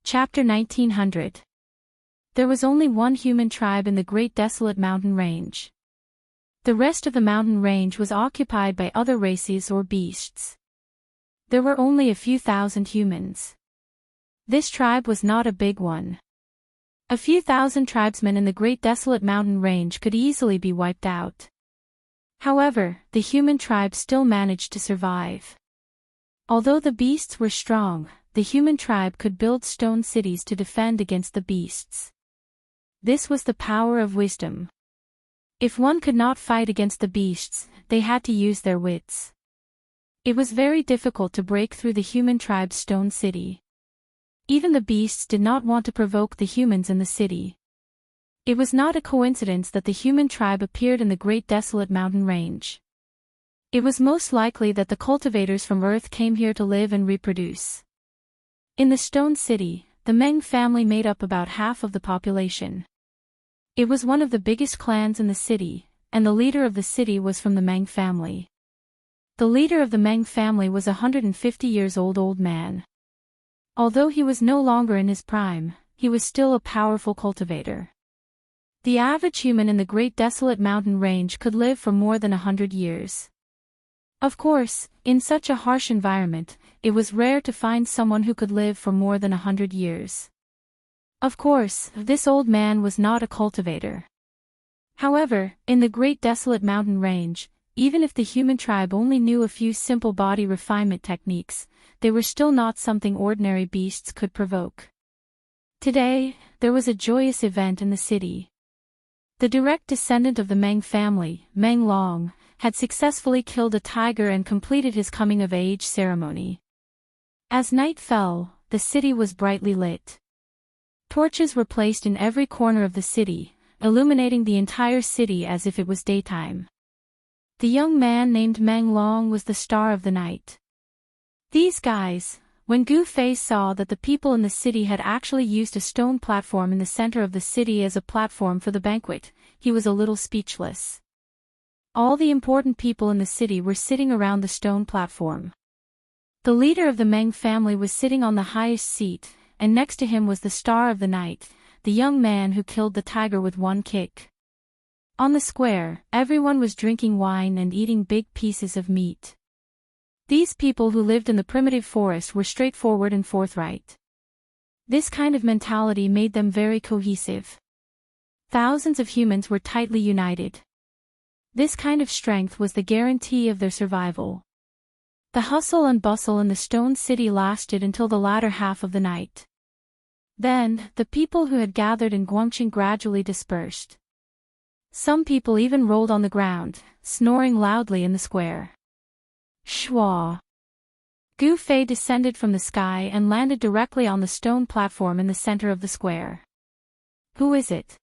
Chapter 1900. There was only one human tribe in the great desolate mountain range. The rest of the mountain range was occupied by other races or beasts. There were only a few thousand humans. This tribe was not a big one. A few thousand tribesmen in the great desolate mountain range could easily be wiped out. However, the human tribe still managed to survive. Although the beasts were strong, the human tribe could build stone cities to defend against the beasts. This was the power of wisdom. If one could not fight against the beasts, they had to use their wits. It was very difficult to break through the human tribe's stone city. Even the beasts did not want to provoke the humans in the city. It was not a coincidence that the human tribe appeared in the great desolate mountain range. It was most likely that the cultivators from Earth came here to live and reproduce. In the stone city, the Meng family made up about half of the population. It was one of the biggest clans in the city, and the leader of the city was from the Meng family. The leader of the Meng family was a 150 years old man. Although he was no longer in his prime, he was still a powerful cultivator. The average human in the great desolate mountain range could live for more than 100 years. Of course, in such a harsh environment, it was rare to find someone who could live for more than 100 years. Of course, this old man was not a cultivator. However, in the great desolate mountain range, even if the human tribe only knew a few simple body refinement techniques, they were still not something ordinary beasts could provoke. Today, there was a joyous event in the city. The direct descendant of the Meng family, Meng Long, had successfully killed a tiger and completed his coming-of-age ceremony. As night fell, the city was brightly lit. Torches were placed in every corner of the city, illuminating the entire city as if it was daytime. The young man named Meng Long was the star of the night. These guys, when Gu Fei saw that the people in the city had actually used a stone platform in the center of the city as a platform for the banquet, he was a little speechless. All the important people in the city were sitting around the stone platform. The leader of the Meng family was sitting on the highest seat, and next to him was the star of the night, the young man who killed the tiger with one kick. On the square, everyone was drinking wine and eating big pieces of meat. These people who lived in the primitive forest were straightforward and forthright. This kind of mentality made them very cohesive. Thousands of humans were tightly united. This kind of strength was the guarantee of their survival. The hustle and bustle in the stone city lasted until the latter half of the night. Then, the people who had gathered in Guangqing gradually dispersed. Some people even rolled on the ground, snoring loudly in the square. Shwa! Gu Fei descended from the sky and landed directly on the stone platform in the center of the square. Who is it?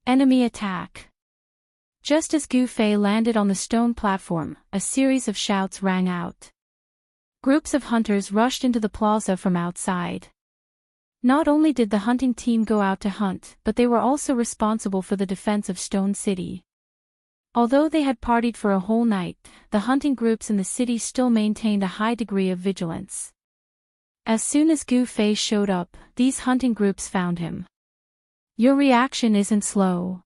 Enemy attack! Just as Gu Fei landed on the stone platform, a series of shouts rang out. Groups of hunters rushed into the plaza from outside. Not only did the hunting team go out to hunt, but they were also responsible for the defense of Stone City. Although they had partied for a whole night, the hunting groups in the city still maintained a high degree of vigilance. As soon as Gu Fei showed up, these hunting groups found him. Your reaction isn't slow.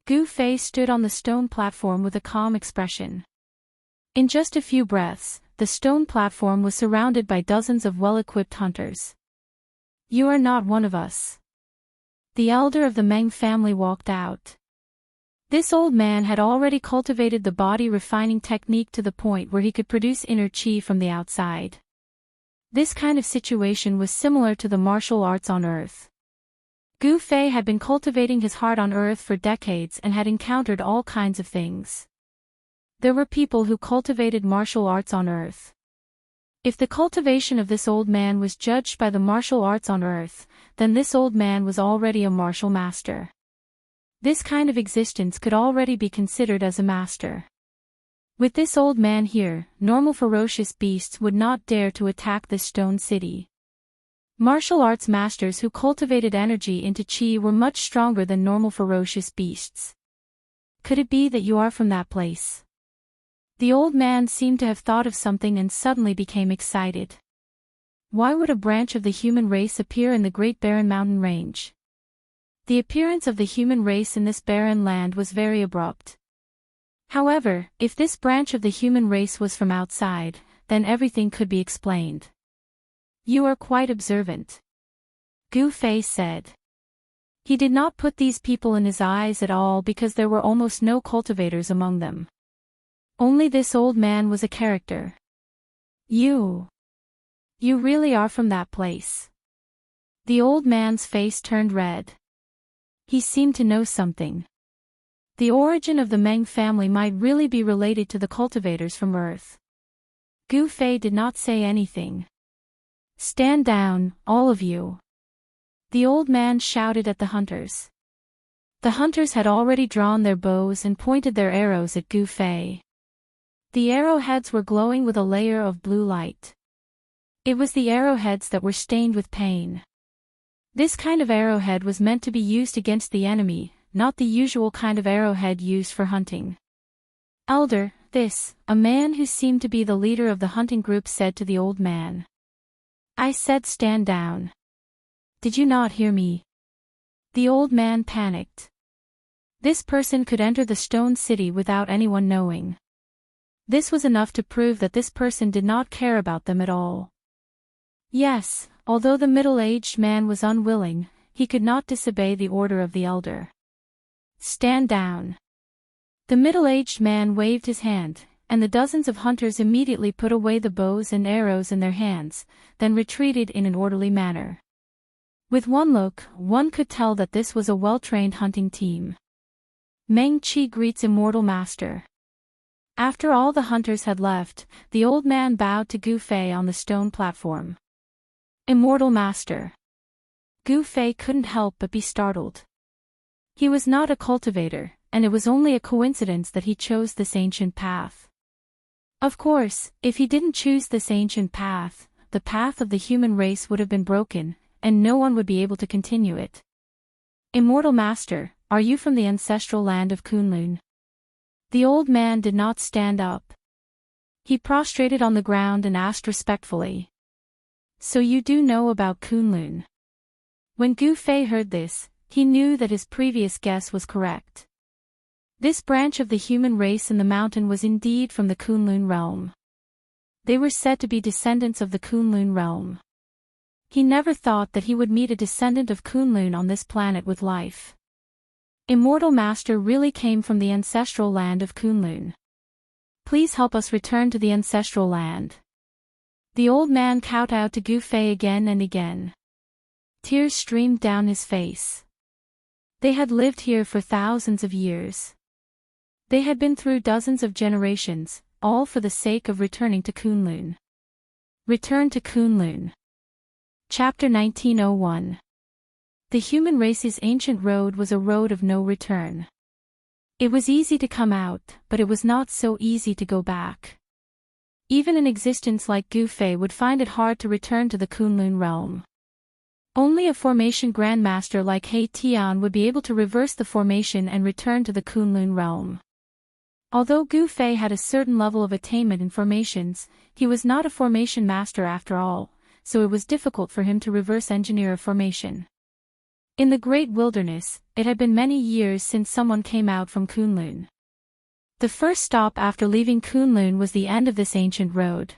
Gu Fei stood on the stone platform with a calm expression. In just a few breaths, the stone platform was surrounded by dozens of well-equipped hunters. You are not one of us. The elder of the Meng family walked out. This old man had already cultivated the body refining technique to the point where he could produce inner qi from the outside. This kind of situation was similar to the martial arts on Earth. Gu Fei had been cultivating his heart on Earth for decades and had encountered all kinds of things. There were people who cultivated martial arts on Earth. If the cultivation of this old man was judged by the martial arts on Earth, then this old man was already a martial master. This kind of existence could already be considered as a master. With this old man here, normal ferocious beasts would not dare to attack this stone city. Martial arts masters who cultivated energy into qi were much stronger than normal ferocious beasts. Could it be that you are from that place? The old man seemed to have thought of something and suddenly became excited. Why would a branch of the human race appear in the Great Barren Mountain Range? The appearance of the human race in this barren land was very abrupt. However, if this branch of the human race was from outside, then everything could be explained. You are quite observant, Gu Fei said. He did not put these people in his eyes at all because there were almost no cultivators among them. Only this old man was a character. You really are from that place. The old man's face turned red. He seemed to know something. The origin of the Meng family might really be related to the cultivators from Earth. Gu Fei did not say anything. Stand down, all of you. The old man shouted at the hunters. The hunters had already drawn their bows and pointed their arrows at Gu Fei. The arrowheads were glowing with a layer of blue light. It was the arrowheads that were stained with pain. This kind of arrowhead was meant to be used against the enemy, not the usual kind of arrowhead used for hunting. Elder, a man who seemed to be the leader of the hunting group said to the old man. I said stand down. Did you not hear me? The old man panicked. This person could enter the stone city without anyone knowing. This was enough to prove that this person did not care about them at all. Yes, although the middle-aged man was unwilling, he could not disobey the order of the elder. Stand down. The middle-aged man waved his hand, and the dozens of hunters immediately put away the bows and arrows in their hands, then retreated in an orderly manner. With one look, one could tell that this was a well-trained hunting team. Meng Qi greets Immortal Master. After all the hunters had left, the old man bowed to Gu Fei on the stone platform. Immortal Master. Gu Fei couldn't help but be startled. He was not a cultivator, and it was only a coincidence that he chose this ancient path. Of course, if he didn't choose this ancient path, the path of the human race would have been broken, and no one would be able to continue it. Immortal Master, are you from the ancestral land of Kunlun? The old man did not stand up. He prostrated on the ground and asked respectfully. So you do know about Kunlun? When Gu Fei heard this, he knew that his previous guess was correct. This branch of the human race in the mountain was indeed from the Kunlun realm. They were said to be descendants of the Kunlun realm. He never thought that he would meet a descendant of Kunlun on this planet with life. Immortal Master really came from the ancestral land of Kunlun. Please help us return to the ancestral land. The old man kowtowed to Gu Fei again and again. Tears streamed down his face. They had lived here for thousands of years. They had been through dozens of generations, all for the sake of returning to Kunlun. Return to Kunlun. Chapter 1901. The human race's ancient road was a road of no return. It was easy to come out, but it was not so easy to go back. Even an existence like Gu Fei would find it hard to return to the Kunlun realm. Only a formation grandmaster like He Tian would be able to reverse the formation and return to the Kunlun realm. Although Gu Fei had a certain level of attainment in formations, he was not a formation master after all, so it was difficult for him to reverse engineer a formation. In the great wilderness, it had been many years since someone came out from Kunlun. The first stop after leaving Kunlun was the end of this ancient road.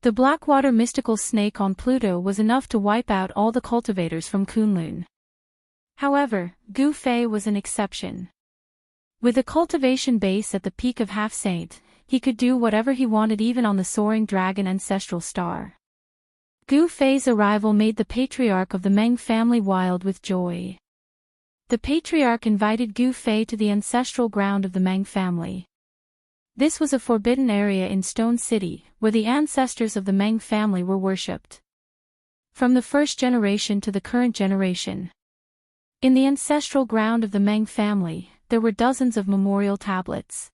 The Blackwater mystical snake on Pluto was enough to wipe out all the cultivators from Kunlun. However, Gu Fei was an exception. With a cultivation base at the peak of Half Saint, he could do whatever he wanted even on the soaring dragon ancestral star. Gu Fei's arrival made the patriarch of the Meng family wild with joy. The patriarch invited Gu Fei to the ancestral ground of the Meng family. This was a forbidden area in Stone City, where the ancestors of the Meng family were worshipped. From the first generation to the current generation. In the ancestral ground of the Meng family, there were dozens of memorial tablets.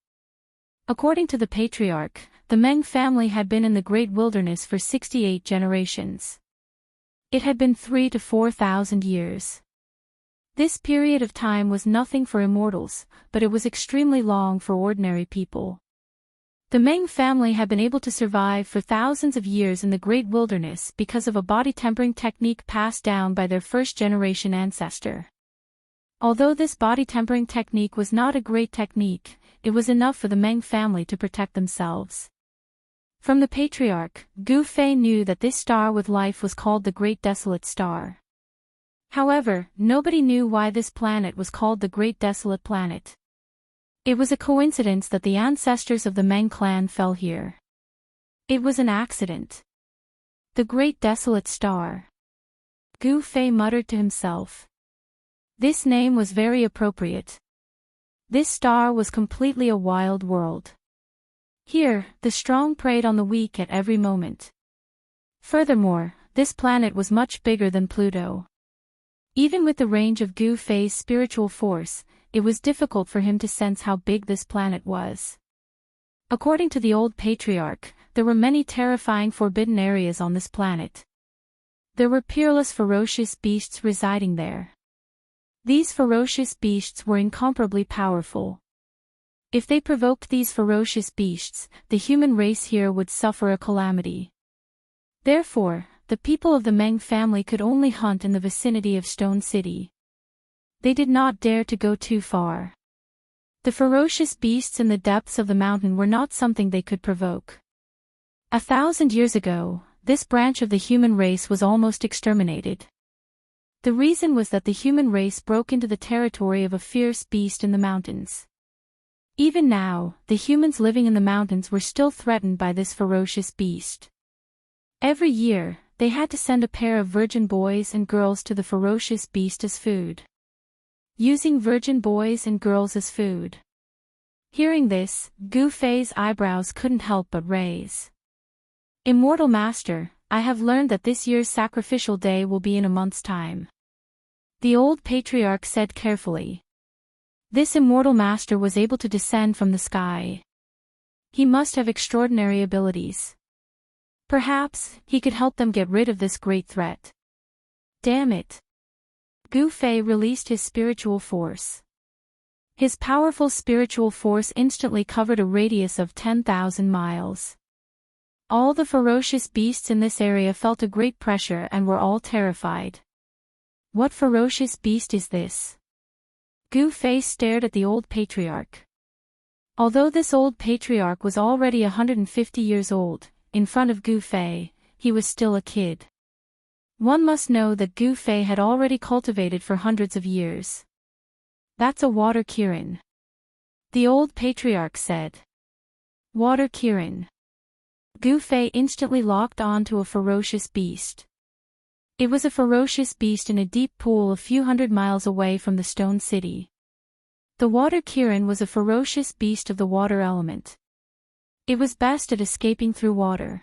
According to the patriarch, the Meng family had been in the Great Wilderness for 68 generations. It had been 3,000 to 4,000 years. This period of time was nothing for immortals, but it was extremely long for ordinary people. The Meng family had been able to survive for thousands of years in the great wilderness because of a body-tempering technique passed down by their first-generation ancestor. Although this body-tempering technique was not a great technique, it was enough for the Meng family to protect themselves. From the patriarch, Gu Fei knew that this star with life was called the Great Desolate Star. However, nobody knew why this planet was called the Great Desolate Planet. It was a coincidence that the ancestors of the Meng clan fell here. It was an accident. The Great Desolate Star. Gu Fei muttered to himself. This name was very appropriate. This star was completely a wild world. Here, the strong preyed on the weak at every moment. Furthermore, this planet was much bigger than Pluto. Even with the range of Gu Fei's spiritual force, it was difficult for him to sense how big this planet was. According to the old patriarch, there were many terrifying forbidden areas on this planet. There were peerless ferocious beasts residing there. These ferocious beasts were incomparably powerful. If they provoked these ferocious beasts, the human race here would suffer a calamity. Therefore, the people of the Meng family could only hunt in the vicinity of Stone City. They did not dare to go too far. The ferocious beasts in the depths of the mountain were not something they could provoke. 1,000 years ago, this branch of the human race was almost exterminated. The reason was that the human race broke into the territory of a fierce beast in the mountains. Even now, the humans living in the mountains were still threatened by this ferocious beast. Every year, they had to send a pair of virgin boys and girls to the ferocious beast as food. Using virgin boys and girls as food. Hearing this, Gu Fei's eyebrows couldn't help but raise. Immortal Master, I have learned that this year's sacrificial day will be in a month's time. The old patriarch said carefully. This immortal master was able to descend from the sky. He must have extraordinary abilities. Perhaps, he could help them get rid of this great threat. Damn it. Gu Fei released his spiritual force. His powerful spiritual force instantly covered a radius of 10,000 miles. All the ferocious beasts in this area felt a great pressure and were all terrified. What ferocious beast is this? Gu Fei stared at the old patriarch. Although this old patriarch was already 150 years old, in front of Gu Fei, he was still a kid. One must know that Gu Fei had already cultivated for hundreds of years. That's a water kirin. The old patriarch said. Water kirin. Gu Fei instantly locked on to a ferocious beast. It was a ferocious beast in a deep pool a few hundred miles away from the Stone City. The water kirin was a ferocious beast of the water element. It was best at escaping through water.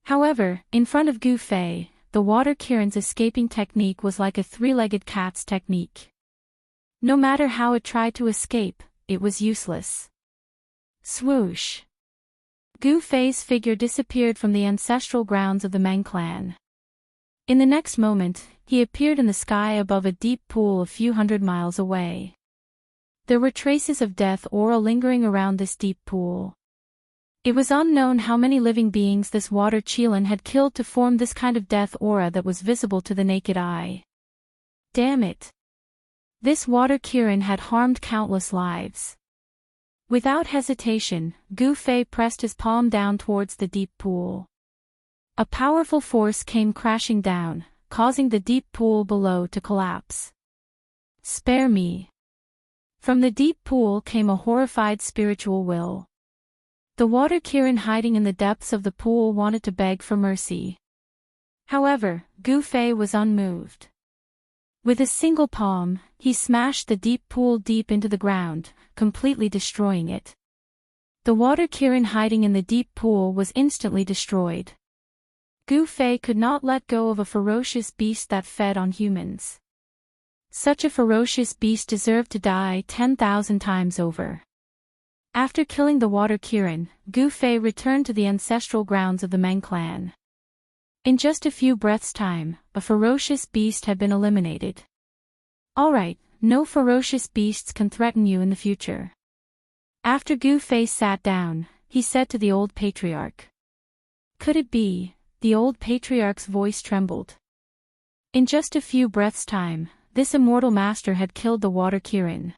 However, in front of Gu Fei, the water kirin's escaping technique was like a three-legged cat's technique. No matter how it tried to escape, it was useless. Swoosh! Gu Fei's figure disappeared from the ancestral grounds of the Meng clan. In the next moment, he appeared in the sky above a deep pool a few hundred miles away. There were traces of death aura lingering around this deep pool. It was unknown how many living beings this water qilin had killed to form this kind of death aura that was visible to the naked eye. Damn it! This water kirin had harmed countless lives. Without hesitation, Gu Fei pressed his palm down towards the deep pool. A powerful force came crashing down, causing the deep pool below to collapse. Spare me! From the deep pool came a horrified spiritual will. The water kirin hiding in the depths of the pool wanted to beg for mercy. However, Gu Fei was unmoved. With a single palm, he smashed the deep pool deep into the ground, completely destroying it. The water kirin hiding in the deep pool was instantly destroyed. Gu Fei could not let go of a ferocious beast that fed on humans. Such a ferocious beast deserved to die 10,000 times over. After killing the water kirin, Gu Fei returned to the ancestral grounds of the Meng clan. In just a few breaths' time, a ferocious beast had been eliminated. Alright, no ferocious beasts can threaten you in the future. After Gu Fei sat down, he said to the old patriarch. Could it be? The old patriarch's voice trembled. In just a few breaths' time, this immortal master had killed the water Kirin.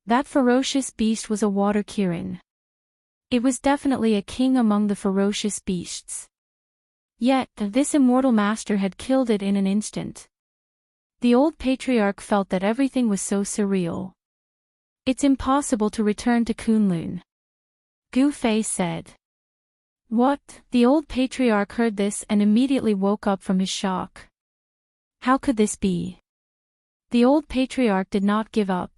That ferocious beast was a water Kirin. It was definitely a king among the ferocious beasts. Yet, this immortal master had killed it in an instant. The old patriarch felt that everything was so surreal. It's impossible to return to Kunlun, Gu Fei said. What? The old patriarch heard this and immediately woke up from his shock. How could this be? The old patriarch did not give up.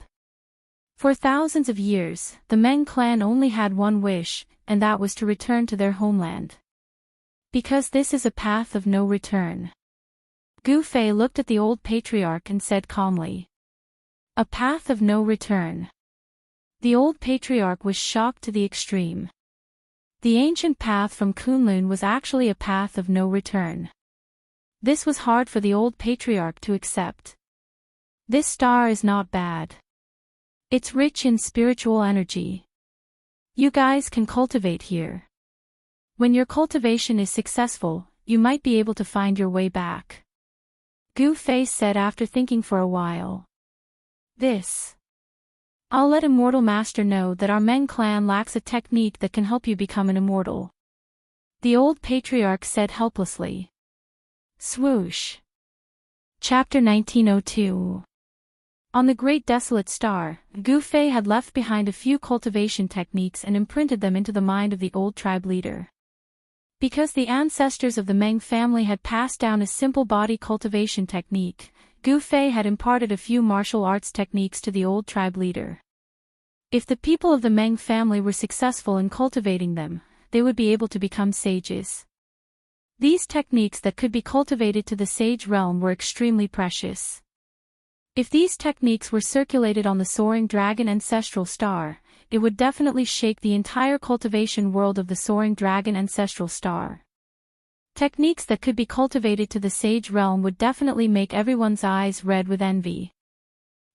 For thousands of years, the Meng clan only had one wish, and that was to return to their homeland. Because this is a path of no return. Gu Fei looked at the old patriarch and said calmly. A path of no return. The old patriarch was shocked to the extreme. The ancient path from Kunlun was actually a path of no return. This was hard for the old patriarch to accept. This star is not bad. It's rich in spiritual energy. You guys can cultivate here. When your cultivation is successful, you might be able to find your way back. Gu Fei said after thinking for a while. I'll let Immortal Master know that our Meng clan lacks a technique that can help you become an immortal. The old patriarch said helplessly. Swoosh. Chapter 1902. On the Great Desolate Star, Gu Fei had left behind a few cultivation techniques and imprinted them into the mind of the old tribe leader. Because the ancestors of the Meng family had passed down a simple body cultivation technique, Gu Fei had imparted a few martial arts techniques to the old tribe leader. If the people of the Meng family were successful in cultivating them, they would be able to become sages. These techniques that could be cultivated to the sage realm were extremely precious. If these techniques were circulated on the soaring dragon ancestral star, it would definitely shake the entire cultivation world of the soaring dragon ancestral star. Techniques that could be cultivated to the sage realm would definitely make everyone's eyes red with envy.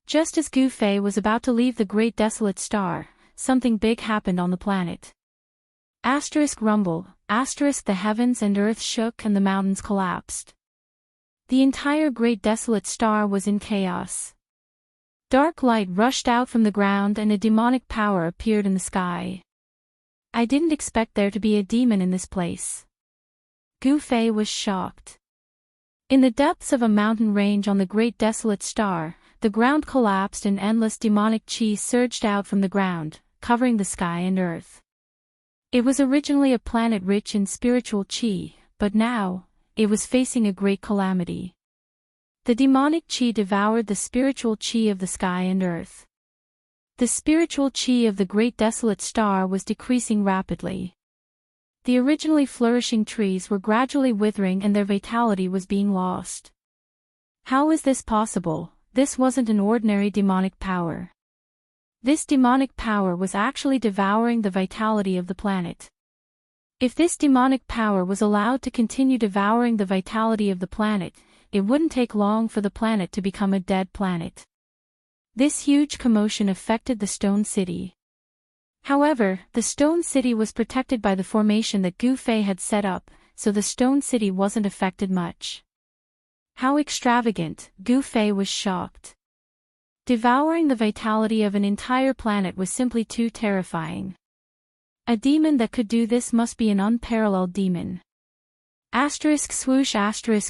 Just as Gu Fei was about to leave the Great Desolate Star, something big happened on the planet. Rumble, the heavens and earth shook and the mountains collapsed. The entire Great Desolate Star was in chaos. Dark light rushed out from the ground and a demonic power appeared in the sky. I didn't expect there to be a demon in this place. Gu Fei was shocked. In the depths of a mountain range on the Great Desolate Star, the ground collapsed and endless demonic chi surged out from the ground, covering the sky and earth. It was originally a planet rich in spiritual chi, but now, it was facing a great calamity. The demonic chi devoured the spiritual chi of the sky and earth. The spiritual chi of the Great Desolate Star was decreasing rapidly. The originally flourishing trees were gradually withering and their vitality was being lost. How is this possible? This wasn't an ordinary demonic power. This demonic power was actually devouring the vitality of the planet. If this demonic power was allowed to continue devouring the vitality of the planet, it wouldn't take long for the planet to become a dead planet. This huge commotion affected the Stone City. However, the Stone City was protected by the formation that Gu Fei had set up, so the Stone City wasn't affected much. How extravagant, Gu Fei was shocked. Devouring the vitality of an entire planet was simply too terrifying. A demon that could do this must be an unparalleled demon. Swoosh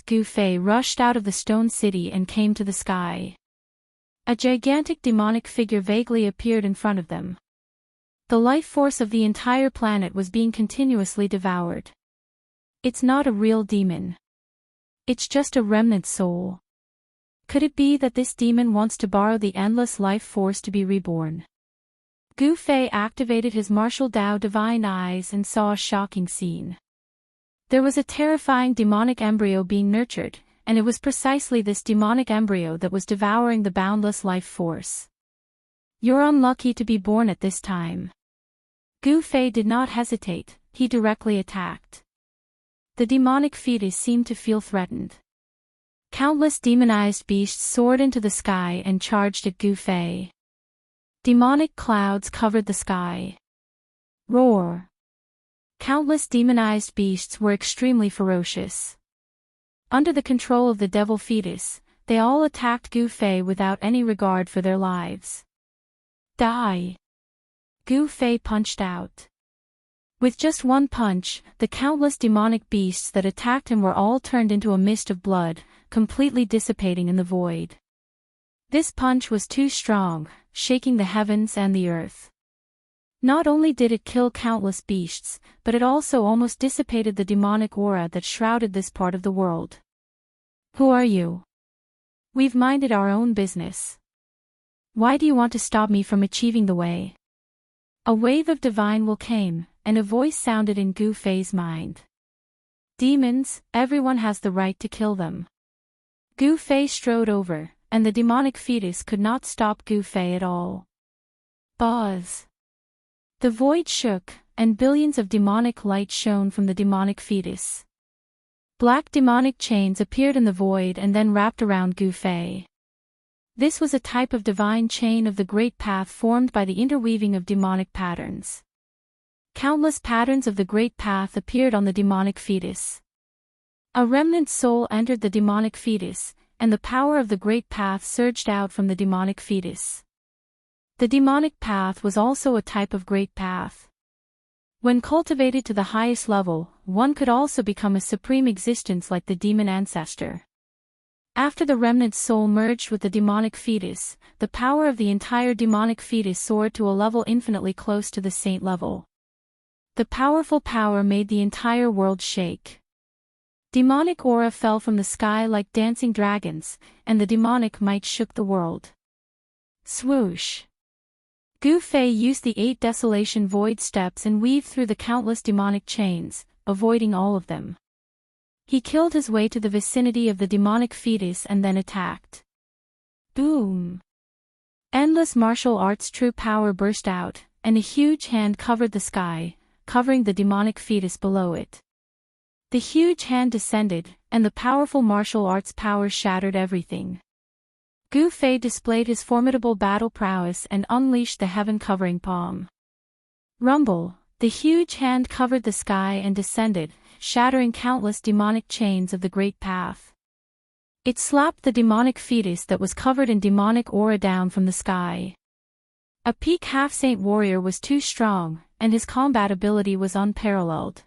Gu Fei rushed out of the Stone City and came to the sky. A gigantic demonic figure vaguely appeared in front of them. The life force of the entire planet was being continuously devoured. It's not a real demon. It's just a remnant soul. Could it be that this demon wants to borrow the endless life force to be reborn? Gu Fei activated his martial Dao divine eyes and saw a shocking scene. There was a terrifying demonic embryo being nurtured, and it was precisely this demonic embryo that was devouring the boundless life force. You're unlucky to be born at this time. Gu Fei did not hesitate, he directly attacked. The demonic fetus seemed to feel threatened. Countless demonized beasts soared into the sky and charged at Gu Fei. Demonic clouds covered the sky. Roar! Countless demonized beasts were extremely ferocious. Under the control of the devil fetus, they all attacked Gu Fei without any regard for their lives. Die! Gu Fei punched out. With just one punch, the countless demonic beasts that attacked him were all turned into a mist of blood, completely dissipating in the void. This punch was too strong, shaking the heavens and the earth. Not only did it kill countless beasts, but it also almost dissipated the demonic aura that shrouded this part of the world. Who are you? We've minded our own business. Why do you want to stop me from achieving the way? A wave of divine will came, and a voice sounded in Gu Fei's mind. Demons, everyone has the right to kill them. Gu Fei strode over, and the demonic fetus could not stop Gu Fei at all. Buzz! The void shook, and billions of demonic light shone from the demonic fetus. Black demonic chains appeared in the void and then wrapped around Gu Fei. This was a type of divine chain of the great path formed by the interweaving of demonic patterns. Countless patterns of the great path appeared on the demonic fetus. A remnant soul entered the demonic fetus, and the power of the great path surged out from the demonic fetus. The demonic path was also a type of great path. When cultivated to the highest level, one could also become a supreme existence like the demon ancestor. After the remnant soul merged with the demonic fetus, the power of the entire demonic fetus soared to a level infinitely close to the saint level. The powerful power made the entire world shake. Demonic aura fell from the sky like dancing dragons, and the demonic might shook the world. Swoosh! Gu Fei used the 8 desolation void steps and weaved through the countless demonic chains, avoiding all of them. He killed his way to the vicinity of the demonic fetus and then attacked. Boom! Endless martial arts true power burst out, and a huge hand covered the sky, covering the demonic fetus below it. The huge hand descended, and the powerful martial arts power shattered everything. Gu Fei displayed his formidable battle prowess and unleashed the heaven-covering palm. Rumble! The huge hand covered the sky and descended, shattering countless demonic chains of the great path. It slapped the demonic fetus that was covered in demonic aura down from the sky. A peak half-saint warrior was too strong, and his combat ability was unparalleled.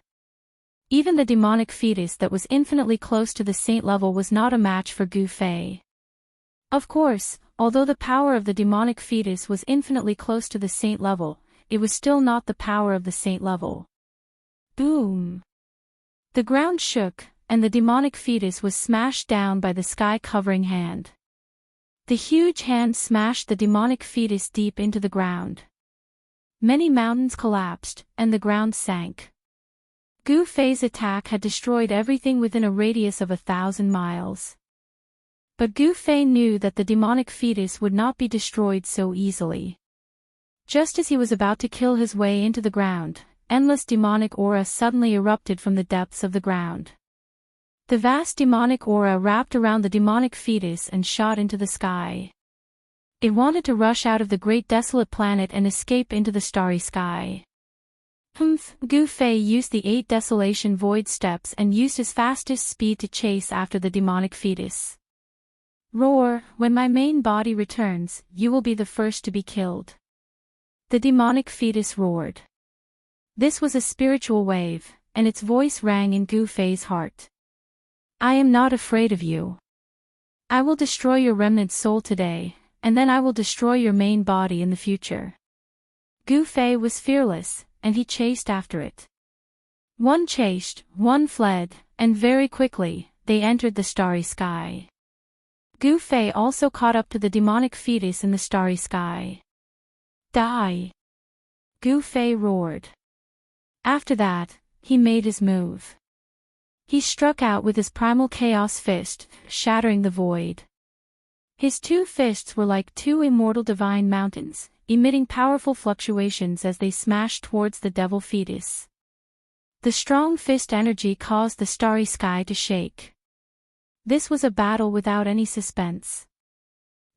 Even the demonic fetus that was infinitely close to the saint level was not a match for Gu Fei. Of course, although the power of the demonic fetus was infinitely close to the saint level, it was still not the power of the saint level. Boom! The ground shook, and the demonic fetus was smashed down by the sky-covering hand. The huge hand smashed the demonic fetus deep into the ground. Many mountains collapsed, and the ground sank. Gu Fei's attack had destroyed everything within a radius of 1,000 miles. But Gu Fei knew that the demonic fetus would not be destroyed so easily. Just as he was about to kill his way into the ground, endless demonic aura suddenly erupted from the depths of the ground. The vast demonic aura wrapped around the demonic fetus and shot into the sky. It wanted to rush out of the great desolate planet and escape into the starry sky. Gu Fei used the 8 desolation void steps and used his fastest speed to chase after the demonic fetus. Roar! When my main body returns, you will be the first to be killed. The demonic fetus roared. This was a spiritual wave, and its voice rang in Gu Fei's heart. I am not afraid of you. I will destroy your remnant soul today, and then I will destroy your main body in the future. Gu Fei was fearless, and he chased after it. One chased, one fled, and very quickly, they entered the starry sky. Gu Fei also caught up to the demonic fetus in the starry sky. Die! Gu Fei roared. After that, he made his move. He struck out with his primal chaos fist, shattering the void. His 2 fists were like 2 immortal divine mountains, emitting powerful fluctuations as they smashed towards the devil fetus. The strong fist energy caused the starry sky to shake. This was a battle without any suspense.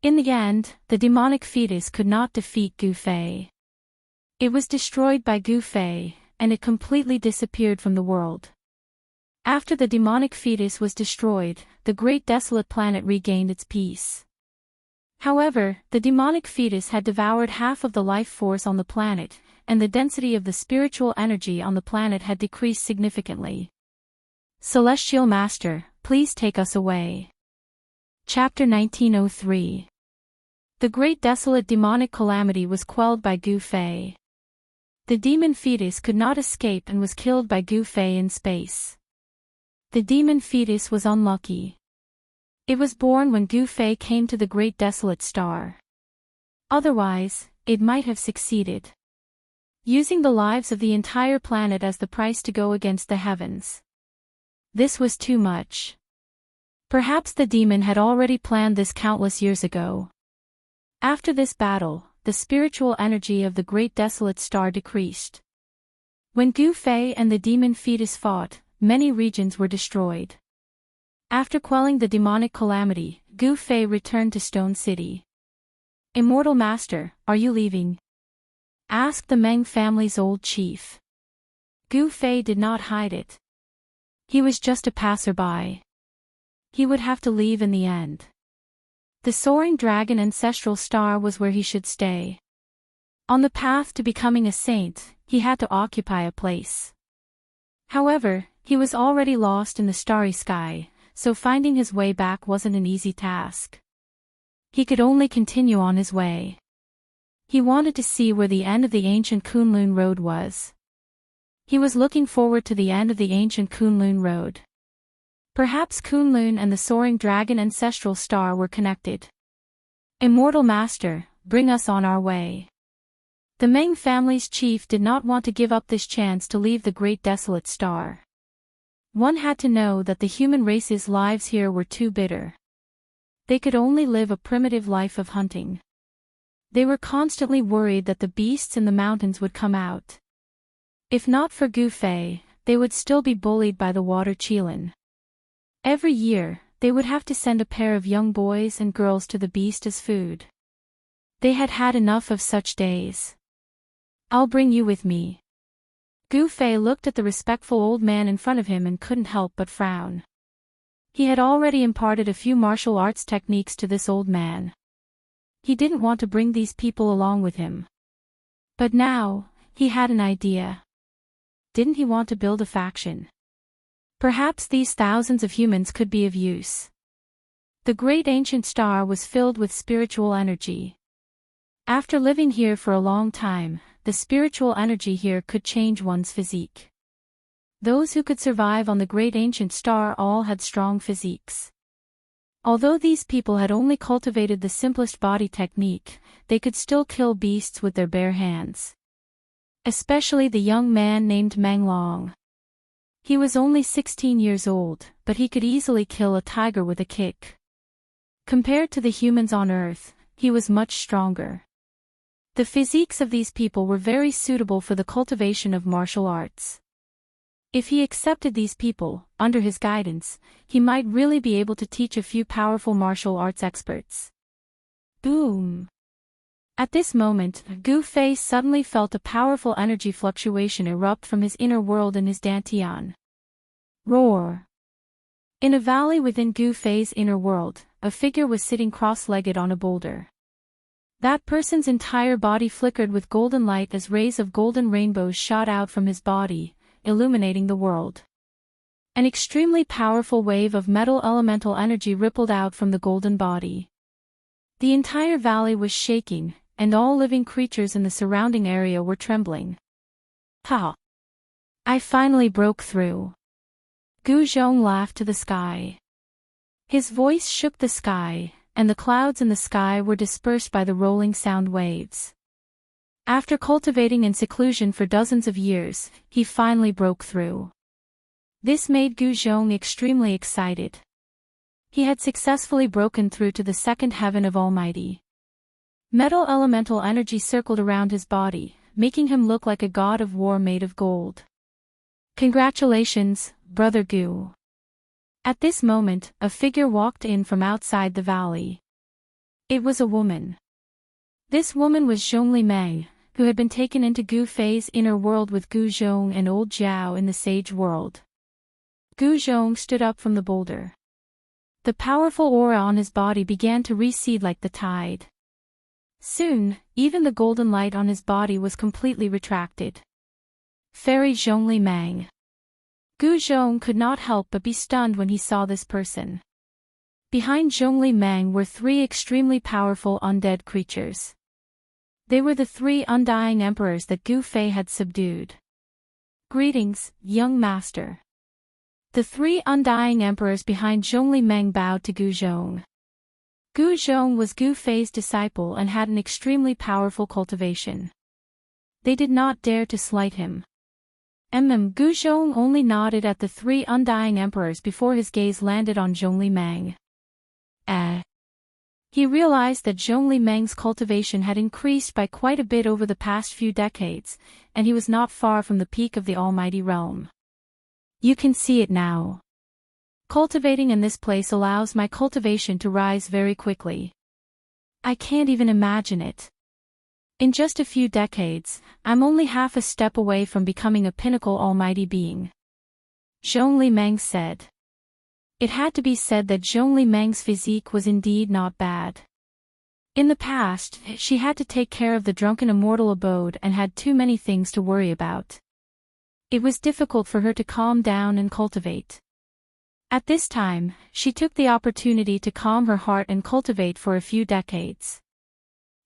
In the end, the demonic fetus could not defeat Gu Fei. It was destroyed by Gu Fei, and it completely disappeared from the world. After the demonic fetus was destroyed, the great desolate planet regained its peace. However, the demonic fetus had devoured half of the life force on the planet, and the density of the spiritual energy on the planet had decreased significantly. Celestial Master, please take us away. Chapter 1903. The great desolate demonic calamity was quelled by Gu Fei. The demon fetus could not escape and was killed by Gu Fei in space. The demon fetus was unlucky. It was born when Gu Fei came to the great desolate star. Otherwise, it might have succeeded. Using the lives of the entire planet as the price to go against the heavens. This was too much. Perhaps the demon had already planned this countless years ago. After this battle, the spiritual energy of the great desolate star decreased. When Gu Fei and the demon fetus fought, many regions were destroyed. After quelling the demonic calamity, Gu Fei returned to Stone City. Immortal Master, are you leaving? Asked the Meng family's old chief. Gu Fei did not hide it. He was just a passerby. He would have to leave in the end. The soaring dragon ancestral star was where he should stay. On the path to becoming a saint, he had to occupy a place. However, he was already lost in the starry sky, so finding his way back wasn't an easy task. He could only continue on his way. He wanted to see where the end of the ancient Kunlun Road was. He was looking forward to the end of the ancient Kunlun Road. Perhaps Kunlun and the soaring dragon ancestral star were connected. Immortal Master, bring us on our way. The Meng family's chief did not want to give up this chance to leave the great desolate star. One had to know that the human race's lives here were too bitter. They could only live a primitive life of hunting. They were constantly worried that the beasts in the mountains would come out. If not for Gu Fei, they would still be bullied by the water Qilin. Every year, they would have to send a pair of young boys and girls to the beast as food. They had had enough of such days. I'll bring you with me. Gu Fei looked at the respectful old man in front of him and couldn't help but frown. He had already imparted a few martial arts techniques to this old man. He didn't want to bring these people along with him. But now, he had an idea. Didn't he want to build a faction? Perhaps these thousands of humans could be of use. The great ancient star was filled with spiritual energy. After living here for a long time, the spiritual energy here could change one's physique. Those who could survive on the great ancient star all had strong physiques. Although these people had only cultivated the simplest body technique, they could still kill beasts with their bare hands. Especially the young man named Meng Long. He was only 16 years old, but he could easily kill a tiger with a kick. Compared to the humans on Earth, he was much stronger. The physiques of these people were very suitable for the cultivation of martial arts. If he accepted these people, under his guidance, he might really be able to teach a few powerful martial arts experts. Boom! At this moment, Gu Fei suddenly felt a powerful energy fluctuation erupt from his inner world in his dantian. Roar! In a valley within Gu Fei's inner world, a figure was sitting cross-legged on a boulder. That person's entire body flickered with golden light as rays of golden rainbows shot out from his body, illuminating the world. An extremely powerful wave of metal elemental energy rippled out from the golden body. The entire valley was shaking, and all living creatures in the surrounding area were trembling. Ha! I finally broke through. Gu Zhong laughed to the sky. His voice shook the sky, and the clouds in the sky were dispersed by the rolling sound waves. After cultivating in seclusion for dozens of years, he finally broke through. This made Gu Zhong extremely excited. He had successfully broken through to the second heaven of Almighty. Metal elemental energy circled around his body, making him look like a god of war made of gold. Congratulations, Brother Gu. At this moment, a figure walked in from outside the valley. It was a woman. This woman was Zhongli Meng, who had been taken into Gu Fei's inner world with Gu Zhong and Old Zhao in the sage world. Gu Zhong stood up from the boulder. The powerful aura on his body began to recede like the tide. Soon, even the golden light on his body was completely retracted. Fairy Zhongli Mang. Gu Zhong could not help but be stunned when he saw this person. Behind Zhongli Mang were three extremely powerful undead creatures. They were the three undying emperors that Gu Fei had subdued. Greetings, young master. The three undying emperors behind Zhongli Mang bowed to Gu Zhong. Gu Zhong was Gu Fei's disciple and had an extremely powerful cultivation. They did not dare to slight him. Gu Zhong only nodded at the three undying emperors before his gaze landed on Zhongli Mang. He realized that Zhongli Mang's cultivation had increased by quite a bit over the past few decades, and he was not far from the peak of the Almighty Realm. You can see it now. Cultivating in this place allows my cultivation to rise very quickly. I can't even imagine it. In just a few decades, I'm only half a step away from becoming a pinnacle almighty being. Zhongli Mang said. It had to be said that Zhongli Mang's physique was indeed not bad. In the past, she had to take care of the drunken immortal abode and had too many things to worry about. It was difficult for her to calm down and cultivate. At this time, she took the opportunity to calm her heart and cultivate for a few decades.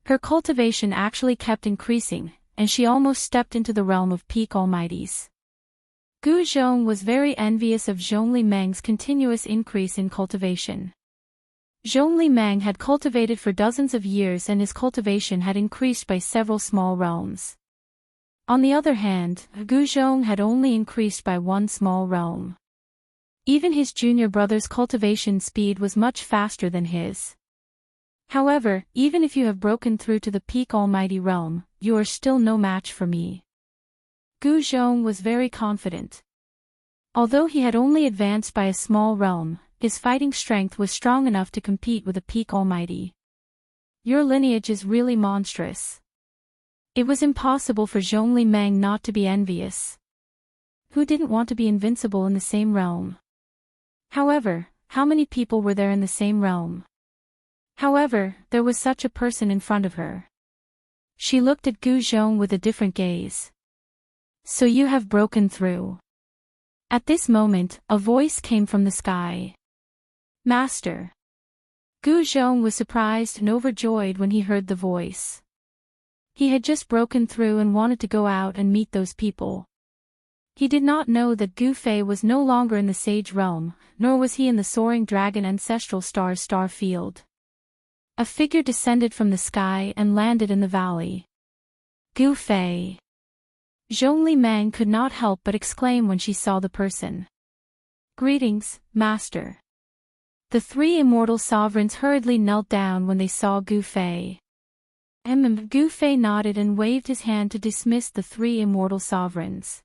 Her cultivation actually kept increasing, and she almost stepped into the realm of peak almighties. Gu Zhong was very envious of Zhongli Mang's continuous increase in cultivation. Zhongli Mang had cultivated for dozens of years and his cultivation had increased by several small realms. On the other hand, Gu Zhong had only increased by one small realm. Even his junior brother's cultivation speed was much faster than his. However, even if you have broken through to the peak almighty realm, you are still no match for me. Gu Zhong was very confident. Although he had only advanced by a small realm, his fighting strength was strong enough to compete with a peak almighty. Your lineage is really monstrous. It was impossible for Zhongli Mang not to be envious. Who didn't want to be invincible in the same realm? However, how many people were there in the same realm? However, there was such a person in front of her. She looked at Gu Zhong with a different gaze. So you have broken through. At this moment, a voice came from the sky. Master. Gu Zhong was surprised and overjoyed when he heard the voice. He had just broken through and wanted to go out and meet those people. He did not know that Gu Fei was no longer in the sage realm, nor was he in the soaring dragon ancestral star field. A figure descended from the sky and landed in the valley. Gu Fei. Zhongli Mang could not help but exclaim when she saw the person. Greetings, Master. The three immortal sovereigns hurriedly knelt down when they saw Gu Fei. Gu Fei nodded and waved his hand to dismiss the three immortal sovereigns.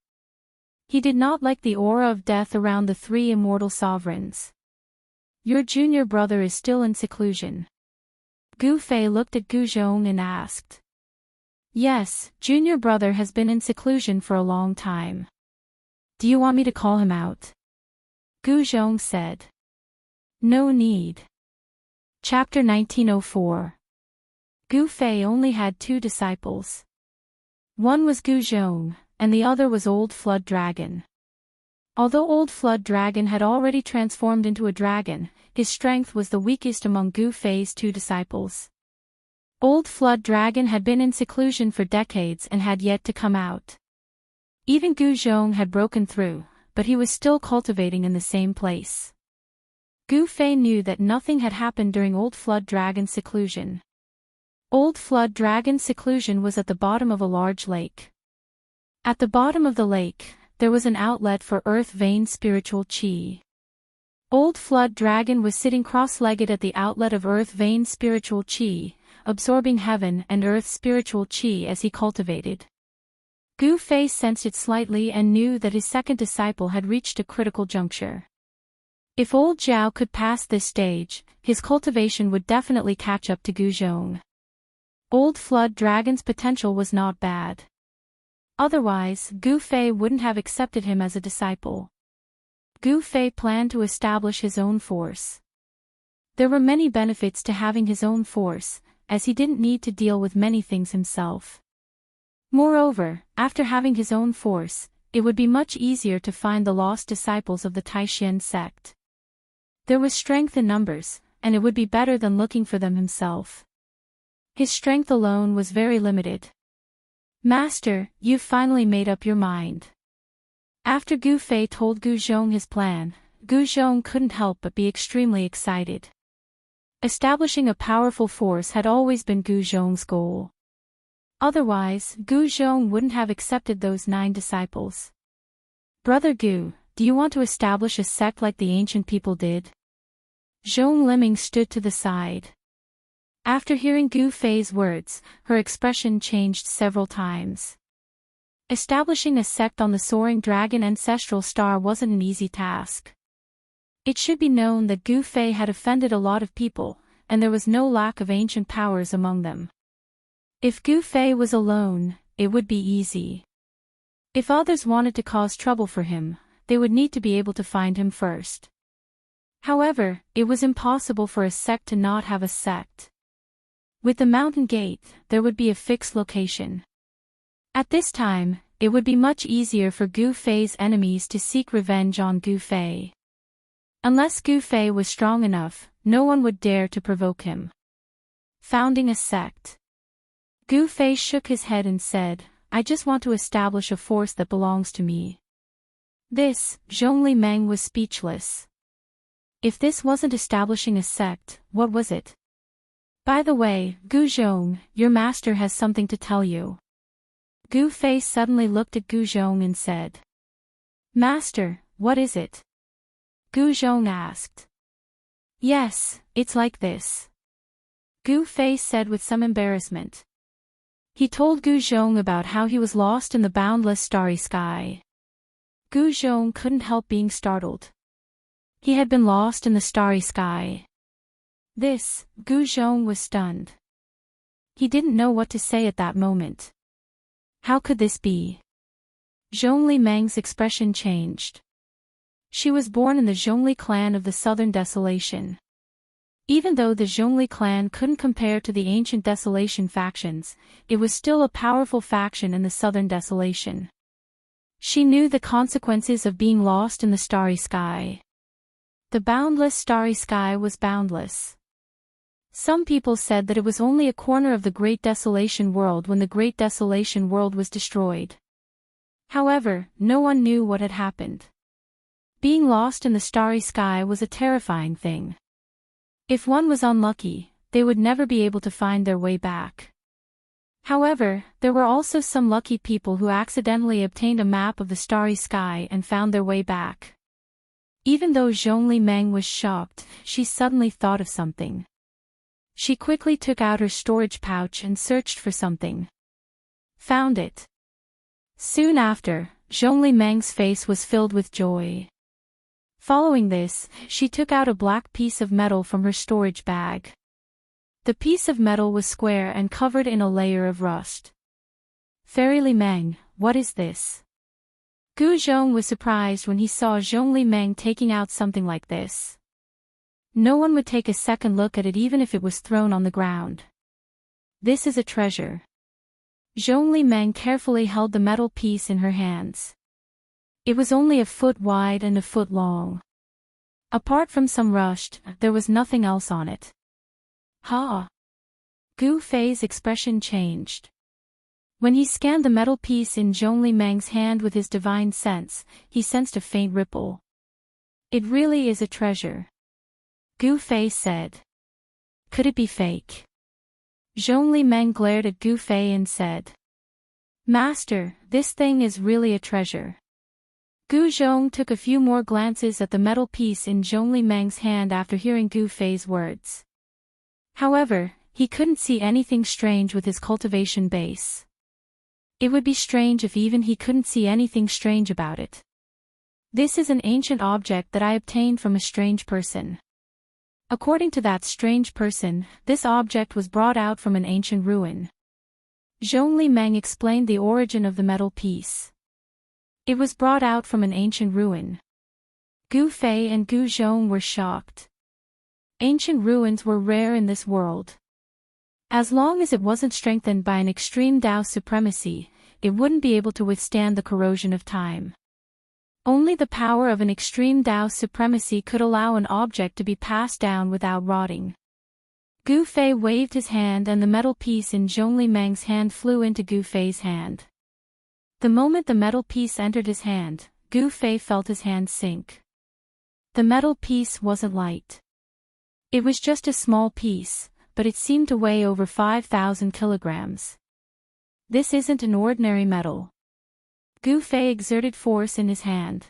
He did not like the aura of death around the three immortal sovereigns. Your junior brother is still in seclusion. Gu Fei looked at Gu Zhong and asked. Yes, junior brother has been in seclusion for a long time. Do you want me to call him out? Gu Zhong said. No need. Chapter 1904. Gu Fei only had two disciples. One was Gu Zhong, and the other was Old Flood Dragon. Although Old Flood Dragon had already transformed into a dragon, his strength was the weakest among Gu Fei's two disciples. Old Flood Dragon had been in seclusion for decades and had yet to come out. Even Gu Zhong had broken through, but he was still cultivating in the same place. Gu Fei knew that nothing had happened during Old Flood Dragon's seclusion. Old Flood Dragon's seclusion was at the bottom of a large lake. At the bottom of the lake, there was an outlet for Earth Vein spiritual chi. Old Flood Dragon was sitting cross-legged at the outlet of Earth Vein spiritual chi, absorbing heaven and earth spiritual chi as he cultivated. Gu Fei sensed it slightly and knew that his second disciple had reached a critical juncture. If Old Zhao could pass this stage, his cultivation would definitely catch up to Gu Zhong. Old Flood Dragon's potential was not bad. Otherwise, Gu Fei wouldn't have accepted him as a disciple. Gu Fei planned to establish his own force. There were many benefits to having his own force, as he didn't need to deal with many things himself. Moreover, after having his own force, it would be much easier to find the lost disciples of the Taishan sect. There was strength in numbers, and it would be better than looking for them himself. His strength alone was very limited. Master, you've finally made up your mind. After Gu Fei told Gu Zhong his plan, Gu Zhong couldn't help but be extremely excited. Establishing a powerful force had always been Gu Zhong's goal. Otherwise, Gu Zhong wouldn't have accepted those 9 disciples. Brother Gu, do you want to establish a sect like the ancient people did? Zhong Liming stood to the side. After hearing Gu Fei's words, her expression changed several times. Establishing a sect on the soaring dragon ancestral star wasn't an easy task. It should be known that Gu Fei had offended a lot of people, and there was no lack of ancient powers among them. If Gu Fei was alone, it would be easy. If others wanted to cause trouble for him, they would need to be able to find him first. However, it was impossible for a sect to not have a sect. With the mountain gate, there would be a fixed location. At this time, it would be much easier for Gu Fei's enemies to seek revenge on Gu Fei. Unless Gu Fei was strong enough, no one would dare to provoke him. Founding a sect. Gu Fei shook his head and said, I just want to establish a force that belongs to me. This, Zhongli Meng was speechless. If this wasn't establishing a sect, what was it? By the way, Gu Zhong, your master has something to tell you. Gu Fei suddenly looked at Gu Zhong and said. Master, what is it? Gu Zhong asked. Yes, it's like this. Gu Fei said with some embarrassment. He told Gu Zhong about how he was lost in the boundless starry sky. Gu Zhong couldn't help being startled. He had been lost in the starry sky. This, Gu Zhong was stunned. He didn't know what to say at that moment. How could this be? Zhongli Meng's expression changed. She was born in the Zhongli clan of the Southern Desolation. Even though the Zhongli clan couldn't compare to the ancient Desolation factions, it was still a powerful faction in the Southern Desolation. She knew the consequences of being lost in the starry sky. The boundless starry sky was boundless. Some people said that it was only a corner of the Great Desolation World when the Great Desolation World was destroyed. However, no one knew what had happened. Being lost in the starry sky was a terrifying thing. If one was unlucky, they would never be able to find their way back. However, there were also some lucky people who accidentally obtained a map of the starry sky and found their way back. Even though Zhongli Meng was shocked, she suddenly thought of something. She quickly took out her storage pouch and searched for something. Found it. Soon after, Zhongli Meng's face was filled with joy. Following this, she took out a black piece of metal from her storage bag. The piece of metal was square and covered in a layer of rust. Fairy Li Meng, what is this? Gu Zhong was surprised when he saw Zhongli Meng taking out something like this. No one would take a second look at it even if it was thrown on the ground. This is a treasure. Zhongli Meng carefully held the metal piece in her hands. It was only a foot wide and a foot long. Apart from some rust, there was nothing else on it. Ha! Gu Fei's expression changed. When he scanned the metal piece in Zhongli Meng's hand with his divine sense, he sensed a faint ripple. It really is a treasure. Gu Fei said. Could it be fake? Zhongli Meng glared at Gu Fei and said. Master, this thing is really a treasure. Gu Zhong took a few more glances at the metal piece in Zhongli Meng's hand after hearing Gu Fei's words. However, he couldn't see anything strange with his cultivation base. It would be strange if even he couldn't see anything strange about it. This is an ancient object that I obtained from a strange person. According to that strange person, this object was brought out from an ancient ruin. Zhongli Meng explained the origin of the metal piece. It was brought out from an ancient ruin. Gu Fei and Gu Zhong were shocked. Ancient ruins were rare in this world. As long as it wasn't strengthened by an extreme Tao supremacy, it wouldn't be able to withstand the corrosion of time. Only the power of an extreme Tao supremacy could allow an object to be passed down without rotting. Gu Fei waved his hand and the metal piece in Zhongli Meng's hand flew into Gu Fei's hand. The moment the metal piece entered his hand, Gu Fei felt his hand sink. The metal piece wasn't light. It was just a small piece, but it seemed to weigh over 5,000 kilograms. This isn't an ordinary metal. Gu Fei exerted force in his hand.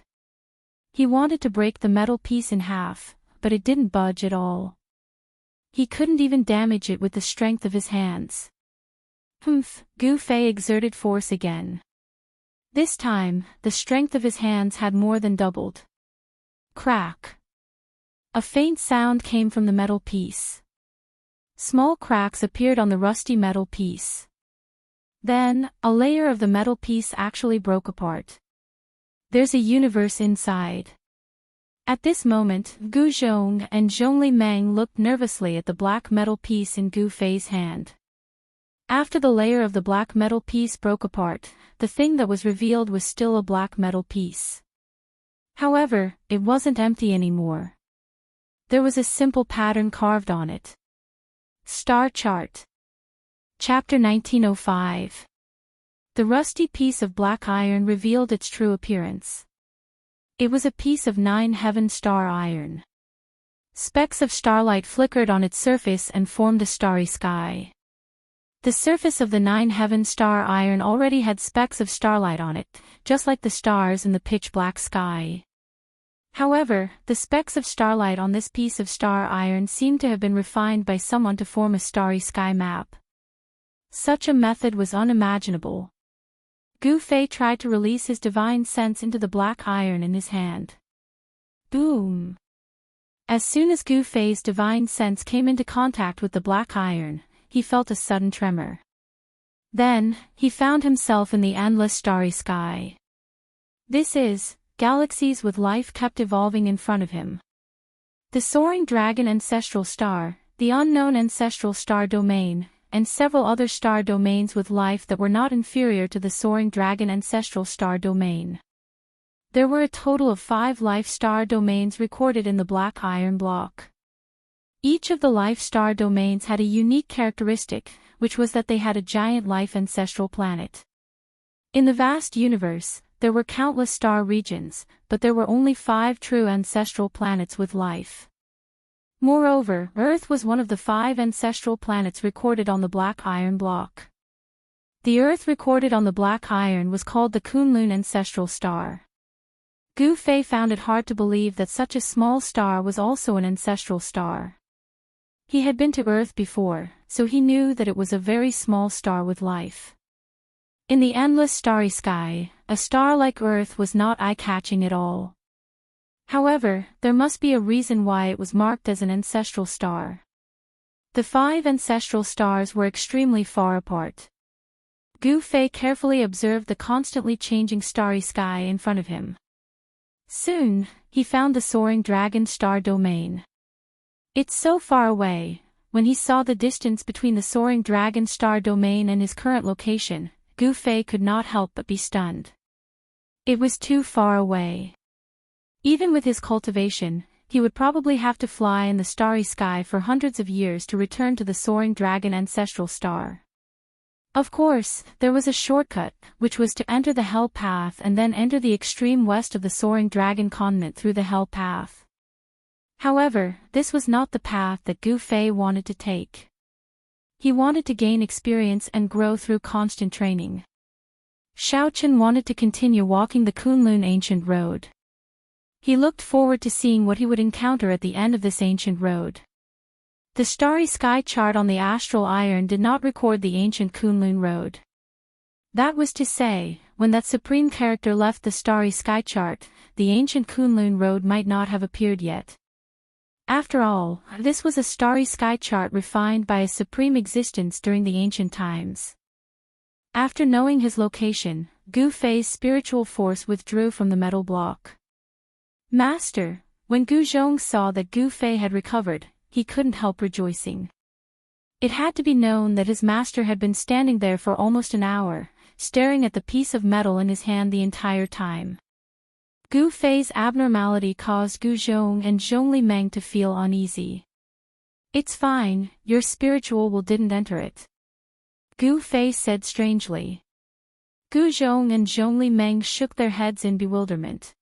He wanted to break the metal piece in half, but it didn't budge at all. He couldn't even damage it with the strength of his hands. Humph! Gu Fei exerted force again. This time, the strength of his hands had more than doubled. Crack! A faint sound came from the metal piece. Small cracks appeared on the rusty metal piece. Then, a layer of the metal piece actually broke apart. There's a universe inside. At this moment, Gu Zhong and Zhongli Meng looked nervously at the black metal piece in Gu Fei's hand. After the layer of the black metal piece broke apart, the thing that was revealed was still a black metal piece. However, it wasn't empty anymore. There was a simple pattern carved on it. Star Chart. Chapter 1905. The rusty piece of black iron revealed its true appearance. It was a piece of 9 heaven star iron. Specks of starlight flickered on its surface and formed a starry sky. The surface of the 9 heaven star iron already had specks of starlight on it, just like the stars in the pitch-black sky. However, the specks of starlight on this piece of star iron seemed to have been refined by someone to form a starry sky map. Such a method was unimaginable. Gu Fei tried to release his divine sense into the black iron in his hand. Boom! As soon as Gu Fei's divine sense came into contact with the black iron, he felt a sudden tremor. Then, he found himself in the endless starry sky. Galaxies with life kept evolving in front of him. The soaring dragon ancestral star, the unknown ancestral star domain, and several other star domains with life that were not inferior to the soaring dragon ancestral star domain. There were a total of 5 life star domains recorded in the black iron block. Each of the life star domains had a unique characteristic, which was that they had a giant life ancestral planet. In the vast universe, there were countless star regions, but there were only 5 true ancestral planets with life. Moreover, Earth was one of the 5 ancestral planets recorded on the black iron block. The Earth recorded on the black iron was called the Kunlun ancestral star. Gu Fei found it hard to believe that such a small star was also an ancestral star. He had been to Earth before, so he knew that it was a very small star with life. In the endless starry sky, a star like Earth was not eye-catching at all. However, there must be a reason why it was marked as an ancestral star. The 5 ancestral stars were extremely far apart. Gu Fei carefully observed the constantly changing starry sky in front of him. Soon, he found the soaring dragon star domain. It's so far away. When he saw the distance between the soaring dragon star domain and his current location, Gu Fei could not help but be stunned. It was too far away. Even with his cultivation, he would probably have to fly in the starry sky for hundreds of years to return to the soaring dragon ancestral star. Of course, there was a shortcut, which was to enter the Hell Path and then enter the extreme west of the soaring dragon continent through the Hell Path. However, this was not the path that Gu Fei wanted to take. He wanted to gain experience and grow through constant training. Xiaochen wanted to continue walking the Kunlun ancient road. He looked forward to seeing what he would encounter at the end of this ancient road. The starry sky chart on the astral iron did not record the ancient Kunlun road. That was to say, when that supreme character left the starry sky chart, the ancient Kunlun road might not have appeared yet. After all, this was a starry sky chart refined by a supreme existence during the ancient times. After knowing his location, Gu Fei's spiritual force withdrew from the metal block. Master, when Gu Zhong saw that Gu Fei had recovered, he couldn't help rejoicing. It had to be known that his master had been standing there for almost an hour, staring at the piece of metal in his hand the entire time. Gu Fei's abnormality caused Gu Zhong and Zhongli Meng to feel uneasy. "It's fine, your spiritual will didn't enter it," Gu Fei said strangely. Gu Zhong and Zhongli Meng shook their heads in bewilderment.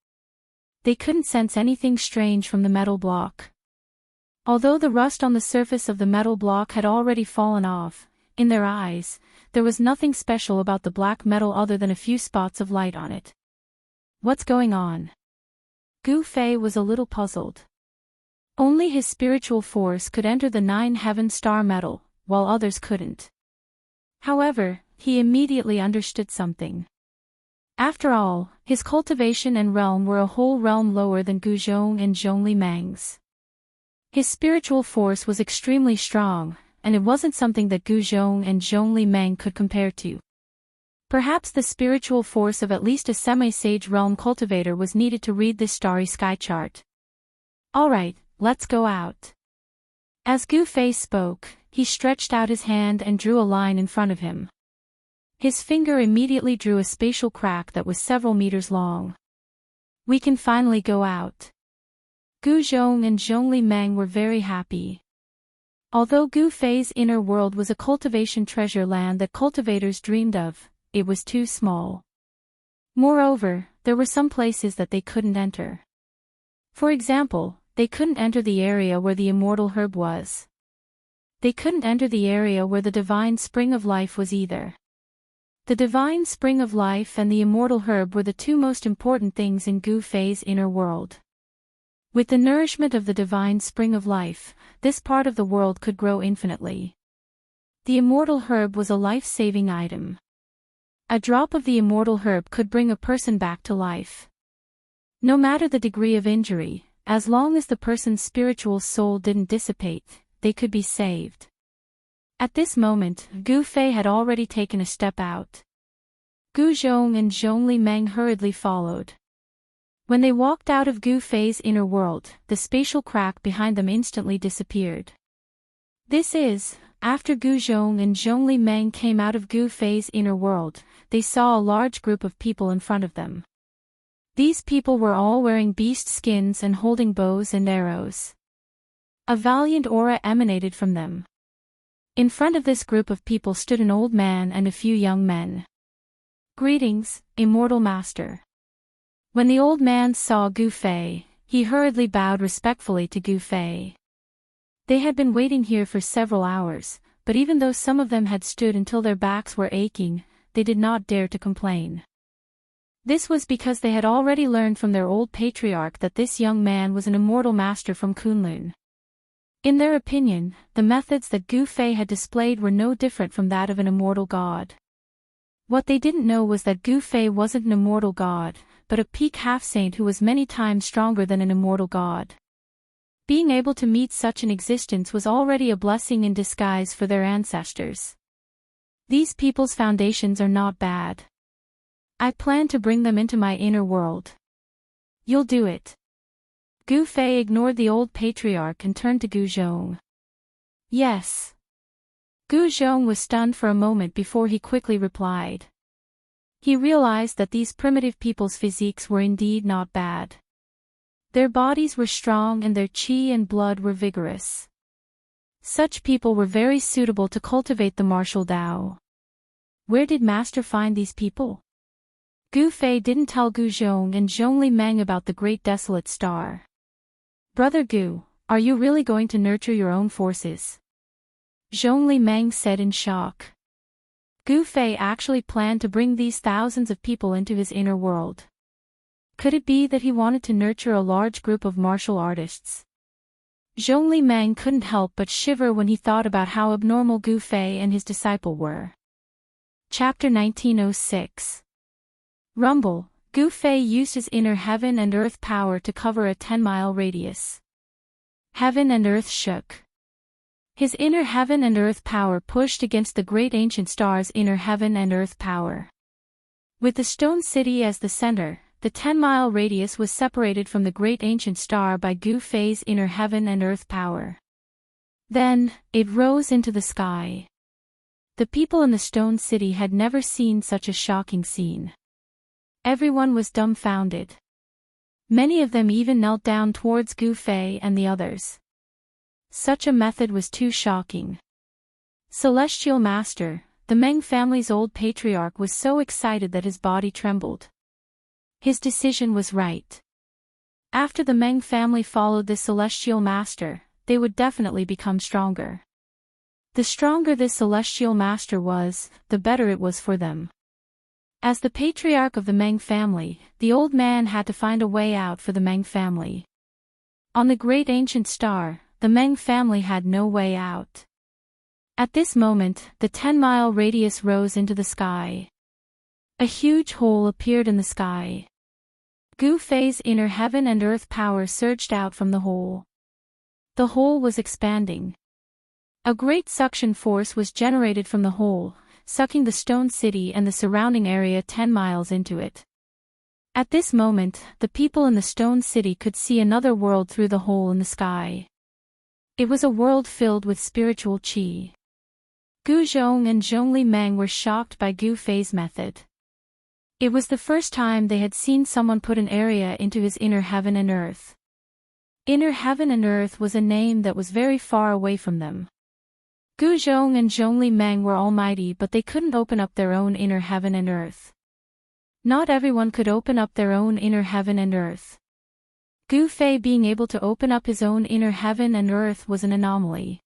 They couldn't sense anything strange from the metal block. Although the rust on the surface of the metal block had already fallen off, in their eyes, there was nothing special about the black metal other than a few spots of light on it. "What's going on?" Gu Fei was a little puzzled. Only his spiritual force could enter the 9 heaven star metal, while others couldn't. However, he immediately understood something. After all, his cultivation and realm were a whole realm lower than Gu Zhong and Zhongli Meng's. His spiritual force was extremely strong, and it wasn't something that Gu Zhong and Zhongli Meng could compare to. Perhaps the spiritual force of at least a semi-sage realm cultivator was needed to read this starry sky chart. "Alright, let's go out." As Gu Fei spoke, he stretched out his hand and drew a line in front of him. His finger immediately drew a spatial crack that was several meters long. "We can finally go out." Gu Zhong and Zhongli Meng were very happy. Although Gu Fei's inner world was a cultivation treasure land that cultivators dreamed of, it was too small. Moreover, there were some places that they couldn't enter. For example, they couldn't enter the area where the immortal herb was. They couldn't enter the area where the divine spring of life was either. The divine spring of life and the immortal herb were the two most important things in Gu Fei's inner world. With the nourishment of the divine spring of life, this part of the world could grow infinitely. The immortal herb was a life-saving item. A drop of the immortal herb could bring a person back to life. No matter the degree of injury, as long as the person's spiritual soul didn't dissipate, they could be saved. At this moment, Gu Fei had already taken a step out. Gu Zhong and Zhongli Meng hurriedly followed. When they walked out of Gu Fei's inner world, the spatial crack behind them instantly disappeared. After Gu Zhong and Zhongli Meng came out of Gu Fei's inner world, they saw a large group of people in front of them. These people were all wearing beast skins and holding bows and arrows. A valiant aura emanated from them. In front of this group of people stood an old man and a few young men. "Greetings, Immortal Master." When the old man saw Gu Fei, he hurriedly bowed respectfully to Gu Fei. They had been waiting here for several hours, but even though some of them had stood until their backs were aching, they did not dare to complain. This was because they had already learned from their old patriarch that this young man was an immortal master from Kunlun. In their opinion, the methods that Gu Fei had displayed were no different from that of an immortal god. What they didn't know was that Gu Fei wasn't an immortal god, but a peak half-saint who was many times stronger than an immortal god. Being able to meet such an existence was already a blessing in disguise for their ancestors. These people's foundations are not bad. I plan to bring them into my inner world. You'll do it. Gu Fei ignored the old patriarch and turned to Gu Zhong. Yes. Gu Zhong was stunned for a moment before he quickly replied. He realized that these primitive people's physiques were indeed not bad. Their bodies were strong and their qi and blood were vigorous. Such people were very suitable to cultivate the martial Tao. Where did Master find these people? Gu Fei didn't tell Gu Zhong and Zhongli Meng about the Great Desolate Star. Brother Gu, are you really going to nurture your own forces? Zhongli Meng said in shock. Gu Fei actually planned to bring these thousands of people into his inner world. Could it be that he wanted to nurture a large group of martial artists? Zhongli Meng couldn't help but shiver when he thought about how abnormal Gu Fei and his disciple were. Chapter 1906. Rumble. Gu Fei used his inner heaven and earth power to cover a 10-mile radius. Heaven and earth shook. His inner heaven and earth power pushed against the great ancient star's inner heaven and earth power. With the stone city as the center, the 10-mile radius was separated from the great ancient star by Gu Fei's inner heaven and earth power. Then, it rose into the sky. The people in the stone city had never seen such a shocking scene. Everyone was dumbfounded. Many of them even knelt down towards Gu Fei and the others. Such a method was too shocking. Celestial Master, the Meng family's old patriarch, was so excited that his body trembled. His decision was right. After the Meng family followed this Celestial Master, they would definitely become stronger. The stronger this Celestial Master was, the better it was for them. As the patriarch of the Meng family, the old man had to find a way out for the Meng family. On the great ancient star, the Meng family had no way out. At this moment, the 10-mile radius rose into the sky. A huge hole appeared in the sky. Gu Fei's inner heaven and earth power surged out from the hole. The hole was expanding. A great suction force was generated from the hole, sucking the stone city and the surrounding area 10 miles into it. At this moment, the people in the stone city could see another world through the hole in the sky. It was a world filled with spiritual qi. Gu Zhong and Zhongli Meng were shocked by Gu Fei's method. It was the first time they had seen someone put an area into his inner heaven and earth. Inner heaven and earth was a name that was very far away from them. Gu Zhong and Zhongli Meng were almighty, but they couldn't open up their own inner heaven and earth. Not everyone could open up their own inner heaven and earth. Gu Fei being able to open up his own inner heaven and earth was an anomaly.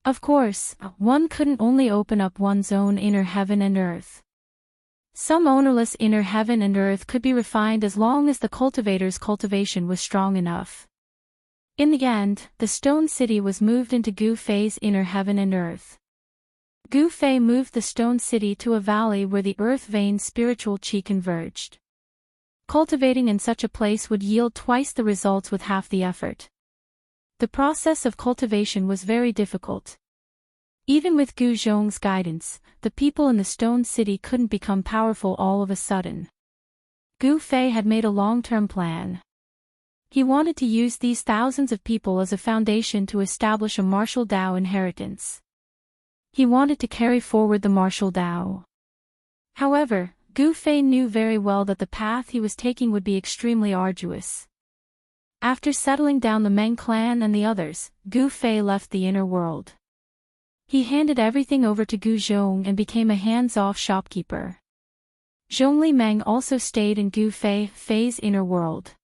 Of course, one couldn't only open up one's own inner heaven and earth. Some ownerless inner heaven and earth could be refined as long as the cultivator's cultivation was strong enough. In the end, the stone city was moved into Gu Fei's inner heaven and earth. Gu Fei moved the stone city to a valley where the earth vein spiritual qi converged. Cultivating in such a place would yield twice the results with half the effort. The process of cultivation was very difficult. Even with Gu Zhong's guidance, the people in the stone city couldn't become powerful all of a sudden. Gu Fei had made a long-term plan. He wanted to use these thousands of people as a foundation to establish a martial Dao inheritance. He wanted to carry forward the martial Dao. However, Gu Fei knew very well that the path he was taking would be extremely arduous. After settling down the Meng clan and the others, Gu Fei left the inner world. He handed everything over to Gu Zhong and became a hands-off shopkeeper. Zhongli Meng also stayed in Gu Fei's inner world.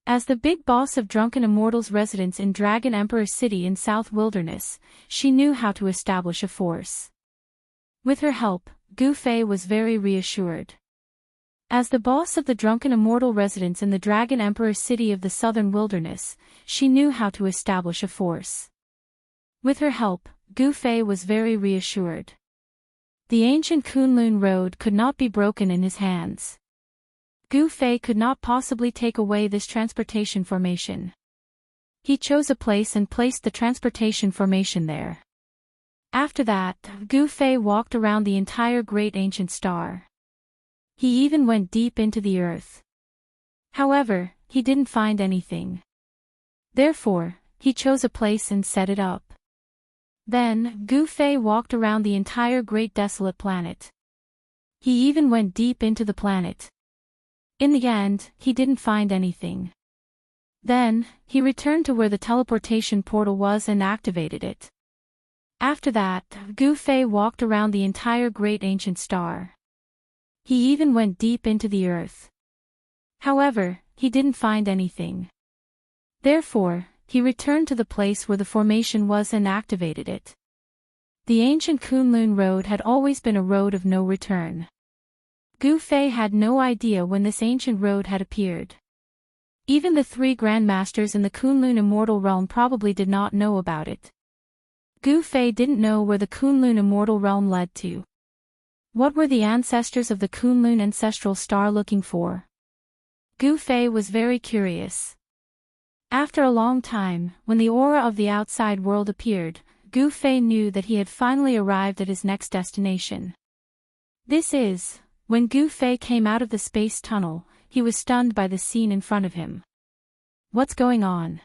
As the big boss of Drunken Immortal's residence in Dragon Emperor City in South Wilderness, she knew how to establish a force. With her help, Gu Fei was very reassured. As the boss of the Drunken Immortal residence in the Dragon Emperor City of the Southern Wilderness, she knew how to establish a force. With her help, Gu Fei was very reassured. The ancient Kunlun road could not be broken in his hands. Gu Fei could not possibly take away this transportation formation. He chose a place and placed the transportation formation there. After that, Gu Fei walked around the entire great ancient star. He even went deep into the earth. However, he didn't find anything. Therefore, he chose a place and set it up. Then, Gu Fei walked around the entire great desolate planet. He even went deep into the planet. In the end, he didn't find anything. Then, he returned to where the teleportation portal was and activated it. After that, Gu Fei walked around the entire great ancient star. He even went deep into the earth. However, he didn't find anything. Therefore, he returned to the place where the formation was and activated it. The ancient Kunlun road had always been a road of no return. Gu Fei had no idea when this ancient road had appeared. Even the 3 grandmasters in the Kunlun immortal realm probably did not know about it. Gu Fei didn't know where the Kunlun immortal realm led to. What were the ancestors of the Kunlun ancestral star looking for? Gu Fei was very curious. After a long time, when the aura of the outside world appeared, Gu Fei knew that he had finally arrived at his next destination. When Gu Fei came out of the space tunnel, he was stunned by the scene in front of him. What's going on?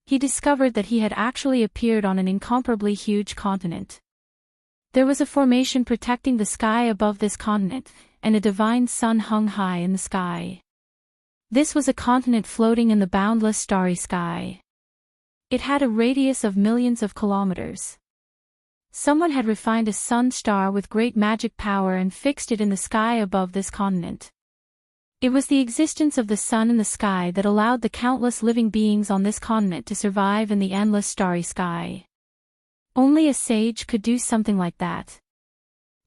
He discovered that he had actually appeared on an incomparably huge continent. There was a formation protecting the sky above this continent, and a divine sun hung high in the sky. This was a continent floating in the boundless starry sky. It had a radius of millions of kilometers. Someone had refined a sun star with great magic power and fixed it in the sky above this continent. It was the existence of the sun in the sky that allowed the countless living beings on this continent to survive in the endless starry sky. Only a sage could do something like that.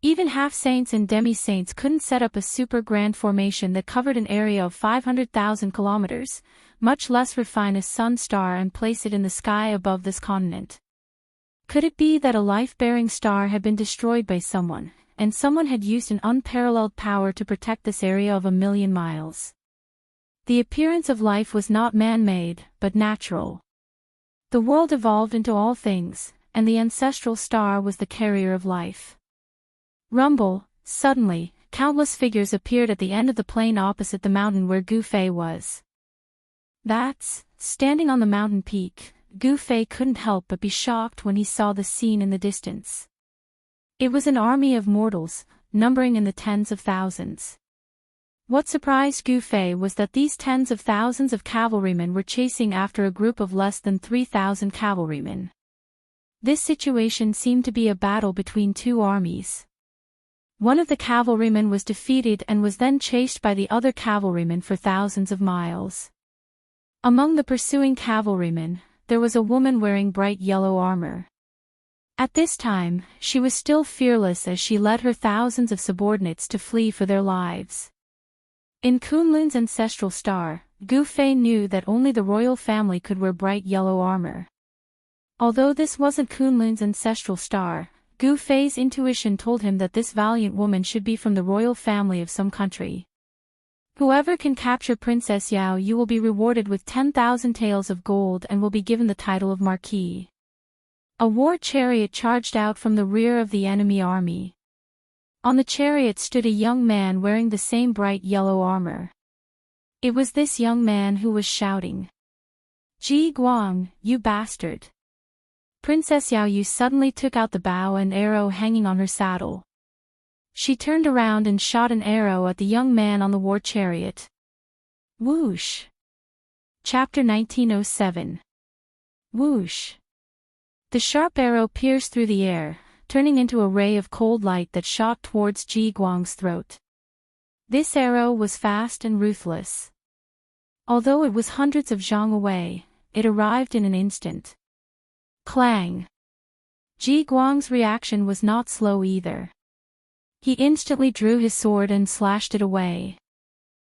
Even half-saints and demi-saints couldn't set up a super grand formation that covered an area of 500,000 kilometers, much less refine a sun star and place it in the sky above this continent. Could it be that a life-bearing star had been destroyed by someone, and someone had used an unparalleled power to protect this area of 1,000,000 miles? The appearance of life was not man-made, but natural. The world evolved into all things, and the ancestral star was the carrier of life. Rumble, suddenly, countless figures appeared at the end of the plain opposite the mountain where Gu Fei was. Standing on the mountain peak, Gu Fei couldn't help but be shocked when he saw the scene in the distance. It was an army of mortals, numbering in the tens of thousands. What surprised Gu Fei was that these tens of thousands of cavalrymen were chasing after a group of less than 3,000 cavalrymen. This situation seemed to be a battle between two armies. One of the cavalrymen was defeated and was then chased by the other cavalrymen for thousands of miles. Among the pursuing cavalrymen, there was a woman wearing bright yellow armor. At this time, she was still fearless as she led her thousands of subordinates to flee for their lives. In Kunlun's ancestral star, Gu Fei knew that only the royal family could wear bright yellow armor. Although this wasn't Kunlun's ancestral star, Gu Fei's intuition told him that this valiant woman should be from the royal family of some country. Whoever can capture Princess Yao Yu will be rewarded with 10,000 taels of gold and will be given the title of Marquis. A war chariot charged out from the rear of the enemy army. On the chariot stood a young man wearing the same bright yellow armor. It was this young man who was shouting, "Ji Guang, you bastard!" Princess Yao Yu suddenly took out the bow and arrow hanging on her saddle. She turned around and shot an arrow at the young man on the war chariot. Whoosh! Chapter 1907. Whoosh! The sharp arrow pierced through the air, turning into a ray of cold light that shot towards Ji Guang's throat. This arrow was fast and ruthless. Although it was hundreds of zhang away, it arrived in an instant. Clang! Ji Guang's reaction was not slow either. He instantly drew his sword and slashed it away.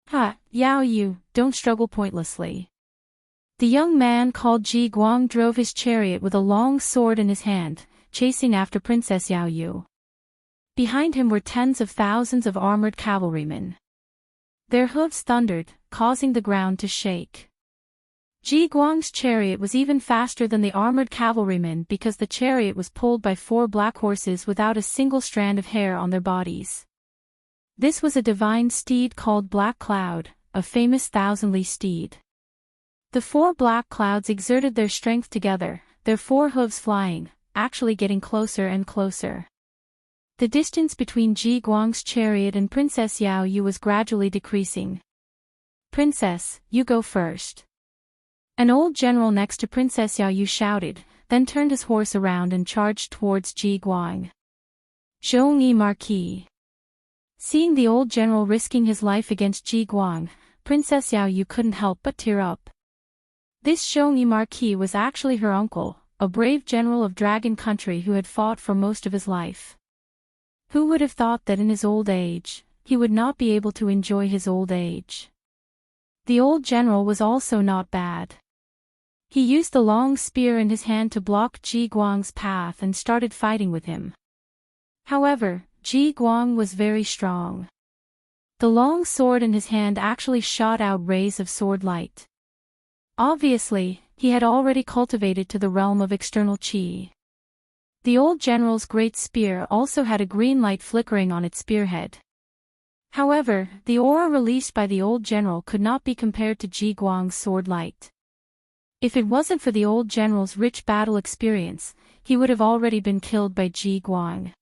"Ha, Yao Yu, don't struggle pointlessly." The young man called Ji Guang drove his chariot with a long sword in his hand, chasing after Princess Yao Yu. Behind him were tens of thousands of armored cavalrymen. Their hooves thundered, causing the ground to shake. Ji Guang's chariot was even faster than the armored cavalrymen because the chariot was pulled by 4 black horses without a single strand of hair on their bodies. This was a divine steed called Black Cloud, a famous thousand-li steed. The 4 black clouds exerted their strength together, their 4 hooves flying, actually getting closer and closer. The distance between Ji Guang's chariot and Princess Yao Yu was gradually decreasing. "Princess, you go first." An old general next to Princess Yao Yu shouted, then turned his horse around and charged towards Ji Guang. Zhongyi Marquis. Seeing the old general risking his life against Ji Guang, Princess Yao Yu couldn't help but tear up. This Zhongyi Marquis was actually her uncle, a brave general of Dragon Country who had fought for most of his life. Who would have thought that in his old age, he would not be able to enjoy his old age? The old general was also not bad. He used the long spear in his hand to block Ji Guang's path and started fighting with him. However, Ji Guang was very strong. The long sword in his hand actually shot out rays of sword light. Obviously, he had already cultivated to the realm of external chi. The old general's great spear also had a green light flickering on its spearhead. However, the aura released by the old general could not be compared to Ji Guang's sword light. If it wasn't for the old general's rich battle experience, he would have already been killed by Ji Guang.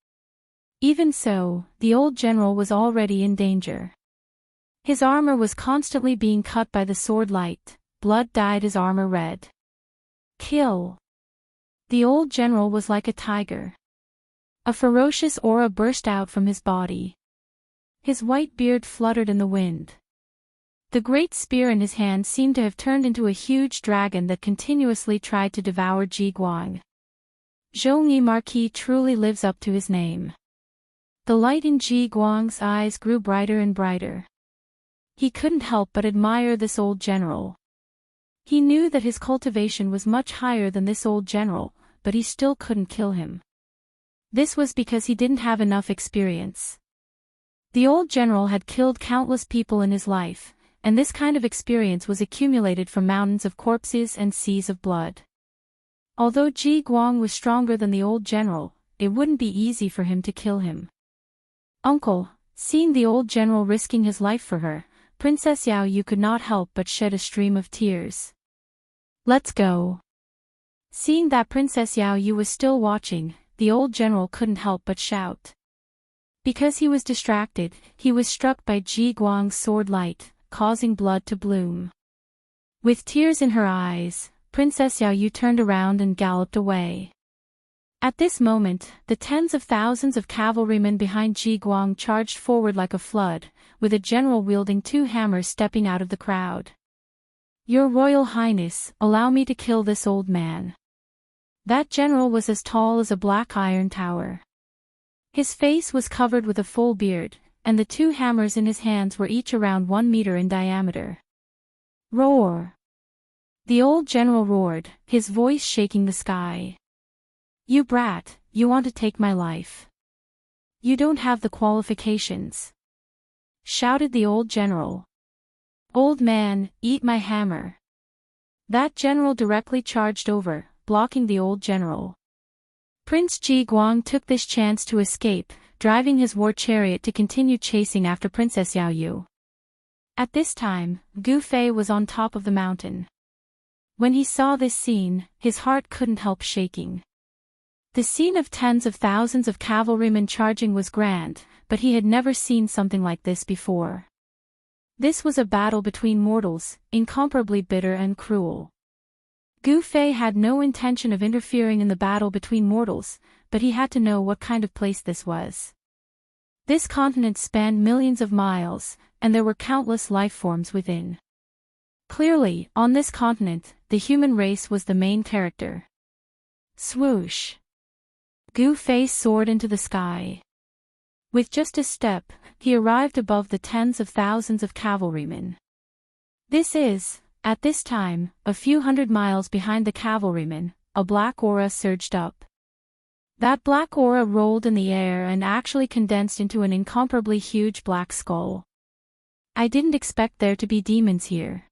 Even so, the old general was already in danger. His armor was constantly being cut by the sword light, blood dyed his armor red. Kill! The old general was like a tiger. A ferocious aura burst out from his body. His white beard fluttered in the wind. The great spear in his hand seemed to have turned into a huge dragon that continuously tried to devour Ji Guang. Zhongyi Marquis truly lives up to his name. The light in Ji Guang's eyes grew brighter and brighter. He couldn't help but admire this old general. He knew that his cultivation was much higher than this old general, but he still couldn't kill him. This was because he didn't have enough experience. The old general had killed countless people in his life, and this kind of experience was accumulated from mountains of corpses and seas of blood. Although Ji Guang was stronger than the old general, it wouldn't be easy for him to kill him. Uncle, seeing the old general risking his life for her, Princess Yao Yu could not help but shed a stream of tears. Let's go. Seeing that Princess Yao Yu was still watching, the old general couldn't help but shout. Because he was distracted, he was struck by Ji Guang's sword light, causing blood to bloom. With tears in her eyes, Princess Yao Yu turned around and galloped away. At this moment, the tens of thousands of cavalrymen behind Ji Guang charged forward like a flood, with a general wielding two hammers stepping out of the crowd. Your Royal Highness, allow me to kill this old man. That general was as tall as a black iron tower. His face was covered with a full beard, and the two hammers in his hands were each around 1 meter in diameter. Roar! The old general roared, his voice shaking the sky. You brat, you want to take my life. You don't have the qualifications. Shouted the old general. Old man, eat my hammer. That general directly charged over, blocking the old general. Prince Ji Guang took this chance to escape, driving his war chariot to continue chasing after Princess Yao Yu. At this time, Gu Fei was on top of the mountain. When he saw this scene, his heart couldn't help shaking. The scene of tens of thousands of cavalrymen charging was grand, but he had never seen something like this before. This was a battle between mortals, incomparably bitter and cruel. Gu Fei had no intention of interfering in the battle between mortals, but he had to know what kind of place this was. This continent spanned millions of miles, and there were countless life forms within. Clearly, on this continent, the human race was the main character. Swoosh! Gu Fei soared into the sky. With just a step, he arrived above the tens of thousands of cavalrymen. This is, at this time, a few hundred miles behind the cavalrymen, a black aura surged up. That black aura rolled in the air and actually condensed into an incomparably huge black skull. I didn't expect there to be demons here.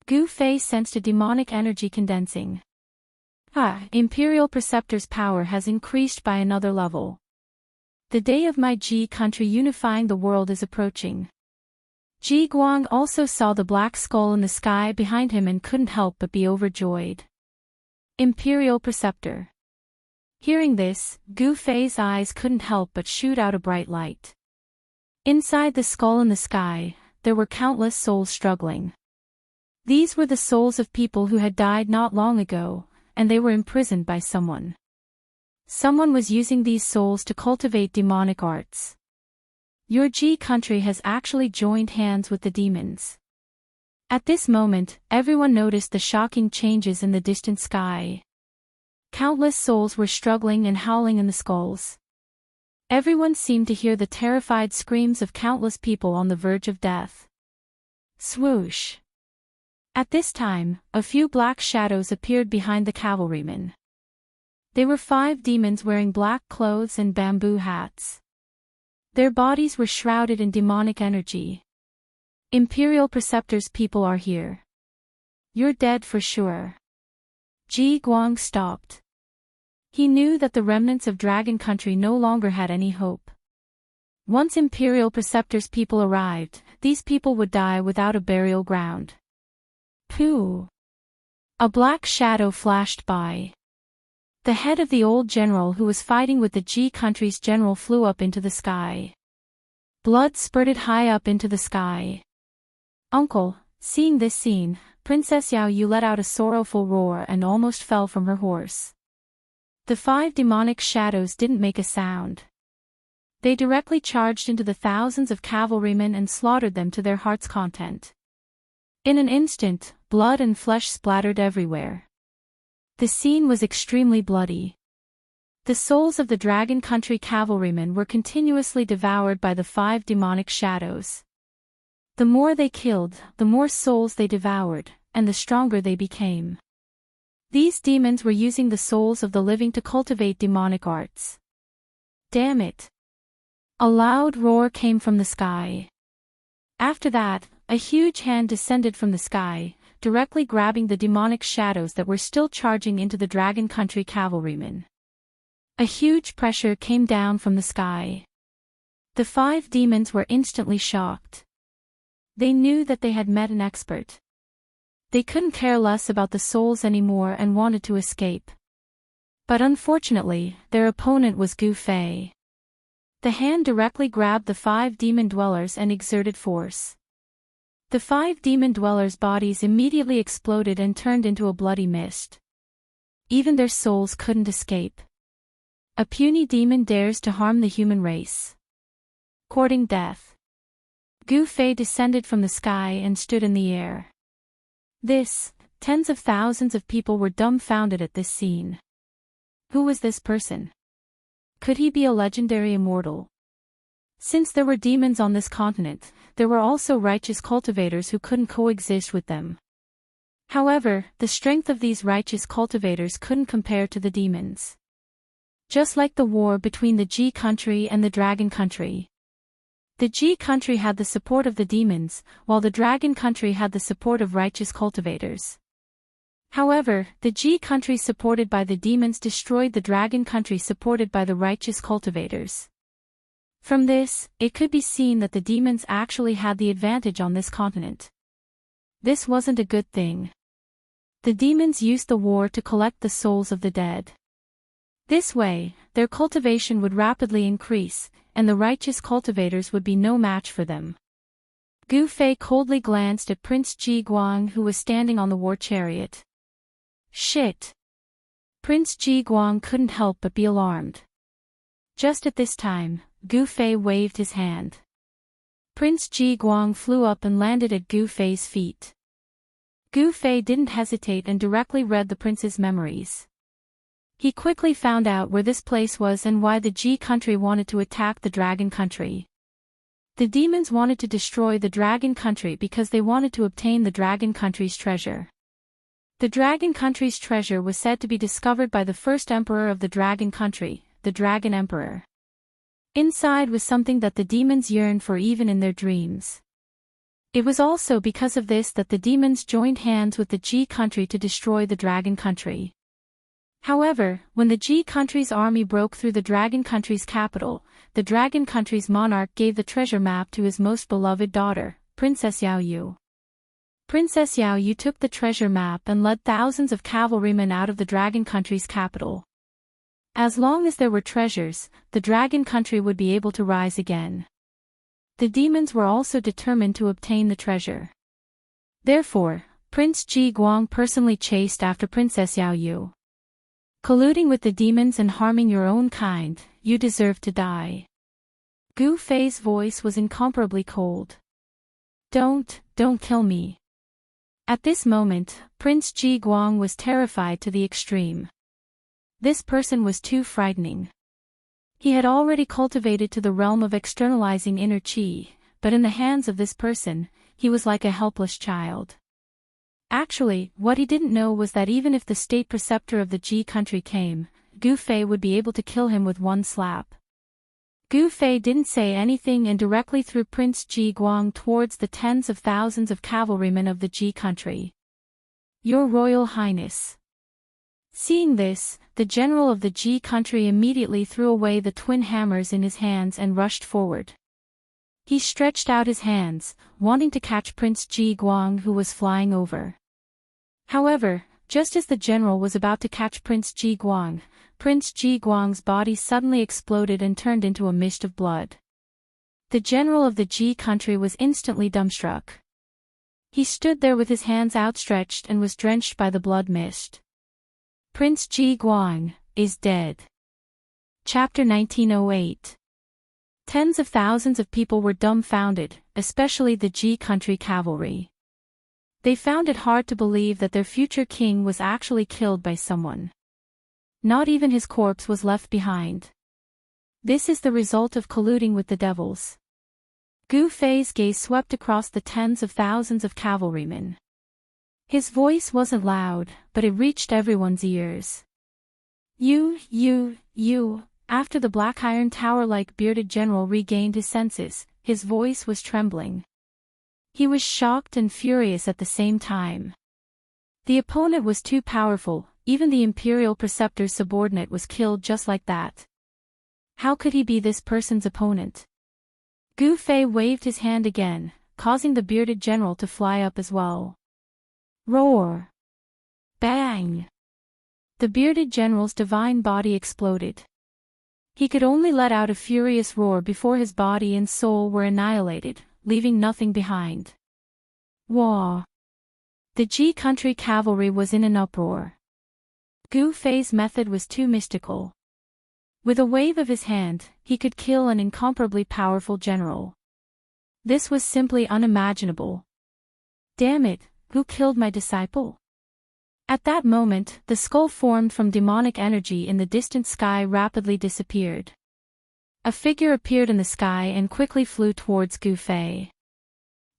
Gu Fei sensed a demonic energy condensing. Imperial Preceptor's power has increased by another level. The day of my Ji country unifying the world is approaching. Ji Guang also saw the black skull in the sky behind him and couldn't help but be overjoyed. Imperial Preceptor. Hearing this, Gu Fei's eyes couldn't help but shoot out a bright light. Inside the skull in the sky, there were countless souls struggling. These were the souls of people who had died not long ago, and they were imprisoned by someone. Someone was using these souls to cultivate demonic arts. Your Ji country has actually joined hands with the demons. At this moment, everyone noticed the shocking changes in the distant sky. Countless souls were struggling and howling in the skulls. Everyone seemed to hear the terrified screams of countless people on the verge of death. Swoosh! At this time, a few black shadows appeared behind the cavalrymen. They were 5 demons wearing black clothes and bamboo hats. Their bodies were shrouded in demonic energy. Imperial Preceptor's people are here. You're dead for sure. Ji Guang stopped. He knew that the remnants of Dragon Country no longer had any hope. Once Imperial Preceptor's people arrived, these people would die without a burial ground. Pooh! A black shadow flashed by. The head of the old general who was fighting with the Ji Country's general flew up into the sky. Blood spurted high up into the sky. Uncle, seeing this scene, Princess Yao Yu let out a sorrowful roar and almost fell from her horse. The 5 demonic shadows didn't make a sound. They directly charged into the thousands of cavalrymen and slaughtered them to their heart's content. In an instant, blood and flesh splattered everywhere. The scene was extremely bloody. The souls of the Dragon Country cavalrymen were continuously devoured by the 5 demonic shadows. The more they killed, the more souls they devoured, and the stronger they became. These demons were using the souls of the living to cultivate demonic arts. Damn it! A loud roar came from the sky. After that, a huge hand descended from the sky, directly grabbing the demonic shadows that were still charging into the Dragon Country cavalrymen. A huge pressure came down from the sky. The 5 demons were instantly shocked. They knew that they had met an expert. They couldn't care less about the souls anymore and wanted to escape. But unfortunately, their opponent was Gu Fei. The hand directly grabbed the 5 demon dwellers and exerted force. The 5 demon dwellers' bodies immediately exploded and turned into a bloody mist. Even their souls couldn't escape. A puny demon dares to harm the human race. Courting death. Gu Fei descended from the sky and stood in the air. Tens of thousands of people were dumbfounded at this scene. Who was this person? Could he be a legendary immortal? Since there were demons on this continent, there were also righteous cultivators who couldn't coexist with them. However, the strength of these righteous cultivators couldn't compare to the demons. Just like the war between the Ji Country and the Dragon Country. The Ji Country had the support of the demons, while the Dragon Country had the support of righteous cultivators. However, the Ji Country supported by the demons destroyed the Dragon Country supported by the righteous cultivators. From this, it could be seen that the demons actually had the advantage on this continent. This wasn't a good thing. The demons used the war to collect the souls of the dead. This way, their cultivation would rapidly increase, and the righteous cultivators would be no match for them. Gu Fei coldly glanced at Prince Ji Guang who was standing on the war chariot. Shit! Prince Ji Guang couldn't help but be alarmed. Just at this time, Gu Fei waved his hand. Prince Ji Guang flew up and landed at Gu Fei's feet. Gu Fei didn't hesitate and directly read the prince's memories. He quickly found out where this place was and why the Ji Country wanted to attack the Dragon Country. The demons wanted to destroy the Dragon Country because they wanted to obtain the Dragon Country's treasure. The Dragon Country's treasure was said to be discovered by the first emperor of the Dragon Country, the Dragon Emperor. Inside was something that the demons yearned for even in their dreams. It was also because of this that the demons joined hands with the Ji Country to destroy the Dragon Country. However, when the Ji Country's army broke through the Dragon Country's capital, the Dragon Country's monarch gave the treasure map to his most beloved daughter, Princess Yao Yu. Princess Yao Yu took the treasure map and led thousands of cavalrymen out of the Dragon Country's capital. As long as there were treasures, the Dragon Country would be able to rise again. The demons were also determined to obtain the treasure. Therefore, Prince Ji Guang personally chased after Princess Yao Yu. Colluding with the demons and harming your own kind, you deserve to die. Gu Fei's voice was incomparably cold. Don't kill me. At this moment, Prince Ji Guang was terrified to the extreme. This person was too frightening. He had already cultivated to the realm of externalizing inner qi, but in the hands of this person, he was like a helpless child. Actually, what he didn't know was that even if the state preceptor of the Ji Country came, Gu Fei would be able to kill him with one slap. Gu Fei didn't say anything and directly threw Prince Ji Guang towards the tens of thousands of cavalrymen of the Ji Country. Your Royal Highness. Seeing this, the general of the Ji country immediately threw away the twin hammers in his hands and rushed forward. He stretched out his hands, wanting to catch Prince Ji Guang who was flying over. However, just as the general was about to catch Prince Ji Guang's body suddenly exploded and turned into a mist of blood. The general of the Ji country was instantly dumbstruck. He stood there with his hands outstretched and was drenched by the blood mist. Prince Ji Guang is dead. Chapter 1908. Tens of thousands of people were dumbfounded, especially the Ji country cavalry. They found it hard to believe that their future king was actually killed by someone. Not even his corpse was left behind. This is the result of colluding with the devils. Gu Fei's gaze swept across the tens of thousands of cavalrymen. His voice wasn't loud, but it reached everyone's ears. You. After the black iron tower-like bearded general regained his senses, his voice was trembling. He was shocked and furious at the same time. The opponent was too powerful, even the imperial preceptor's subordinate was killed just like that. How could he be this person's opponent? Gu Fei waved his hand again, causing the bearded general to fly up as well. Roar! Bang! The bearded general's divine body exploded. He could only let out a furious roar before his body and soul were annihilated, leaving nothing behind. Wah! The Ji country cavalry was in an uproar. Gu Fei's method was too mystical. With a wave of his hand, he could kill an incomparably powerful general. This was simply unimaginable. Damn it, who killed my disciple? At that moment, the skull formed from demonic energy in the distant sky rapidly disappeared. A figure appeared in the sky and quickly flew towards Gu Fei.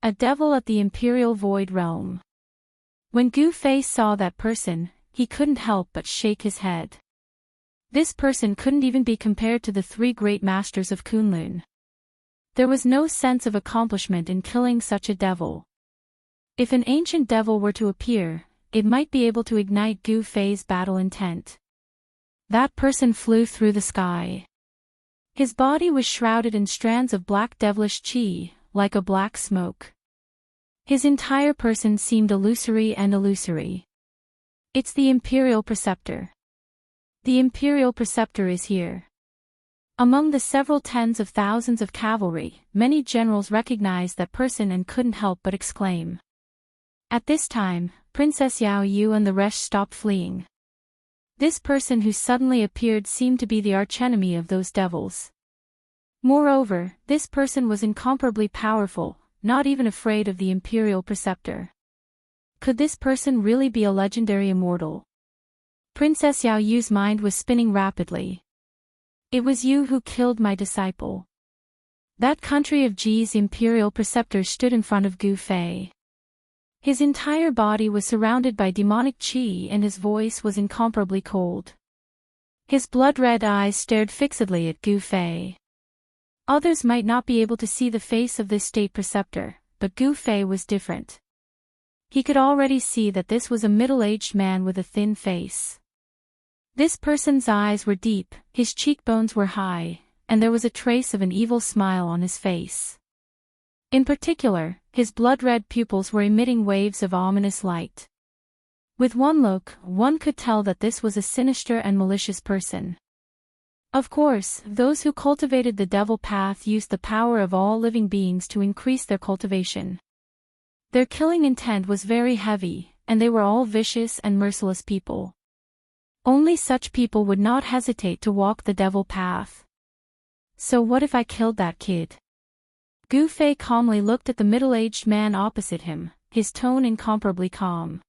A devil at the Imperial Void Realm. When Gu Fei saw that person, he couldn't help but shake his head. This person couldn't even be compared to the three great masters of Kunlun. There was no sense of accomplishment in killing such a devil. If an ancient devil were to appear, it might be able to ignite Gu Fei's battle intent. That person flew through the sky. His body was shrouded in strands of black devilish qi, like a black smoke. His entire person seemed illusory. It's the Imperial Preceptor. The Imperial Preceptor is here. Among the several tens of thousands of cavalry, many generals recognized that person and couldn't help but exclaim. At this time, Princess Yao Yu and the rest stopped fleeing. This person who suddenly appeared seemed to be the archenemy of those devils. Moreover, this person was incomparably powerful, not even afraid of the Imperial Preceptor. Could this person really be a legendary immortal? Princess Yao Yu's mind was spinning rapidly. It was you who killed my disciple. That country of Ji's Imperial Preceptor stood in front of Gu Fei. His entire body was surrounded by demonic qi and his voice was incomparably cold. His blood-red eyes stared fixedly at Gu Fei. Others might not be able to see the face of this state preceptor, but Gu Fei was different. He could already see that this was a middle-aged man with a thin face. This person's eyes were deep, his cheekbones were high, and there was a trace of an evil smile on his face. In particular, his blood-red pupils were emitting waves of ominous light. With one look, one could tell that this was a sinister and malicious person. Of course, those who cultivated the devil path used the power of all living beings to increase their cultivation. Their killing intent was very heavy, and they were all vicious and merciless people. Only such people would not hesitate to walk the devil path. So what if I killed that kid? Gu Fei calmly looked at the middle-aged man opposite him, his tone incomparably calm.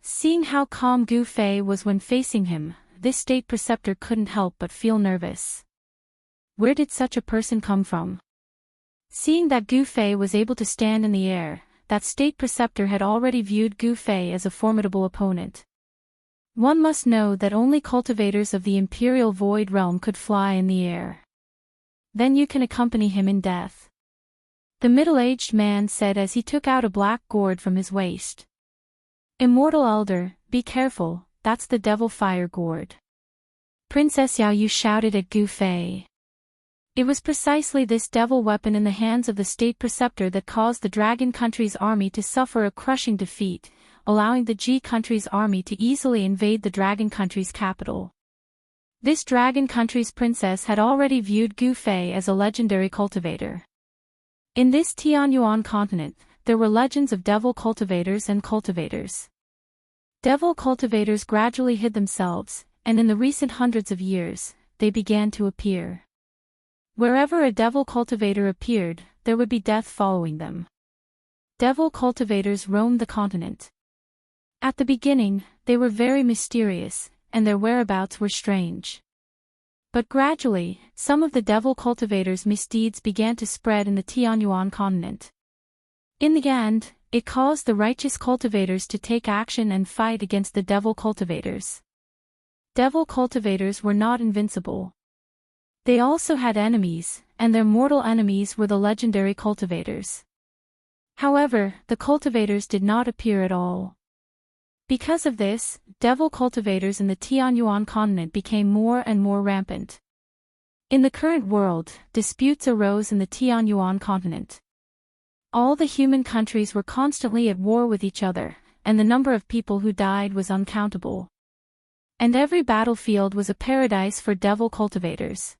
Seeing how calm Gu Fei was when facing him, this state preceptor couldn't help but feel nervous. Where did such a person come from? Seeing that Gu Fei was able to stand in the air, that state preceptor had already viewed Gu Fei as a formidable opponent. One must know that only cultivators of the Imperial Void Realm could fly in the air. Then you can accompany him in death. The middle-aged man said as he took out a black gourd from his waist. Immortal elder, be careful, that's the devil fire gourd. Princess Yao Yu shouted at Gu Fei. It was precisely this devil weapon in the hands of the state preceptor that caused the Dragon Country's army to suffer a crushing defeat, allowing the Ji Country's army to easily invade the Dragon Country's capital. This Dragon Country's princess had already viewed Gu Fei as a legendary cultivator. In this Tianyuan continent, there were legends of devil cultivators and cultivators. Devil cultivators gradually hid themselves, and in the recent hundreds of years, they began to appear. Wherever a devil cultivator appeared, there would be death following them. Devil cultivators roamed the continent. At the beginning, they were very mysterious, and their whereabouts were strange. But gradually, some of the devil cultivators' misdeeds began to spread in the Tianyuan continent. In the end, it caused the righteous cultivators to take action and fight against the devil cultivators. Devil cultivators were not invincible. They also had enemies, and their mortal enemies were the legendary cultivators. However, the cultivators did not appear at all. Because of this, devil cultivators in the Tianyuan continent became more and more rampant. In the current world, disputes arose in the Tianyuan continent. All the human countries were constantly at war with each other, and the number of people who died was uncountable. And every battlefield was a paradise for devil cultivators.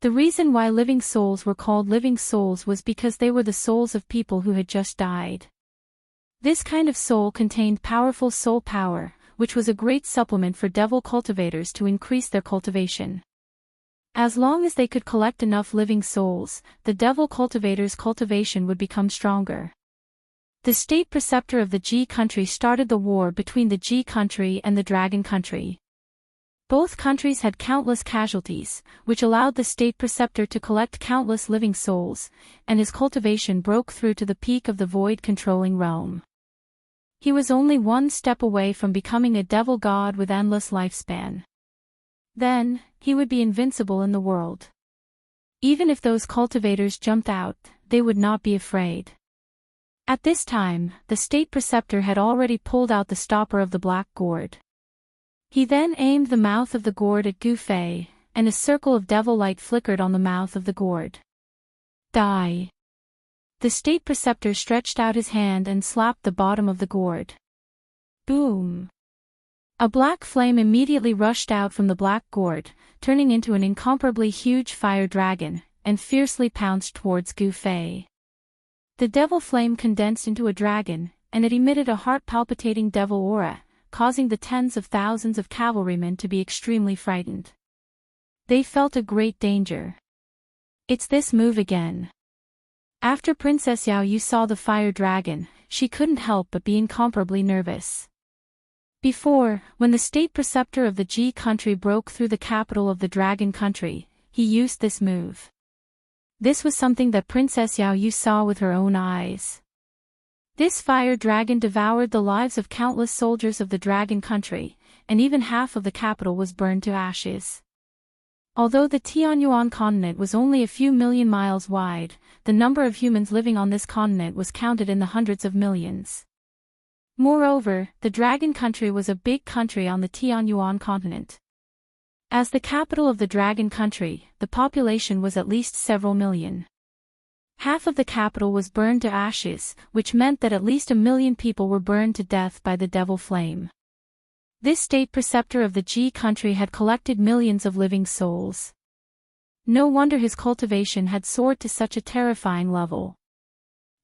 The reason why living souls were called living souls was because they were the souls of people who had just died. This kind of soul contained powerful soul power, which was a great supplement for devil cultivators to increase their cultivation. As long as they could collect enough living souls, the devil cultivators' cultivation would become stronger. The state preceptor of the Ji country started the war between the Ji country and the Dragon country. Both countries had countless casualties, which allowed the state preceptor to collect countless living souls, and his cultivation broke through to the peak of the void-controlling realm. He was only one step away from becoming a devil god with endless lifespan. Then, he would be invincible in the world. Even if those cultivators jumped out, they would not be afraid. At this time, the state preceptor had already pulled out the stopper of the black gourd. He then aimed the mouth of the gourd at Gu Fei, and a circle of devil light flickered on the mouth of the gourd. Die! The state preceptor stretched out his hand and slapped the bottom of the gourd. Boom! A black flame immediately rushed out from the black gourd, turning into an incomparably huge fire dragon, and fiercely pounced towards Gu Fei. The devil flame condensed into a dragon, and it emitted a heart-palpitating devil aura, causing the tens of thousands of cavalrymen to be extremely frightened. They felt a great danger. It's this move again. After Princess Yao Yu saw the fire dragon, she couldn't help but be incomparably nervous. Before, when the state preceptor of the Ji country broke through the capital of the Dragon country, he used this move. This was something that Princess Yao Yu saw with her own eyes. This fire dragon devoured the lives of countless soldiers of the Dragon country, and even half of the capital was burned to ashes. Although the Tianyuan continent was only a few million miles wide, the number of humans living on this continent was counted in the hundreds of millions. Moreover, the Dragon country was a big country on the Tianyuan continent. As the capital of the Dragon country, the population was at least several million. Half of the capital was burned to ashes, which meant that at least 1 million people were burned to death by the devil flame. This state preceptor of the Ji country had collected millions of living souls. No wonder his cultivation had soared to such a terrifying level.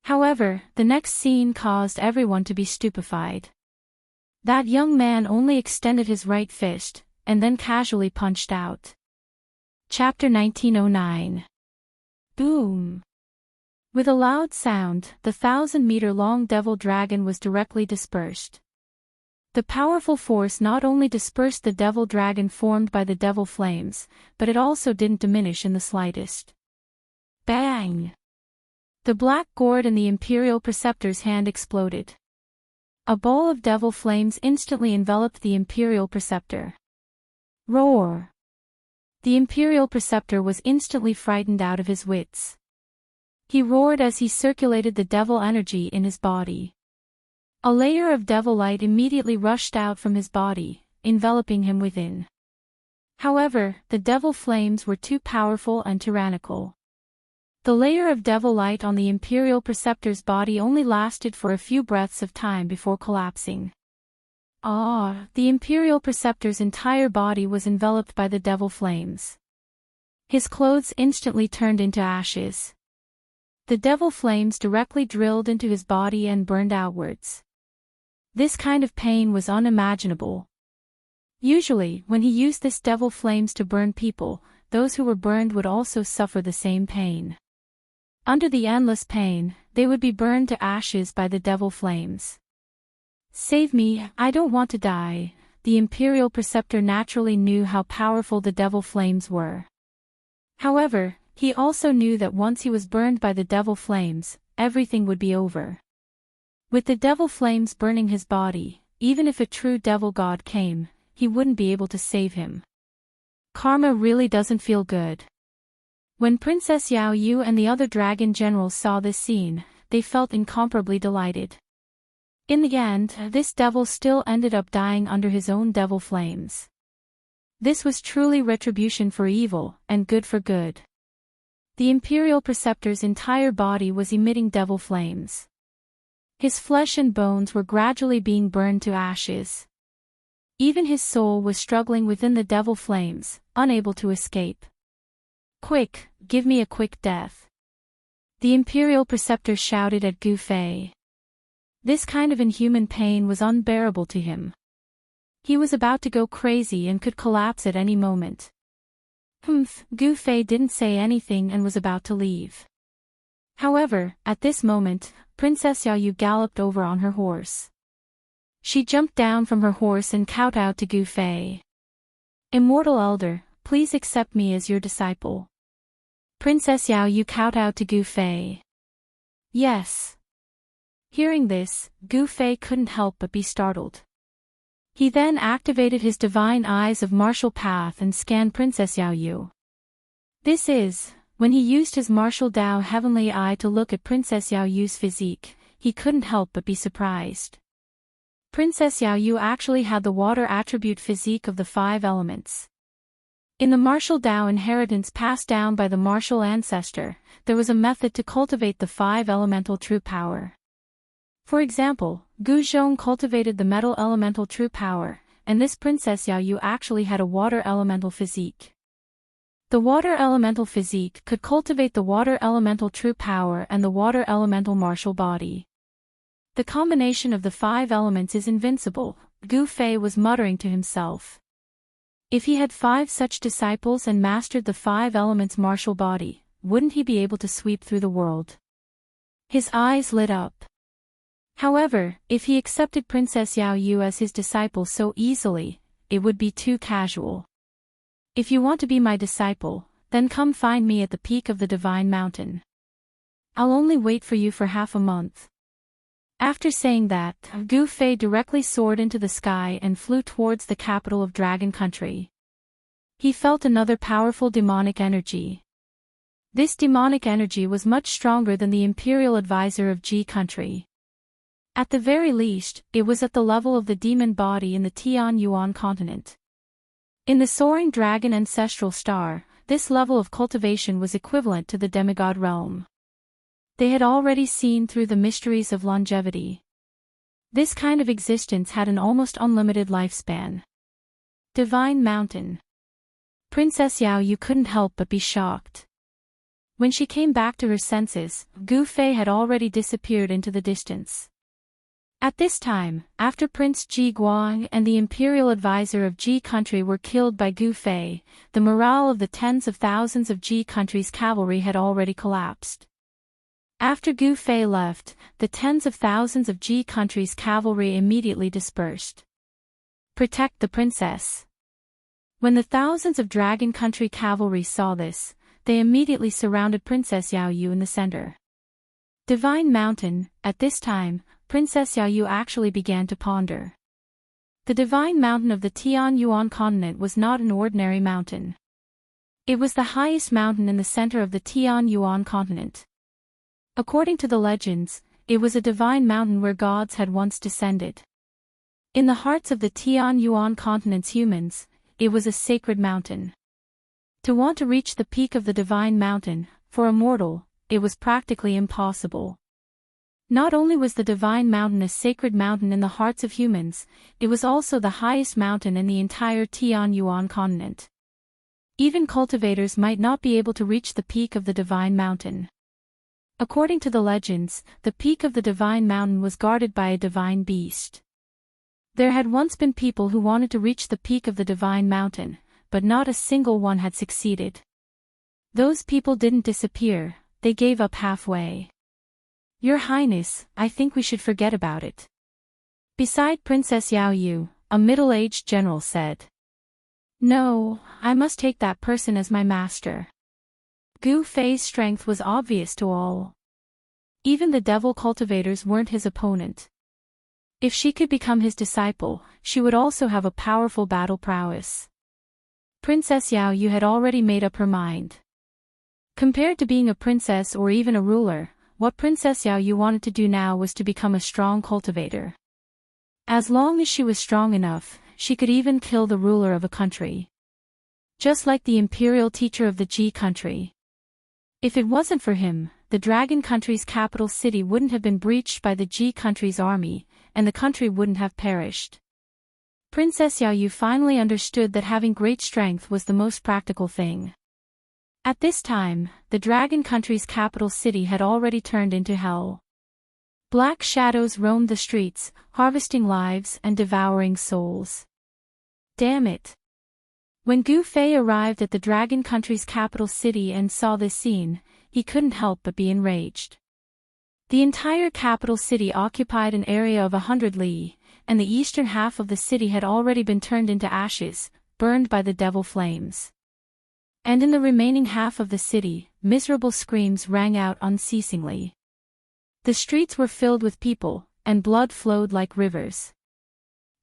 However, the next scene caused everyone to be stupefied. That young man only extended his right fist, and then casually punched out. Chapter 1909. Boom! With a loud sound, the 1,000-meter-long devil dragon was directly dispersed. The powerful force not only dispersed the devil dragon formed by the devil flames, but it also didn't diminish in the slightest. Bang! The black gourd in the imperial preceptor's hand exploded. A ball of devil flames instantly enveloped the imperial preceptor. Roar! The imperial preceptor was instantly frightened out of his wits. He roared as he circulated the devil energy in his body. A layer of devil light immediately rushed out from his body, enveloping him within. However, the devil flames were too powerful and tyrannical. The layer of devil light on the Imperial Preceptor's body only lasted for a few breaths of time before collapsing. The Imperial Preceptor's entire body was enveloped by the devil flames. His clothes instantly turned into ashes. The devil flames directly drilled into his body and burned outwards. This kind of pain was unimaginable. Usually, when he used this devil flames to burn people, those who were burned would also suffer the same pain. Under the endless pain, they would be burned to ashes by the devil flames. "Save me, I don't want to die." The Imperial Preceptor naturally knew how powerful the devil flames were. However, he also knew that once he was burned by the devil flames, everything would be over. With the devil flames burning his body, even if a true devil god came, he wouldn't be able to save him. Karma really doesn't feel good. When Princess Yao Yu and the other dragon generals saw this scene, they felt incomparably delighted. In the end, this devil still ended up dying under his own devil flames. This was truly retribution for evil, and good for good. The Imperial Preceptor's entire body was emitting devil flames. His flesh and bones were gradually being burned to ashes. Even his soul was struggling within the devil flames, unable to escape. "Quick, give me a quick death!" The Imperial Preceptor shouted at Gu Fei. This kind of inhuman pain was unbearable to him. He was about to go crazy and could collapse at any moment. Gu Fei didn't say anything and was about to leave. However, at this moment, Princess Yao Yu galloped over on her horse. She jumped down from her horse and kowtowed to Gu Fei. "Immortal Elder, please accept me as your disciple." Princess Yao Yu kowtowed to Gu Fei. "Yes." Hearing this, Gu Fei couldn't help but be startled. He then activated his divine eyes of martial path and scanned Princess Yao Yu. This is, when he used his martial Dao heavenly eye to look at Princess Yao Yu's physique, he couldn't help but be surprised. Princess Yao Yu actually had the water attribute physique of the 5 elements. In the martial Dao inheritance passed down by the martial ancestor, there was a method to cultivate the 5 elemental true power. For example, Gu Zhong cultivated the metal elemental true power, and this Princess Yao Yu actually had a water elemental physique. The water elemental physique could cultivate the water elemental true power and the water elemental martial body. The combination of the 5 elements is invincible, Gu Fei was muttering to himself. If he had 5 such disciples and mastered the 5 elements martial body, wouldn't he be able to sweep through the world? His eyes lit up. However, if he accepted Princess Yao Yu as his disciple so easily, it would be too casual. "If you want to be my disciple, then come find me at the peak of the Divine Mountain. I'll only wait for you for half a month." After saying that, Gu Fei directly soared into the sky and flew towards the capital of Dragon Country. He felt another powerful demonic energy. This demonic energy was much stronger than the Imperial Advisor of Ji Country. At the very least, it was at the level of the demon body in the Tian Yuan continent. In the soaring dragon ancestral star, this level of cultivation was equivalent to the demigod realm. They had already seen through the mysteries of longevity. This kind of existence had an almost unlimited lifespan. Divine Mountain. Princess Yao Yu couldn't help but be shocked. When she came back to her senses, Gu Fei had already disappeared into the distance. At this time, after Prince Ji Guang and the Imperial Advisor of Ji Country were killed by Gu Fei, the morale of the tens of thousands of Ji Country's cavalry had already collapsed. After Gu Fei left, the tens of thousands of Ji Country's cavalry immediately dispersed. Protect the princess. When the thousands of Dragon Country cavalry saw this, they immediately surrounded Princess Yao Yu in the center. Divine Mountain. At this time, Princess Yao Yu actually began to ponder. The Divine Mountain of the Tian Yuan continent was not an ordinary mountain. It was the highest mountain in the center of the Tian Yuan continent. According to the legends, it was a divine mountain where gods had once descended. In the hearts of the Tianyuan continent's humans, it was a sacred mountain. To want to reach the peak of the divine mountain, for a mortal, it was practically impossible. Not only was the divine mountain a sacred mountain in the hearts of humans, it was also the highest mountain in the entire Tianyuan continent. Even cultivators might not be able to reach the peak of the divine mountain. According to the legends, the peak of the divine mountain was guarded by a divine beast. There had once been people who wanted to reach the peak of the divine mountain, but not a single one had succeeded. Those people didn't disappear, they gave up halfway. Your Highness, I think we should forget about it. Beside Princess Yao Yu, a middle-aged general said. No, I must take that person as my master. Gu Fei's strength was obvious to all. Even the devil cultivators weren't his opponent. If she could become his disciple, she would also have a powerful battle prowess. Princess Yao Yu had already made up her mind. Compared to being a princess or even a ruler, what Princess Yao Yu wanted to do now was to become a strong cultivator. As long as she was strong enough, she could even kill the ruler of a country. Just like the imperial teacher of the Ji country. If it wasn't for him, the dragon country's capital city wouldn't have been breached by the Ji country's army, and the country wouldn't have perished. Princess Yao Yu finally understood that having great strength was the most practical thing. At this time, the dragon country's capital city had already turned into hell. Black shadows roamed the streets, harvesting lives and devouring souls. Damn it! When Gu Fei arrived at the dragon country's capital city and saw this scene, he couldn't help but be enraged. The entire capital city occupied an area of 100 li, and the eastern half of the city had already been turned into ashes, burned by the devil flames. And in the remaining half of the city, miserable screams rang out unceasingly. The streets were filled with people, and blood flowed like rivers.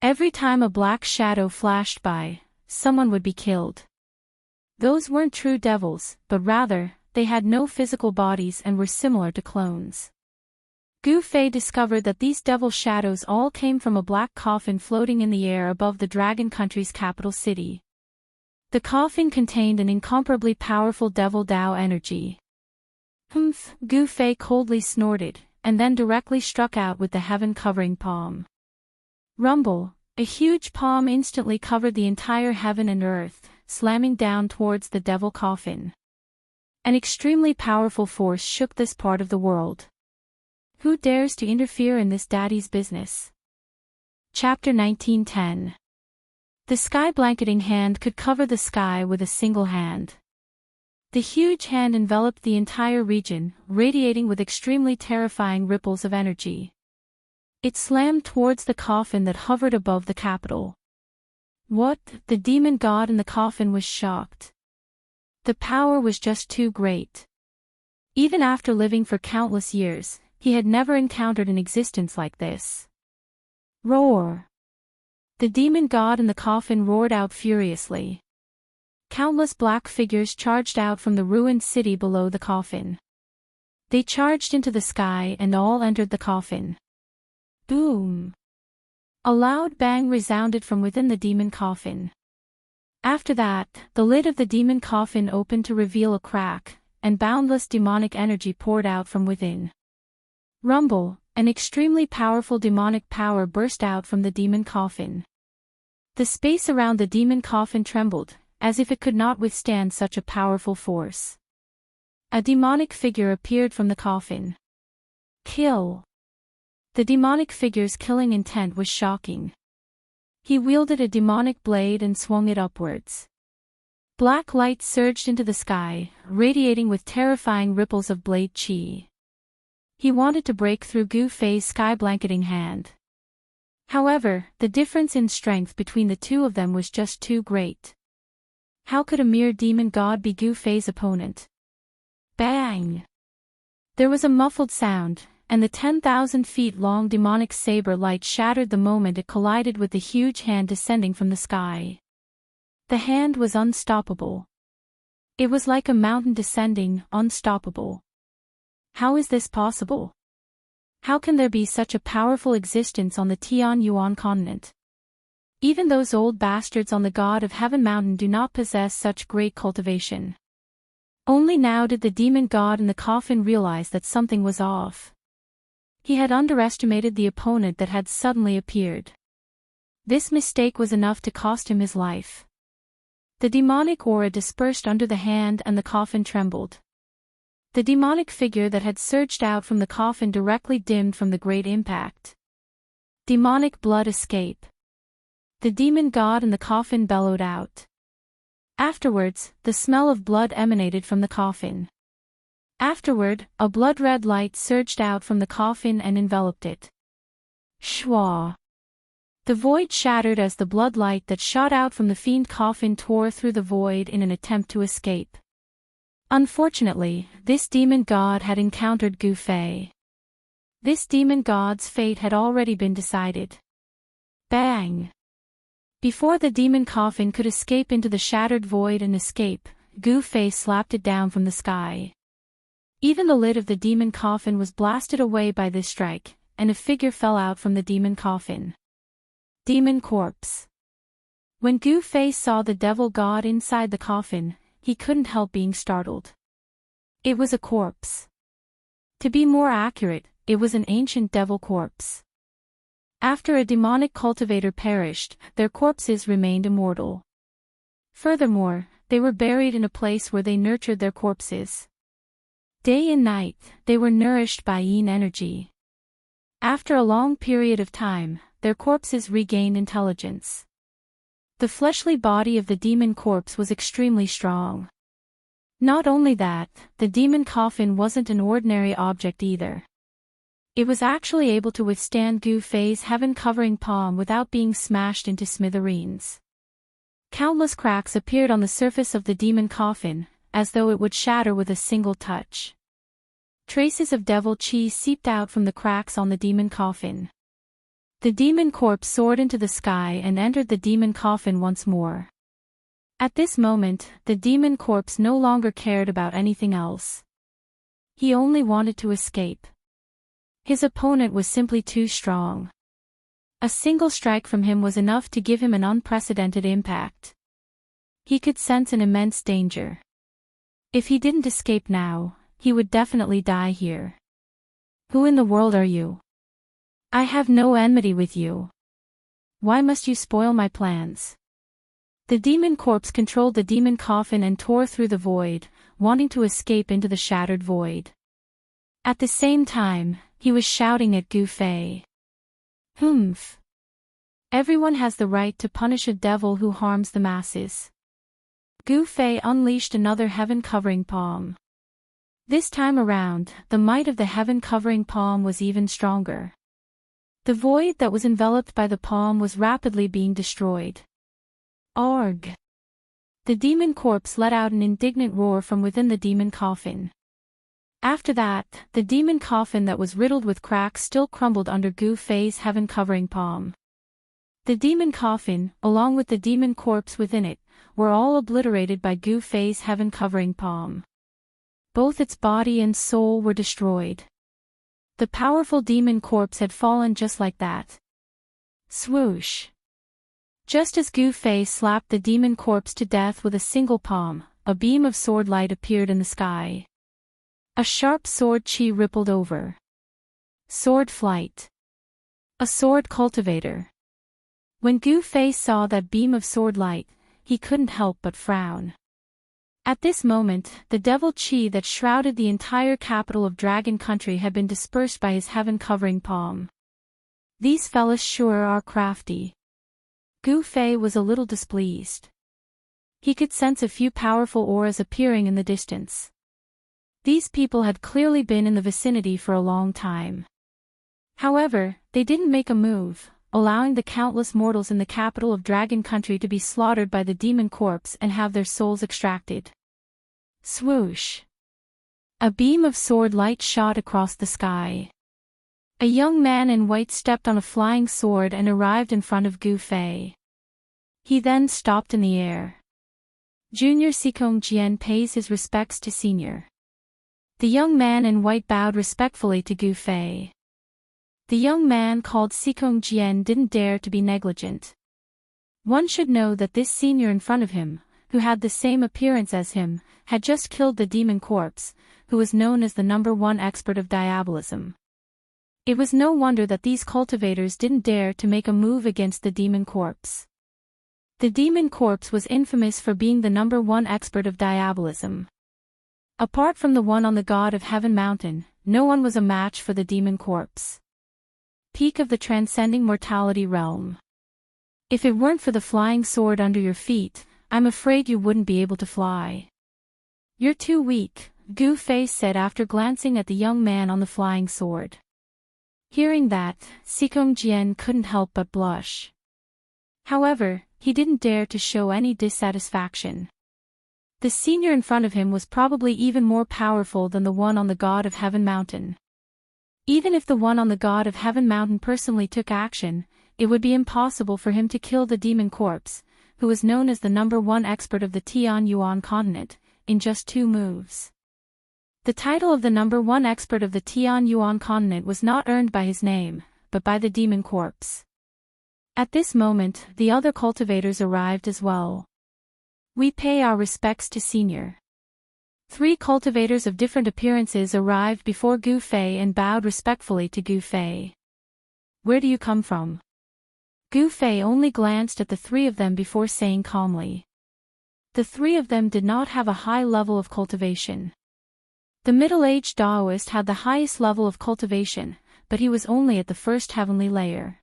Every time a black shadow flashed by, someone would be killed. Those weren't true devils, but rather, they had no physical bodies and were similar to clones. Gu Fei discovered that these devil shadows all came from a black coffin floating in the air above the dragon country's capital city. The coffin contained an incomparably powerful devil Dao energy. Humph! Gu Fei coldly snorted, and then directly struck out with the heaven-covering palm. Rumble! A huge palm instantly covered the entire heaven and earth, slamming down towards the devil coffin. An extremely powerful force shook this part of the world. Who dares to interfere in this daddy's business? Chapter 1910. The sky-blanketing hand could cover the sky with a single hand. The huge hand enveloped the entire region, radiating with extremely terrifying ripples of energy. It slammed towards the coffin that hovered above the capital. What? The demon god in the coffin was shocked. The power was just too great. Even after living for countless years, he had never encountered an existence like this. Roar! The demon god in the coffin roared out furiously. Countless black figures charged out from the ruined city below the coffin. They charged into the sky and all entered the coffin. Boom! A loud bang resounded from within the demon coffin. After that, the lid of the demon coffin opened to reveal a crack, and boundless demonic energy poured out from within. Rumble! An extremely powerful demonic power burst out from the demon coffin. The space around the demon coffin trembled, as if it could not withstand such a powerful force. A demonic figure appeared from the coffin. Kill! The demonic figure's killing intent was shocking. He wielded a demonic blade and swung it upwards. Black light surged into the sky, radiating with terrifying ripples of blade chi. He wanted to break through Gu Fei's sky-blanketing hand. However, the difference in strength between the two of them was just too great. How could a mere demon god be Gu Fei's opponent? Bang! There was a muffled sound, and the 10,000 feet long demonic saber light shattered the moment it collided with the huge hand descending from the sky. The hand was unstoppable. It was like a mountain descending, unstoppable. How is this possible? How can there be such a powerful existence on the Tianyuan continent? Even those old bastards on the God of Heaven mountain do not possess such great cultivation. Only now did the demon god in the coffin realize that something was off. He had underestimated the opponent that had suddenly appeared. This mistake was enough to cost him his life. The demonic aura dispersed under the hand and the coffin trembled. The demonic figure that had surged out from the coffin directly dimmed from the great impact. Demonic blood escape. The demon god in the coffin bellowed out. Afterwards, the smell of blood emanated from the coffin. Afterward, a blood-red light surged out from the coffin and enveloped it. Shwa! The void shattered as the blood light that shot out from the fiend coffin tore through the void in an attempt to escape. Unfortunately, this demon god had encountered Gu Fei. This demon god's fate had already been decided. Bang! Before the demon coffin could escape into the shattered void and escape, Gu Fei slapped it down from the sky. Even the lid of the demon coffin was blasted away by this strike, and a figure fell out from the demon coffin. Demon corpse. When Gu Fei saw the devil god inside the coffin, he couldn't help being startled. It was a corpse. To be more accurate, it was an ancient devil corpse. After a demonic cultivator perished, their corpses remained immortal. Furthermore, they were buried in a place where they nurtured their corpses. Day and night, they were nourished by yin energy. After a long period of time, their corpses regained intelligence. The fleshly body of the demon corpse was extremely strong. Not only that, the demon coffin wasn't an ordinary object either. It was actually able to withstand Gu Fei's heaven-covering palm without being smashed into smithereens. Countless cracks appeared on the surface of the demon coffin, as though it would shatter with a single touch. Traces of devil chi seeped out from the cracks on the demon coffin. The demon corpse soared into the sky and entered the demon coffin once more. At this moment, the demon corpse no longer cared about anything else. He only wanted to escape. His opponent was simply too strong. A single strike from him was enough to give him an unprecedented impact. He could sense an immense danger. If he didn't escape now, he would definitely die here. Who in the world are you? I have no enmity with you. Why must you spoil my plans? The demon corpse controlled the demon coffin and tore through the void, wanting to escape into the shattered void. At the same time, he was shouting at Gu Fei. Humph! Everyone has the right to punish a devil who harms the masses. Gu Fei unleashed another heaven-covering palm. This time around, the might of the heaven-covering palm was even stronger. The void that was enveloped by the palm was rapidly being destroyed. Arg! The demon corpse let out an indignant roar from within the demon coffin. After that, the demon coffin that was riddled with cracks still crumbled under Gu Fei's heaven-covering palm. The demon coffin, along with the demon corpse within it, were all obliterated by Gu Fei's heaven-covering palm. Both its body and soul were destroyed. The powerful demon corpse had fallen just like that. Swoosh! Just as Gu Fei slapped the demon corpse to death with a single palm, a beam of sword light appeared in the sky. A sharp sword chi rippled over. Sword flight. A sword cultivator. When Gu Fei saw that beam of sword light, he couldn't help but frown. At this moment, the devil chi that shrouded the entire capital of Dragon Country had been dispersed by his heaven-covering palm. These fellas sure are crafty. Gu Fei was a little displeased. He could sense a few powerful auras appearing in the distance. These people had clearly been in the vicinity for a long time. However, they didn't make a move, allowing the countless mortals in the capital of Dragon Country to be slaughtered by the demon corpse and have their souls extracted. Swoosh! A beam of sword light shot across the sky. A young man in white stepped on a flying sword and arrived in front of Gu Fei. He then stopped in the air. Junior Sikong Jian pays his respects to senior. The young man in white bowed respectfully to Gu Fei. The young man called Sikong Jian didn't dare to be negligent. One should know that this senior in front of him, who had the same appearance as him, had just killed the demon corpse, who was known as the #1 expert of diabolism. It was no wonder that these cultivators didn't dare to make a move against the demon corpse. The demon corpse was infamous for being the #1 expert of diabolism. Apart from the one on the God of Heaven mountain, no one was a match for the demon corpse. Peak of the transcending mortality realm. If it weren't for the flying sword under your feet, I'm afraid you wouldn't be able to fly. You're too weak, Gu Fei said after glancing at the young man on the flying sword. Hearing that, Sikong Jian couldn't help but blush. However, he didn't dare to show any dissatisfaction. The senior in front of him was probably even more powerful than the one on the God of Heaven mountain. Even if the one on the God of Heaven mountain personally took action, it would be impossible for him to kill the demon corpse, who was known as the #1 expert of the Tianyuan continent, in just 2 moves. The title of the #1 expert of the Tianyuan continent was not earned by his name, but by the demon corpse. At this moment, the other cultivators arrived as well. We pay our respects to Senior. 3 cultivators of different appearances arrived before Gu Fei and bowed respectfully to Gu Fei. Where do you come from? Gu Fei only glanced at the 3 of them before saying calmly. The 3 of them did not have a high level of cultivation. The middle-aged Taoist had the highest level of cultivation, but he was only at the first heavenly layer.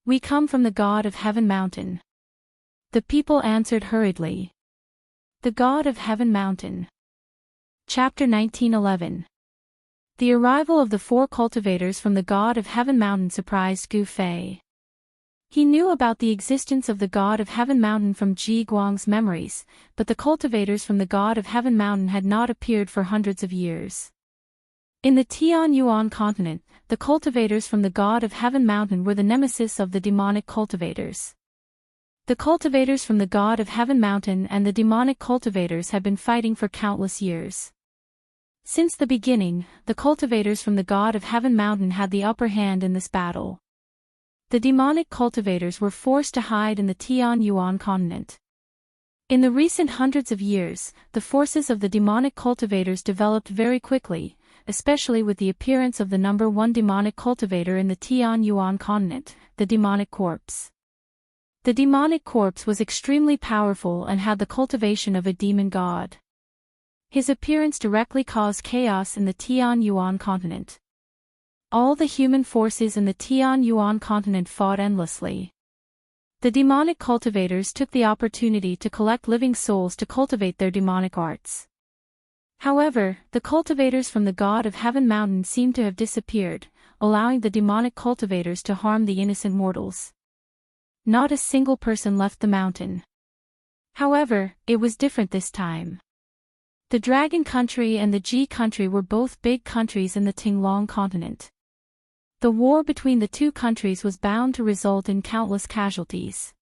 We come from the God of Heaven mountain. The people answered hurriedly. The God of Heaven mountain. Chapter 19:11. The arrival of the 4 cultivators from the God of Heaven mountain surprised Gu Fei. He knew about the existence of the God of Heaven mountain from Ji Guang's memories, but the cultivators from the God of Heaven mountain had not appeared for hundreds of years. In the Tianyuan continent, the cultivators from the God of Heaven mountain were the nemesis of the demonic cultivators. The cultivators from the God of Heaven mountain and the demonic cultivators had been fighting for countless years. Since the beginning, the cultivators from the God of Heaven mountain had the upper hand in this battle. The demonic cultivators were forced to hide in the Tianyuan continent. In the recent hundreds of years, the forces of the demonic cultivators developed very quickly, especially with the appearance of the #1 demonic cultivator in the Tianyuan continent, the demonic corpse. The demonic corpse was extremely powerful and had the cultivation of a demon god. His appearance directly caused chaos in the Tianyuan continent. All the human forces in the Tianyuan continent fought endlessly. The demonic cultivators took the opportunity to collect living souls to cultivate their demonic arts. However, the cultivators from the God of Heaven mountain seemed to have disappeared, allowing the demonic cultivators to harm the innocent mortals. Not a single person left the mountain. However, it was different this time. The Dragon Country and the Ji Country were both big countries in the Tinglong continent. The war between the 2 countries was bound to result in countless casualties.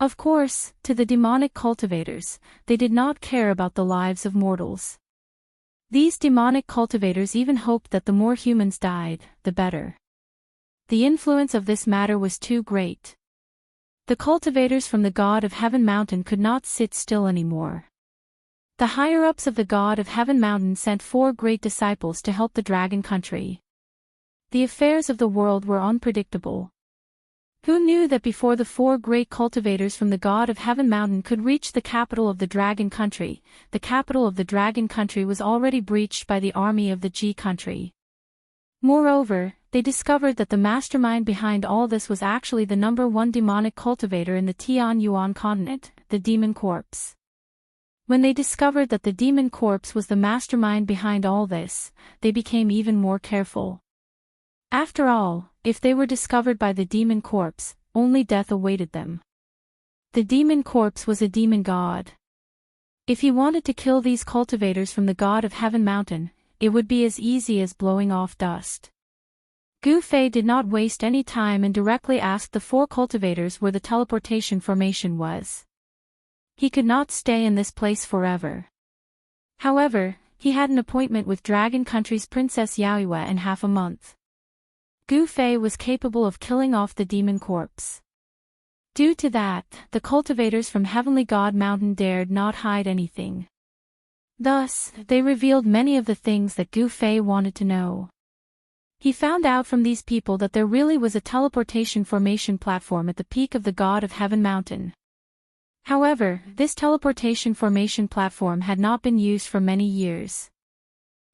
Of course, to the demonic cultivators, they did not care about the lives of mortals. These demonic cultivators even hoped that the more humans died, the better. The influence of this matter was too great. The cultivators from the God of Heaven mountain could not sit still anymore. The higher-ups of the God of Heaven mountain sent 4 great disciples to help the Dragon Country. The affairs of the world were unpredictable. Who knew that before the 4 great cultivators from the God of Heaven mountain could reach the capital of the Dragon Country, the capital of the Dragon Country was already breached by the army of the Ji Country. Moreover, they discovered that the mastermind behind all this was actually the #1 demonic cultivator in the Tianyuan continent, the demon corpse. When they discovered that the demon corpse was the mastermind behind all this, they became even more careful. After all, if they were discovered by the demon corpse, only death awaited them. The demon corpse was a demon god. If he wanted to kill these cultivators from the God of Heaven mountain, it would be as easy as blowing off dust. Gu Fei did not waste any time and directly asked the 4 cultivators where the teleportation formation was. He could not stay in this place forever. However, he had an appointment with Dragon Country's Princess Yaoyue in half a month. Gu Fei was capable of killing off the demon corpse. Due to that, the cultivators from Heavenly God Mountain dared not hide anything. Thus, they revealed many of the things that Gu Fei wanted to know. He found out from these people that there really was a teleportation formation platform at the peak of the God of Heaven Mountain. However, this teleportation formation platform had not been used for many years.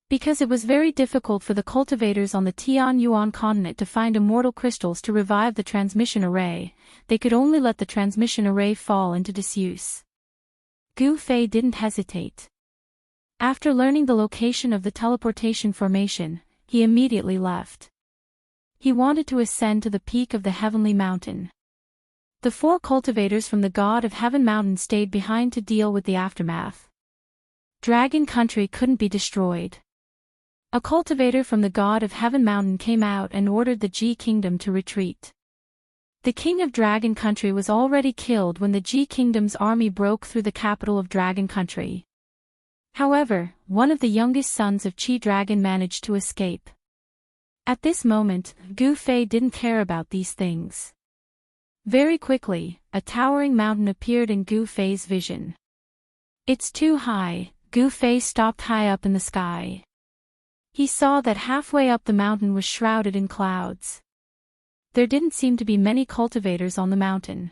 Because it was very difficult for the cultivators on the Tianyuan continent to find immortal crystals to revive the transmission array, they could only let the transmission array fall into disuse. Gu Fei didn't hesitate. After learning the location of the teleportation formation, he immediately left. He wanted to ascend to the peak of the Heavenly Mountain. The 4 cultivators from the God of Heaven Mountain stayed behind to deal with the aftermath. Dragon Country couldn't be destroyed. A cultivator from the God of Heaven Mountain came out and ordered the Ji Kingdom to retreat. The king of Dragon Country was already killed when the Ji Kingdom's army broke through the capital of Dragon Country. However, one of the youngest sons of Chi Dragon managed to escape. At this moment, Gu Fei didn't care about these things. Very quickly, a towering mountain appeared in Gu Fei's vision. It's too high. Gu Fei stopped high up in the sky. He saw that halfway up the mountain was shrouded in clouds. There didn't seem to be many cultivators on the mountain.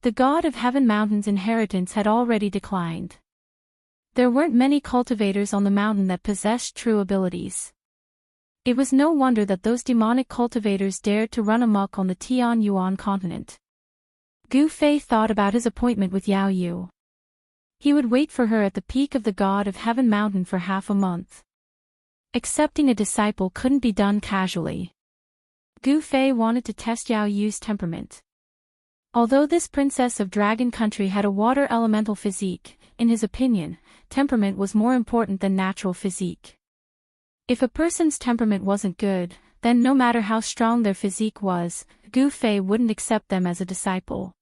The God of Heaven Mountain's inheritance had already declined. There weren't many cultivators on the mountain that possessed true abilities. It was no wonder that those demonic cultivators dared to run amok on the Tianyuan continent. Gu Fei thought about his appointment with Yao Yu. He would wait for her at the peak of the God of Heaven Mountain for half a month. Accepting a disciple couldn't be done casually. Gu Fei wanted to test Yao Yu's temperament. Although this princess of Dragon Country had a water elemental physique, in his opinion, temperament was more important than natural physique. If a person's temperament wasn't good, then no matter how strong their physique was, Gu Fei wouldn't accept them as a disciple.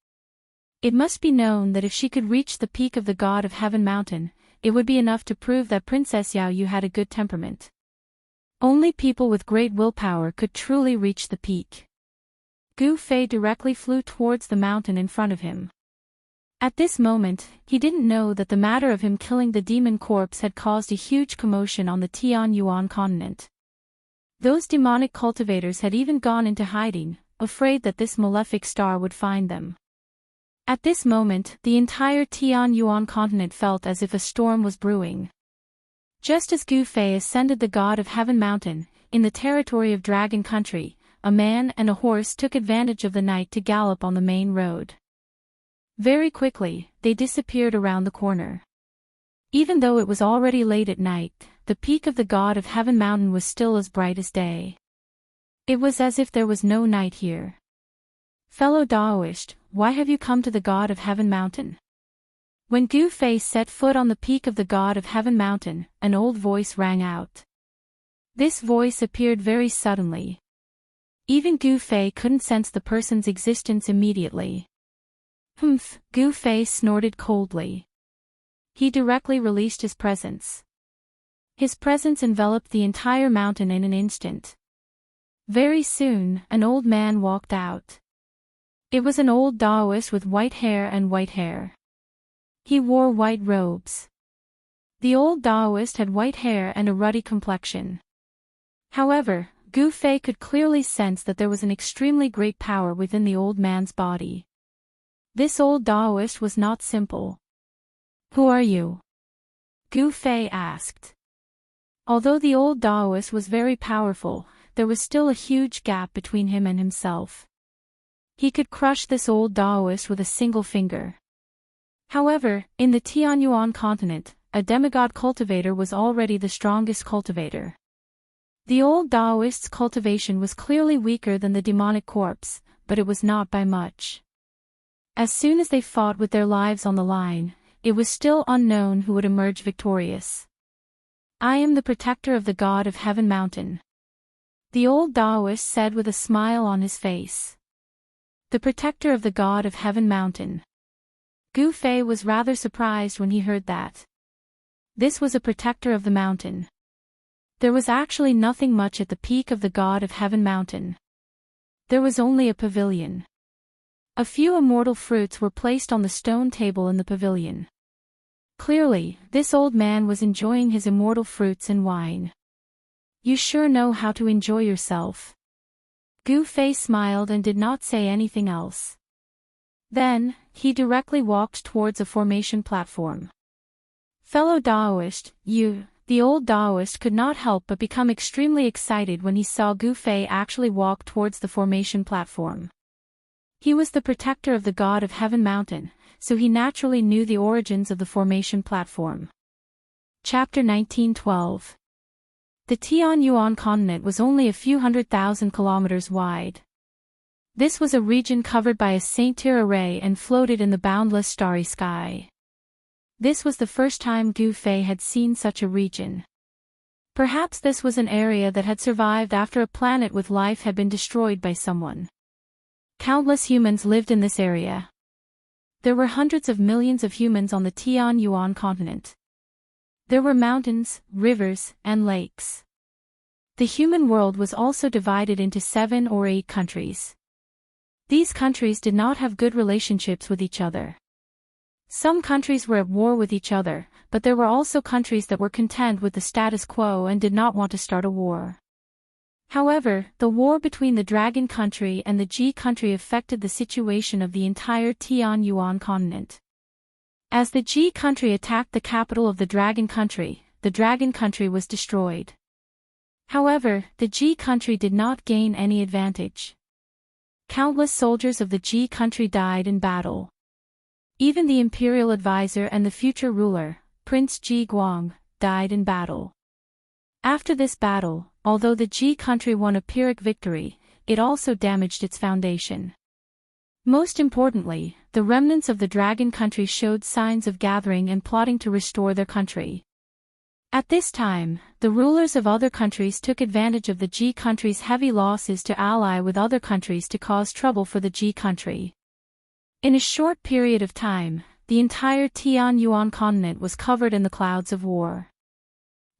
It must be known that if she could reach the peak of the God of Heaven Mountain, it would be enough to prove that Princess Yao Yu had a good temperament. Only people with great willpower could truly reach the peak. Gu Fei directly flew towards the mountain in front of him. At this moment, he didn't know that the matter of him killing the demon corpse had caused a huge commotion on the Tianyuan continent. Those demonic cultivators had even gone into hiding, afraid that this malefic star would find them. At this moment, the entire Tianyuan continent felt as if a storm was brewing. Just as Gu Fei ascended the God of Heaven Mountain, in the territory of Dragon Country, a man and a horse took advantage of the night to gallop on the main road. Very quickly, they disappeared around the corner. Even though it was already late at night, the peak of the God of Heaven Mountain was still as bright as day. It was as if there was no night here. Fellow Daoist, why have you come to the God of Heaven Mountain? When Gu Fei set foot on the peak of the God of Heaven Mountain, an old voice rang out. This voice appeared very suddenly. Even Gu Fei couldn't sense the person's existence immediately. Humph, Gu Fei snorted coldly. He directly released his presence. His presence enveloped the entire mountain in an instant. Very soon, an old man walked out. It was an old Daoist with white hair and white hair. He wore white robes. The old Daoist had white hair and a ruddy complexion. However, Gu Fei could clearly sense that there was an extremely great power within the old man's body. This old Daoist was not simple. Who are you? Gu Fei asked. Although the old Daoist was very powerful, there was still a huge gap between him and himself. He could crush this old Daoist with a single finger. However, in the Tianyuan continent, a demigod cultivator was already the strongest cultivator. The old Daoist's cultivation was clearly weaker than the demonic corpse, but it was not by much. As soon as they fought with their lives on the line, it was still unknown who would emerge victorious. I am the protector of the God of Heaven Mountain. The old Daoist said with a smile on his face. The protector of the God of Heaven Mountain. Gu Fei was rather surprised when he heard that. This was a protector of the mountain. There was actually nothing much at the peak of the God of Heaven mountain. There was only a pavilion. A few immortal fruits were placed on the stone table in the pavilion. Clearly, this old man was enjoying his immortal fruits and wine. You sure know how to enjoy yourself. Gu Fei smiled and did not say anything else. Then, he directly walked towards a formation platform. Fellow Daoist, the old Daoist could not help but become extremely excited when he saw Gu Fei actually walk towards the formation platform. He was the protector of the God of Heaven mountain, so he naturally knew the origins of the formation platform. Chapter 1912. The Tianyuan continent was only a few 100,000 kilometers wide. This was a region covered by a Saint-Cyr array and floated in the boundless starry sky. This was the first time Gu Fei had seen such a region. Perhaps this was an area that had survived after a planet with life had been destroyed by someone. Countless humans lived in this area. There were hundreds of millions of humans on the Tianyuan continent. There were mountains, rivers, and lakes. The human world was also divided into 7 or 8 countries. These countries did not have good relationships with each other. Some countries were at war with each other, but there were also countries that were content with the status quo and did not want to start a war. However, the war between the Dragon Country and the Ji Country affected the situation of the entire Tianyuan continent. As the Ji Country attacked the capital of the Dragon Country was destroyed. However, the Ji Country did not gain any advantage. Countless soldiers of the Ji Country died in battle. Even the imperial advisor and the future ruler, Prince Ji Guang, died in battle. After this battle, although the Ji Country won a Pyrrhic victory, it also damaged its foundation. Most importantly, the remnants of the Dragon Country showed signs of gathering and plotting to restore their country. At this time, the rulers of other countries took advantage of the Ji Country's heavy losses to ally with other countries to cause trouble for the Ji Country. In a short period of time, the entire Tianyuan continent was covered in the clouds of war.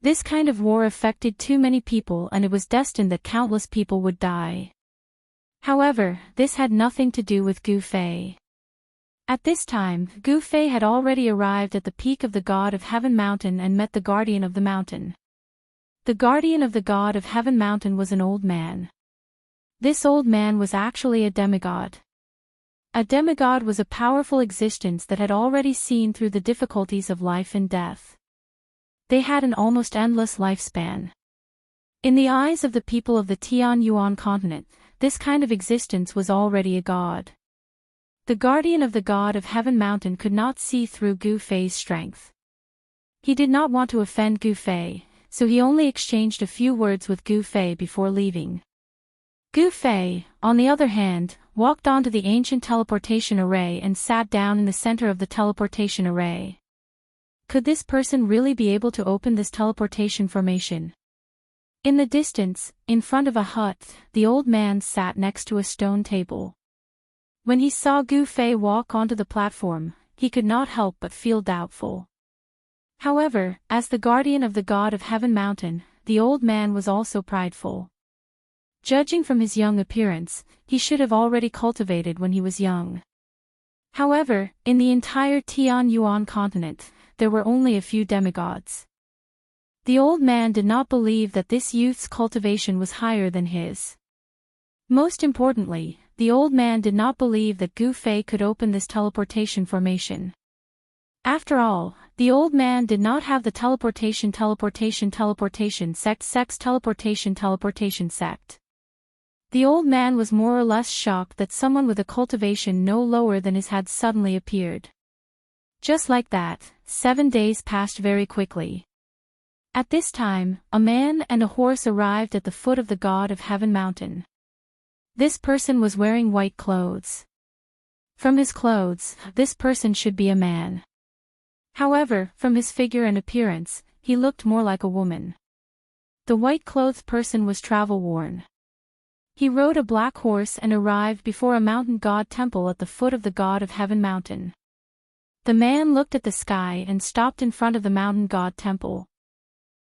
This kind of war affected too many people and it was destined that countless people would die. However, this had nothing to do with Gu Fei. At this time, Gu Fei had already arrived at the peak of the God of Heaven mountain and met the guardian of the mountain. The guardian of the God of Heaven mountain was an old man. This old man was actually a demigod. A demigod was a powerful existence that had already seen through the difficulties of life and death. They had an almost endless lifespan. In the eyes of the people of the Tianyuan continent, this kind of existence was already a god. The guardian of the God of Heaven mountain could not see through Gu Fei's strength. He did not want to offend Gu Fei, so he only exchanged a few words with Gu Fei before leaving. Gu Fei, on the other hand, walked onto the ancient teleportation array and sat down in the center of the teleportation array. Could this person really be able to open this teleportation formation? In the distance, in front of a hut, the old man sat next to a stone table. When he saw Gu Fei walk onto the platform, he could not help but feel doubtful. However, as the guardian of the God of Heaven mountain, the old man was also prideful. Judging from his young appearance, he should have already cultivated when he was young. However, in the entire Tianyuan continent, there were only a few demigods. The old man did not believe that this youth's cultivation was higher than his. Most importantly, the old man did not believe that Gu Fei could open this teleportation formation. After all, the old man did not have the teleportation sect. The old man was more or less shocked that someone with a cultivation no lower than his had suddenly appeared. Just like that, 7 days passed very quickly. At this time, a man and a horse arrived at the foot of the God of Heaven mountain. This person was wearing white clothes. From his clothes, this person should be a man. However, from his figure and appearance, he looked more like a woman. The white-clothed person was travel-worn. He rode a black horse and arrived before a mountain god temple at the foot of the God of Heaven mountain. The man looked at the sky and stopped in front of the mountain god temple.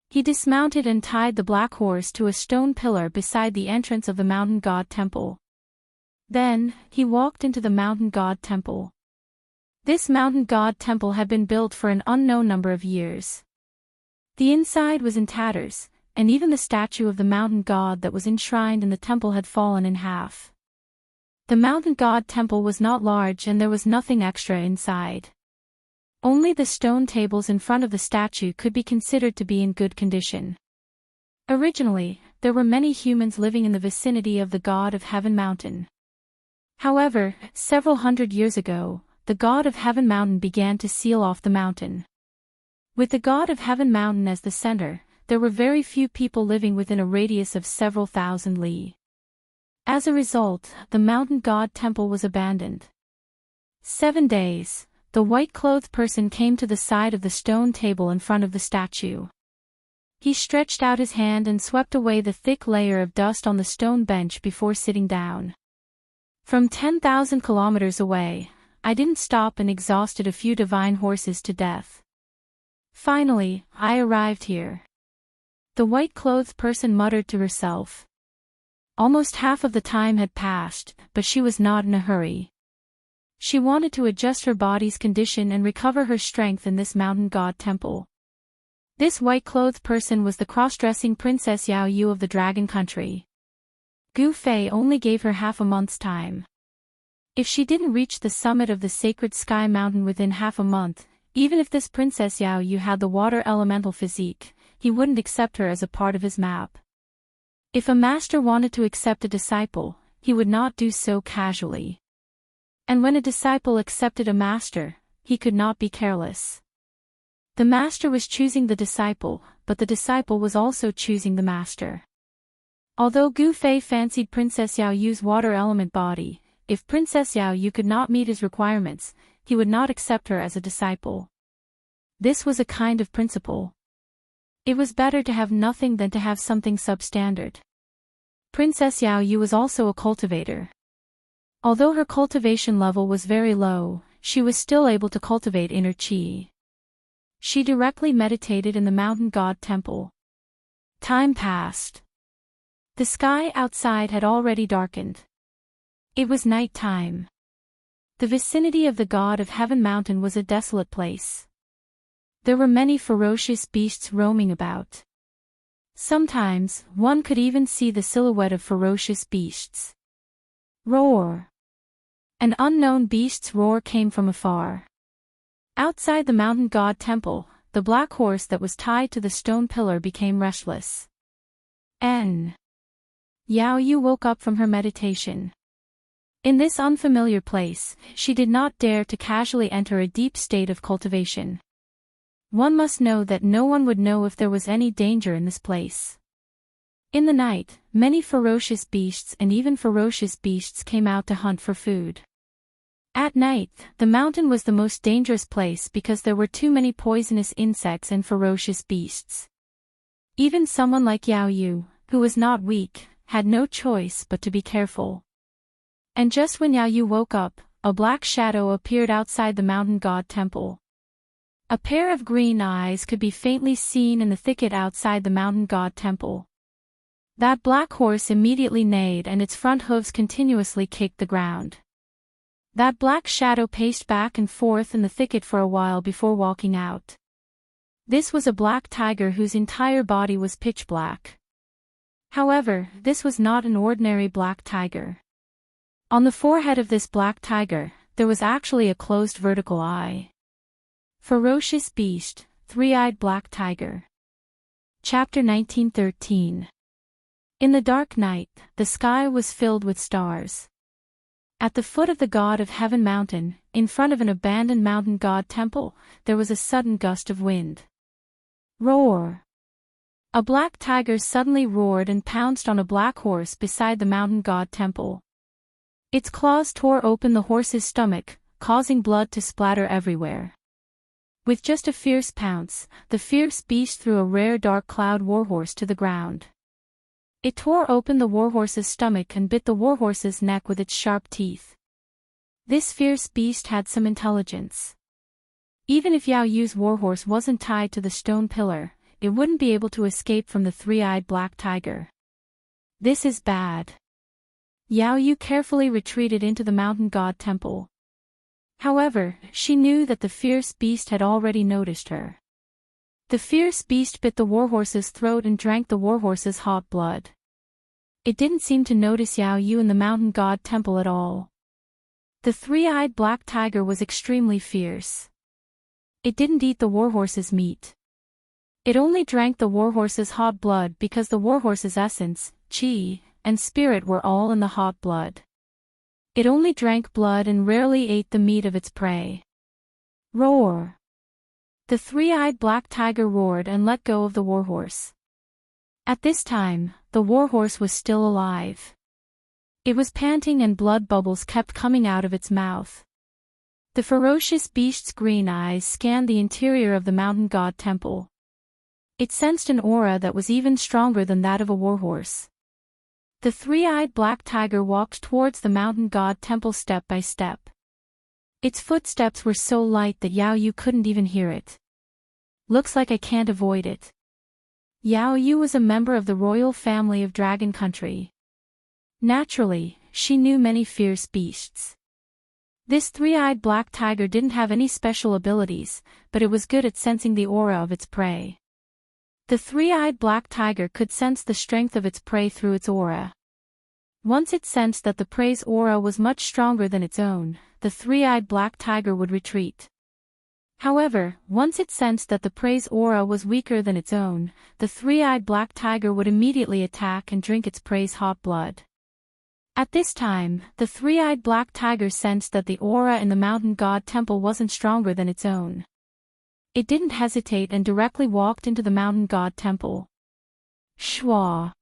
He dismounted and tied the black horse to a stone pillar beside the entrance of the mountain god temple. Then, he walked into the mountain god temple. This mountain god temple had been built for an unknown number of years. The inside was in tatters, and even the statue of the mountain god that was enshrined in the temple had fallen in half. The mountain god temple was not large and there was nothing extra inside. Only the stone tables in front of the statue could be considered to be in good condition. Originally, there were many humans living in the vicinity of the god of Heaven Mountain. However, several hundred years ago, the god of Heaven Mountain began to seal off the mountain. With the god of Heaven Mountain as the center, there were very few people living within a radius of several thousand li. As a result, the mountain god temple was abandoned. 7 days, the white-clothed person came to the side of the stone table in front of the statue. He stretched out his hand and swept away the thick layer of dust on the stone bench before sitting down. From 10,000 kilometers away, I didn't stop and exhausted a few divine horses to death. Finally, I arrived here. The white-clothed person muttered to herself. Almost half of the time had passed, but she was not in a hurry. She wanted to adjust her body's condition and recover her strength in this mountain god temple. This white-clothed person was the cross-dressing Princess Yao Yu of the Dragon Country. Gu Fei only gave her half a month's time. If she didn't reach the summit of the sacred sky mountain within half a month, even if this Princess Yao Yu had the water elemental physique, he wouldn't accept her as a part of his map. If a master wanted to accept a disciple, he would not do so casually. And when a disciple accepted a master, he could not be careless. The master was choosing the disciple, but the disciple was also choosing the master. Although Gu Fei fancied Princess Yao Yu's water element body, if Princess Yao Yu could not meet his requirements, he would not accept her as a disciple. This was a kind of principle. It was better to have nothing than to have something substandard. Princess Yao Yu was also a cultivator. Although her cultivation level was very low, she was still able to cultivate inner qi. She directly meditated in the mountain god temple. Time passed. The sky outside had already darkened. It was night time. The vicinity of the god of Heaven Mountain was a desolate place. There were many ferocious beasts roaming about. Sometimes, one could even see the silhouette of ferocious beasts. Roar! An unknown beast's roar came from afar. Outside the mountain god temple, the black horse that was tied to the stone pillar became restless. Yao Yu woke up from her meditation. In this unfamiliar place, she did not dare to casually enter a deep state of cultivation. One must know that no one would know if there was any danger in this place. In the night, many ferocious beasts and even ferocious beasts came out to hunt for food. At night, the mountain was the most dangerous place because there were too many poisonous insects and ferocious beasts. Even someone like Yao Yu, who was not weak, had no choice but to be careful. And just when Yao Yu woke up, a black shadow appeared outside the mountain god temple. A pair of green eyes could be faintly seen in the thicket outside the mountain god temple. That black horse immediately neighed and its front hooves continuously kicked the ground. That black shadow paced back and forth in the thicket for a while before walking out. This was a black tiger whose entire body was pitch black. However, this was not an ordinary black tiger. On the forehead of this black tiger, there was actually a closed vertical eye. Ferocious beast, three-eyed black tiger. Chapter 1913. In the dark night, the sky was filled with stars. At the foot of the god of Heaven Mountain, in front of an abandoned mountain god temple, there was a sudden gust of wind. Roar! A black tiger suddenly roared and pounced on a black horse beside the mountain god temple. Its claws tore open the horse's stomach, causing blood to splatter everywhere. With just a fierce pounce, the fierce beast threw a rare dark cloud warhorse to the ground. It tore open the warhorse's stomach and bit the warhorse's neck with its sharp teeth. This fierce beast had some intelligence. Even if Yao Yu's warhorse wasn't tied to the stone pillar, it wouldn't be able to escape from the three-eyed black tiger. This is bad. Yao Yu carefully retreated into the mountain god temple. However, she knew that the fierce beast had already noticed her. The fierce beast bit the warhorse's throat and drank the warhorse's hot blood. It didn't seem to notice Yao Yu in the mountain god temple at all. The three-eyed black tiger was extremely fierce. It didn't eat the warhorse's meat. It only drank the warhorse's hot blood because the warhorse's essence, qi, and spirit were all in the hot blood. It only drank blood and rarely ate the meat of its prey. Roar! The three-eyed black tiger roared and let go of the warhorse. At this time, the warhorse was still alive. It was panting and blood bubbles kept coming out of its mouth. The ferocious beast's green eyes scanned the interior of the mountain god temple. It sensed an aura that was even stronger than that of a warhorse. The three-eyed black tiger walked towards the mountain god temple step by step. Its footsteps were so light that Yao Yu couldn't even hear it. Looks like I can't avoid it. Yao Yu was a member of the royal family of Dragon Country. Naturally, she knew many fierce beasts. This three-eyed black tiger didn't have any special abilities, but it was good at sensing the aura of its prey. The three-eyed black tiger could sense the strength of its prey through its aura. Once it sensed that the prey's aura was much stronger than its own, the three-eyed black tiger would retreat. However, once it sensed that the prey's aura was weaker than its own, the three-eyed black tiger would immediately attack and drink its prey's hot blood. At this time, the three-eyed black tiger sensed that the aura in the mountain god temple wasn't stronger than its own. It didn't hesitate and directly walked into the mountain god temple. Shwa!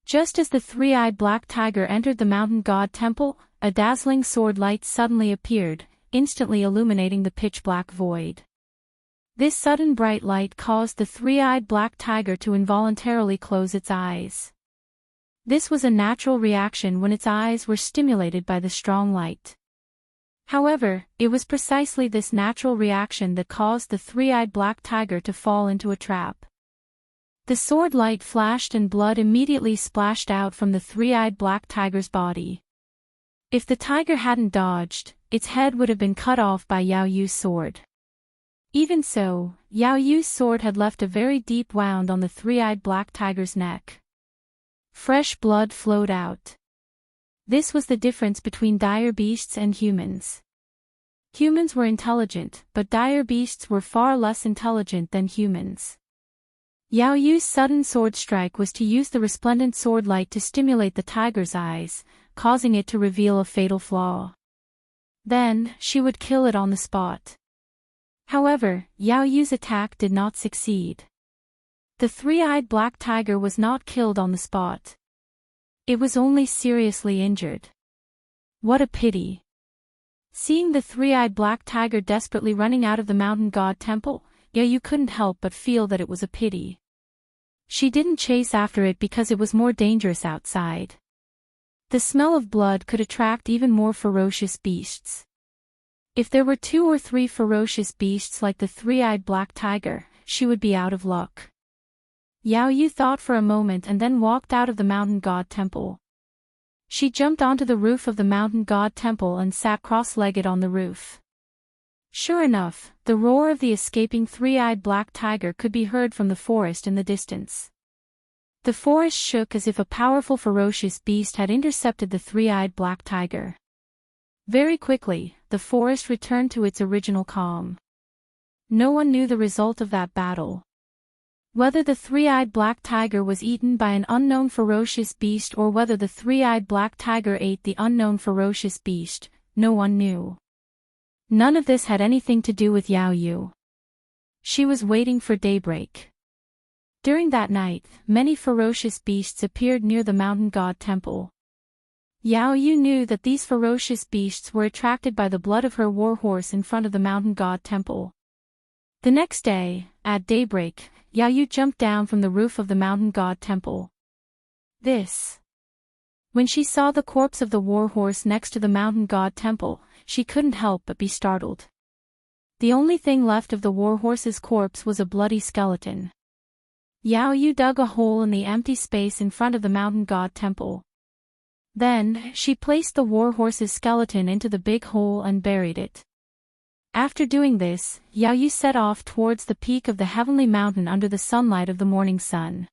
Just as the three-eyed black tiger entered the mountain god temple, a dazzling sword light suddenly appeared, instantly illuminating the pitch-black void. This sudden bright light caused the three-eyed black tiger to involuntarily close its eyes. This was a natural reaction when its eyes were stimulated by the strong light. However, it was precisely this natural reaction that caused the three-eyed black tiger to fall into a trap. The sword light flashed and blood immediately splashed out from the three-eyed black tiger's body. If the tiger hadn't dodged, its head would have been cut off by Yao Yu's sword. Even so, Yao Yu's sword had left a very deep wound on the three-eyed black tiger's neck. Fresh blood flowed out. This was the difference between dire beasts and humans. Humans were intelligent, but dire beasts were far less intelligent than humans. Yao Yu's sudden sword strike was to use the resplendent sword light to stimulate the tiger's eyes, causing it to reveal a fatal flaw. Then, she would kill it on the spot. However, Yao Yu's attack did not succeed. The three-eyed black tiger was not killed on the spot. It was only seriously injured. What a pity. Seeing the three-eyed black tiger desperately running out of the mountain god temple, Yao Yu couldn't help but feel that it was a pity. She didn't chase after it because it was more dangerous outside. The smell of blood could attract even more ferocious beasts. If there were 2 or 3 ferocious beasts like the three-eyed black tiger, she would be out of luck. Yao Yu thought for a moment and then walked out of the mountain god temple. She jumped onto the roof of the mountain god temple and sat cross-legged on the roof. Sure enough, the roar of the escaping three-eyed black tiger could be heard from the forest in the distance. The forest shook as if a powerful ferocious beast had intercepted the three-eyed black tiger. Very quickly, the forest returned to its original calm. No one knew the result of that battle. Whether the three-eyed black tiger was eaten by an unknown ferocious beast or whether the three-eyed black tiger ate the unknown ferocious beast, no one knew. None of this had anything to do with Yao Yu. She was waiting for daybreak. During that night, many ferocious beasts appeared near the mountain god temple. Yao Yu knew that these ferocious beasts were attracted by the blood of her war horse in front of the mountain god temple. The next day, at daybreak, Yao Yu jumped down from the roof of the mountain god temple. When she saw the corpse of the war horse next to the mountain god temple, she couldn't help but be startled. The only thing left of the war horse's corpse was a bloody skeleton. Yao Yu dug a hole in the empty space in front of the mountain god temple. Then, she placed the war horse's skeleton into the big hole and buried it. After doing this, Yao Yu set off towards the peak of the heavenly mountain under the sunlight of the morning sun.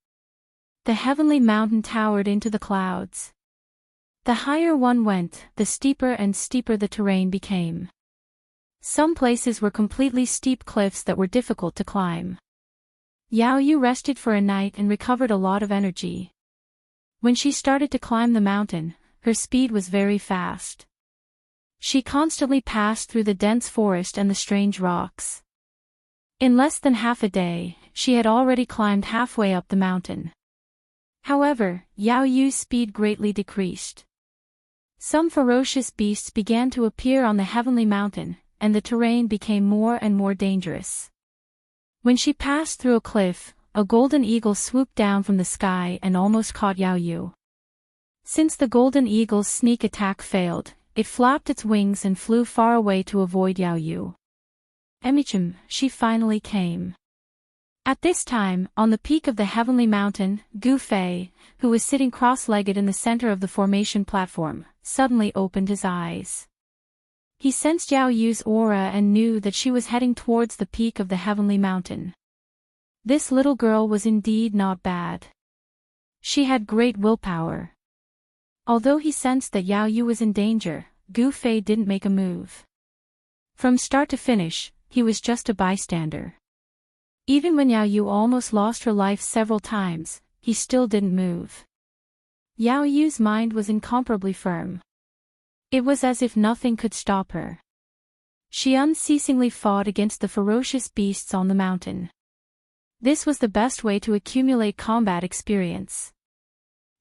The heavenly mountain towered into the clouds. The higher one went, the steeper and steeper the terrain became. Some places were completely steep cliffs that were difficult to climb. Yao Yu rested for a night and recovered a lot of energy. When she started to climb the mountain, her speed was very fast. She constantly passed through the dense forest and the strange rocks. In less than half a day, she had already climbed halfway up the mountain. However, Yao Yu's speed greatly decreased. Some ferocious beasts began to appear on the heavenly mountain, and the terrain became more and more dangerous. When she passed through a cliff, a golden eagle swooped down from the sky and almost caught Yao Yu. Since the golden eagle's sneak attack failed, it flapped its wings and flew far away to avoid Yao Yu. Emichim, she finally came. At this time, on the peak of the heavenly mountain, Gu Fei, who was sitting cross-legged in the center of the formation platform, suddenly opened his eyes. He sensed Yao Yu's aura and knew that she was heading towards the peak of the heavenly mountain. This little girl was indeed not bad. She had great willpower. Although he sensed that Yao Yu was in danger, Gu Fei didn't make a move. From start to finish, he was just a bystander. Even when Yao Yu almost lost her life several times, he still didn't move. Yao Yu's mind was incomparably firm. It was as if nothing could stop her. She unceasingly fought against the ferocious beasts on the mountain. This was the best way to accumulate combat experience.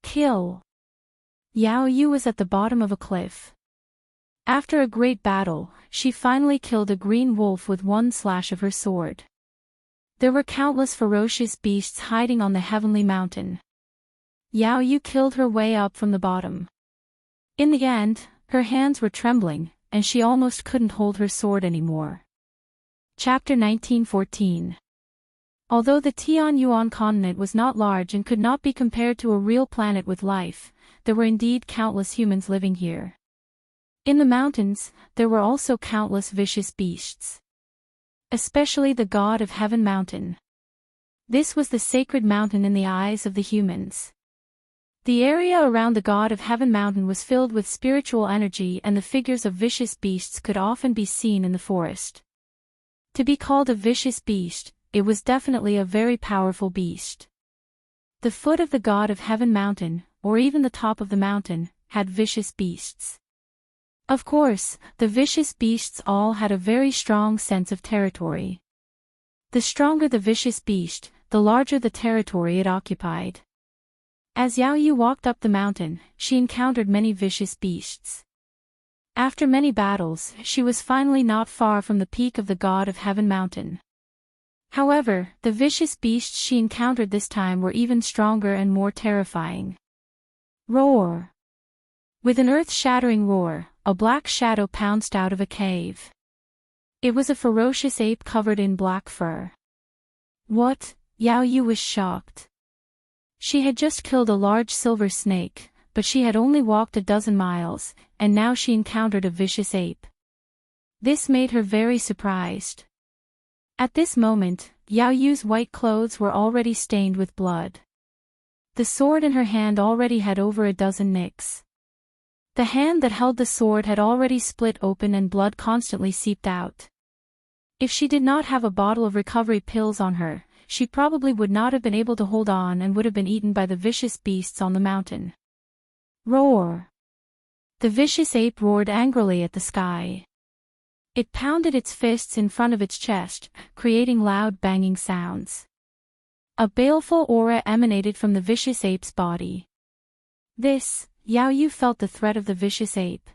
Kill. Yao Yu was at the bottom of a cliff. After a great battle, she finally killed a green wolf with one slash of her sword. There were countless ferocious beasts hiding on the heavenly mountain. Yao Yu killed her way up from the bottom. In the end, her hands were trembling, and she almost couldn't hold her sword anymore. Chapter 1914. Although the Tianyuan continent was not large and could not be compared to a real planet with life, there were indeed countless humans living here. In the mountains, there were also countless vicious beasts. Especially the god of Heaven Mountain. This was the sacred mountain in the eyes of the humans. The area around the god of Heaven Mountain was filled with spiritual energy, and the figures of vicious beasts could often be seen in the forest. To be called a vicious beast, it was definitely a very powerful beast. The foot of the god of Heaven Mountain, or even the top of the mountain, had vicious beasts. Of course, the vicious beasts all had a very strong sense of territory. The stronger the vicious beast, the larger the territory it occupied. As Yao Yu walked up the mountain, she encountered many vicious beasts. After many battles, she was finally not far from the peak of the god of Heaven Mountain. However, the vicious beasts she encountered this time were even stronger and more terrifying. Roar! With an earth-shattering roar, a black shadow pounced out of a cave. It was a ferocious ape covered in black fur. What? Yao Yu was shocked. She had just killed a large silver snake, but she had only walked a dozen miles, and now she encountered a vicious ape. This made her very surprised. At this moment, Yao Yu's white clothes were already stained with blood. The sword in her hand already had over a dozen nicks. The hand that held the sword had already split open and blood constantly seeped out. If she did not have a bottle of recovery pills on her, she probably would not have been able to hold on and would have been eaten by the vicious beasts on the mountain. Roar! The vicious ape roared angrily at the sky. It pounded its fists in front of its chest, creating loud banging sounds. A baleful aura emanated from the vicious ape's body. Yao Yu felt the threat of the vicious ape.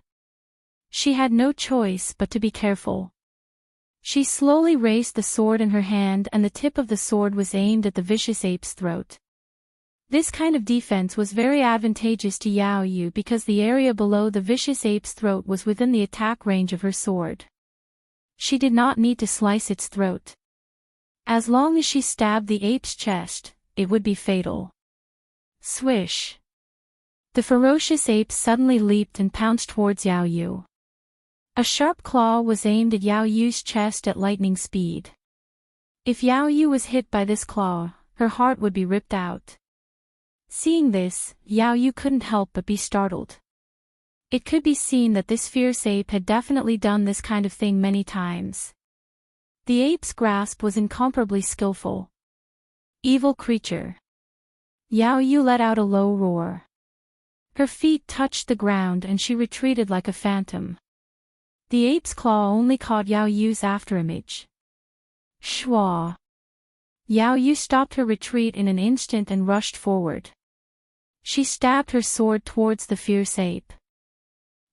She had no choice but to be careful. She slowly raised the sword in her hand, and the tip of the sword was aimed at the vicious ape's throat. This kind of defense was very advantageous to Yao Yu because the area below the vicious ape's throat was within the attack range of her sword. She did not need to slice its throat. As long as she stabbed the ape's chest, it would be fatal. Swish! The ferocious ape suddenly leaped and pounced towards Yao Yu. A sharp claw was aimed at Yao Yu's chest at lightning speed. If Yao Yu was hit by this claw, her heart would be ripped out. Seeing this, Yao Yu couldn't help but be startled. It could be seen that this fierce ape had definitely done this kind of thing many times. The ape's grasp was incomparably skillful. Evil creature! Yao Yu let out a low roar. Her feet touched the ground and she retreated like a phantom. The ape's claw only caught Yao Yu's afterimage. Shwa! Yao Yu stopped her retreat in an instant and rushed forward. She stabbed her sword towards the fierce ape.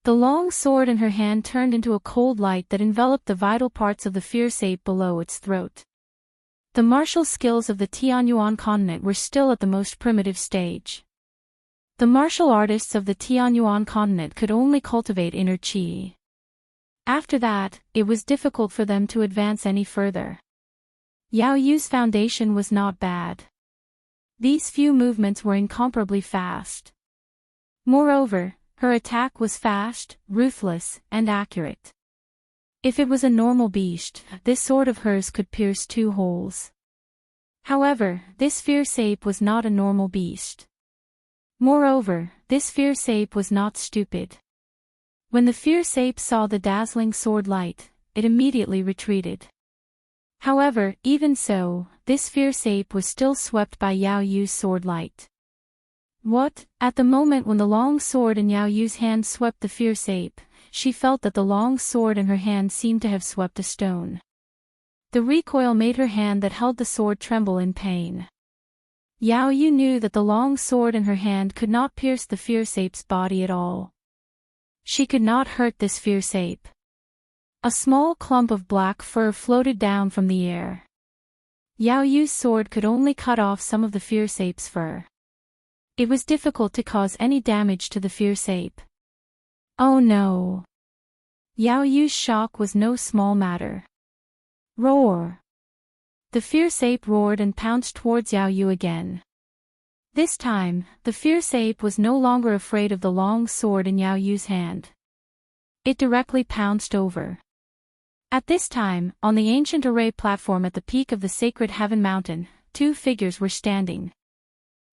The long sword in her hand turned into a cold light that enveloped the vital parts of the fierce ape below its throat. The martial skills of the Tianyuan continent were still at the most primitive stage. The martial artists of the Tianyuan continent could only cultivate inner qi. After that, it was difficult for them to advance any further. Yao Yu's foundation was not bad. These few movements were incomparably fast. Moreover, her attack was fast, ruthless, and accurate. If it was a normal beast, this sword of hers could pierce 2 holes. However, this fierce ape was not a normal beast. Moreover, this fierce ape was not stupid. When the fierce ape saw the dazzling sword light, it immediately retreated. However, even so, this fierce ape was still swept by Yao Yu's sword light. What? At the moment when the long sword in Yao Yu's hand swept the fierce ape, she felt that the long sword in her hand seemed to have swept a stone. The recoil made her hand that held the sword tremble in pain. Yao Yu knew that the long sword in her hand could not pierce the fierce ape's body at all. She could not hurt this fierce ape. A small clump of black fur floated down from the air. Yao Yu's sword could only cut off some of the fierce ape's fur. It was difficult to cause any damage to the fierce ape. Oh no! Yao Yu's shock was no small matter. Roar! The fierce ape roared and pounced towards Yao Yu again. This time, the fierce ape was no longer afraid of the long sword in Yao Yu's hand. It directly pounced over. At this time, on the ancient array platform at the peak of the sacred Heaven Mountain, 2 figures were standing.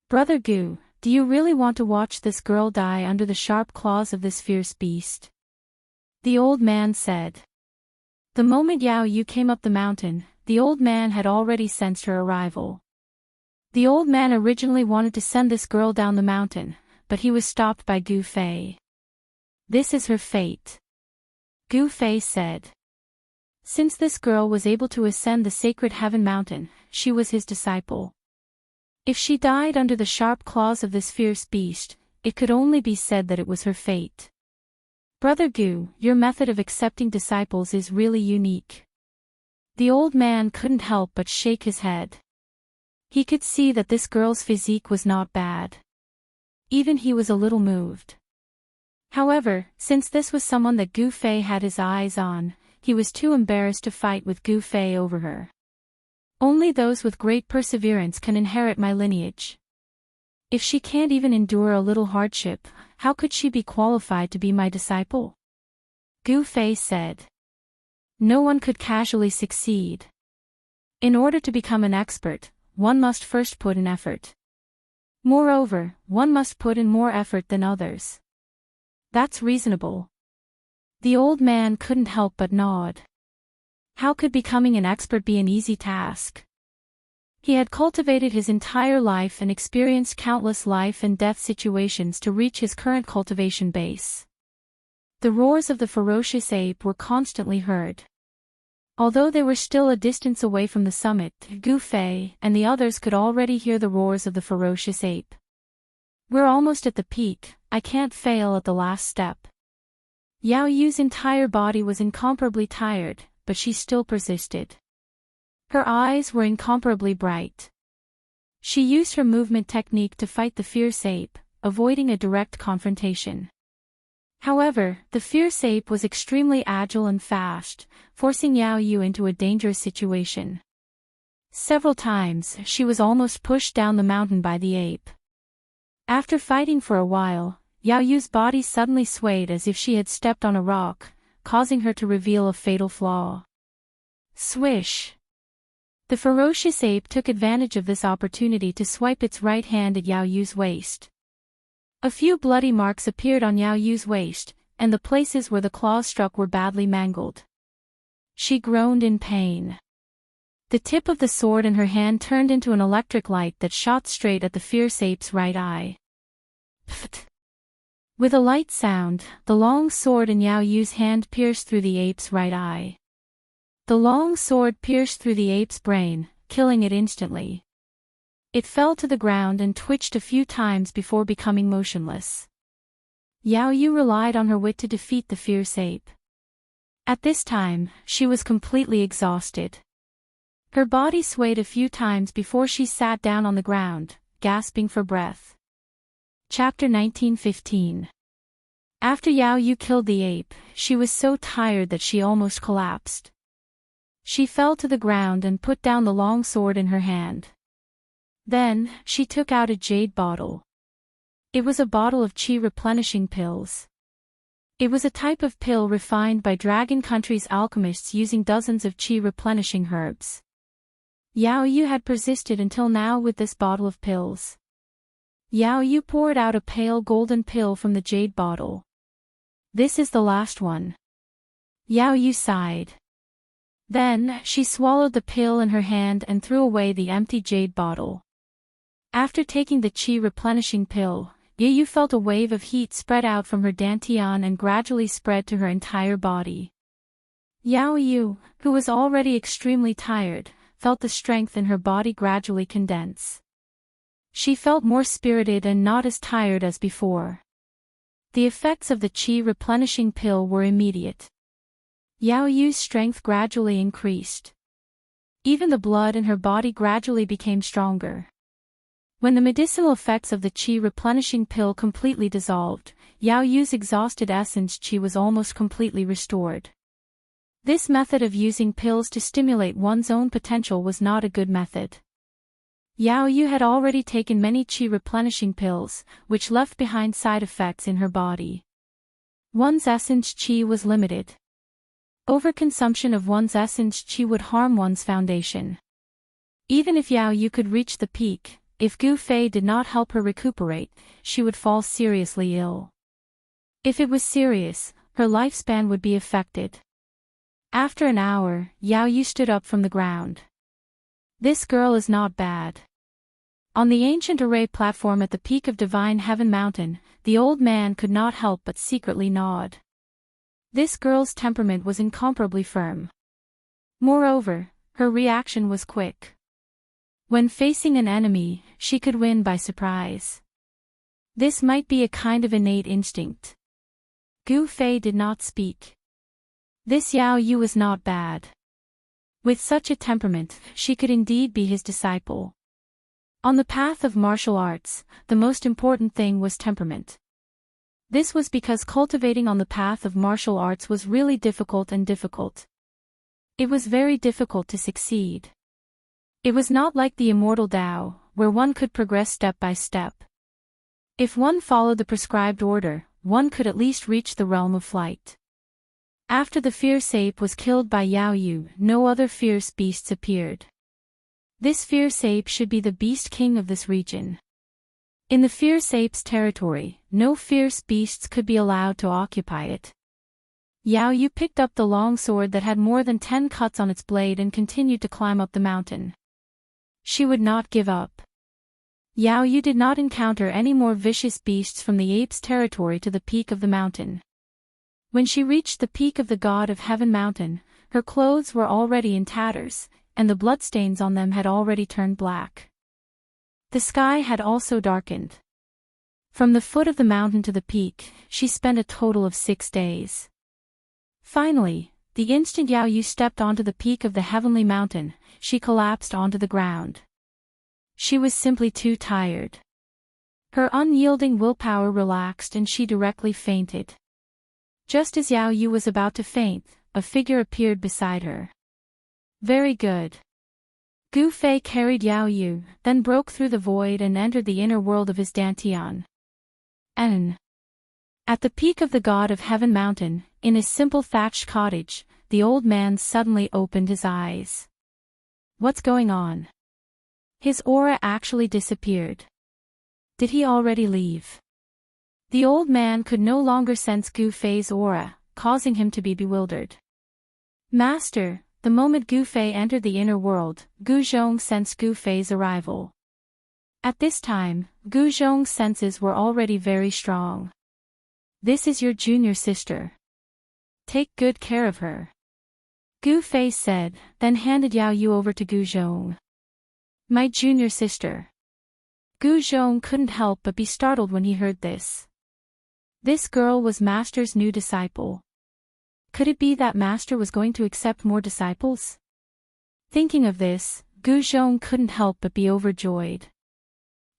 Brother Gu, do you really want to watch this girl die under the sharp claws of this fierce beast? The old man said. The moment Yao Yu came up the mountain, the old man had already sensed her arrival. The old man originally wanted to send this girl down the mountain, but he was stopped by Gu Fei. This is her fate. Gu Fei said. Since this girl was able to ascend the sacred Heaven Mountain, she was his disciple. If she died under the sharp claws of this fierce beast, it could only be said that it was her fate. Brother Gu, your method of accepting disciples is really unique. The old man couldn't help but shake his head. He could see that this girl's physique was not bad. Even he was a little moved. However, since this was someone that Gu Fei had his eyes on, he was too embarrassed to fight with Gu Fei over her. Only those with great perseverance can inherit my lineage. If she can't even endure a little hardship, how could she be qualified to be my disciple? Gu Fei said. No one could casually succeed. In order to become an expert, one must first put in effort. Moreover, one must put in more effort than others. That's reasonable. The old man couldn't help but nod. How could becoming an expert be an easy task? He had cultivated his entire life and experienced countless life and death situations to reach his current cultivation base. The roars of the ferocious ape were constantly heard. Although they were still a distance away from the summit, Gu Fei and the others could already hear the roars of the ferocious ape. We're almost at the peak, I can't fail at the last step. Yao Yu's entire body was incomparably tired, but she still persisted. Her eyes were incomparably bright. She used her movement technique to fight the fierce ape, avoiding a direct confrontation. However, the fierce ape was extremely agile and fast, forcing Yao Yu into a dangerous situation. Several times, she was almost pushed down the mountain by the ape. After fighting for a while, Yao Yu's body suddenly swayed as if she had stepped on a rock, causing her to reveal a fatal flaw. Swish! The ferocious ape took advantage of this opportunity to swipe its right hand at Yao Yu's waist. A few bloody marks appeared on Yao Yu's waist, and the places where the claws struck were badly mangled. She groaned in pain. The tip of the sword in her hand turned into an electric light that shot straight at the fierce ape's right eye. Pfft! With a light sound, the long sword in Yao Yu's hand pierced through the ape's right eye. The long sword pierced through the ape's brain, killing it instantly. It fell to the ground and twitched a few times before becoming motionless. Yao Yu relied on her wit to defeat the fierce ape. At this time, she was completely exhausted. Her body swayed a few times before she sat down on the ground, gasping for breath. Chapter 19:15. After Yao Yu killed the ape, she was so tired that she almost collapsed. She fell to the ground and put down the long sword in her hand. Then, she took out a jade bottle. It was a bottle of qi replenishing pills. It was a type of pill refined by Dragon Country's alchemists using dozens of qi replenishing herbs. Yao Yu had persisted until now with this bottle of pills. Yao Yu poured out a pale golden pill from the jade bottle. This is the last one. Yao Yu sighed. Then, she swallowed the pill in her hand and threw away the empty jade bottle. After taking the qi replenishing pill, Yao Yu felt a wave of heat spread out from her dantian and gradually spread to her entire body. Yao Yu, who was already extremely tired, felt the strength in her body gradually condense. She felt more spirited and not as tired as before. The effects of the qi replenishing pill were immediate. Yao Yu's strength gradually increased. Even the blood in her body gradually became stronger. When the medicinal effects of the qi replenishing pill completely dissolved, Yao Yu's exhausted essence qi was almost completely restored. This method of using pills to stimulate one's own potential was not a good method. Yao Yu had already taken many qi replenishing pills, which left behind side effects in her body. One's essence qi was limited. Overconsumption of one's essence qi would harm one's foundation. Even if Yao Yu could reach the peak, if Gu Fei did not help her recuperate, she would fall seriously ill. If it was serious, her lifespan would be affected. After an hour, Yao Yu stood up from the ground. This girl is not bad. On the ancient array platform at the peak of Divine Heaven Mountain, the old man could not help but secretly nod. This girl's temperament was incomparably firm. Moreover, her reaction was quick. When facing an enemy, she could win by surprise. This might be a kind of innate instinct. Gu Fei did not speak. This Yao Yu was not bad. With such a temperament, she could indeed be his disciple. On the path of martial arts, the most important thing was temperament. This was because cultivating on the path of martial arts was really difficult. It was very difficult to succeed. It was not like the Immortal Tao, where one could progress step by step. If one followed the prescribed order, one could at least reach the realm of flight. After the fierce ape was killed by Yao Yu, no other fierce beasts appeared. This fierce ape should be the beast king of this region. In the fierce ape's territory, no fierce beasts could be allowed to occupy it. Yao Yu picked up the long sword that had more than 10 cuts on its blade and continued to climb up the mountain. She would not give up. Yao Yu did not encounter any more vicious beasts from the ape's territory to the peak of the mountain. When she reached the peak of the God of Heaven Mountain, her clothes were already in tatters, and the bloodstains on them had already turned black. The sky had also darkened. From the foot of the mountain to the peak, she spent a total of 6 days. Finally, the instant Yao Yu stepped onto the peak of the heavenly mountain, she collapsed onto the ground. She was simply too tired. Her unyielding willpower relaxed and she directly fainted. Just as Yao Yu was about to faint, a figure appeared beside her. Very good. Gu Fei carried Yao Yu, then broke through the void and entered the inner world of his dantian. N. At the peak of the God of Heaven mountain, in his simple thatched cottage, the old man suddenly opened his eyes. What's going on? His aura actually disappeared. Did he already leave? The old man could no longer sense Gu Fei's aura, causing him to be bewildered. Master, the moment Gu Fei entered the inner world, Gu Zhong sensed Gu Fei's arrival. At this time, Gu Zhong's senses were already very strong. This is your junior sister. Take good care of her. Gu Fei said, then handed Yao Yu over to Gu Zhong. My junior sister. Gu Zhong couldn't help but be startled when he heard this. This girl was Master's new disciple. Could it be that Master was going to accept more disciples? Thinking of this, Gu Zhong couldn't help but be overjoyed.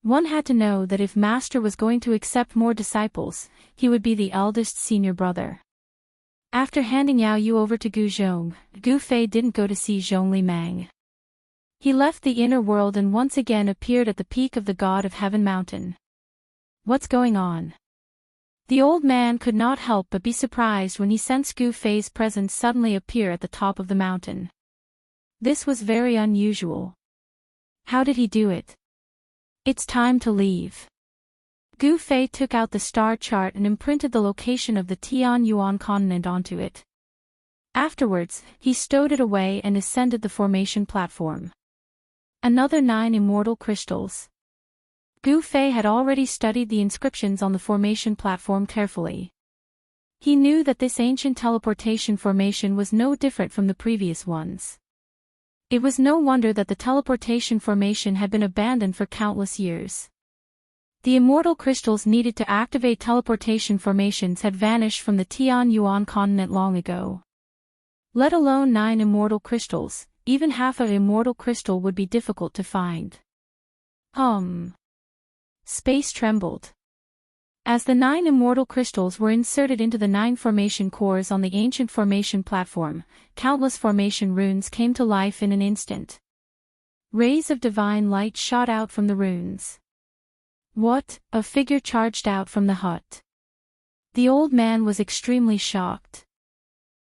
One had to know that if Master was going to accept more disciples, he would be the eldest senior brother. After handing Yao Yu over to Gu Zhong, Gu Fei didn't go to see Zhongli Mang. He left the inner world and once again appeared at the peak of the God of Heaven mountain. What's going on? The old man could not help but be surprised when he sensed Gu Fei's presence suddenly appear at the top of the mountain. This was very unusual. How did he do it? It's time to leave. Gu Fei took out the star chart and imprinted the location of the Tian Yuan continent onto it. Afterwards, he stowed it away and ascended the formation platform. Another 9 immortal crystals. Gu Fei had already studied the inscriptions on the formation platform carefully. He knew that this ancient teleportation formation was no different from the previous ones. It was no wonder that the teleportation formation had been abandoned for countless years. The immortal crystals needed to activate teleportation formations had vanished from the Tian Yuan continent long ago. Let alone 9 immortal crystals, even half an immortal crystal would be difficult to find. Space trembled. As the 9 immortal crystals were inserted into the 9 formation cores on the ancient formation platform, countless formation runes came to life in an instant. Rays of divine light shot out from the runes. What? A figure charged out from the hut. The old man was extremely shocked.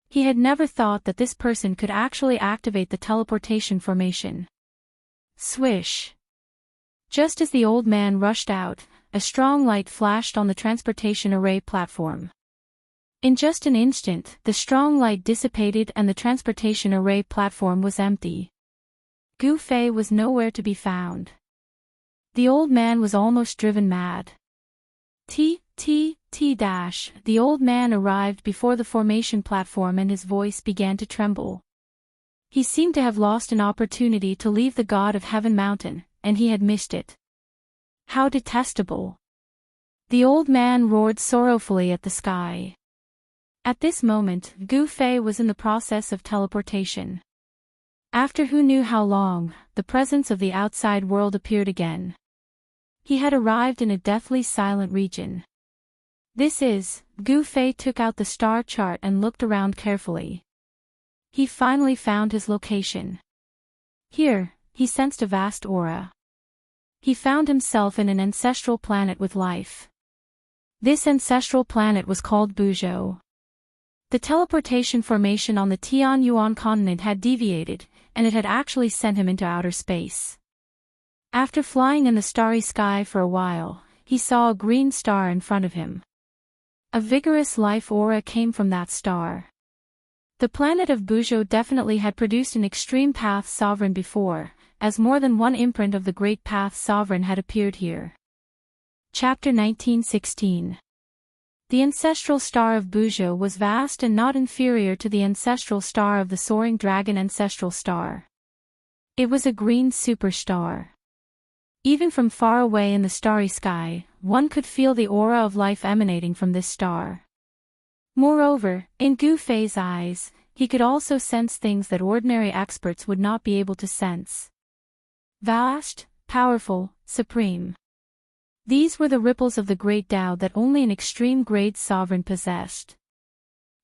He had never thought that this person could actually activate the teleportation formation. Swish. Just as the old man rushed out, a strong light flashed on the transportation array platform. In just an instant, the strong light dissipated and the transportation array platform was empty. Gu Fei was nowhere to be found. The old man was almost driven mad. The old man arrived before the formation platform and his voice began to tremble. He seemed to have lost an opportunity to leave the God of Heaven mountain, and he had missed it. How detestable! The old man roared sorrowfully at the sky. At this moment, Gu Fei was in the process of teleportation. After who knew how long, the presence of the outside world appeared again. He had arrived in a deathly silent region. Gu Fei took out the star chart and looked around carefully. He finally found his location. Here, he sensed a vast aura. He found himself in an ancestral planet with life. This ancestral planet was called Buzhou. The teleportation formation on the Tian Yuan continent had deviated, and it had actually sent him into outer space. After flying in the starry sky for a while, he saw a green star in front of him. A vigorous life aura came from that star. The planet of Buzhou definitely had produced an extreme path sovereign before, as more than one imprint of the great path sovereign had appeared here. Chapter 1916. The ancestral star of Buzhou was vast and not inferior to the ancestral star of the soaring dragon ancestral star. It was a green superstar. Even from far away in the starry sky, one could feel the aura of life emanating from this star. Moreover, in Gu Fei's eyes, he could also sense things that ordinary experts would not be able to sense. Vast, powerful, supreme. These were the ripples of the great Tao that only an extreme grade sovereign possessed.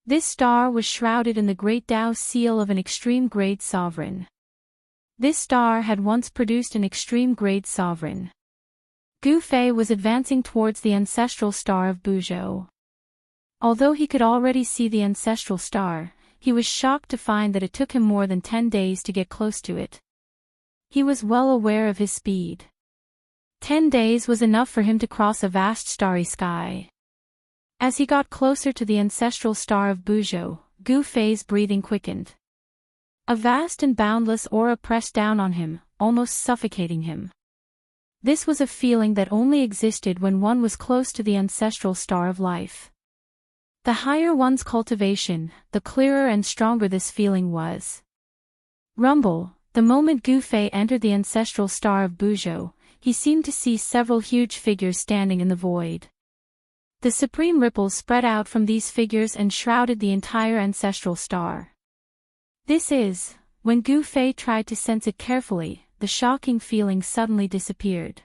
This star was shrouded in the great Tao seal of an extreme grade sovereign. This star had once produced an extreme-grade sovereign. Gu Fei was advancing towards the ancestral star of Buzhou. Although he could already see the ancestral star, he was shocked to find that it took him more than 10 days to get close to it. He was well aware of his speed. 10 days was enough for him to cross a vast starry sky. As he got closer to the ancestral star of Buzhou, Gu Fei's breathing quickened. A vast and boundless aura pressed down on him, almost suffocating him. This was a feeling that only existed when one was close to the ancestral star of life. The higher one's cultivation, the clearer and stronger this feeling was. Rumble, the moment Gu Fei entered the ancestral star of Buzhou, he seemed to see several huge figures standing in the void. The supreme ripples spread out from these figures and shrouded the entire ancestral star. This is, when Gu Fei tried to sense it carefully, the shocking feeling suddenly disappeared.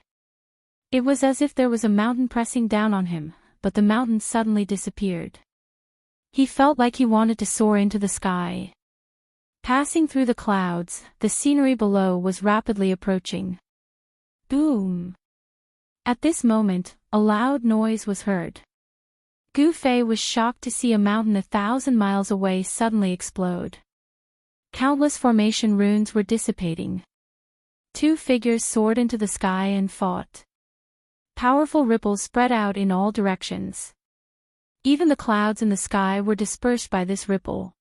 It was as if there was a mountain pressing down on him, but the mountain suddenly disappeared. He felt like he wanted to soar into the sky. Passing through the clouds, the scenery below was rapidly approaching. Boom! At this moment, a loud noise was heard. Gu Fei was shocked to see a mountain 1,000 miles away suddenly explode. Countless formation runes were dissipating. Two figures soared into the sky and fought. Powerful ripples spread out in all directions. Even the clouds in the sky were dispersed by this ripple.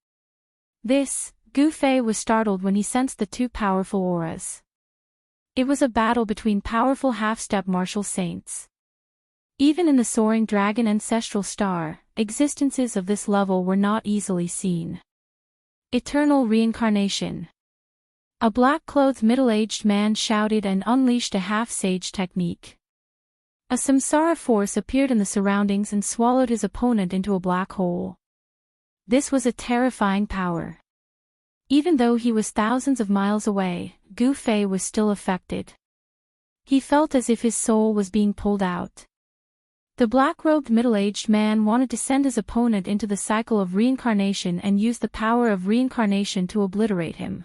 Gu Fei was startled when he sensed the two powerful auras. It was a battle between powerful half-step martial saints. Even in the soaring dragon ancestral star, existences of this level were not easily seen. Eternal reincarnation. A black-clothed middle-aged man shouted and unleashed a half-sage technique. A samsara force appeared in the surroundings and swallowed his opponent into a black hole. This was a terrifying power. Even though he was thousands of miles away, Gu Fei was still affected. He felt as if his soul was being pulled out. The black-robed middle-aged man wanted to send his opponent into the cycle of reincarnation and use the power of reincarnation to obliterate him.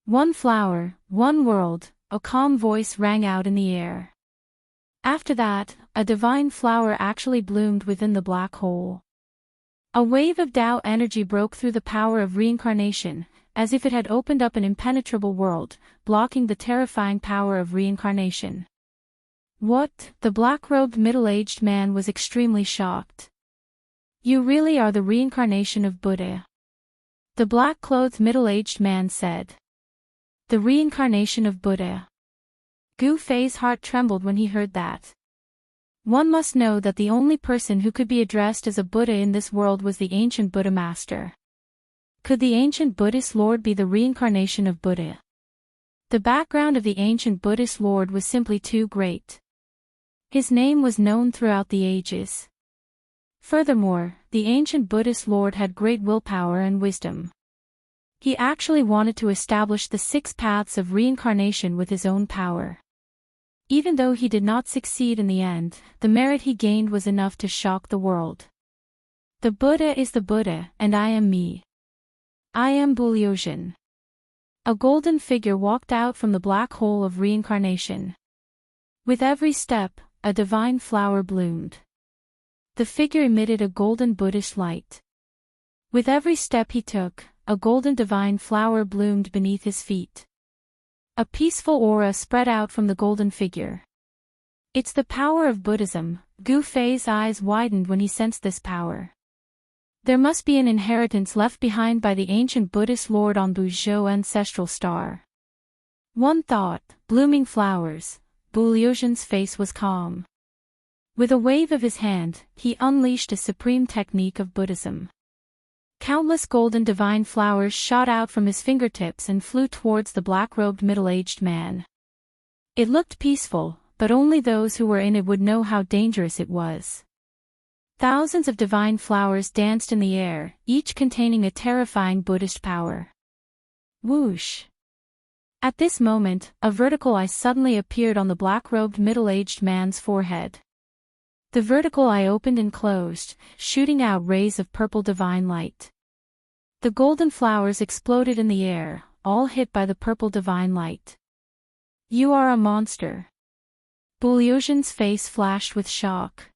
One flower, one world, a calm voice rang out in the air. After that, a divine flower actually bloomed within the black hole. A wave of Tao energy broke through the power of reincarnation, as if it had opened up an impenetrable world, blocking the terrifying power of reincarnation. What? The black-robed middle-aged man was extremely shocked. You really are the reincarnation of Buddha. The black-clothed middle-aged man said. The reincarnation of Buddha. Gu Fei's heart trembled when he heard that. One must know that the only person who could be addressed as a Buddha in this world was the ancient Buddha master. Could the ancient Buddhist Lord be the reincarnation of Buddha? The background of the ancient Buddhist Lord was simply too great. His name was known throughout the ages. Furthermore, the ancient Buddhist Lord had great willpower and wisdom. He actually wanted to establish the 6 paths of reincarnation with his own power. Even though he did not succeed in the end, the merit he gained was enough to shock the world. The Buddha is the Buddha, and I am me. I am Buliozhen. A golden figure walked out from the black hole of reincarnation. With every step, a divine flower bloomed. The figure emitted a golden Buddhist light. With every step he took, a golden divine flower bloomed beneath his feet. A peaceful aura spread out from the golden figure. It's the power of Buddhism. Gu Fei's eyes widened when he sensed this power. There must be an inheritance left behind by the ancient Buddhist Lord on Buzhou ancestral star. One thought, blooming flowers. Buliozhen's face was calm. With a wave of his hand, he unleashed a supreme technique of Buddhism. Countless golden divine flowers shot out from his fingertips and flew towards the black-robed middle-aged man. It looked peaceful, but only those who were in it would know how dangerous it was. Thousands of divine flowers danced in the air, each containing a terrifying Buddhist power. Whoosh! At this moment, a vertical eye suddenly appeared on the black-robed middle-aged man's forehead. The vertical eye opened and closed, shooting out rays of purple divine light. The golden flowers exploded in the air, all hit by the purple divine light. You are a monster. Bulyozhin's face flashed with shock.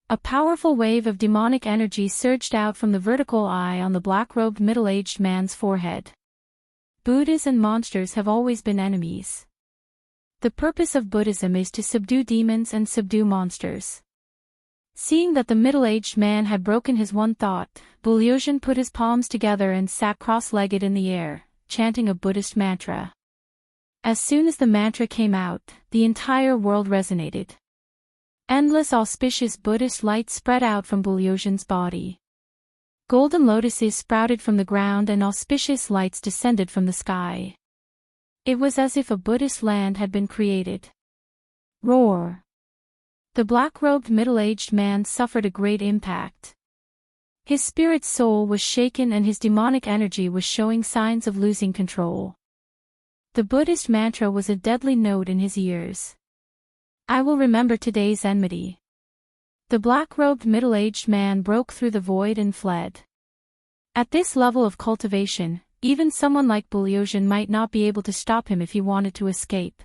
A powerful wave of demonic energy surged out from the vertical eye on the black-robed middle-aged man's forehead. Buddhas and monsters have always been enemies. The purpose of Buddhism is to subdue demons and subdue monsters. Seeing that the middle-aged man had broken his one thought, Bulyozhin put his palms together and sat cross-legged in the air, chanting a Buddhist mantra. As soon as the mantra came out, the entire world resonated. Endless auspicious Buddhist light spread out from Bulyozhin's body. Golden lotuses sprouted from the ground and auspicious lights descended from the sky. It was as if a Buddhist land had been created. Roar! The black-robed middle-aged man suffered a great impact. His spirit's soul was shaken and his demonic energy was showing signs of losing control. The Buddhist mantra was a deadly note in his ears. I will remember today's enmity. The black-robed middle-aged man broke through the void and fled. At this level of cultivation, even someone like Bulyozhin might not be able to stop him if he wanted to escape.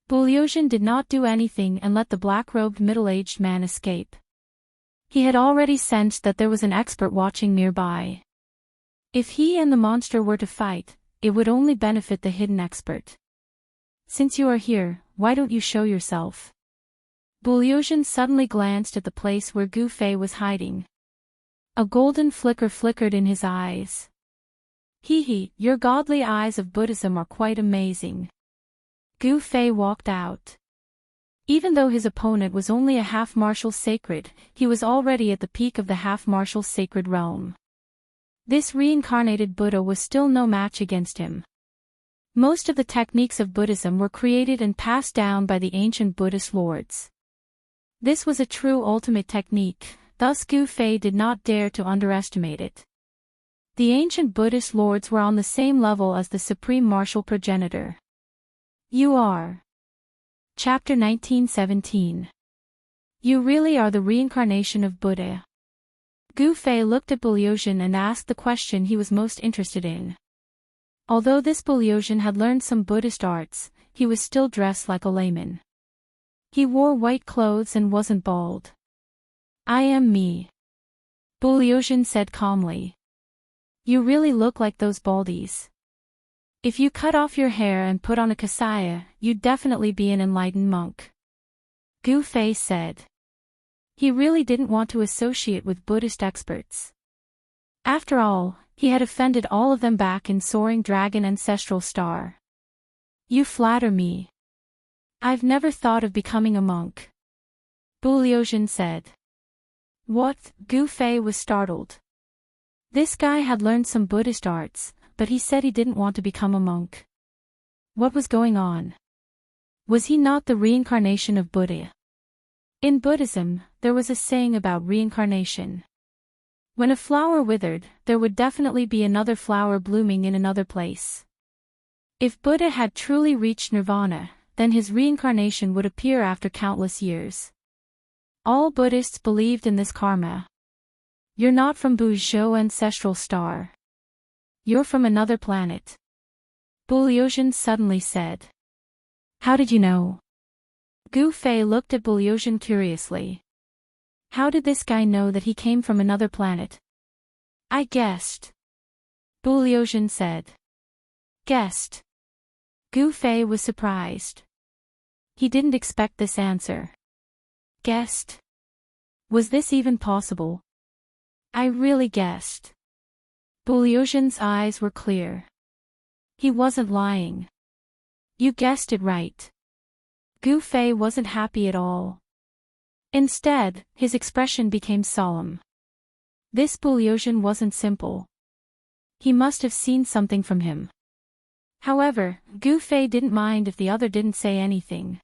Bulyozhin did not do anything and let the black-robed middle-aged man escape. He had already sensed that there was an expert watching nearby. If he and the monster were to fight, it would only benefit the hidden expert. Since you are here, why don't you show yourself? Bulyozhin suddenly glanced at the place where Gu Fei was hiding. A golden flicker flickered in his eyes. Hee, your godly eyes of Buddhism are quite amazing. Gu Fei walked out. Even though his opponent was only a half-martial sacred, he was already at the peak of the half-martial sacred realm. This reincarnated Buddha was still no match against him. Most of the techniques of Buddhism were created and passed down by the ancient Buddhist lords. This was a true ultimate technique, thus Gu Fei did not dare to underestimate it. The ancient Buddhist lords were on the same level as the supreme martial progenitor. You are. Chapter 1917. You really are the reincarnation of Buddha. Gu Fei looked at Bulyozhin and asked the question he was most interested in. Although this Bulyozhin had learned some Buddhist arts, he was still dressed like a layman. He wore white clothes and wasn't bald. I am me. Bulyozhin said calmly. You really look like those baldies. If you cut off your hair and put on a kasaya, you'd definitely be an enlightened monk. Gu Fei said. He really didn't want to associate with Buddhist experts. After all, he had offended all of them back in Soaring Dragon Ancestral Star. You flatter me. I've never thought of becoming a monk. Bulyozhin said. What? Gu Fei was startled. This guy had learned some Buddhist arts, but he said he didn't want to become a monk. What was going on? Was he not the reincarnation of Buddha? In Buddhism, there was a saying about reincarnation. When a flower withered, there would definitely be another flower blooming in another place. If Buddha had truly reached nirvana, then his reincarnation would appear after countless years. All Buddhists believed in this karma. You're not from Buzhou Ancestral Star. You're from another planet. Bulyozhin suddenly said. How did you know? Gu Fei looked at Bulyozhin curiously. How did this guy know that he came from another planet? I guessed. Bulyozhin said. Guessed. Gu Fei was surprised. He didn't expect this answer. Guessed? Was this even possible? I really guessed. Bulyozhin's eyes were clear. He wasn't lying. You guessed it right. Gu Fei wasn't happy at all. Instead, his expression became solemn. This Bulyozhin wasn't simple. He must have seen something from him. However, Gu Fei didn't mind if the other didn't say anything.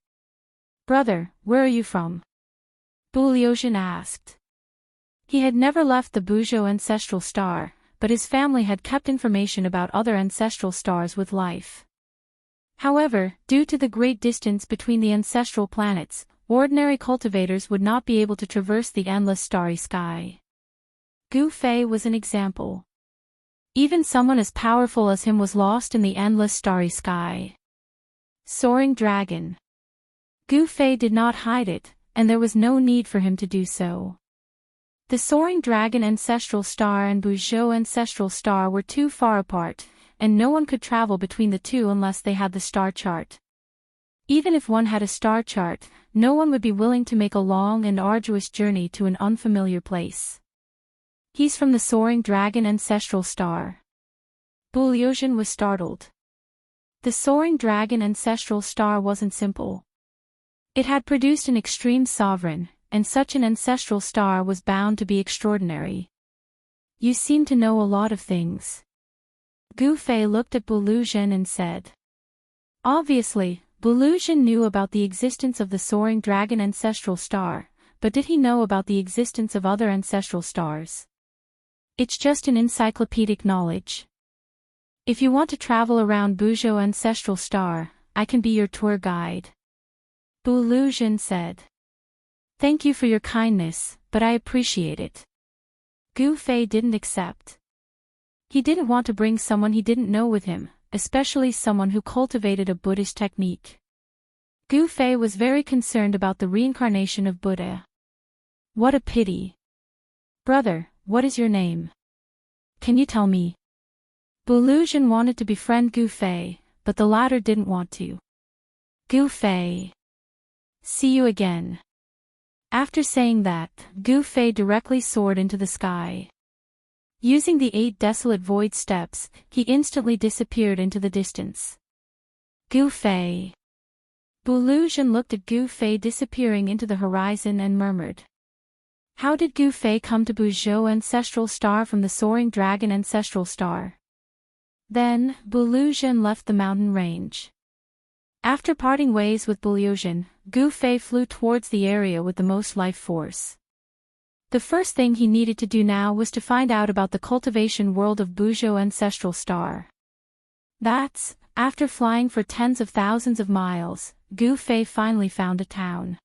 Brother, where are you from? Bulyozhin asked. He had never left the Buzhou Ancestral Star, but his family had kept information about other ancestral stars with life. However, due to the great distance between the ancestral planets, ordinary cultivators would not be able to traverse the endless starry sky. Gu Fei was an example. Even someone as powerful as him was lost in the endless starry sky. Soaring dragon. Gu Fei did not hide it, and there was no need for him to do so. The soaring dragon ancestral star and Buzhou ancestral star were too far apart, and no one could travel between the two unless they had the star chart. Even if one had a star chart, no one would be willing to make a long and arduous journey to an unfamiliar place. He's from the soaring dragon ancestral star. Bu Liuzhen was startled. The soaring dragon ancestral star wasn't simple. It had produced an extreme sovereign, and such an ancestral star was bound to be extraordinary. You seem to know a lot of things. Gu Fei looked at Bu Liuzhen and said. Obviously, Bu Liuzhen knew about the existence of the soaring dragon ancestral star, but did he know about the existence of other ancestral stars? It's just an encyclopedic knowledge. If you want to travel around Buzhou ancestral star, I can be your tour guide. Bu Liuzhen said. Thank you for your kindness, but I appreciate it. Gu Fei didn't accept. He didn't want to bring someone he didn't know with him, especially someone who cultivated a Buddhist technique. Gu Fei was very concerned about the reincarnation of Buddha. What a pity. Brother, what is your name? Can you tell me? Bu Liuzhen wanted to befriend Gu Fei, but the latter didn't want to. Gu Fei. See you again. After saying that, Gu Fei directly soared into the sky. Using the 8 desolate void steps, he instantly disappeared into the distance. Gu Fei. Bu Liuzhen looked at Gu Fei disappearing into the horizon and murmured. How did Gu Fei come to Buzhou ancestral star from the soaring dragon ancestral star? Then, Bu Liuzhen left the mountain range. After parting ways with Bu Liuzhen, Gu Fei flew towards the area with the most life force. The first thing he needed to do now was to find out about the cultivation world of Buzhou ancestral star. That's, after flying for tens of thousands of miles, Gu Fei finally found a town.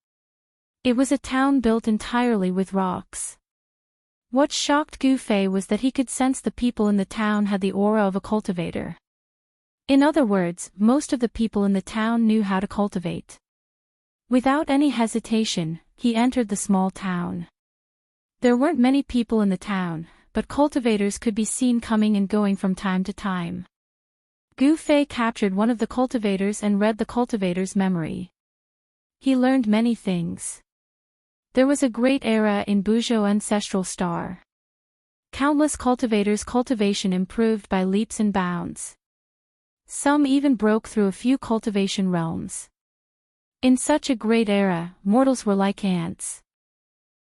It was a town built entirely with rocks. What shocked Gu Fei was that he could sense the people in the town had the aura of a cultivator. In other words, most of the people in the town knew how to cultivate. Without any hesitation, he entered the small town. There weren't many people in the town, but cultivators could be seen coming and going from time to time. Gu Fei captured one of the cultivators and read the cultivator's memory. He learned many things. There was a great era in Buzhou ancestral star. Countless cultivators' cultivation improved by leaps and bounds. Some even broke through a few cultivation realms. In such a great era, mortals were like ants.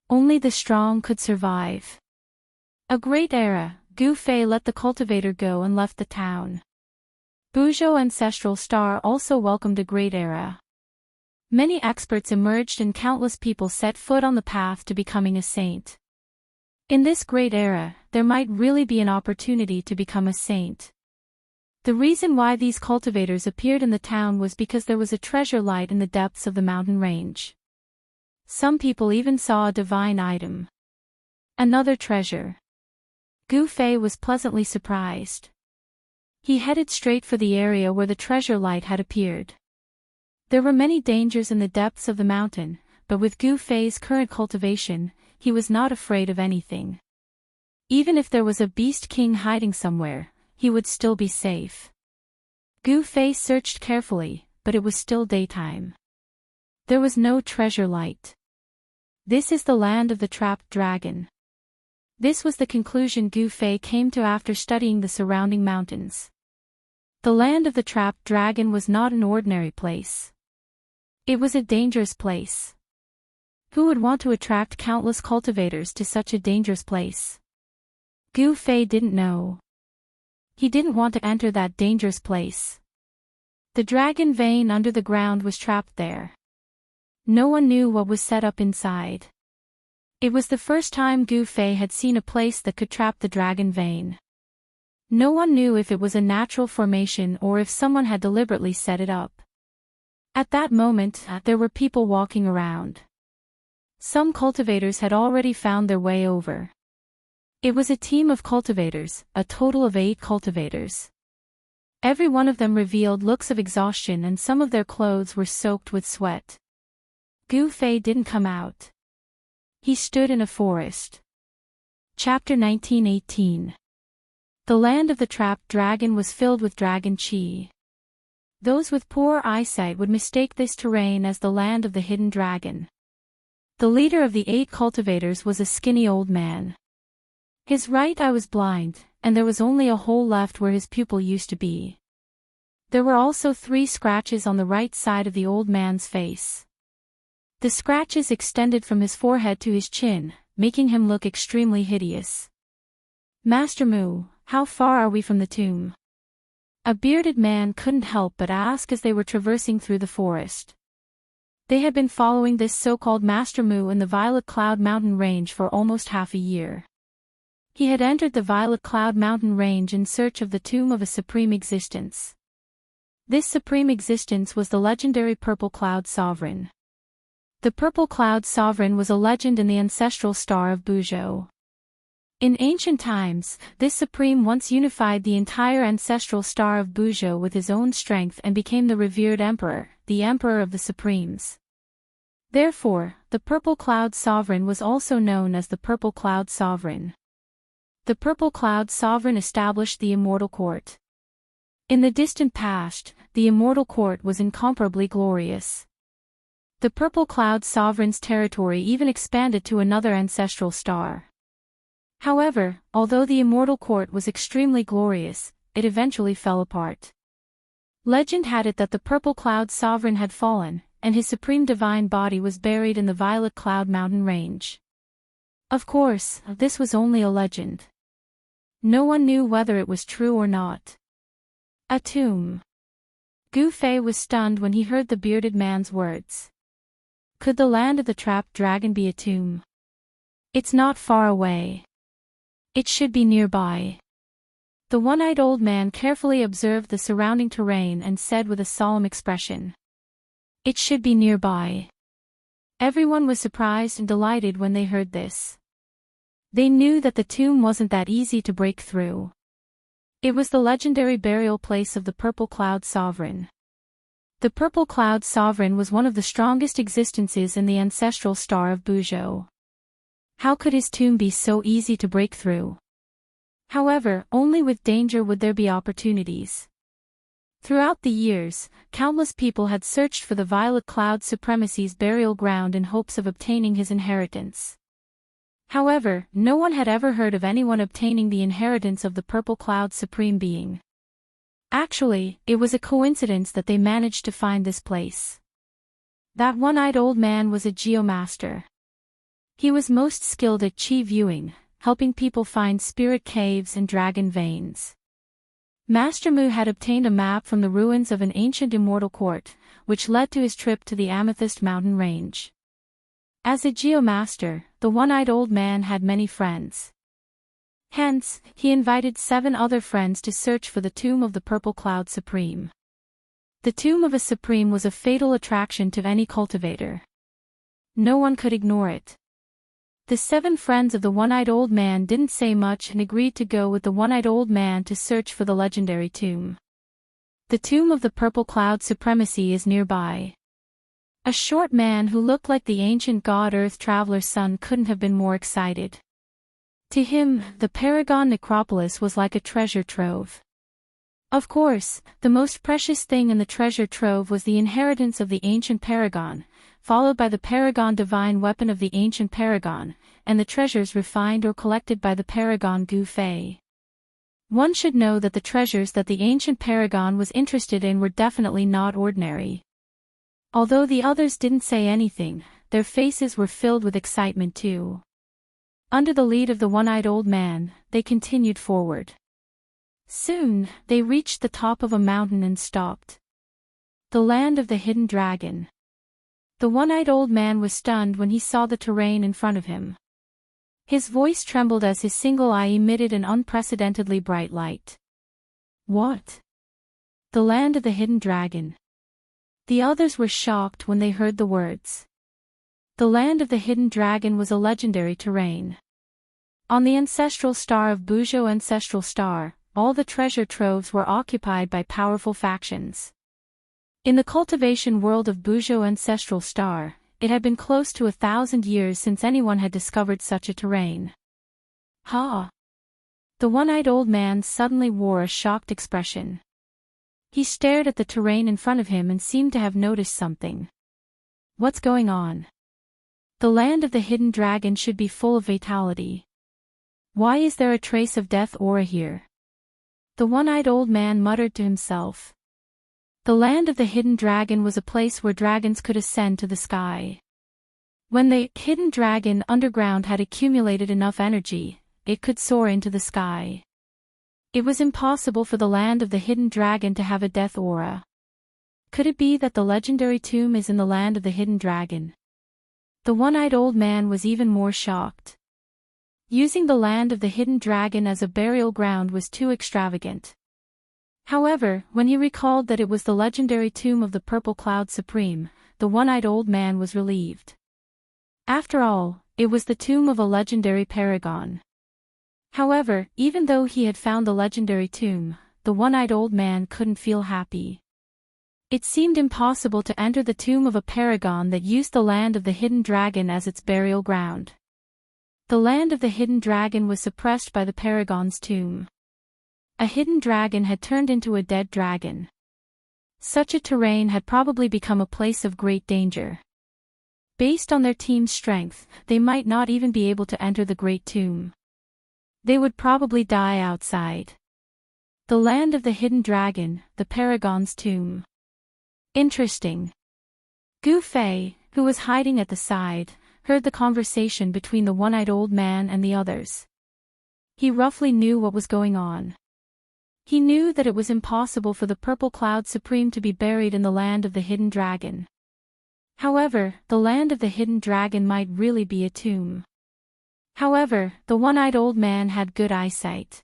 Only the strong could survive. A great era, Gu Fei let the cultivator go and left the town. Buzhou ancestral star also welcomed a great era. Many experts emerged and countless people set foot on the path to becoming a saint. In this great era, there might really be an opportunity to become a saint. The reason why these cultivators appeared in the town was because there was a treasure light in the depths of the mountain range. Some people even saw a divine item. Another treasure. Gu Fei was pleasantly surprised. He headed straight for the area where the treasure light had appeared. There were many dangers in the depths of the mountain, but with Gu Fei's current cultivation, he was not afraid of anything. Even if there was a beast king hiding somewhere, he would still be safe. Gu Fei searched carefully, but it was still daytime. There was no treasure light. This is the land of the trapped dragon. This was the conclusion Gu Fei came to after studying the surrounding mountains. The land of the trapped dragon was not an ordinary place. It was a dangerous place. Who would want to attract countless cultivators to such a dangerous place? Gu Fei didn't know. He didn't want to enter that dangerous place. The dragon vein under the ground was trapped there. No one knew what was set up inside. It was the first time Gu Fei had seen a place that could trap the dragon vein. No one knew if it was a natural formation or if someone had deliberately set it up. At that moment, there were people walking around. Some cultivators had already found their way over. It was a team of cultivators, a total of 8 cultivators. Every one of them revealed looks of exhaustion and some of their clothes were soaked with sweat. Gu Fei didn't come out. He stood in a forest. Chapter 1918. The land of the trapped dragon was filled with dragon qi. Those with poor eyesight would mistake this terrain as the land of the hidden dragon. The leader of the 8 cultivators was a skinny old man. His right eye was blind, and there was only a hole left where his pupil used to be. There were also 3 scratches on the right side of the old man's face. The scratches extended from his forehead to his chin, making him look extremely hideous. "Master Mu, how far are we from the tomb?" A bearded man couldn't help but ask as they were traversing through the forest. They had been following this so-called Master Mu in the Violet Cloud Mountain Range for almost half a year. He had entered the Violet Cloud Mountain Range in search of the tomb of a supreme existence. This supreme existence was the legendary Purple Cloud Sovereign. The Purple Cloud Sovereign was a legend in the ancestral star of Buzhou. In ancient times, this supreme once unified the entire ancestral star of Buzhou with his own strength and became the revered emperor, the emperor of the supremes. Therefore, the Purple Cloud Sovereign was also known as the Purple Cloud Sovereign. The Purple Cloud Sovereign established the Immortal Court. In the distant past, the Immortal Court was incomparably glorious. The Purple Cloud Sovereign's territory even expanded to another ancestral star. However, although the Immortal Court was extremely glorious, it eventually fell apart. Legend had it that the Purple Cloud Sovereign had fallen, and his supreme divine body was buried in the Violet Cloud Mountain Range. Of course, this was only a legend. No one knew whether it was true or not. A tomb. Gu Fei was stunned when he heard the bearded man's words. Could the land of the trapped dragon be a tomb? It's not far away. It should be nearby. The one-eyed old man carefully observed the surrounding terrain and said with a solemn expression. It should be nearby. Everyone was surprised and delighted when they heard this. They knew that the tomb wasn't that easy to break through. It was the legendary burial place of the Purple Cloud Sovereign. The Purple Cloud Sovereign was one of the strongest existences in the ancestral star of Buzhou. How could his tomb be so easy to break through? However, only with danger would there be opportunities. Throughout the years, countless people had searched for the Violet Cloud Supremacy's burial ground in hopes of obtaining his inheritance. However, no one had ever heard of anyone obtaining the inheritance of the Purple Cloud Supreme Being. Actually, it was a coincidence that they managed to find this place. That one-eyed old man was a geomaster. He was most skilled at qi viewing, helping people find spirit caves and dragon veins. Master Mu had obtained a map from the ruins of an ancient immortal court, which led to his trip to the Amethyst Mountain Range. As a geomaster, the one-eyed old man had many friends. Hence, he invited 7 other friends to search for the tomb of the Purple Cloud Supreme. The tomb of a supreme was a fatal attraction to any cultivator. No one could ignore it. The 7 friends of the one-eyed old man didn't say much and agreed to go with the one-eyed old man to search for the legendary tomb. The tomb of the Purple Cloud Supremacy is nearby. A short man who looked like the ancient god Earth Traveler's son couldn't have been more excited. To him, the Paragon Necropolis was like a treasure trove. Of course, the most precious thing in the treasure trove was the inheritance of the ancient Paragon, followed by the Paragon Divine Weapon of the ancient Paragon, and the treasures refined or collected by the Paragon Gu Fei. One should know that the treasures that the ancient Paragon was interested in were definitely not ordinary. Although the others didn't say anything, their faces were filled with excitement too. Under the lead of the one-eyed old man, they continued forward. Soon, they reached the top of a mountain and stopped. The land of the hidden dragon. The one-eyed old man was stunned when he saw the terrain in front of him. His voice trembled as his single eye emitted an unprecedentedly bright light. What? The land of the hidden dragon. The others were shocked when they heard the words. The land of the hidden dragon was a legendary terrain. On the ancestral star of Bujo ancestral star, all the treasure troves were occupied by powerful factions. In the cultivation world of Bujo ancestral star, it had been close to 1,000 years since anyone had discovered such a terrain. Ha! The one-eyed old man suddenly wore a shocked expression. He stared at the terrain in front of him and seemed to have noticed something. What's going on? The land of the hidden dragon should be full of vitality. Why is there a trace of death aura here? The one-eyed old man muttered to himself. The land of the hidden dragon was a place where dragons could ascend to the sky. When the hidden dragon underground had accumulated enough energy, it could soar into the sky. It was impossible for the land of the hidden dragon to have a death aura. Could it be that the legendary tomb is in the land of the hidden dragon? The one-eyed old man was even more shocked. Using the land of the hidden dragon as a burial ground was too extravagant. However, when he recalled that it was the legendary tomb of the Purple Cloud Supreme, the one-eyed old man was relieved. After all, it was the tomb of a legendary paragon. However, even though he had found the legendary tomb, the one-eyed old man couldn't feel happy. It seemed impossible to enter the tomb of a paragon that used the land of the hidden dragon as its burial ground. The land of the hidden dragon was suppressed by the paragon's tomb. A hidden dragon had turned into a dead dragon. Such a terrain had probably become a place of great danger. Based on their team's strength, they might not even be able to enter the great tomb. They would probably die outside. The land of the hidden dragon, the paragon's tomb. Interesting. Gu Fei, who was hiding at the side, heard the conversation between the one-eyed old man and the others. He roughly knew what was going on. He knew that it was impossible for the Purple Cloud Supreme to be buried in the land of the hidden dragon. However, the land of the hidden dragon might really be a tomb. However, the one-eyed old man had good eyesight.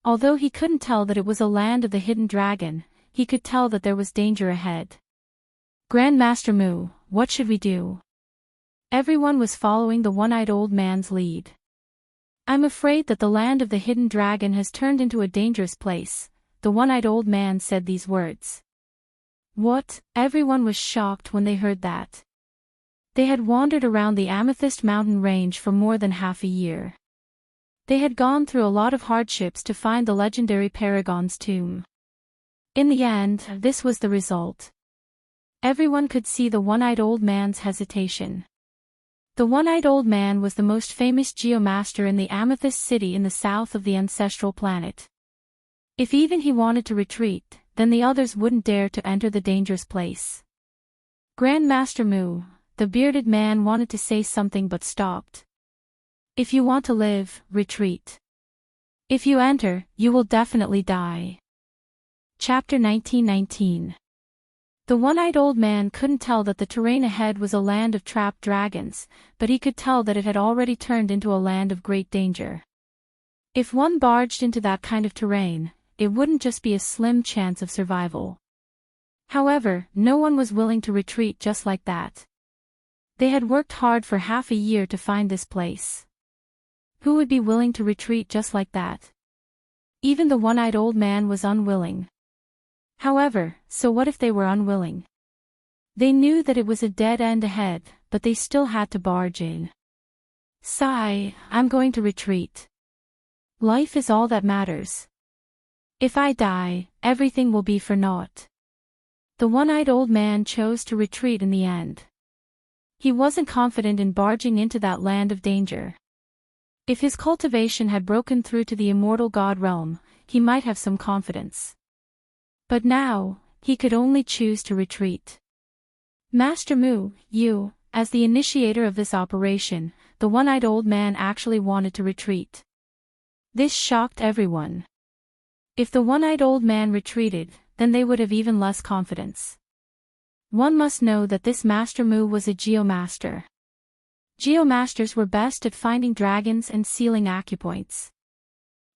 Although he couldn't tell that it was a land of the hidden dragon, he could tell that there was danger ahead. Grandmaster Mu, what should we do? Everyone was following the one-eyed old man's lead. I'm afraid that the land of the hidden dragon has turned into a dangerous place. The one-eyed old man said these words. What? Everyone was shocked when they heard that. They had wandered around the Amethyst Mountain range for more than half a year. They had gone through a lot of hardships to find the legendary paragon's tomb. In the end, this was the result. Everyone could see the one-eyed old man's hesitation. The one-eyed old man was the most famous geomaster in the Amethyst City in the south of the ancestral planet. If even he wanted to retreat, then the others wouldn't dare to enter the dangerous place. Grandmaster Mu, the bearded man wanted to say something but stopped. If you want to live, retreat. If you enter, you will definitely die. Chapter 1919. The one-eyed old man couldn't tell that the terrain ahead was a land of trapped dragons, but he could tell that it had already turned into a land of great danger. If one barged into that kind of terrain, it wouldn't just be a slim chance of survival. However, no one was willing to retreat just like that. They had worked hard for half a year to find this place. Who would be willing to retreat just like that? Even the one-eyed old man was unwilling. However, so what if they were unwilling? They knew that it was a dead end ahead, but they still had to barge in. Sigh, I'm going to retreat. Life is all that matters. If I die, everything will be for naught. The one-eyed old man chose to retreat in the end. He wasn't confident in barging into that land of danger. If his cultivation had broken through to the immortal god realm, he might have some confidence. But now, he could only choose to retreat. Master Mu, you, as the initiator of this operation, the one-eyed old man actually wanted to retreat. This shocked everyone. If the one-eyed old man retreated, then they would have even less confidence. One must know that this Master Mu was a geomaster. Geomasters were best at finding dragons and sealing acupoints.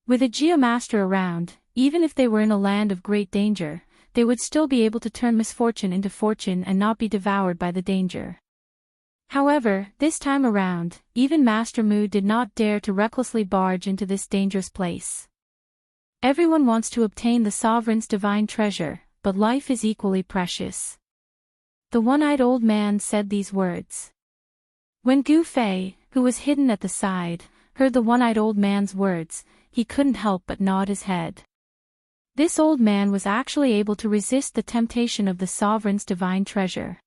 With a geomaster around, even if they were in a land of great danger, they would still be able to turn misfortune into fortune and not be devoured by the danger. However, this time around, even Master Mu did not dare to recklessly barge into this dangerous place. Everyone wants to obtain the sovereign's divine treasure, but life is equally precious. The one-eyed old man said these words. When Gu Fei, who was hidden at the side, heard the one-eyed old man's words, he couldn't help but nod his head. This old man was actually able to resist the temptation of the sovereign's divine treasure.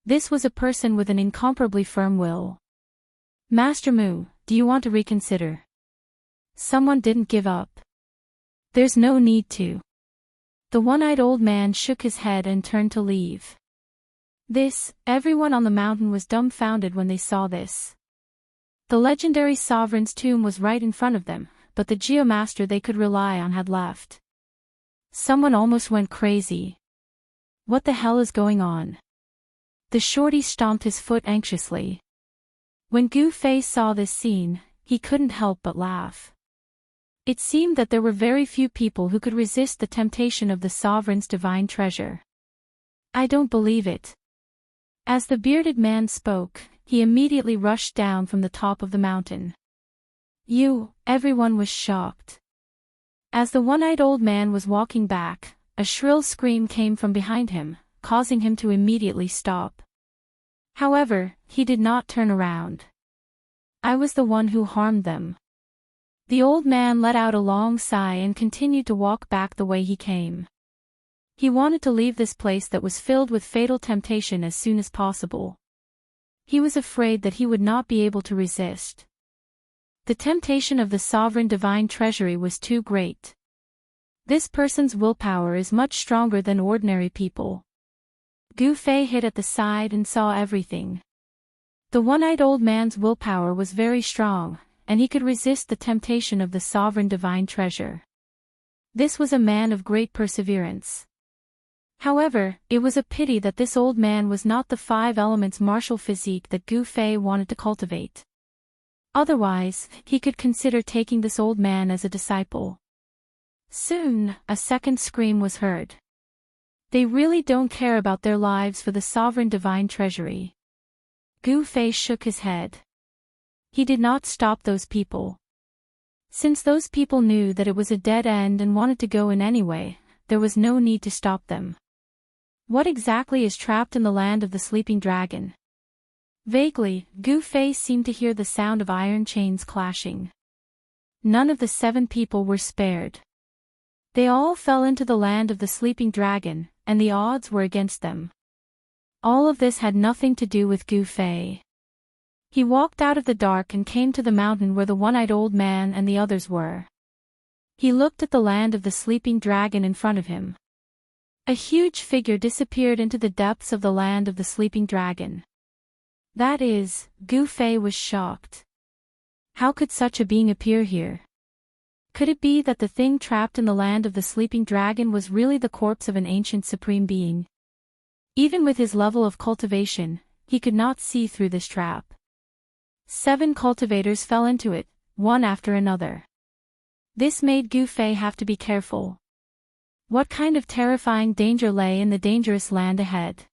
This was a person with an incomparably firm will. Master Mu, do you want to reconsider? Someone didn't give up. There's no need to. The one-eyed old man shook his head and turned to leave. Everyone on the mountain was dumbfounded when they saw this. The legendary sovereign's tomb was right in front of them, but the geomaster they could rely on had left. Someone almost went crazy. What the hell is going on? The shorty stomped his foot anxiously. When Gu Fei saw this scene, he couldn't help but laugh. It seemed that there were very few people who could resist the temptation of the sovereign's divine treasure. I don't believe it. As the bearded man spoke, he immediately rushed down from the top of the mountain. Everyone was shocked. As the one-eyed old man was walking back, a shrill scream came from behind him, causing him to immediately stop. However, he did not turn around. I was the one who harmed them. The old man let out a long sigh and continued to walk back the way he came. He wanted to leave this place that was filled with fatal temptation as soon as possible. He was afraid that he would not be able to resist. The temptation of the sovereign divine treasury was too great. This person's willpower is much stronger than ordinary people. Gu Fei hid at the side and saw everything. The one-eyed old man's willpower was very strong, and he could resist the temptation of the sovereign divine treasure. This was a man of great perseverance. However, it was a pity that this old man was not the 5 elements martial physique that Gu Fei wanted to cultivate. Otherwise, he could consider taking this old man as a disciple. Soon, a second scream was heard. They really don't care about their lives for the sovereign divine treasury. Gu Fei shook his head. He did not stop those people. Since those people knew that it was a dead end and wanted to go in anyway, there was no need to stop them. What exactly is trapped in the land of the sleeping dragon? Vaguely, Gu Fei seemed to hear the sound of iron chains clashing. None of the 7 people were spared. They all fell into the land of the sleeping dragon, and the odds were against them. All of this had nothing to do with Gu Fei. He walked out of the dark and came to the mountain where the one-eyed old man and the others were. He looked at the land of the sleeping dragon in front of him. A huge figure disappeared into the depths of the land of the sleeping dragon. That is, Gu Fei was shocked. How could such a being appear here? Could it be that the thing trapped in the land of the sleeping dragon was really the corpse of an ancient supreme being? Even with his level of cultivation, he could not see through this trap. 7 cultivators fell into it, one after another. This made Gu Fei have to be careful. What kind of terrifying danger lay in the dangerous land ahead?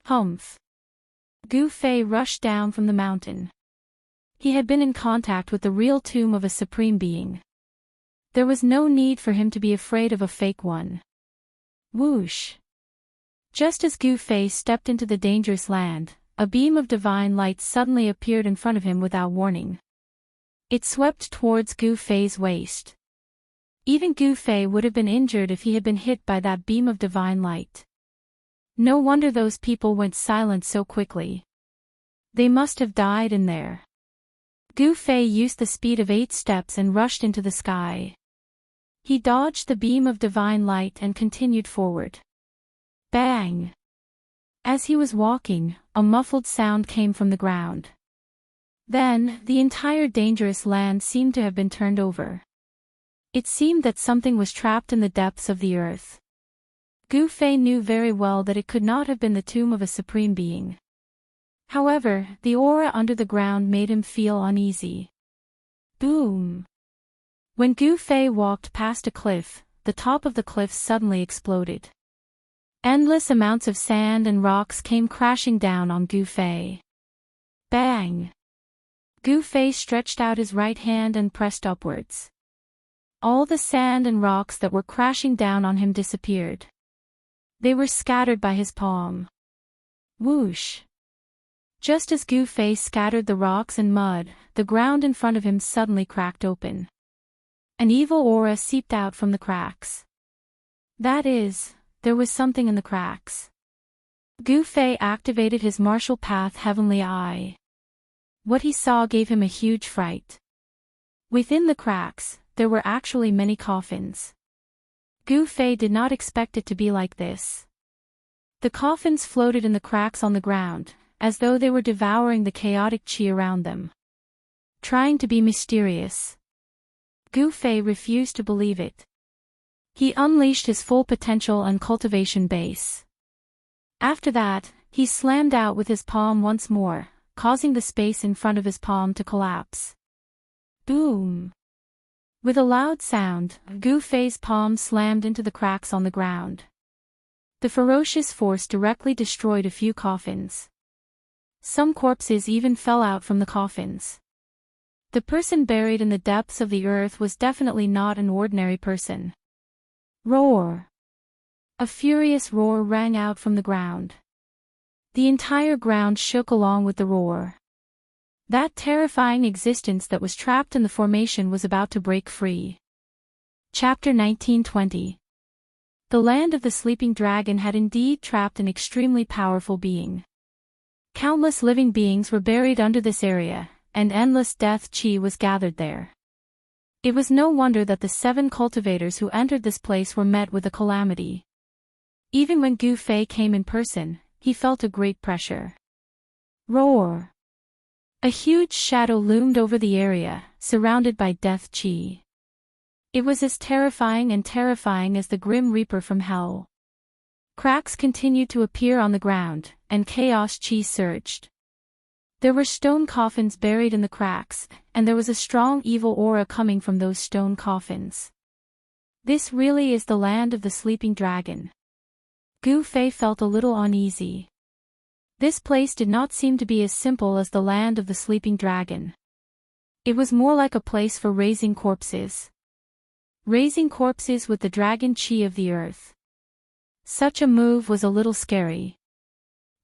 Humph. Gu Fei rushed down from the mountain. He had been in contact with the real tomb of a supreme being. There was no need for him to be afraid of a fake one. Whoosh! Just as Gu Fei stepped into the dangerous land, a beam of divine light suddenly appeared in front of him without warning. It swept towards Gu Fei's waist. Even Gu Fei would have been injured if he had been hit by that beam of divine light. No wonder those people went silent so quickly. They must have died in there. Gu Fei used the speed of 8 steps and rushed into the sky. He dodged the beam of divine light and continued forward. Bang! As he was walking, a muffled sound came from the ground. Then, the entire dangerous land seemed to have been turned over. It seemed that something was trapped in the depths of the earth. Gu Fei knew very well that it could not have been the tomb of a supreme being. However, the aura under the ground made him feel uneasy. Boom! When Gu Fei walked past a cliff, the top of the cliff suddenly exploded. Endless amounts of sand and rocks came crashing down on Gu Fei. Bang! Gu Fei stretched out his right hand and pressed upwards. All the sand and rocks that were crashing down on him disappeared. They were scattered by his palm. Whoosh! Just as Gu Fei scattered the rocks and mud, the ground in front of him suddenly cracked open. An evil aura seeped out from the cracks. That is, there was something in the cracks. Gu Fei activated his martial path Heavenly Eye. What he saw gave him a huge fright. Within the cracks, there were actually many coffins. Gu Fei did not expect it to be like this. The coffins floated in the cracks on the ground, as though they were devouring the chaotic qi around them. Trying to be mysterious. Gu Fei refused to believe it. He unleashed his full potential and cultivation base. After that, he slammed out with his palm once more, causing the space in front of his palm to collapse. Boom! With a loud sound, Gu Fei's palm slammed into the cracks on the ground. The ferocious force directly destroyed a few coffins. Some corpses even fell out from the coffins. The person buried in the depths of the earth was definitely not an ordinary person. Roar! A furious roar rang out from the ground. The entire ground shook along with the roar. That terrifying existence that was trapped in the formation was about to break free. Chapter 1920. The land of the sleeping dragon had indeed trapped an extremely powerful being. Countless living beings were buried under this area, and endless death qi was gathered there. It was no wonder that the 7 cultivators who entered this place were met with a calamity. Even when Gu Fei came in person, he felt a great pressure. Roar! A huge shadow loomed over the area, surrounded by death qi. It was as terrifying as the Grim Reaper from hell. Cracks continued to appear on the ground, and chaos qi surged. There were stone coffins buried in the cracks, and there was a strong evil aura coming from those stone coffins. This really is the land of the sleeping dragon. Gu Fei felt a little uneasy. This place did not seem to be as simple as the land of the sleeping dragon. It was more like a place for raising corpses. Raising corpses with the dragon qi of the earth. Such a move was a little scary.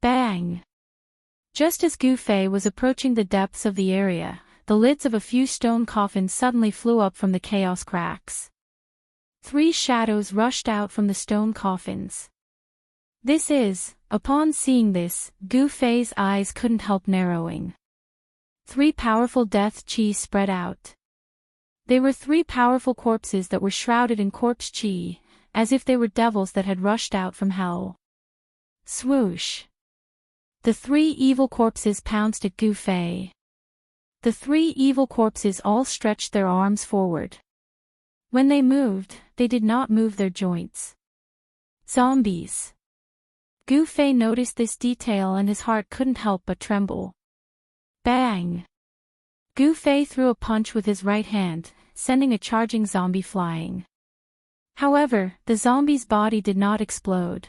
Bang! Just as Gu Fei was approaching the depths of the area, the lids of a few stone coffins suddenly flew up from the chaos cracks. 3 shadows rushed out from the stone coffins. Upon seeing this, Gu Fei's eyes couldn't help narrowing. 3 powerful death qi spread out. They were 3 powerful corpses that were shrouded in corpse qi, as if they were devils that had rushed out from hell. Swoosh! The 3 evil corpses pounced at Gu Fei. The 3 evil corpses all stretched their arms forward. When they moved, they did not move their joints. Zombies! Gu Fei noticed this detail and his heart couldn't help but tremble. Bang! Gu Fei threw a punch with his right hand, sending a charging zombie flying. However, the zombie's body did not explode.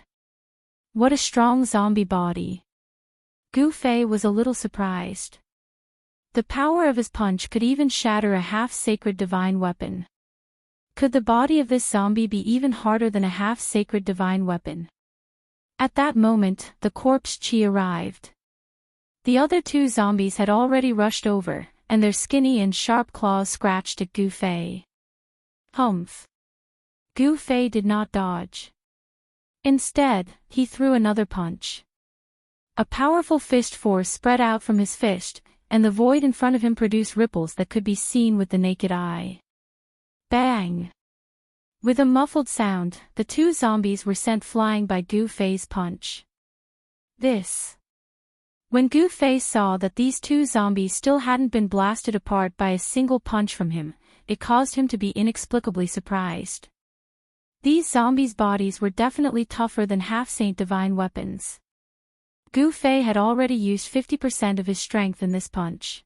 What a strong zombie body! Gu Fei was a little surprised. The power of his punch could even shatter a half-sacred divine weapon. Could the body of this zombie be even harder than a half-sacred divine weapon? At that moment, the corpse qi arrived. The other 2 zombies had already rushed over, and their skinny and sharp claws scratched at Gu Fei. Humph! Gu Fei did not dodge. Instead, he threw another punch. A powerful fist force spread out from his fist, and the void in front of him produced ripples that could be seen with the naked eye. Bang! With a muffled sound, the 2 zombies were sent flying by Gu Fei's punch. When Gu Fei saw that these 2 zombies still hadn't been blasted apart by a single punch from him, it caused him to be inexplicably surprised. These zombies' bodies were definitely tougher than half-saint divine weapons. Gu Fei had already used 50% of his strength in this punch.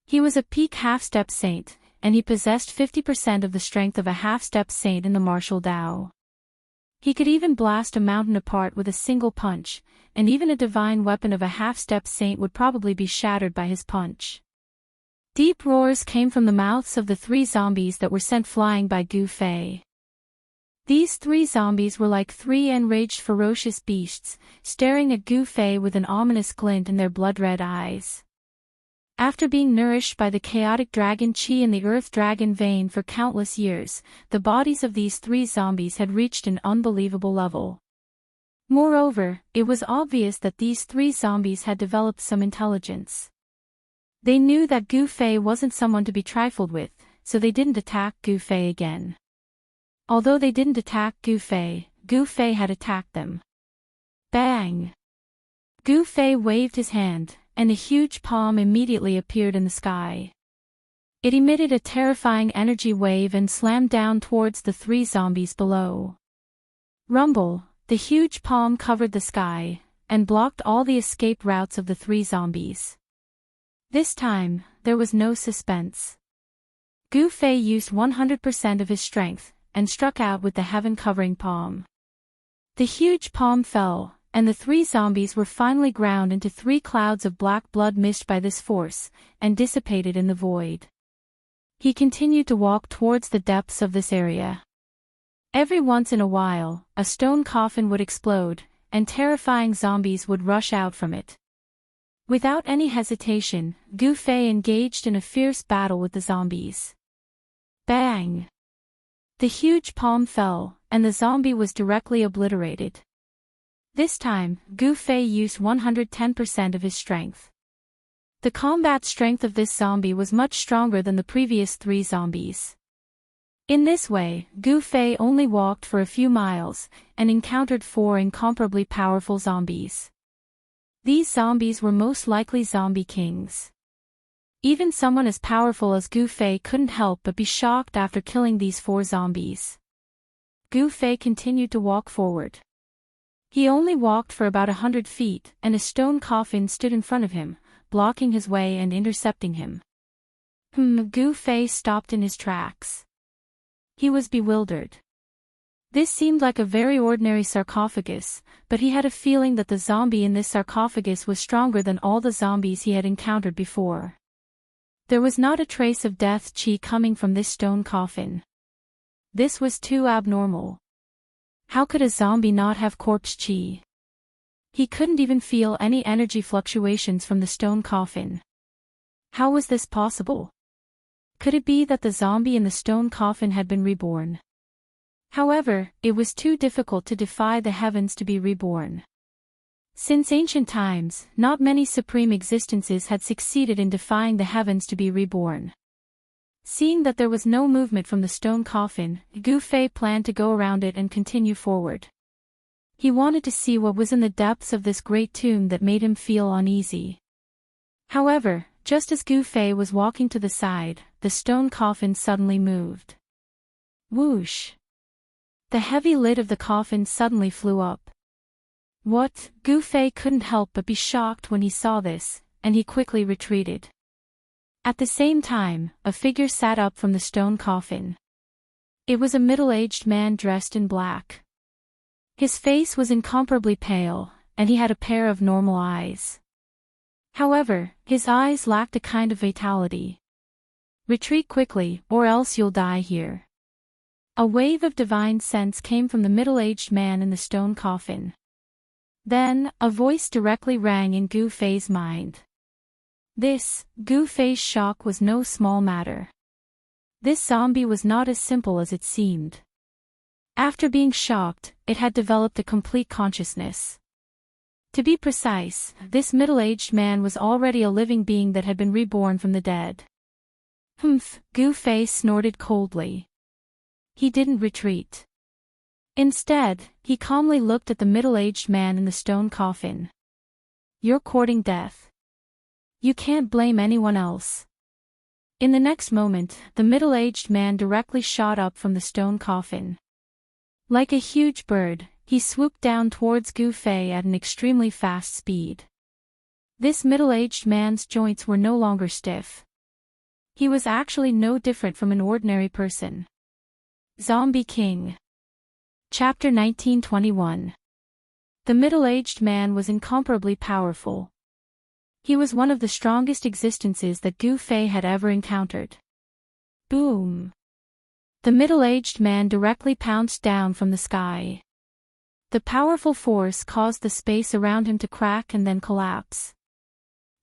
He was a peak half-step saint, and he possessed 50% of the strength of a half-step saint in the martial Dao. He could even blast a mountain apart with a single punch, and even a divine weapon of a half-step saint would probably be shattered by his punch. Deep roars came from the mouths of the 3 zombies that were sent flying by Gu Fei. These 3 zombies were like 3 enraged ferocious beasts, staring at Gu Fei with an ominous glint in their blood-red eyes. After being nourished by the chaotic dragon Qi and the earth dragon vein for countless years, the bodies of these 3 zombies had reached an unbelievable level. Moreover, it was obvious that these 3 zombies had developed some intelligence. They knew that Gu Fei wasn't someone to be trifled with, so they didn't attack Gu Fei again. Although they didn't attack Gu Fei had attacked them. Bang! Gu Fei waved his hand, and a huge palm immediately appeared in the sky. It emitted a terrifying energy wave and slammed down towards the 3 zombies below. Rumble, the huge palm covered the sky, and blocked all the escape routes of the 3 zombies. This time, there was no suspense. Gu Fei used 100% of his strength, and struck out with the heaven-covering palm. The huge palm fell, and the 3 zombies were finally ground into 3 clouds of black blood mist by this force, and dissipated in the void. He continued to walk towards the depths of this area. Every once in a while, a stone coffin would explode, and terrifying zombies would rush out from it. Without any hesitation, Gu Fei engaged in a fierce battle with the zombies. Bang! The huge palm fell, and the zombie was directly obliterated. This time, Gu Fei used 110% of his strength. The combat strength of this zombie was much stronger than the previous 3 zombies. In this way, Gu Fei only walked for a few miles, and encountered 4 incomparably powerful zombies. These zombies were most likely zombie kings. Even someone as powerful as Gu Fei couldn't help but be shocked after killing these 4 zombies. Gu Fei continued to walk forward. He only walked for about 100 feet, and a stone coffin stood in front of him, blocking his way and intercepting him. Gu Fei stopped in his tracks. He was bewildered. This seemed like a very ordinary sarcophagus, but he had a feeling that the zombie in this sarcophagus was stronger than all the zombies he had encountered before. There was not a trace of death qi coming from this stone coffin. This was too abnormal. How could a zombie not have corpse qi? He couldn't even feel any energy fluctuations from the stone coffin. How was this possible? Could it be that the zombie in the stone coffin had been reborn? However, it was too difficult to defy the heavens to be reborn. Since ancient times, not many supreme existences had succeeded in defying the heavens to be reborn. Seeing that there was no movement from the stone coffin, Gu Fei planned to go around it and continue forward. He wanted to see what was in the depths of this great tomb that made him feel uneasy. However, just as Gu Fei was walking to the side, the stone coffin suddenly moved. Whoosh! The heavy lid of the coffin suddenly flew up. What? Gu Fei couldn't help but be shocked when he saw this, and he quickly retreated. At the same time, a figure sat up from the stone coffin. It was a middle-aged man dressed in black. His face was incomparably pale, and he had a pair of normal eyes. However, his eyes lacked a kind of vitality. Retreat quickly, or else you'll die here. A wave of divine sense came from the middle-aged man in the stone coffin. Then, a voice directly rang in Gu Fei's mind. Gu Fei's shock was no small matter. This zombie was not as simple as it seemed. After being shocked, it had developed a complete consciousness. To be precise, this middle-aged man was already a living being that had been reborn from the dead. Gu Fei snorted coldly. He didn't retreat. Instead, he calmly looked at the middle-aged man in the stone coffin. You're courting death. You can't blame anyone else. In the next moment, the middle-aged man directly shot up from the stone coffin. Like a huge bird, he swooped down towards Gu Fei at an extremely fast speed. This middle-aged man's joints were no longer stiff. He was actually no different from an ordinary person. Zombie King. Chapter 1921. The middle-aged man was incomparably powerful. He was one of the strongest existences that Gu Fei had ever encountered. Boom! The middle-aged man directly pounced down from the sky. The powerful force caused the space around him to crack and then collapse.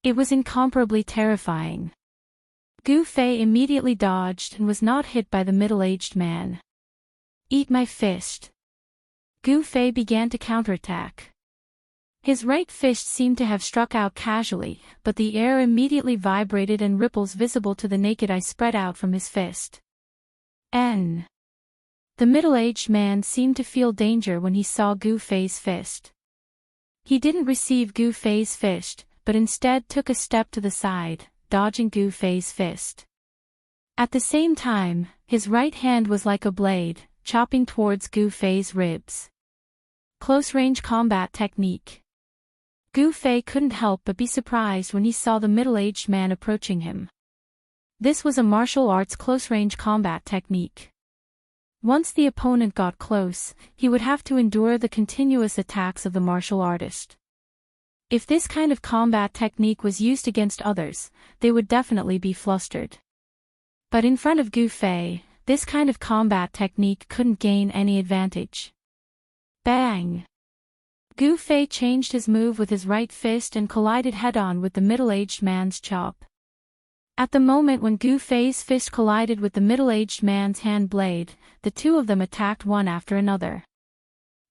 It was incomparably terrifying. Gu Fei immediately dodged and was not hit by the middle-aged man. Eat my fist. Gu Fei began to counterattack. His right fist seemed to have struck out casually, but the air immediately vibrated and ripples visible to the naked eye spread out from his fist. The middle-aged man seemed to feel danger when he saw Gu Fei's fist. He didn't receive Gu Fei's fist, but instead took a step to the side, dodging Gu Fei's fist. At the same time, his right hand was like a blade, chopping towards Gu Fei's ribs. Close-range combat technique. Gu Fei couldn't help but be surprised when he saw the middle-aged man approaching him. This was a martial arts close-range combat technique. Once the opponent got close, he would have to endure the continuous attacks of the martial artist. If this kind of combat technique was used against others, they would definitely be flustered. But in front of Gu Fei, this kind of combat technique couldn't gain any advantage. Bang! Gu Fei changed his move with his right fist and collided head-on with the middle-aged man's chop. At the moment when Gu Fei's fist collided with the middle-aged man's hand blade, the two of them attacked one after another.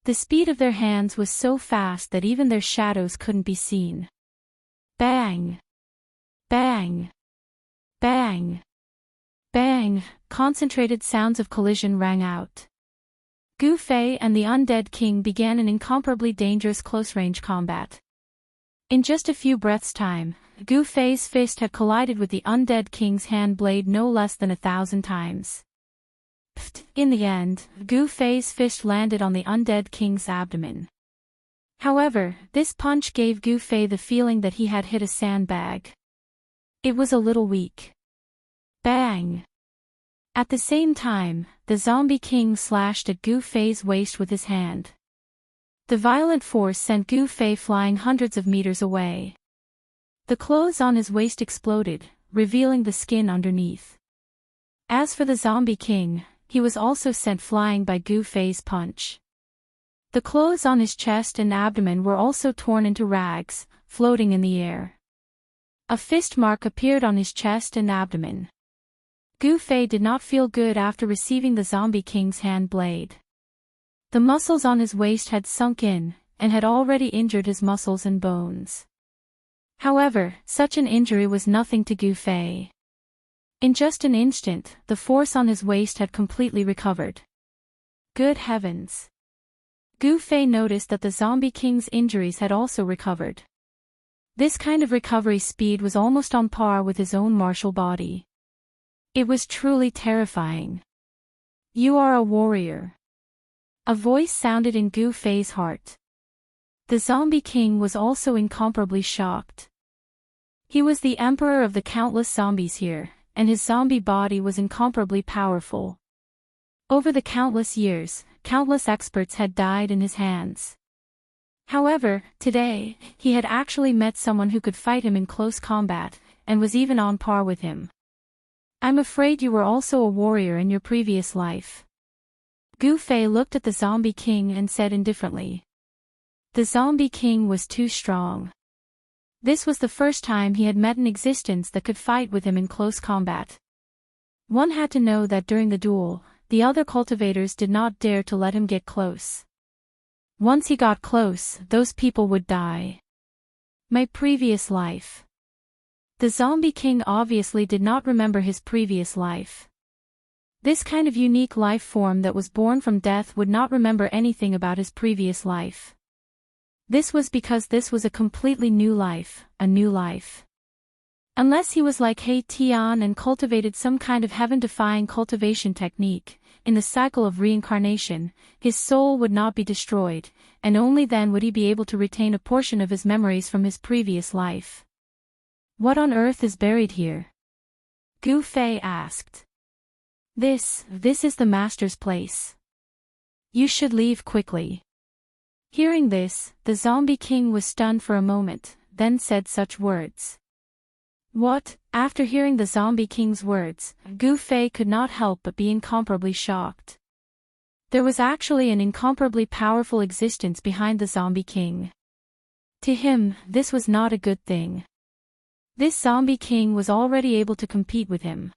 The speed of their hands was so fast that even their shadows couldn't be seen. Bang! Bang! Bang! Bang! Concentrated sounds of collision rang out. Gu Fei and the undead king began an incomparably dangerous close-range combat. In just a few breaths' time, Gu Fei's fist had collided with the undead king's hand blade no less than 1,000 times. In the end, Gu Fei's fist landed on the undead king's abdomen. However, this punch gave Gu Fei the feeling that he had hit a sandbag. It was a little weak. Bang! At the same time, the zombie king slashed at Gu Fei's waist with his hand. The violent force sent Gu Fei flying hundreds of meters away. The clothes on his waist exploded, revealing the skin underneath. As for the zombie king, he was also sent flying by Gu Fei's punch. The clothes on his chest and abdomen were also torn into rags, floating in the air. A fist mark appeared on his chest and abdomen. Gu Fei did not feel good after receiving the zombie king's hand blade. The muscles on his waist had sunk in, and had already injured his muscles and bones. However, such an injury was nothing to Gu Fei. In just an instant, the force on his waist had completely recovered. Good heavens! Gu Fei noticed that the zombie king's injuries had also recovered. This kind of recovery speed was almost on par with his own martial body. It was truly terrifying. You are a warrior. A voice sounded in Gu Fei's heart. The zombie king was also incomparably shocked. He was the emperor of the countless zombies here, and his zombie body was incomparably powerful. Over the countless years, countless experts had died in his hands. However, today, he had actually met someone who could fight him in close combat, and was even on par with him. I'm afraid you were also a warrior in your previous life. Gu Fei looked at the zombie king and said indifferently. The zombie king was too strong. This was the first time he had met an existence that could fight with him in close combat. One had to know that during the duel, the other cultivators did not dare to let him get close. Once he got close, those people would die. My previous life. The zombie king obviously did not remember his previous life. This kind of unique life form that was born from death would not remember anything about his previous life. This was because this was a completely new life, a new life. Unless he was like He Tian and cultivated some kind of heaven-defying cultivation technique, in the cycle of reincarnation, his soul would not be destroyed, and only then would he be able to retain a portion of his memories from his previous life. What on earth is buried here? Gu Fei asked. This is the master's place. You should leave quickly." Hearing this, the zombie king was stunned for a moment, then said such words. What? After hearing the zombie king's words, Gu Fei could not help but be incomparably shocked. There was actually an incomparably powerful existence behind the zombie king. To him, this was not a good thing. This zombie king was already able to compete with him.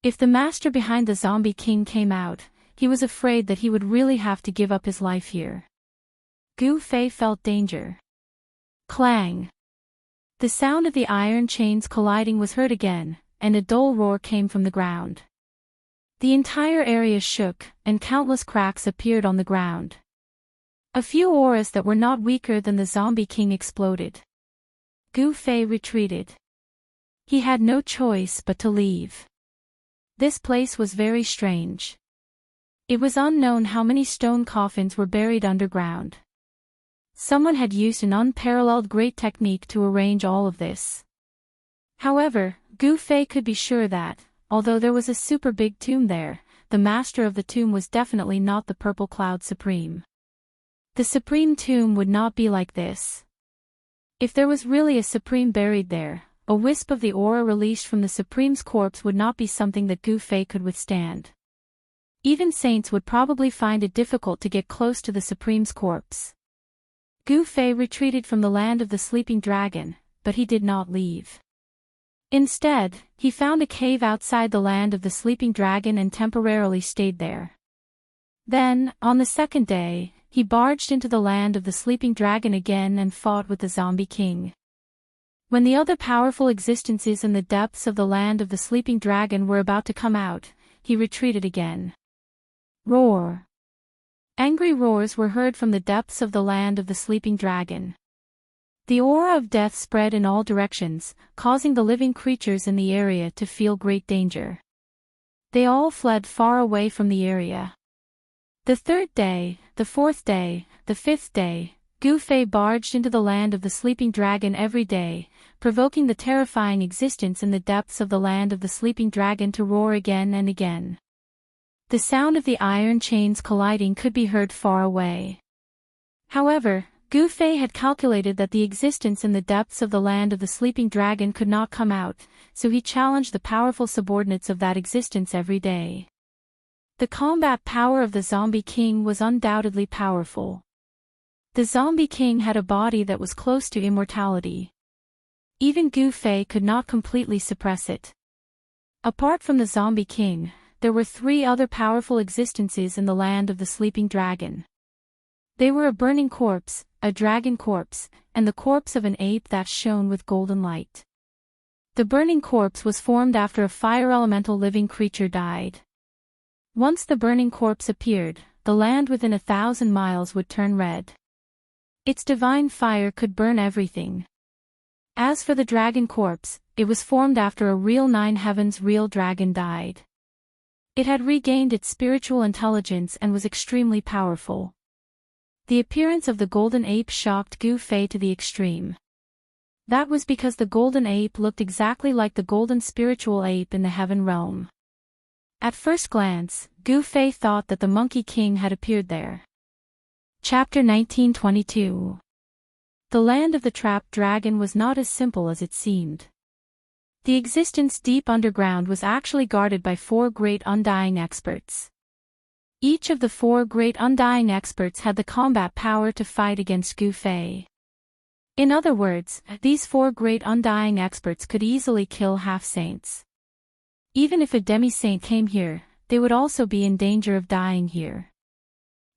If the master behind the zombie king came out, he was afraid that he would really have to give up his life here. Gu Fei felt danger. Clang! The sound of the iron chains colliding was heard again, and a dull roar came from the ground. The entire area shook, and countless cracks appeared on the ground. A few auras that were not weaker than the zombie king exploded. Gu Fei retreated. He had no choice but to leave. This place was very strange. It was unknown how many stone coffins were buried underground. Someone had used an unparalleled great technique to arrange all of this. However, Gu Fei could be sure that, although there was a super big tomb there, the master of the tomb was definitely not the Purple Cloud Supreme. The Supreme tomb would not be like this. If there was really a Supreme buried there, a wisp of the aura released from the Supreme's corpse would not be something that Gu Fei could withstand. Even saints would probably find it difficult to get close to the Supreme's corpse. Gu Fei retreated from the land of the sleeping dragon, but he did not leave. Instead, he found a cave outside the land of the sleeping dragon and temporarily stayed there. Then, on the second day, he barged into the land of the sleeping dragon again and fought with the zombie king. When the other powerful existences in the depths of the land of the sleeping dragon were about to come out, he retreated again. Roar! Angry roars were heard from the depths of the land of the sleeping dragon. The aura of death spread in all directions, causing the living creatures in the area to feel great danger. They all fled far away from the area. The third day, the fourth day, the fifth day, Gu Fei barged into the land of the sleeping dragon every day, provoking the terrifying existence in the depths of the land of the sleeping dragon to roar again and again. The sound of the iron chains colliding could be heard far away. However, Gu Fei had calculated that the existence in the depths of the land of the sleeping dragon could not come out, so he challenged the powerful subordinates of that existence every day. The combat power of the zombie king was undoubtedly powerful. The zombie king had a body that was close to immortality. Even Gu Fei could not completely suppress it. Apart from the zombie king, there were 3 other powerful existences in the land of the sleeping dragon. They were a burning corpse, a dragon corpse, and the corpse of an ape that shone with golden light. The burning corpse was formed after a fire elemental living creature died. Once the burning corpse appeared, the land within 1,000 miles would turn red. Its divine fire could burn everything. As for the dragon corpse, it was formed after a real 9 heavens real dragon died. It had regained its spiritual intelligence and was extremely powerful. The appearance of the golden ape shocked Gu Fei to the extreme. That was because the golden ape looked exactly like the golden spiritual ape in the heaven realm. At first glance, Gu Fei thought that the Monkey King had appeared there. Chapter 1922. The land of the trapped dragon was not as simple as it seemed. The existence deep underground was actually guarded by 4 great undying experts. Each of the 4 great undying experts had the combat power to fight against Gu Fei. In other words, these 4 great undying experts could easily kill half-saints. Even if a demi-saint came here, they would also be in danger of dying here.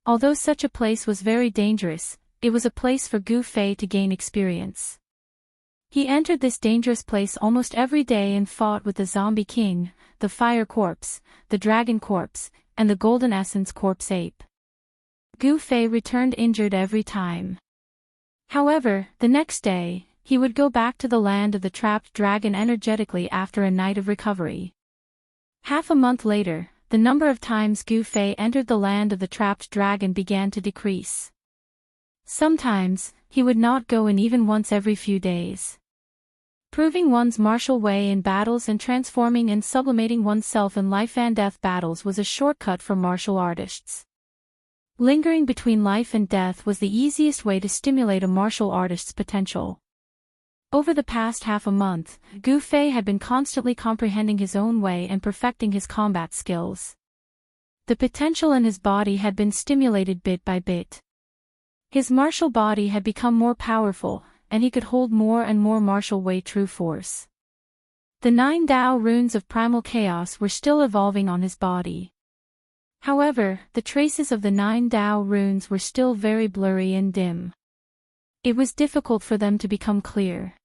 Although such a place was very dangerous, it was a place for Gu Fei to gain experience. He entered this dangerous place almost every day and fought with the zombie king, the fire corpse, the dragon corpse, and the golden essence corpse ape. Gu Fei returned injured every time. However, the next day, he would go back to the land of the trapped dragon energetically after a night of recovery. Half a month later, the number of times Gu Fei entered the land of the trapped dragon began to decrease. Sometimes, he would not go in even once every few days. Proving one's martial way in battles and transforming and sublimating oneself in life and death battles was a shortcut for martial artists. Lingering between life and death was the easiest way to stimulate a martial artist's potential. Over the past half a month, Gu Fei had been constantly comprehending his own way and perfecting his combat skills. The potential in his body had been stimulated bit by bit. His martial body had become more powerful, and he could hold more and more martial way true force. The 9 Tao runes of primal chaos were still evolving on his body. However, the traces of the 9 Tao runes were still very blurry and dim. It was difficult for them to become clear.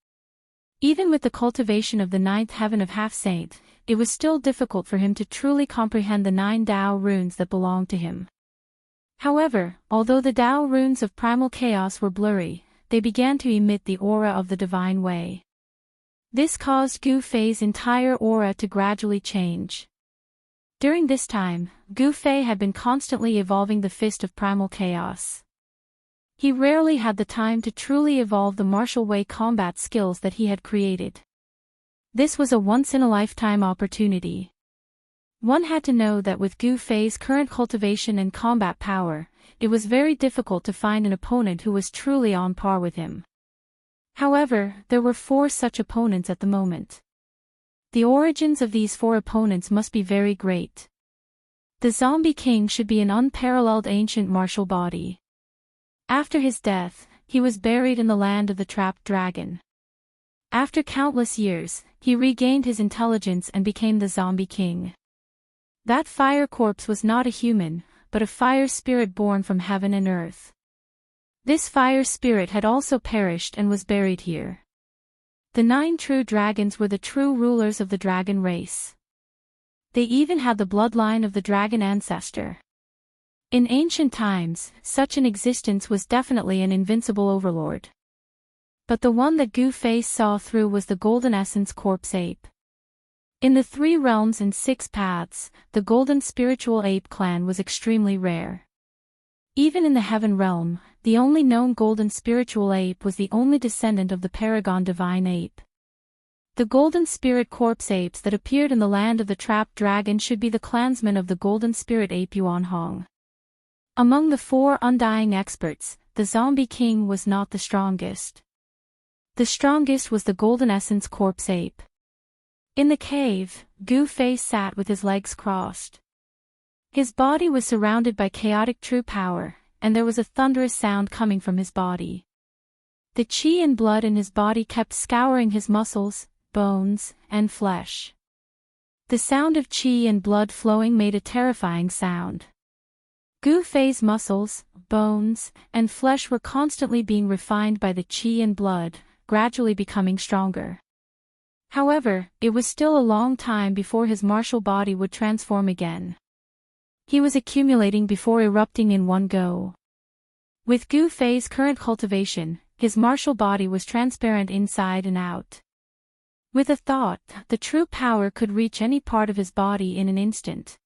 Even with the cultivation of the 9th heaven of Half-Saint, it was still difficult for him to truly comprehend the 9 Tao runes that belonged to him. However, although the Tao runes of primal chaos were blurry, they began to emit the aura of the divine way. This caused Gu Fei's entire aura to gradually change. During this time, Gu Fei had been constantly evolving the fist of primal chaos. He rarely had the time to truly evolve the martial way combat skills that he had created. This was a once-in-a-lifetime opportunity. One had to know that with Gu Fei's current cultivation and combat power, it was very difficult to find an opponent who was truly on par with him. However, there were 4 such opponents at the moment. The origins of these 4 opponents must be very great. The Zombie King should be an unparalleled ancient martial body. After his death, he was buried in the land of the trapped dragon. After countless years, he regained his intelligence and became the Zombie King. That fire corpse was not a human, but a fire spirit born from heaven and earth. This fire spirit had also perished and was buried here. The 9 true dragons were the true rulers of the dragon race. They even had the bloodline of the dragon ancestor. In ancient times, such an existence was definitely an invincible overlord. But the one that Gu Fei saw through was the Golden Essence Corpse Ape. In the 3 realms and 6 paths, the Golden Spiritual Ape clan was extremely rare. Even in the Heaven realm, the only known Golden Spiritual Ape was the only descendant of the Paragon Divine Ape. The Golden Spirit Corpse Apes that appeared in the land of the trapped dragon should be the clansmen of the Golden Spirit Ape Yuan Hong. Among the 4 undying experts, the Zombie King was not the strongest. The strongest was the Golden Essence Corpse Ape. In the cave, Gu Fei sat with his legs crossed. His body was surrounded by chaotic true power, and there was a thunderous sound coming from his body. The qi and blood in his body kept scouring his muscles, bones, and flesh. The sound of qi and blood flowing made a terrifying sound. Gu Fei's muscles, bones, and flesh were constantly being refined by the qi and blood, gradually becoming stronger. However, it was still a long time before his martial body would transform again. He was accumulating before erupting in one go. With Gu Fei's current cultivation, his martial body was transparent inside and out. With a thought, the true power could reach any part of his body in an instant.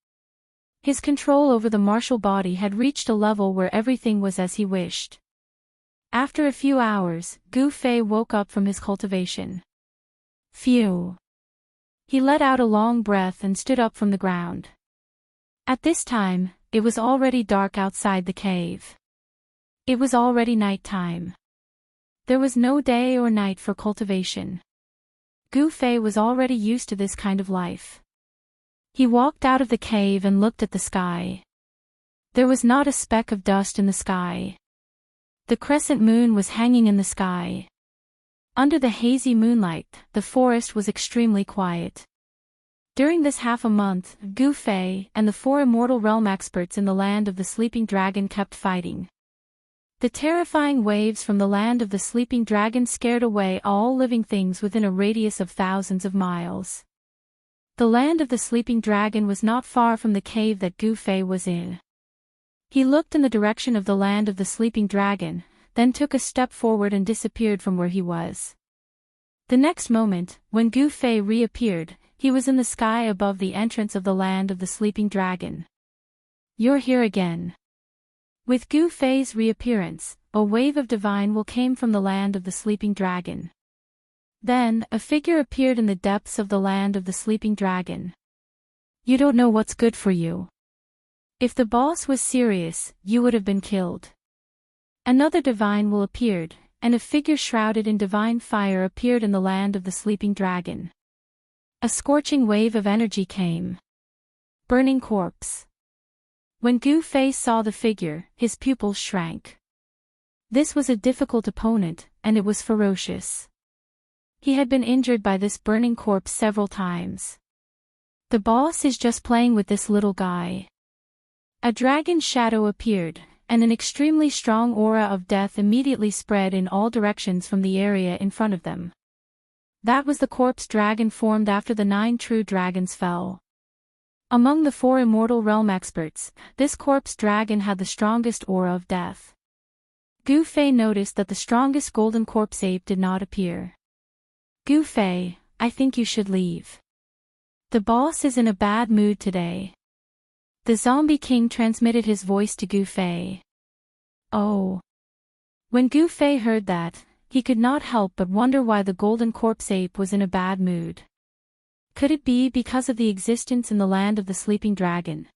His control over the martial body had reached a level where everything was as he wished. After a few hours, Gu Fei woke up from his cultivation. Phew! He let out a long breath and stood up from the ground. At this time, it was already dark outside the cave. It was already night time. There was no day or night for cultivation. Gu Fei was already used to this kind of life. He walked out of the cave and looked at the sky. There was not a speck of dust in the sky. The crescent moon was hanging in the sky. Under the hazy moonlight, the forest was extremely quiet. During this half a month, Gu Fei and the 4 immortal realm experts in the land of the sleeping dragon kept fighting. The terrifying waves from the land of the sleeping dragon scared away all living things within a radius of thousands of miles. The land of the sleeping dragon was not far from the cave that Gu Fei was in. He looked in the direction of the land of the sleeping dragon, then took a step forward and disappeared from where he was. The next moment, when Gu Fei reappeared, he was in the sky above the entrance of the land of the sleeping dragon. You're here again. With Gu Fei's reappearance, a wave of divine will came from the land of the sleeping dragon. Then, a figure appeared in the depths of the land of the sleeping dragon. You don't know what's good for you. If the boss was serious, you would have been killed. Another divine will appeared, and a figure shrouded in divine fire appeared in the land of the sleeping dragon. A scorching wave of energy came. Burning corpse. When Gu Fei saw the figure, his pupils shrank. This was a difficult opponent, and it was ferocious. He had been injured by this burning corpse several times. The boss is just playing with this little guy. A dragon shadow appeared, and an extremely strong aura of death immediately spread in all directions from the area in front of them. That was the corpse dragon formed after the 9 true dragons fell. Among the 4 immortal realm experts, this corpse dragon had the strongest aura of death. Gu Fei noticed that the strongest golden corpse ape did not appear. Gu Fei, I think you should leave. The boss is in a bad mood today. The zombie king transmitted his voice to Gu Fei. Oh. When Gu Fei heard that, he could not help but wonder why the golden corpse ape was in a bad mood. Could it be because of the existence in the land of the sleeping dragon?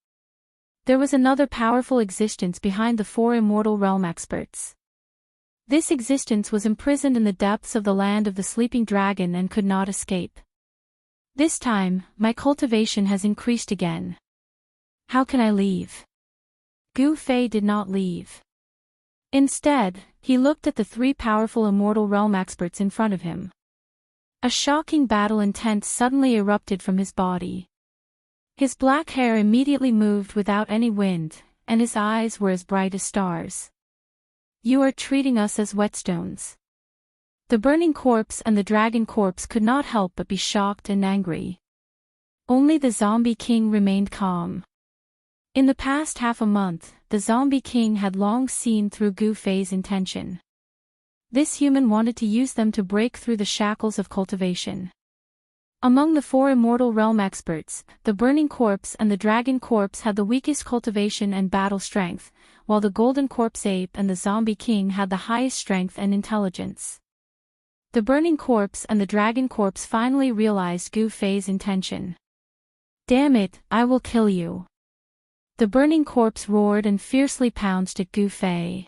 There was another powerful existence behind the 4 immortal realm experts. This existence was imprisoned in the depths of the land of the sleeping dragon and could not escape. This time, my cultivation has increased again. How can I leave? Gu Fei did not leave. Instead, he looked at the 3 powerful immortal realm experts in front of him. A shocking battle intent suddenly erupted from his body. His black hair immediately moved without any wind, and his eyes were as bright as stars. You are treating us as whetstones. The burning corpse and the dragon corpse could not help but be shocked and angry. Only the zombie king remained calm. In the past half a month, the zombie king had long seen through Gu Fei's intention. This human wanted to use them to break through the shackles of cultivation. Among the 4 immortal realm experts, the burning corpse and the dragon corpse had the weakest cultivation and battle strength, while the golden corpse ape and the zombie king had the highest strength and intelligence. The burning corpse and the dragon corpse finally realized Gu Fei's intention. Damn it, I will kill you. The burning corpse roared and fiercely pounced at Gu Fei.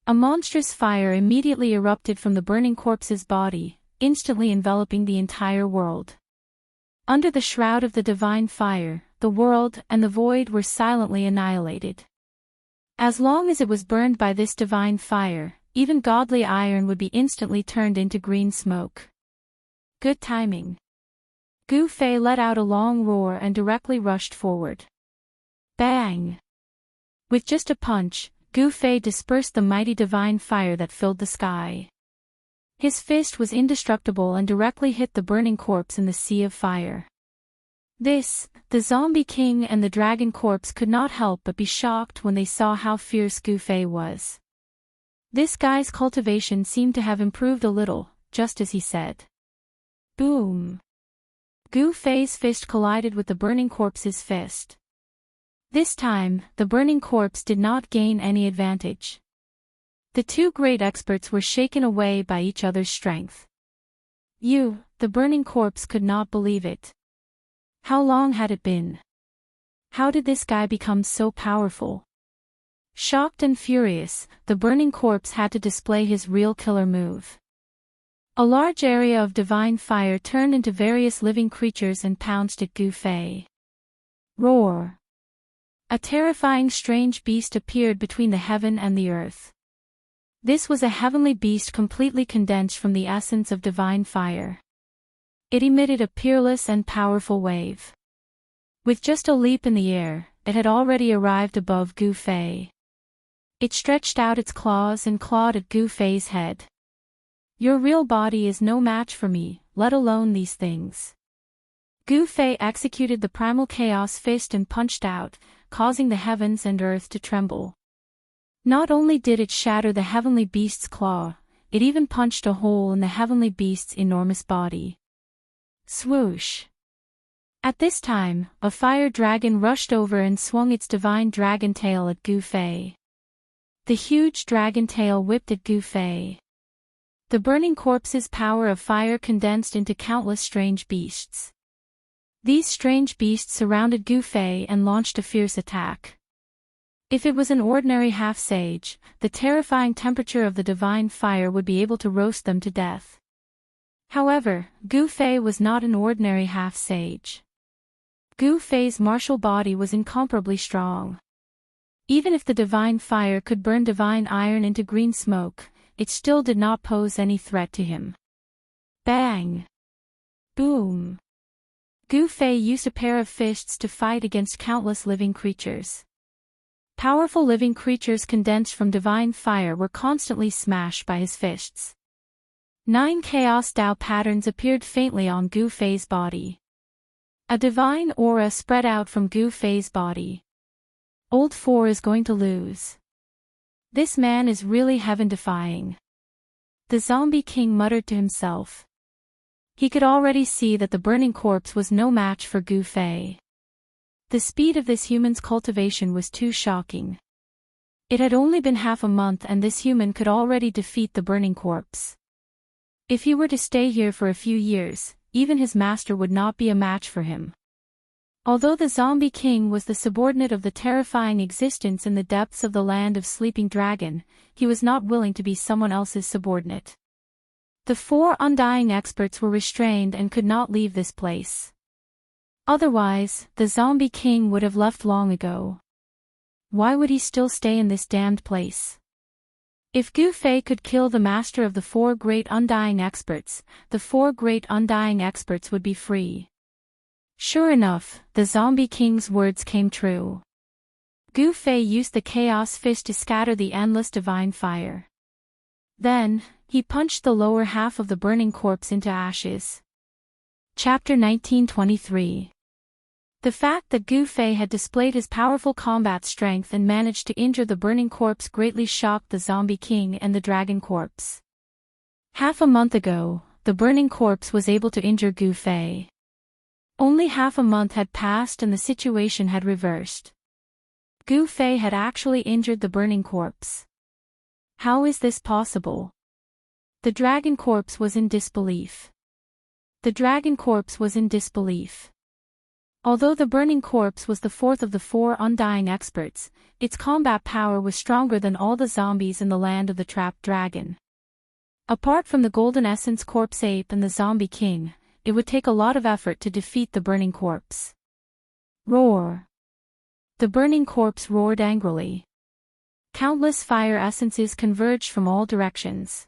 A monstrous fire immediately erupted from the burning corpse's body, instantly enveloping the entire world. Under the shroud of the divine fire, the world and the void were silently annihilated. As long as it was burned by this divine fire, even godly iron would be instantly turned into green smoke. Good timing. Gu Fei let out a long roar and directly rushed forward. Bang! With just a punch, Gu Fei dispersed the mighty divine fire that filled the sky. His fist was indestructible and directly hit the burning corpse in the sea of fire. The zombie king and the dragon corpse could not help but be shocked when they saw how fierce Gu Fei was. This guy's cultivation seemed to have improved a little, just as he said. Boom! Gu Fei's fist collided with the burning corpse's fist. This time, the burning corpse did not gain any advantage. The 2 great experts were shaken away by each other's strength. The burning corpse could not believe it. How long had it been? How did this guy become so powerful? Shocked and furious, the burning corpse had to display his real killer move. A large area of divine fire turned into various living creatures and pounced at Gu Fei. Roar! A terrifying strange beast appeared between the heaven and the earth. This was a heavenly beast completely condensed from the essence of divine fire. It emitted a peerless and powerful wave. With just a leap in the air, it had already arrived above Gu Fei. It stretched out its claws and clawed at Gu Fei's head. Your real body is no match for me, let alone these things. Gu Fei executed the primal chaos fist and punched out, causing the heavens and earth to tremble. Not only did it shatter the heavenly beast's claw, it even punched a hole in the heavenly beast's enormous body. Swoosh! At this time, a fire dragon rushed over and swung its divine dragon tail at Gu Fei. The huge dragon tail whipped at Gu Fei. The burning corpse's power of fire condensed into countless strange beasts. These strange beasts surrounded Gu Fei and launched a fierce attack. If it was an ordinary half-sage, the terrifying temperature of the divine fire would be able to roast them to death. However, Gu Fei was not an ordinary half-sage. Gu Fei's martial body was incomparably strong. Even if the divine fire could burn divine iron into green smoke, it still did not pose any threat to him. Bang! Boom! Gu Fei used a pair of fists to fight against countless living creatures. Powerful living creatures condensed from divine fire were constantly smashed by his fists. 9 chaos Dao patterns appeared faintly on Gu Fei's body. A divine aura spread out from Gu Fei's body. Old 4 is going to lose. This man is really heaven-defying. The zombie king muttered to himself. He could already see that the burning corpse was no match for Gu Fei. The speed of this human's cultivation was too shocking. It had only been half a month and this human could already defeat the burning corpse. If he were to stay here for a few years, even his master would not be a match for him. Although the zombie king was the subordinate of the terrifying existence in the depths of the land of Sleeping Dragon, he was not willing to be someone else's subordinate. The 4 undying experts were restrained and could not leave this place. Otherwise, the zombie king would have left long ago. Why would he still stay in this damned place? If Gu Fei could kill the master of the 4 great undying experts, the 4 great undying experts would be free. Sure enough, the zombie king's words came true. Gu Fei used the chaos fist to scatter the endless divine fire. Then, he punched the lower half of the burning corpse into ashes. Chapter 1923. The fact that Gu Fei had displayed his powerful combat strength and managed to injure the burning corpse greatly shocked the zombie king and the dragon corpse. Half a month ago, the burning corpse was able to injure Gu Fei. Only half a month had passed and the situation had reversed. Gu Fei had actually injured the burning corpse. How is this possible? The dragon corpse was in disbelief. The dragon corpse was in disbelief. Although the burning corpse was the 4th of the 4 undying experts, its combat power was stronger than all the zombies in the land of the trapped dragon. Apart from the golden essence corpse ape and the zombie king, it would take a lot of effort to defeat the burning corpse. Roar! The burning corpse roared angrily. Countless fire essences converged from all directions.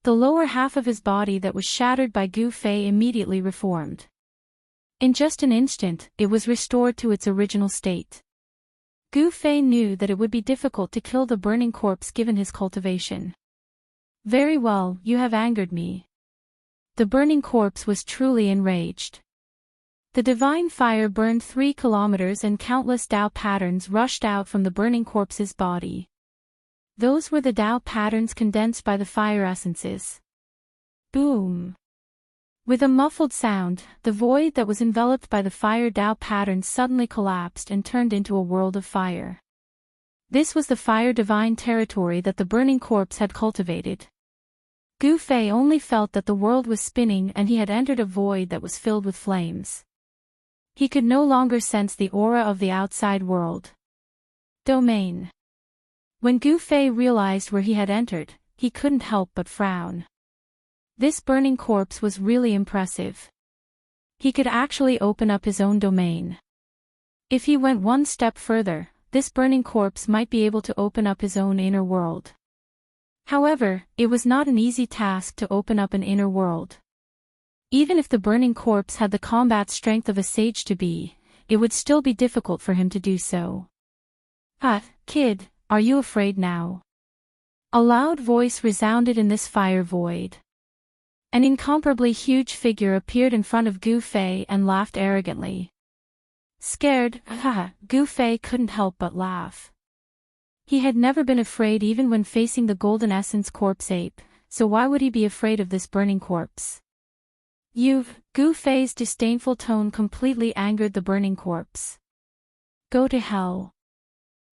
The lower half of his body that was shattered by Gu Fei immediately reformed. In just an instant, it was restored to its original state. Gu Fei knew that it would be difficult to kill the burning corpse given his cultivation. Very well, you have angered me. The burning corpse was truly enraged. The divine fire burned 3 kilometers and countless Dao patterns rushed out from the burning corpse's body. Those were the Dao patterns condensed by the fire essences. Boom! With a muffled sound, the void that was enveloped by the fire Dao patterns suddenly collapsed and turned into a world of fire. This was the fire divine territory that the burning corpse had cultivated. Gu Fei only felt that the world was spinning and he had entered a void that was filled with flames. He could no longer sense the aura of the outside world. Domain. When Gu Fei realized where he had entered, he couldn't help but frown. This burning corpse was really impressive. He could actually open up his own domain. If he went one step further, this burning corpse might be able to open up his own inner world. However, it was not an easy task to open up an inner world. Even if the burning corpse had the combat strength of a sage to be, it would still be difficult for him to do so. Kid, are you afraid now? A loud voice resounded in this fire void. An incomparably huge figure appeared in front of Gu Fei and laughed arrogantly. Scared, Gu Fei couldn't help but laugh. He had never been afraid even when facing the golden essence corpse ape, so why would he be afraid of this burning corpse? Gu Fei's disdainful tone completely angered the burning corpse. Go to hell.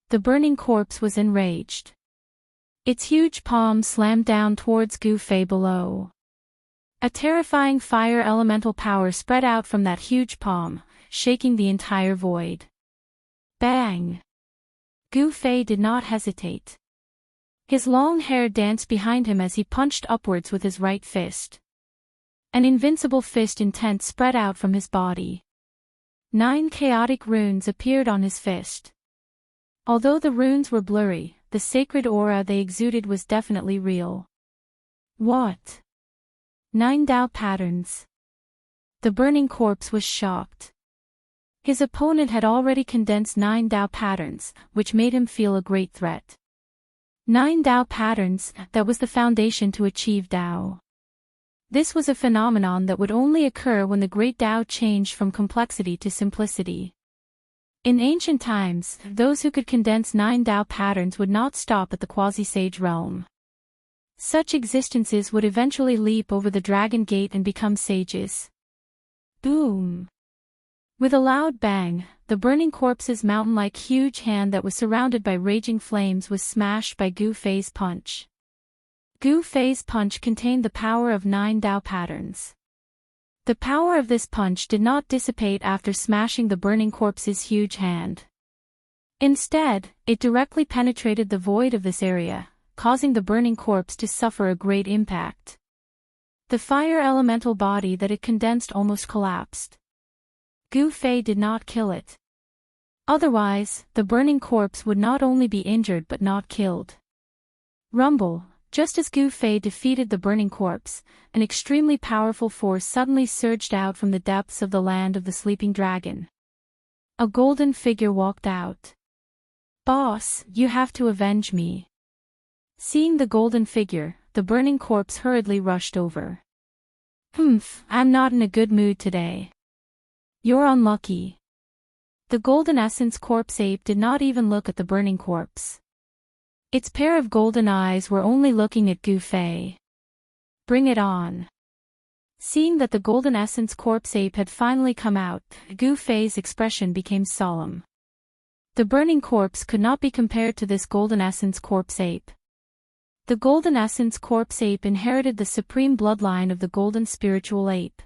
The burning corpse was enraged. Its huge palm slammed down towards Gu Fei below. A terrifying fire elemental power spread out from that huge palm, shaking the entire void. Bang! Gu Fei did not hesitate. His long hair danced behind him as he punched upwards with his right fist. An invincible fist intent spread out from his body. 9 chaotic runes appeared on his fist. Although the runes were blurry, the sacred aura they exuded was definitely real. What? 9 Dao patterns. The burning corpse was shocked. His opponent had already condensed 9 Dao patterns, which made him feel a great threat. 9 Dao patterns, that was the foundation to achieve Dao. This was a phenomenon that would only occur when the great Dao changed from complexity to simplicity. In ancient times, those who could condense 9 Dao patterns would not stop at the quasi-sage realm. Such existences would eventually leap over the dragon gate and become sages. Boom! With a loud bang, the burning corpse's mountain-like huge hand that was surrounded by raging flames was smashed by Gu Fei's punch. Gu Fei's punch contained the power of 9 Dao patterns. The power of this punch did not dissipate after smashing the burning corpse's huge hand. Instead, it directly penetrated the void of this area, causing the burning corpse to suffer a great impact. The fire elemental body that it condensed almost collapsed. Gu Fei did not kill it. Otherwise, the burning corpse would not only be injured but not killed. Rumble, just as Gu Fei defeated the burning corpse, an extremely powerful force suddenly surged out from the depths of the land of the sleeping dragon. A golden figure walked out. "Boss, you have to avenge me." Seeing the golden figure, the burning corpse hurriedly rushed over. I'm not in a good mood today." "You're unlucky." The golden essence corpse ape did not even look at the burning corpse. Its pair of golden eyes were only looking at Gu Fei. "Bring it on." Seeing that the golden essence corpse ape had finally come out, Gu Fei's expression became solemn. The burning corpse could not be compared to this golden essence corpse ape. The golden essence corpse ape inherited the supreme bloodline of the golden spiritual ape.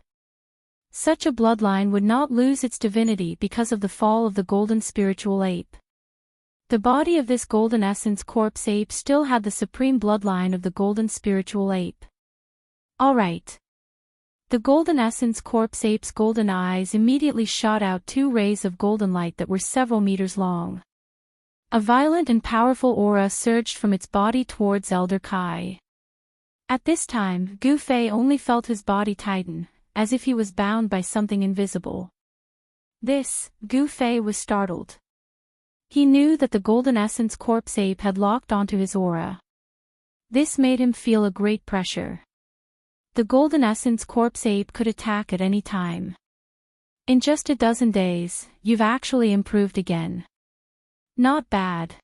Such a bloodline would not lose its divinity because of the fall of the golden spiritual ape. The body of this golden essence corpse ape still had the supreme bloodline of the golden spiritual ape. All right. The golden essence corpse ape's golden eyes immediately shot out 2 rays of golden light that were several meters long. A violent and powerful aura surged from its body towards Elder Kai. At this time, Gu Fei only felt his body tighten, as if he was bound by something invisible. Gu Fei was startled. He knew that the golden essence corpse ape had locked onto his aura. This made him feel a great pressure. The golden essence corpse ape could attack at any time. "In just a dozen days, you've actually improved again. Not bad."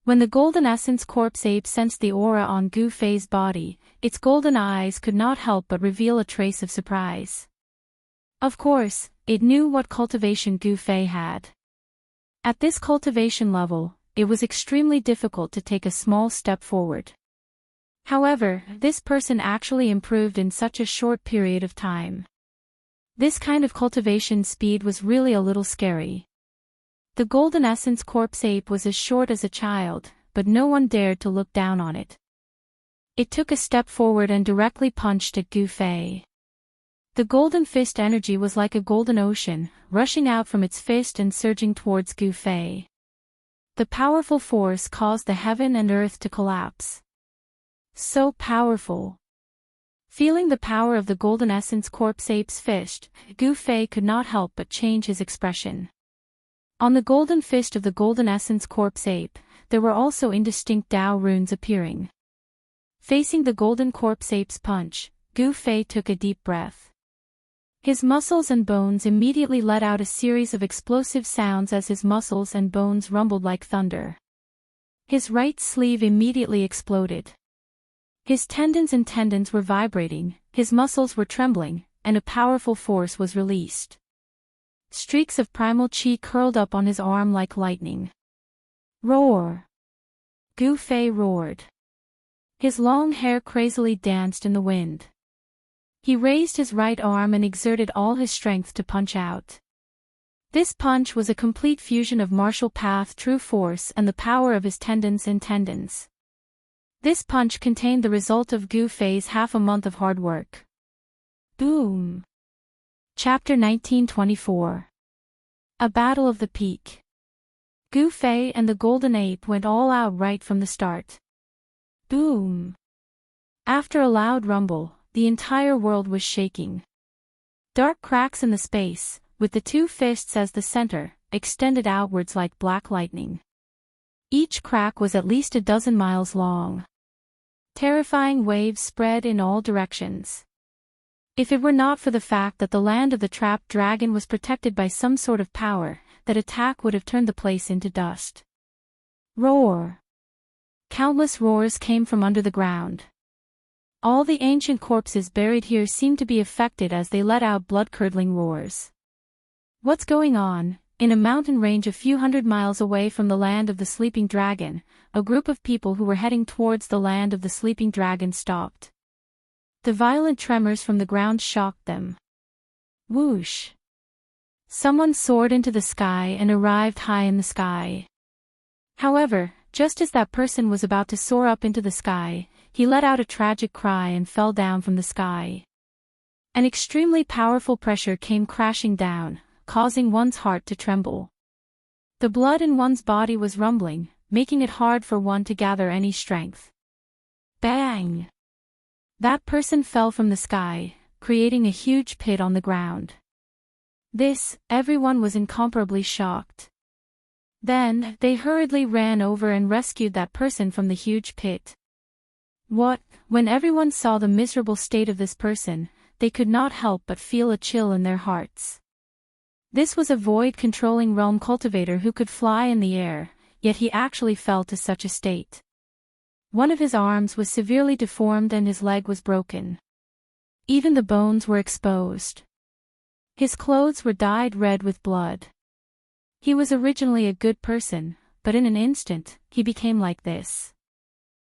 When the golden essence corpse ape sensed the aura on Gu Fei's body, its golden eyes could not help but reveal a trace of surprise. Of course, it knew what cultivation Gu Fei had. At this cultivation level, it was extremely difficult to take a small step forward. However, this person actually improved in such a short period of time. This kind of cultivation speed was really a little scary. The golden essence corpse ape was as short as a child, but no one dared to look down on it. It took a step forward and directly punched at Gu Fei. The golden fist energy was like a golden ocean, rushing out from its fist and surging towards Gu Fei. The powerful force caused the heaven and earth to collapse. So powerful. Feeling the power of the golden essence corpse ape's fist, Gu Fei could not help but change his expression. On the golden fist of the golden essence corpse ape, there were also indistinct Dao runes appearing. Facing the golden corpse ape's punch, Gu Fei took a deep breath. His muscles and bones immediately let out a series of explosive sounds as his muscles and bones rumbled like thunder. His right sleeve immediately exploded. His tendons were vibrating, his muscles were trembling, and a powerful force was released. Streaks of primal chi curled up on his arm like lightning. Roar! Gu Fei roared. His long hair crazily danced in the wind. He raised his right arm and exerted all his strength to punch out. This punch was a complete fusion of martial path true force and the power of his tendons and tendons. This punch contained the result of Gu Fei's half a month of hard work. Boom! Chapter 1924. A Battle of the Peak. Gu Fei and the Golden Ape went all out right from the start. Boom! After a loud rumble, the entire world was shaking. Dark cracks in the space, with the two fists as the center, extended outwards like black lightning. Each crack was at least a dozen miles long. Terrifying waves spread in all directions. If it were not for the fact that the land of the trapped dragon was protected by some sort of power, that attack would have turned the place into dust. Roar! Countless roars came from under the ground. All the ancient corpses buried here seemed to be affected as they let out blood-curdling roars. What's going on? In a mountain range a few hundred miles away from the land of the sleeping dragon, a group of people who were heading towards the land of the sleeping dragon stopped. The violent tremors from the ground shocked them. Whoosh! Someone soared into the sky and arrived high in the sky. However, just as that person was about to soar up into the sky, he let out a tragic cry and fell down from the sky. An extremely powerful pressure came crashing down, causing one's heart to tremble. The blood in one's body was rumbling, making it hard for one to gather any strength. Bang! That person fell from the sky, creating a huge pit on the ground. Everyone was incomparably shocked. Then, they hurriedly ran over and rescued that person from the huge pit. When everyone saw the miserable state of this person, they could not help but feel a chill in their hearts. This was a void-controlling realm cultivator who could fly in the air, yet he actually fell to such a state. One of his arms was severely deformed and his leg was broken. Even the bones were exposed. His clothes were dyed red with blood. He was originally a good person, but in an instant, he became like this.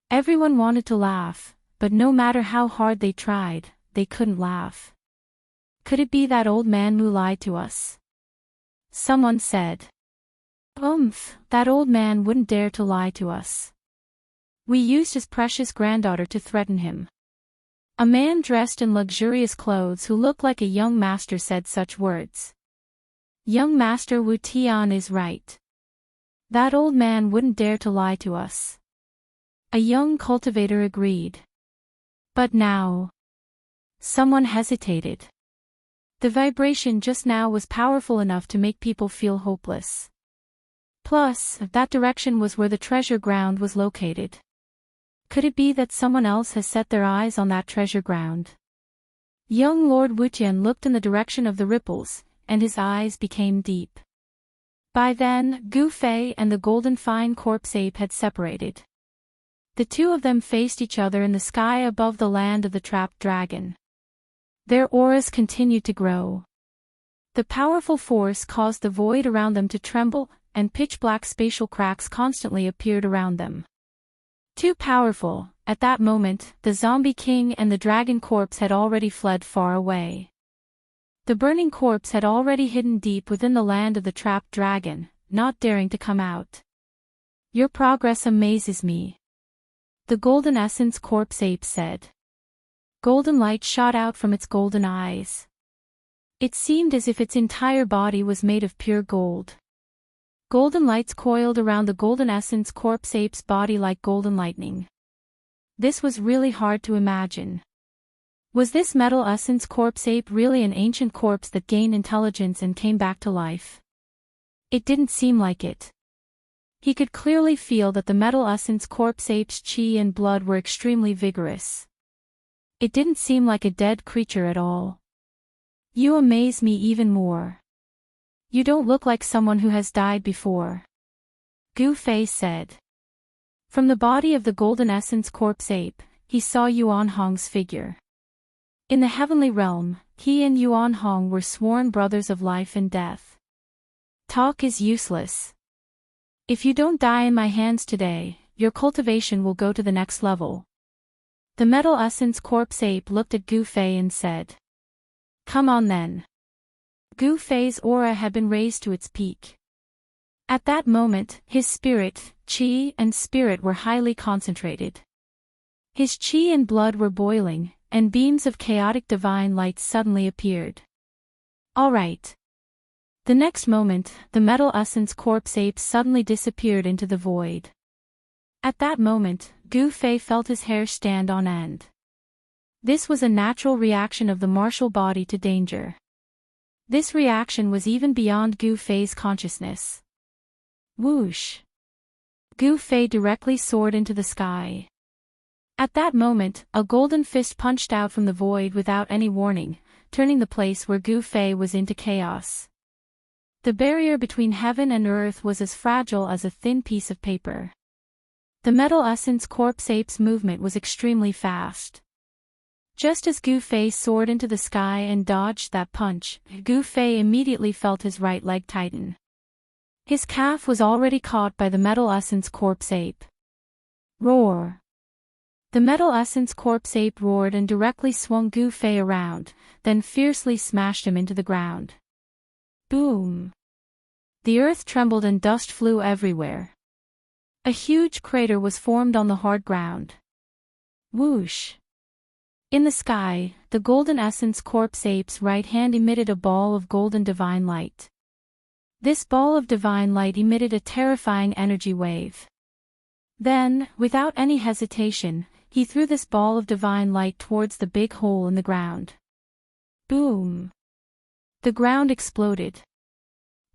Everyone wanted to laugh, but no matter how hard they tried, they couldn't laugh. Could it be that old man who lied to us? Someone said. That old man wouldn't dare to lie to us. We used his precious granddaughter to threaten him. A man dressed in luxurious clothes who looked like a young master said such words. Young Master Wu Tian is right. That old man wouldn't dare to lie to us. A young cultivator agreed. But now... Someone hesitated. The vibration just now was powerful enough to make people feel hopeless. Plus, that direction was where the treasure ground was located. Could it be that someone else has set their eyes on that treasure ground? Young Lord Wutian looked in the direction of the ripples, and his eyes became deep. By then, Gu Fei and the golden fine corpse ape had separated. The two of them faced each other in the sky above the land of the trapped dragon. Their auras continued to grow. The powerful force caused the void around them to tremble, and pitch-black spatial cracks constantly appeared around them. Too powerful, at that moment, the zombie king and the dragon corpse had already fled far away. The burning corpse had already hidden deep within the land of the trapped dragon, not daring to come out. Your progress amazes me. The golden essence corpse ape said. Golden light shot out from its golden eyes. It seemed as if its entire body was made of pure gold. Golden lights coiled around the golden essence corpse ape's body like golden lightning. This was really hard to imagine. Was this metal essence corpse ape really an ancient corpse that gained intelligence and came back to life? It didn't seem like it. He could clearly feel that the metal essence corpse ape's chi and blood were extremely vigorous. It didn't seem like a dead creature at all. You amaze me even more. You don't look like someone who has died before. Gu Fei said. From the body of the golden essence corpse ape, he saw Yuan Hong's figure. In the heavenly realm, he and Yuan Hong were sworn brothers of life and death. Talk is useless. If you don't die in my hands today, your cultivation will go to the next level. The metal essence corpse ape looked at Gu Fei and said. Come on then. Gu Fei's aura had been raised to its peak. At that moment, his spirit, qi, and spirit were highly concentrated. His qi and blood were boiling, and beams of chaotic divine light suddenly appeared. All right. The next moment, the metal essence corpse ape suddenly disappeared into the void. At that moment, Gu Fei felt his hair stand on end. This was a natural reaction of the martial body to danger. This reaction was even beyond Gu Fei's consciousness. Whoosh! Gu Fei directly soared into the sky. At that moment, a golden fist punched out from the void without any warning, turning the place where Gu Fei was into chaos. The barrier between heaven and earth was as fragile as a thin piece of paper. The metal essence corpse ape's movement was extremely fast. Just as Gu Fei soared into the sky and dodged that punch, Gu Fei immediately felt his right leg tighten. His calf was already caught by the metal essence corpse ape. Roar! The metal essence corpse ape roared and directly swung Gu Fei around, then fiercely smashed him into the ground. Boom! The earth trembled and dust flew everywhere. A huge crater was formed on the hard ground. Whoosh! In the sky, the golden essence corpse ape's right hand emitted a ball of golden divine light. This ball of divine light emitted a terrifying energy wave. Then, without any hesitation, he threw this ball of divine light towards the big hole in the ground. Boom! The ground exploded.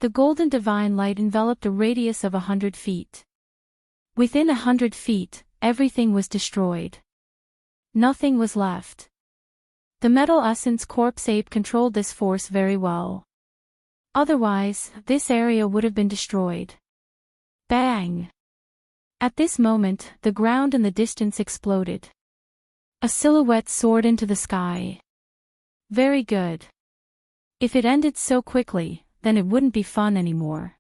The golden divine light enveloped a radius of 100 feet. Within 100 feet, everything was destroyed. Nothing was left. The metal essence corpse ape controlled this force very well. Otherwise, this area would have been destroyed. Bang! At this moment, the ground in the distance exploded. A silhouette soared into the sky. Very good. If it ended so quickly, then it wouldn't be fun anymore.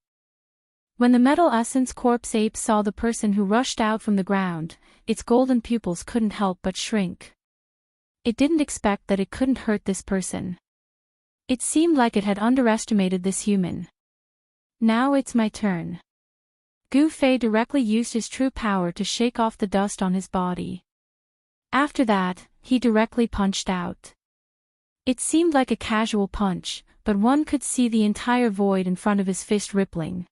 When the metal essence corpse ape saw the person who rushed out from the ground, its golden pupils couldn't help but shrink. It didn't expect that it couldn't hurt this person. It seemed like it had underestimated this human. Now it's my turn. Gu Fei directly used his true power to shake off the dust on his body. After that, he directly punched out. It seemed like a casual punch, but one could see the entire void in front of his fist rippling.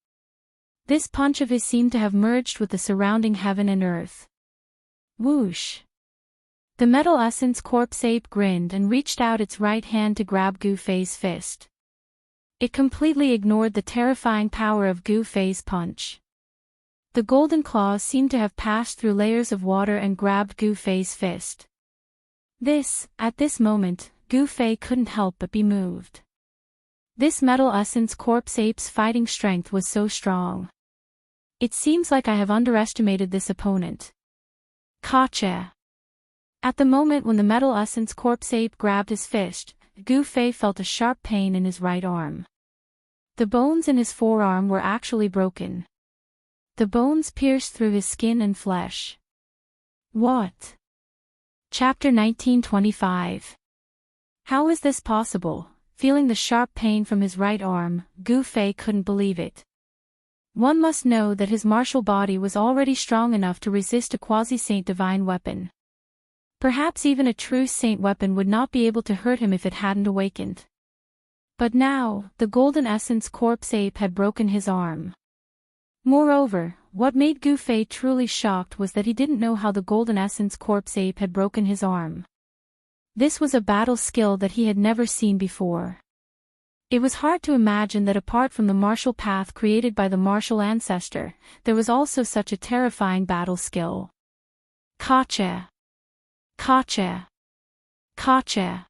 This punch of his seemed to have merged with the surrounding heaven and earth. Whoosh! The metal essence corpse ape grinned and reached out its right hand to grab Gu Fei's fist. It completely ignored the terrifying power of Gu Fei's punch. The golden claws seemed to have passed through layers of water and grabbed Gu Fei's fist. At this moment, Gu Fei couldn't help but be moved. This metal essence corpse ape's fighting strength was so strong. It seems like I have underestimated this opponent. Gotcha! At the moment when the metal essence corpse ape grabbed his fist, Gu Fei felt a sharp pain in his right arm. The bones in his forearm were actually broken. The bones pierced through his skin and flesh. What? Chapter 1925. How is this possible? Feeling the sharp pain from his right arm, Gu Fei couldn't believe it. One must know that his martial body was already strong enough to resist a quasi-saint divine weapon. Perhaps even a true saint weapon would not be able to hurt him if it hadn't awakened. But now, the golden essence corpse ape had broken his arm. Moreover, what made Gu Fei truly shocked was that he didn't know how the golden essence corpse ape had broken his arm. This was a battle skill that he had never seen before. It was hard to imagine that apart from the martial path created by the martial ancestor, there was also such a terrifying battle skill. Gotcha! Gotcha! Gotcha!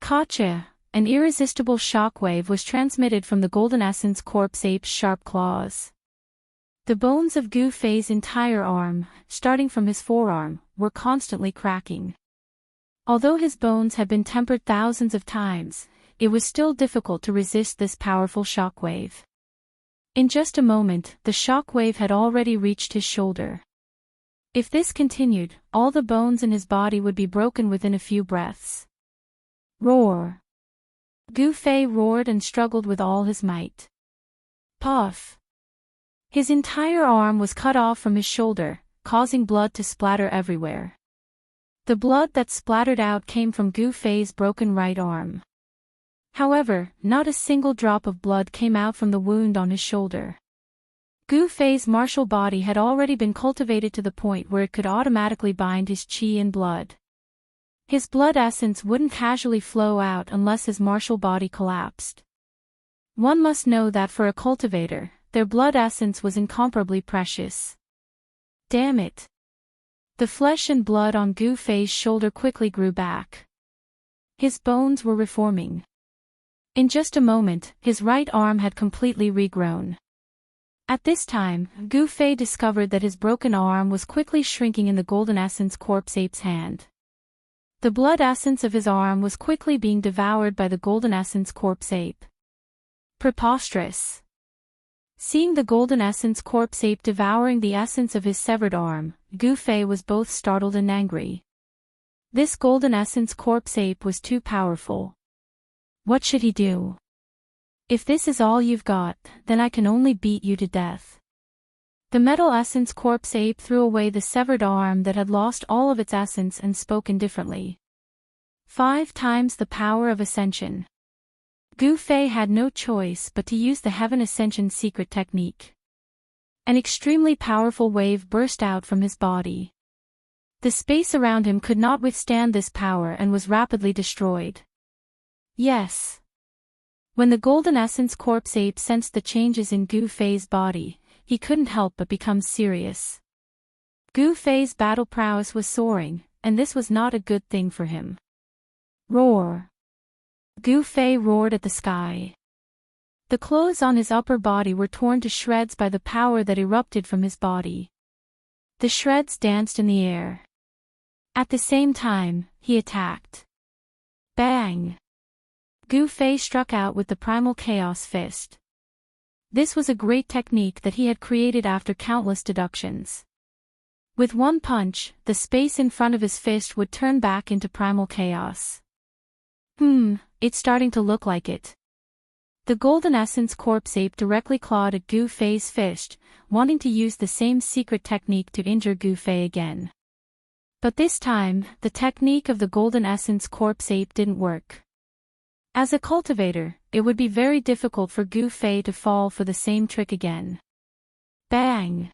Gotcha! An irresistible shockwave was transmitted from the golden essence corpse ape's sharp claws. The bones of Gu Fei's entire arm, starting from his forearm, were constantly cracking. Although his bones had been tempered thousands of times, it was still difficult to resist this powerful shockwave. In just a moment, the shockwave had already reached his shoulder. If this continued, all the bones in his body would be broken within a few breaths. Roar! Gu Fei roared and struggled with all his might. Puff! His entire arm was cut off from his shoulder, causing blood to splatter everywhere. The blood that splattered out came from Gu Fei's broken right arm. However, not a single drop of blood came out from the wound on his shoulder. Gu Fei's martial body had already been cultivated to the point where it could automatically bind his qi and blood. His blood essence wouldn't casually flow out unless his martial body collapsed. One must know that for a cultivator, their blood essence was incomparably precious. Damn it! The flesh and blood on Gu Fei's shoulder quickly grew back. His bones were reforming. In just a moment, his right arm had completely regrown. At this time, Gu Fei discovered that his broken arm was quickly shrinking in the golden essence corpse ape's hand. The blood essence of his arm was quickly being devoured by the golden essence corpse ape. Preposterous! Seeing the golden essence corpse ape devouring the essence of his severed arm, Gu Fei was both startled and angry. This golden essence corpse ape was too powerful. What should he do? If this is all you've got, then I can only beat you to death. The metal essence corpse ape threw away the severed arm that had lost all of its essence and spoke indifferently. 5 times the power of ascension. Gu Fei had no choice but to use the Heaven Ascension secret technique. An extremely powerful wave burst out from his body. The space around him could not withstand this power and was rapidly destroyed. Yes. When the golden essence corpse ape sensed the changes in Gu Fei's body, he couldn't help but become serious. Gu Fei's battle prowess was soaring, and this was not a good thing for him. Roar! Gu Fei roared at the sky. The clothes on his upper body were torn to shreds by the power that erupted from his body. The shreds danced in the air. At the same time, he attacked. Bang! Gu Fei struck out with the primal chaos fist. This was a great technique that he had created after countless deductions. With one punch, the space in front of his fist would turn back into primal chaos. It's starting to look like it. The golden essence corpse ape directly clawed at Gu Fei's fist, wanting to use the same secret technique to injure Gu Fei again. But this time, the technique of the golden essence corpse ape didn't work. As a cultivator, it would be very difficult for Gu Fei to fall for the same trick again. Bang!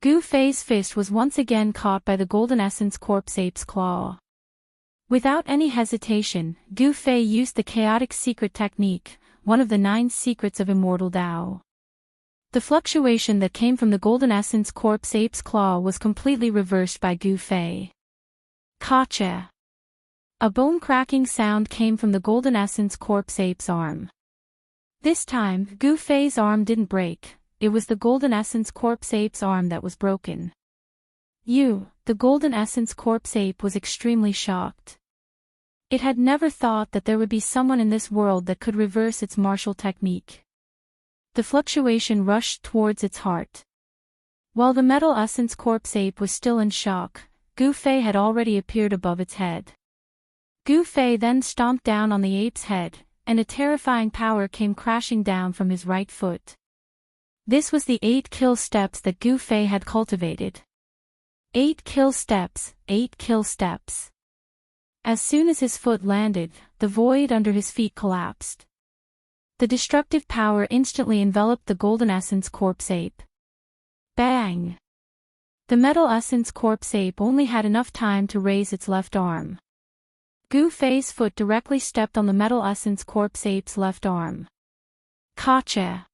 Gu Fei's fist was once again caught by the golden essence corpse ape's claw. Without any hesitation, Gu Fei used the chaotic secret technique, one of the 9 secrets of Immortal Tao. The fluctuation that came from the golden essence corpse ape's claw was completely reversed by Gu Fei. Gotcha! A bone-cracking sound came from the golden essence corpse ape's arm. This time, Gu Fei's arm didn't break, it was the golden essence corpse ape's arm that was broken. The golden essence corpse ape was extremely shocked. It had never thought that there would be someone in this world that could reverse its martial technique. The fluctuation rushed towards its heart. While the metal essence corpse ape was still in shock, Gu Fei had already appeared above its head. Gu Fei then stomped down on the ape's head, and a terrifying power came crashing down from his right foot. This was the 8 kill steps that Gu Fei had cultivated. 8 kill steps, 8 kill steps. As soon as his foot landed, the void under his feet collapsed. The destructive power instantly enveloped the golden essence corpse ape. Bang! The metal essence corpse ape only had enough time to raise its left arm. Gu Fei's foot directly stepped on the metal essence corpse ape's left arm. Gotcha!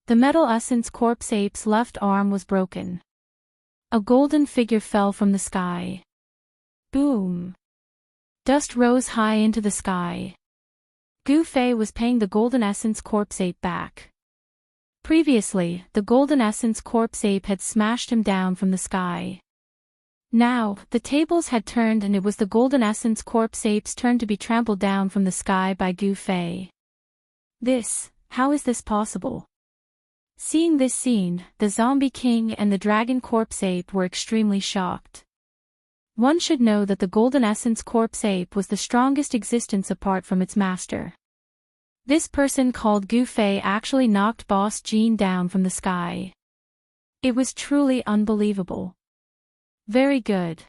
The metal essence corpse ape's left arm was broken. A golden figure fell from the sky. Boom! Dust rose high into the sky. Gu Fei was paying the golden essence corpse ape back. Previously, the golden essence corpse ape had smashed him down from the sky. Now, the tables had turned and it was the golden essence corpse ape's turn to be trampled down from the sky by Gu Fei. How is this possible? Seeing this scene, the zombie king and the dragon corpse ape were extremely shocked. One should know that the golden essence corpse ape was the strongest existence apart from its master. This person called Gu Fei actually knocked Boss Jean down from the sky. It was truly unbelievable. Very good.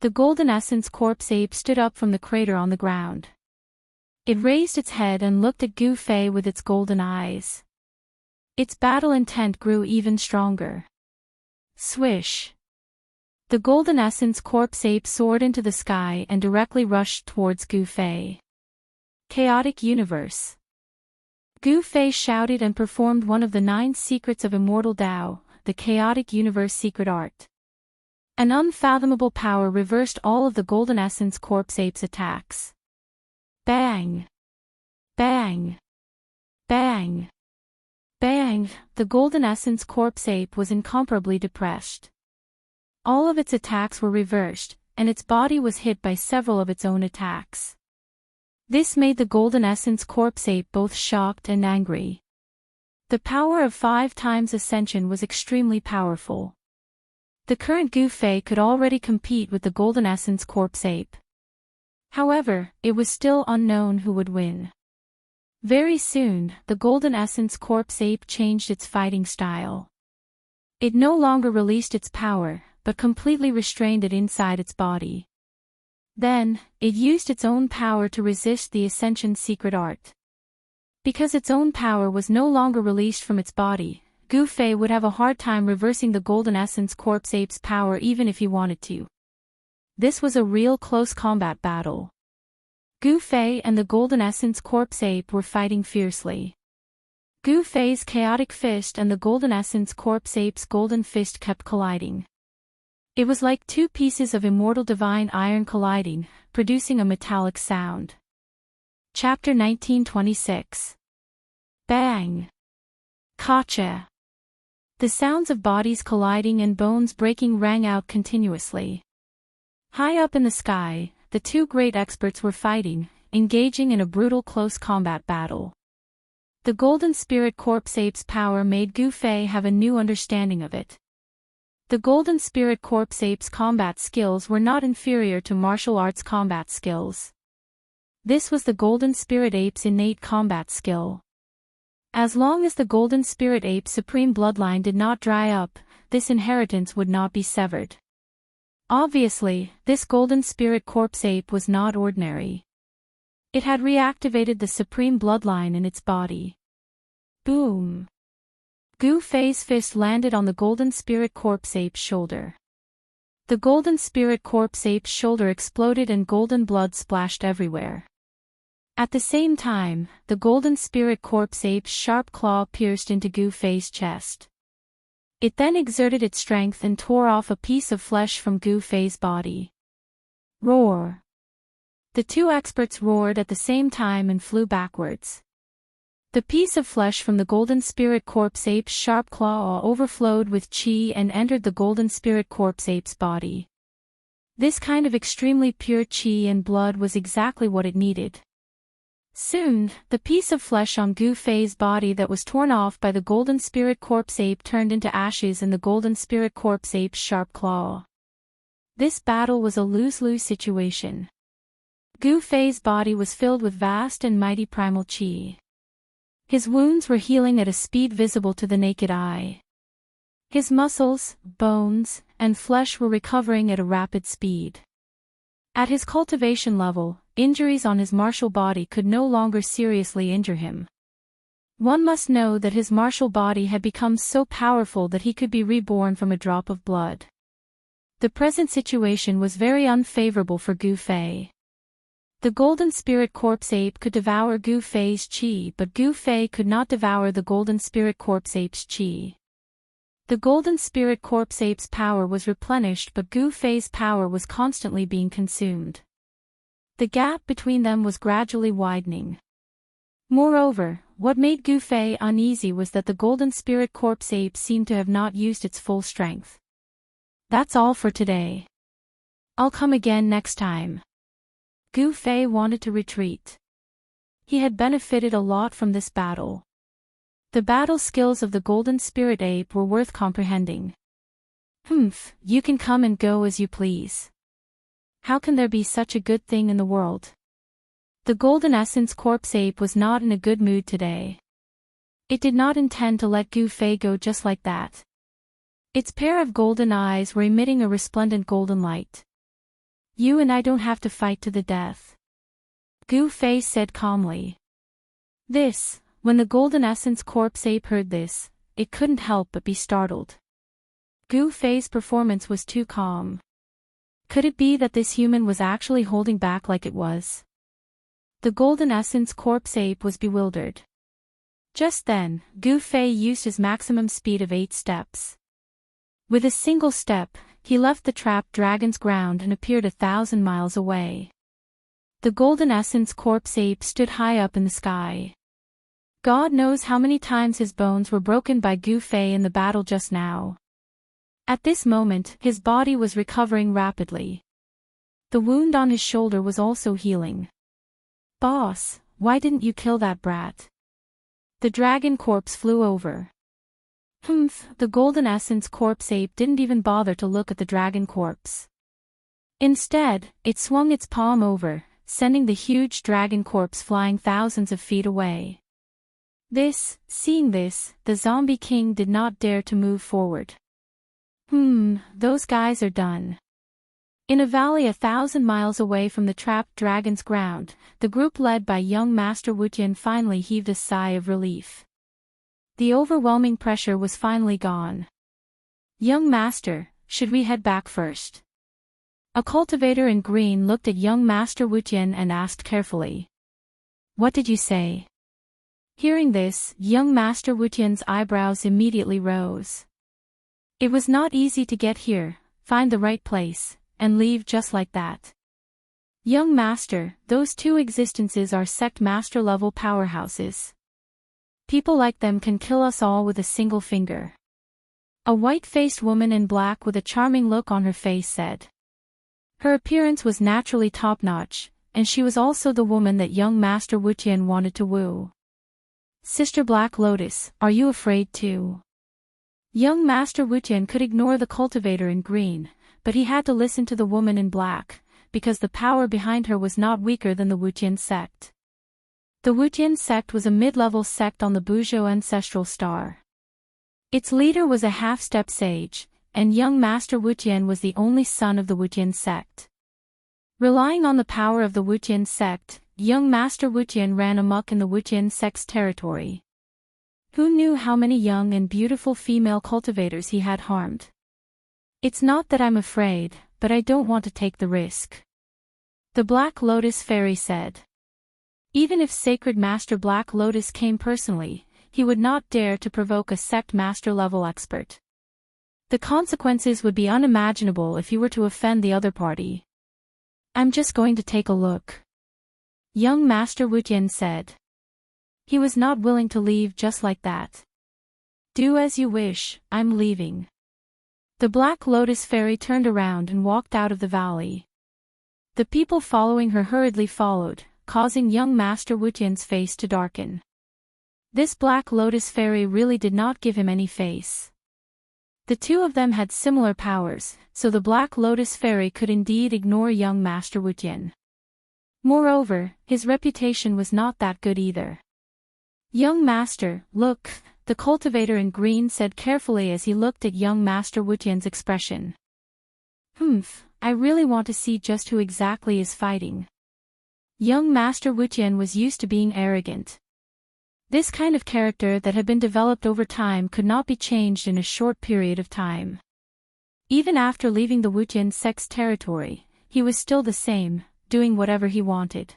The Golden Essence Corpse Ape stood up from the crater on the ground. It raised its head and looked at Gu Fei with its golden eyes. Its battle intent grew even stronger. Swish. The Golden Essence Corpse Ape soared into the sky and directly rushed towards Gu Fei. Chaotic Universe. Gu Fei shouted and performed one of the 9 secrets of Immortal Tao, the Chaotic Universe secret art. An unfathomable power reversed all of the Golden Essence Corpse Ape's attacks. Bang! Bang! Bang! Bang! The Golden Essence Corpse Ape was incomparably depressed. All of its attacks were reversed, and its body was hit by several of its own attacks. This made the Golden Essence Corpse Ape both shocked and angry. The power of 5 times Ascension was extremely powerful. The current Gu Fei could already compete with the Golden Essence Corpse Ape. However, it was still unknown who would win. Very soon, the Golden Essence Corpse Ape changed its fighting style. It no longer released its power, but completely restrained it inside its body. Then, it used its own power to resist the Ascension secret art. Because its own power was no longer released from its body, Gu Fei would have a hard time reversing the Golden Essence Corpse Ape's power even if he wanted to. This was a real close combat battle. Gu Fei and the Golden Essence Corpse Ape were fighting fiercely. Gu Fei's Chaotic Fist and the Golden Essence Corpse Ape's Golden Fist kept colliding. It was like 2 pieces of immortal divine iron colliding, producing a metallic sound. Chapter 1926. Bang! Gotcha! The sounds of bodies colliding and bones breaking rang out continuously. High up in the sky, the 2 great experts were fighting, engaging in a brutal close combat battle. The Golden Spirit Corpse Ape's power made Gu Fei have a new understanding of it. The Golden Spirit Corpse Ape's combat skills were not inferior to martial arts combat skills. This was the Golden Spirit Ape's innate combat skill. As long as the Golden Spirit Ape's supreme bloodline did not dry up, this inheritance would not be severed. Obviously, this Golden Spirit Corpse Ape was not ordinary. It had reactivated the supreme bloodline in its body. Boom! Gu Fei's fist landed on the Golden Spirit Corpse Ape's shoulder. The Golden Spirit Corpse Ape's shoulder exploded and golden blood splashed everywhere. At the same time, the Golden Spirit Corpse Ape's sharp claw pierced into Gu Fei's chest. It then exerted its strength and tore off a piece of flesh from Gu Fei's body. Roar! The 2 experts roared at the same time and flew backwards. The piece of flesh from the Golden Spirit Corpse Ape's sharp claw overflowed with chi and entered the Golden Spirit Corpse Ape's body. This kind of extremely pure chi and blood was exactly what it needed. Soon, the piece of flesh on Gu Fei's body that was torn off by the Golden Spirit Corpse Ape turned into ashes in the Golden Spirit Corpse Ape's sharp claw. This battle was a lose-lose situation. Gu Fei's body was filled with vast and mighty primal chi. His wounds were healing at a speed visible to the naked eye. His muscles, bones, and flesh were recovering at a rapid speed. At his cultivation level, injuries on his martial body could no longer seriously injure him. One must know that his martial body had become so powerful that he could be reborn from a drop of blood. The present situation was very unfavorable for Gu Fei. The Golden Spirit Corpse Ape could devour Gu Fei's chi, but Gu Fei could not devour the Golden Spirit Corpse Ape's chi. The Golden Spirit Corpse Ape's power was replenished, but Gu Fei's power was constantly being consumed. The gap between them was gradually widening. Moreover, what made Gu Fei uneasy was that the Golden Spirit Corpse Ape seemed to have not used its full strength. That's all for today. I'll come again next time. Gu Fei wanted to retreat. He had benefited a lot from this battle. The battle skills of the Golden Spirit Ape were worth comprehending. You can come and go as you please. How can there be such a good thing in the world? The Golden Essence Corpse Ape was not in a good mood today. It did not intend to let Gu Fei go just like that. Its pair of golden eyes were emitting a resplendent golden light. You and I don't have to fight to the death, Gu Fei said calmly. When the Golden Essence Corpse Ape heard this, it couldn't help but be startled. Gu Fei's performance was too calm. Could it be that this human was actually holding back like it was? The Golden Essence Corpse Ape was bewildered. Just then, Gu Fei used his maximum speed of 8 steps. With a single step, he left the trapped dragon's ground and appeared 1,000 miles away. The Golden Essence Corpse Ape stood high up in the sky. God knows how many times his bones were broken by Gu Fei in the battle just now. At this moment, his body was recovering rapidly. The wound on his shoulder was also healing. Boss, why didn't you kill that brat? The dragon corpse flew over. The Golden Essence Corpse Ape didn't even bother to look at the dragon corpse. Instead, it swung its palm over, sending the huge dragon corpse flying thousands of feet away. Seeing this, the zombie king did not dare to move forward. Those guys are done. In a valley 1,000 miles away from the trapped dragon's ground, the group led by young Master Wujian finally heaved a sigh of relief. The overwhelming pressure was finally gone. Young Master, should we head back first? A cultivator in green looked at young Master Wujian and asked carefully. What did you say? Hearing this, young Master Wujian's eyebrows immediately rose. It was not easy to get here, find the right place, and leave just like that. Young Master, those 2 existences are sect master level powerhouses. People like them can kill us all with a single finger. A white-faced woman in black with a charming look on her face said. Her appearance was naturally top-notch, and she was also the woman that young Master Wujian wanted to woo. Sister Black Lotus, are you afraid too? Young Master Wujian could ignore the cultivator in green, but he had to listen to the woman in black, because the power behind her was not weaker than the Wujian sect. The Wujian sect was a mid-level sect on the Buzhou ancestral star. Its leader was a half-step sage, and young Master Wujian was the only son of the Wujian sect. Relying on the power of the Wujian sect, young Master Wujian ran amok in the Wujian sect's territory. Who knew how many young and beautiful female cultivators he had harmed? It's not that I'm afraid, but I don't want to take the risk. The Black Lotus Fairy said. Even if Sacred Master Black Lotus came personally, he would not dare to provoke a sect master level expert. The consequences would be unimaginable if he were to offend the other party. I'm just going to take a look. Young Master Wujian said. He was not willing to leave just like that. Do as you wish, I'm leaving. The Black Lotus Fairy turned around and walked out of the valley. The people following her hurriedly followed, causing young Master Wujian's face to darken. This Black Lotus Fairy really did not give him any face. The 2 of them had similar powers, so the Black Lotus Fairy could indeed ignore young Master Wujian. Moreover, his reputation was not that good either. Young Master, look, the cultivator in green said carefully as he looked at young Master Wujian's expression. I really want to see just who exactly is fighting. Young Master Wujian was used to being arrogant. This kind of character that had been developed over time could not be changed in a short period of time. Even after leaving the Wujian sect's territory, he was still the same, doing whatever he wanted.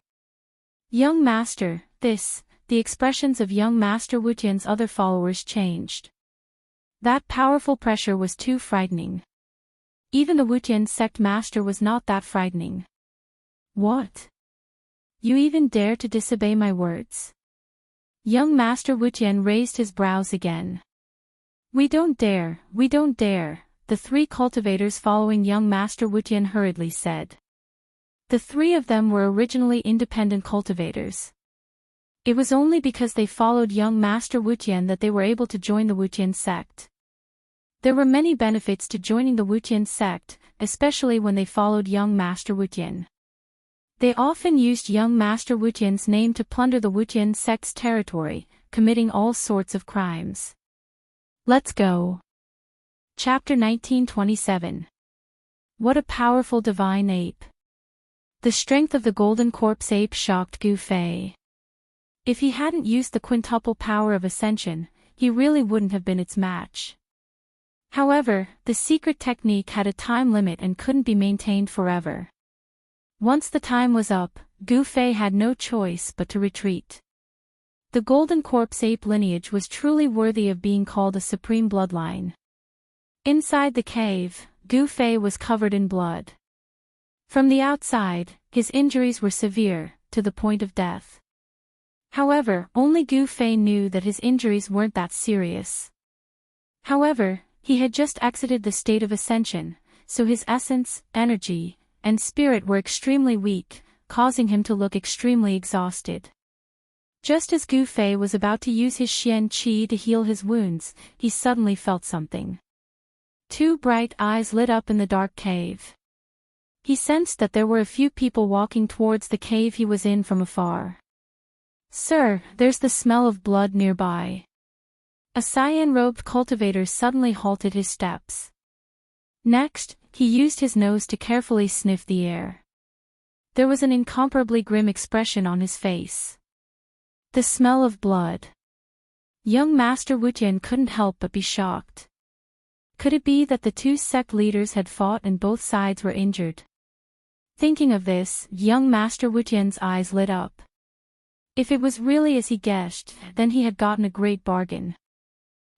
Young Master, the expressions of young Master Wujian's other followers changed. That powerful pressure was too frightening. Even the Wujian sect master was not that frightening. What? You even dare to disobey my words? Young Master Wujian raised his brows again. We don't dare, the 3 cultivators following young Master Wujian hurriedly said. The 3 of them were originally independent cultivators. It was only because they followed young Master Wujian that they were able to join the Wujian sect. There were many benefits to joining the Wujian sect, especially when they followed young Master Wujian. They often used young Master Wutian's name to plunder the Wutian sect's territory, committing all sorts of crimes. Let's go. Chapter 1927. What a powerful divine ape. The strength of the golden corpse ape shocked Gu Fei. If he hadn't used the quintuple power of ascension, he really wouldn't have been its match. However, the secret technique had a time limit and couldn't be maintained forever. Once the time was up, Gu Fei had no choice but to retreat. The golden corpse ape lineage was truly worthy of being called a supreme bloodline. Inside the cave, Gu Fei was covered in blood. From the outside, his injuries were severe, to the point of death. However, only Gu Fei knew that his injuries weren't that serious. However, he had just exited the state of ascension, so his essence, energy, and spirit were extremely weak, causing him to look extremely exhausted. Just as Gu Fei was about to use his Xian Qi to heal his wounds, he suddenly felt something. Two bright eyes lit up in the dark cave. He sensed that there were a few people walking towards the cave he was in from afar. "Sir, there's the smell of blood nearby." A cyan-robed cultivator suddenly halted his steps. Next, he used his nose to carefully sniff the air. There was an incomparably grim expression on his face. The smell of blood. Young Master Wutian couldn't help but be shocked. Could it be that the two sect leaders had fought and both sides were injured? Thinking of this, young Master Wutian's eyes lit up. If it was really as he guessed, then he had gotten a great bargain.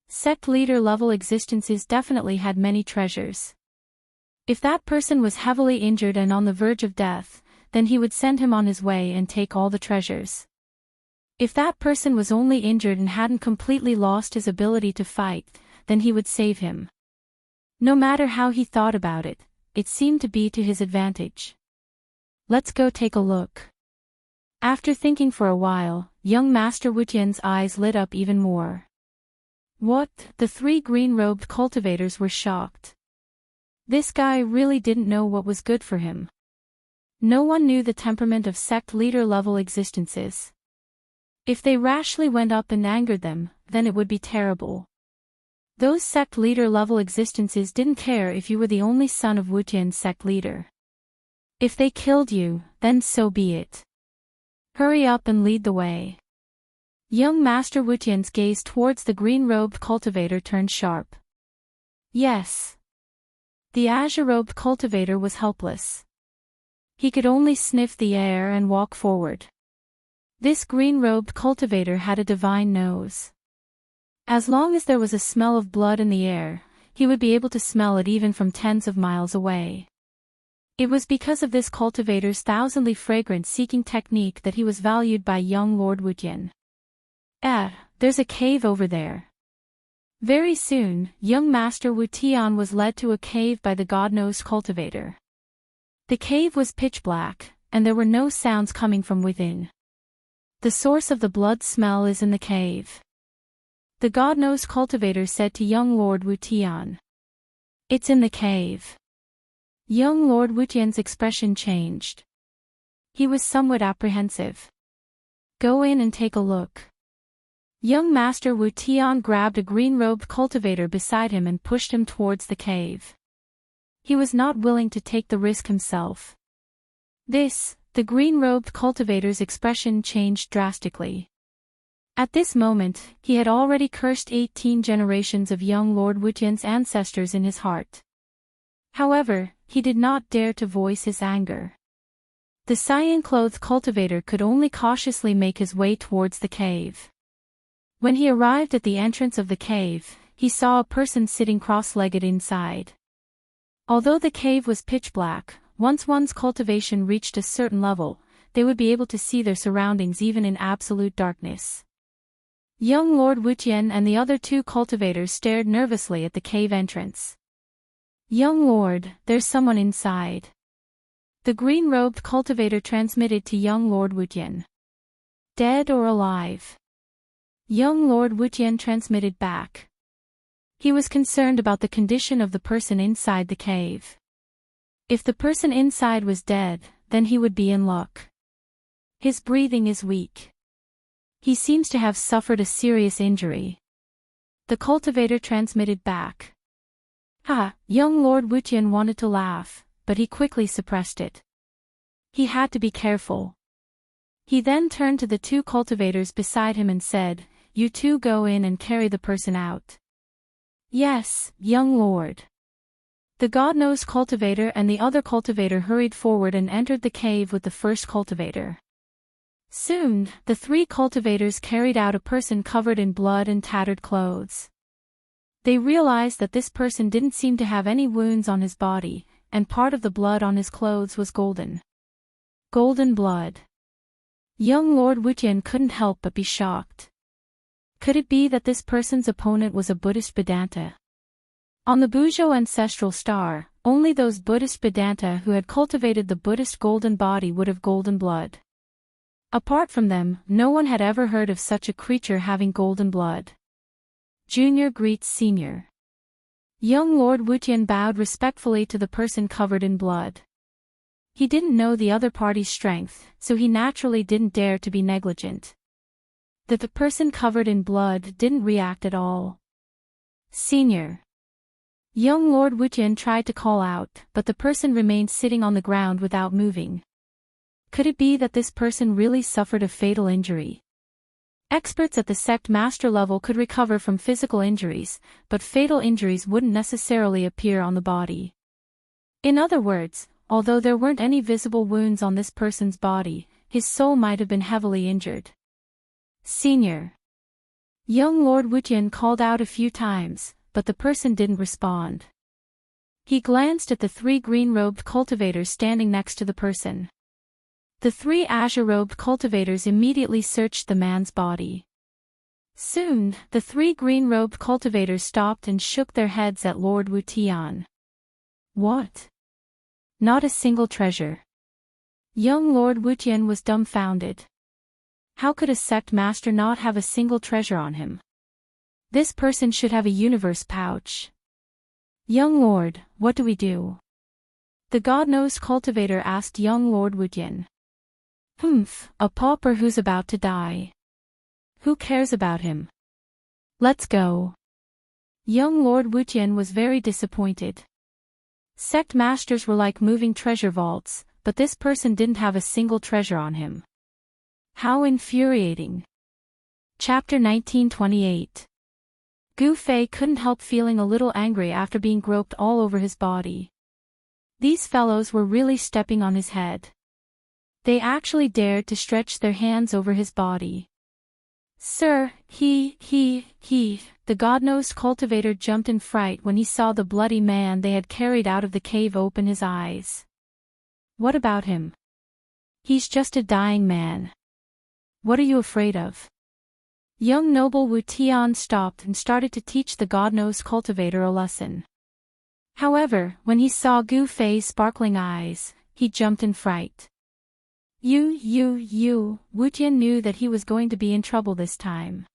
Sect leader level existences definitely had many treasures. If that person was heavily injured and on the verge of death, then he would send him on his way and take all the treasures. If that person was only injured and hadn't completely lost his ability to fight, then he would save him. No matter how he thought about it, it seemed to be to his advantage. Let's go take a look. After thinking for a while, young Master Wutian's eyes lit up even more. What? The three green-robed cultivators were shocked. This guy really didn't know what was good for him. No one knew the temperament of sect leader-level existences. If they rashly went up and angered them, then it would be terrible. Those sect leader-level existences didn't care if you were the only son of Wutian's sect leader. If they killed you, then so be it. Hurry up and lead the way. Young Master Wutian's gaze towards the green-robed cultivator turned sharp. Yes. The azure-robed cultivator was helpless. He could only sniff the air and walk forward. This green-robed cultivator had a divine nose. As long as there was a smell of blood in the air, he would be able to smell it even from tens of miles away. It was because of this cultivator's thousandly fragrance-seeking technique that he was valued by young Lord Wutian. There's a cave over there. Very soon, young Master Wutian was led to a cave by the God-nosed cultivator. The cave was pitch black, and there were no sounds coming from within. The source of the blood smell is in the cave. The God-nosed cultivator said to young Lord Wutian. It's in the cave. Young Lord Wutian's expression changed. He was somewhat apprehensive. Go in and take a look. Young Master Wutian grabbed a green-robed cultivator beside him and pushed him towards the cave. He was not willing to take the risk himself. The green-robed cultivator's expression changed drastically. At this moment, he had already cursed 18 generations of young Lord Wutian's ancestors in his heart. However, he did not dare to voice his anger. The cyan-clothed cultivator could only cautiously make his way towards the cave. When he arrived at the entrance of the cave, he saw a person sitting cross-legged inside. Although the cave was pitch black, once one's cultivation reached a certain level, they would be able to see their surroundings even in absolute darkness. Young Lord Wutian and the other two cultivators stared nervously at the cave entrance. Young Lord, there's someone inside. The green-robed cultivator transmitted to young Lord Wutian. Dead or alive? Young Lord Wutian transmitted back. He was concerned about the condition of the person inside the cave. If the person inside was dead, then he would be in luck. His breathing is weak. He seems to have suffered a serious injury. The cultivator transmitted back. Young Lord Wutian wanted to laugh, but he quickly suppressed it. He had to be careful. He then turned to the two cultivators beside him and said, "You two go in and carry the person out." "Yes, young lord." The God-Knows cultivator and the other cultivator hurried forward and entered the cave with the first cultivator. Soon, the three cultivators carried out a person covered in blood and tattered clothes. They realized that this person didn't seem to have any wounds on his body, and part of the blood on his clothes was golden. Golden blood. Young Lord Wutian couldn't help but be shocked. Could it be that this person's opponent was a Buddhist Vedanta? On the Buzhou ancestral star, only those Buddhist Vedanta who had cultivated the Buddhist golden body would have golden blood. Apart from them, no one had ever heard of such a creature having golden blood. Junior greets senior. Young Lord Wutian bowed respectfully to the person covered in blood. He didn't know the other party's strength, so he naturally didn't dare to be negligent. The person covered in blood didn't react at all. Senior. Young Lord Wutian tried to call out, but the person remained sitting on the ground without moving. Could it be that this person really suffered a fatal injury? Experts at the sect master level could recover from physical injuries, but fatal injuries wouldn't necessarily appear on the body. In other words, although there weren't any visible wounds on this person's body, his soul might have been heavily injured. Senior. Young Lord Wutian called out a few times, but the person didn't respond. He glanced at the three green-robed cultivators standing next to the person. The three azure-robed cultivators immediately searched the man's body. Soon, the three green-robed cultivators stopped and shook their heads at Lord Wutian. What? Not a single treasure. Young Lord Wutian was dumbfounded. How could a sect master not have a single treasure on him? This person should have a universe pouch. Young Lord, what do we do? The God-Knows cultivator asked young Lord Wutian. A pauper who's about to die. Who cares about him? Let's go. Young Lord Wutian was very disappointed. Sect masters were like moving treasure vaults, but this person didn't have a single treasure on him. How infuriating. Chapter 1928. Gu Fei couldn't help feeling a little angry after being groped all over his body. These fellows were really stepping on his head. They actually dared to stretch their hands over his body. Sir, the God-Knows cultivator jumped in fright when he saw the bloody man they had carried out of the cave open his eyes. What about him? He's just a dying man. What are you afraid of? Young noble Wutian stopped and started to teach the God-Knows cultivator a lesson. However, when he saw Gu Fei's sparkling eyes, he jumped in fright. Wutian knew that he was going to be in trouble this time.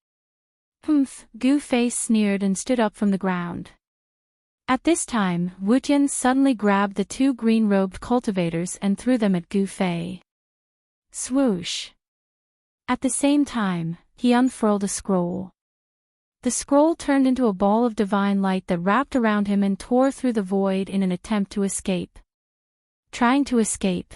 Gu Fei sneered and stood up from the ground. At this time, Wutian suddenly grabbed the two green-robed cultivators and threw them at Gu Fei. Swoosh. At the same time, he unfurled a scroll. The scroll turned into a ball of divine light that wrapped around him and tore through the void in an attempt to escape. Trying to escape.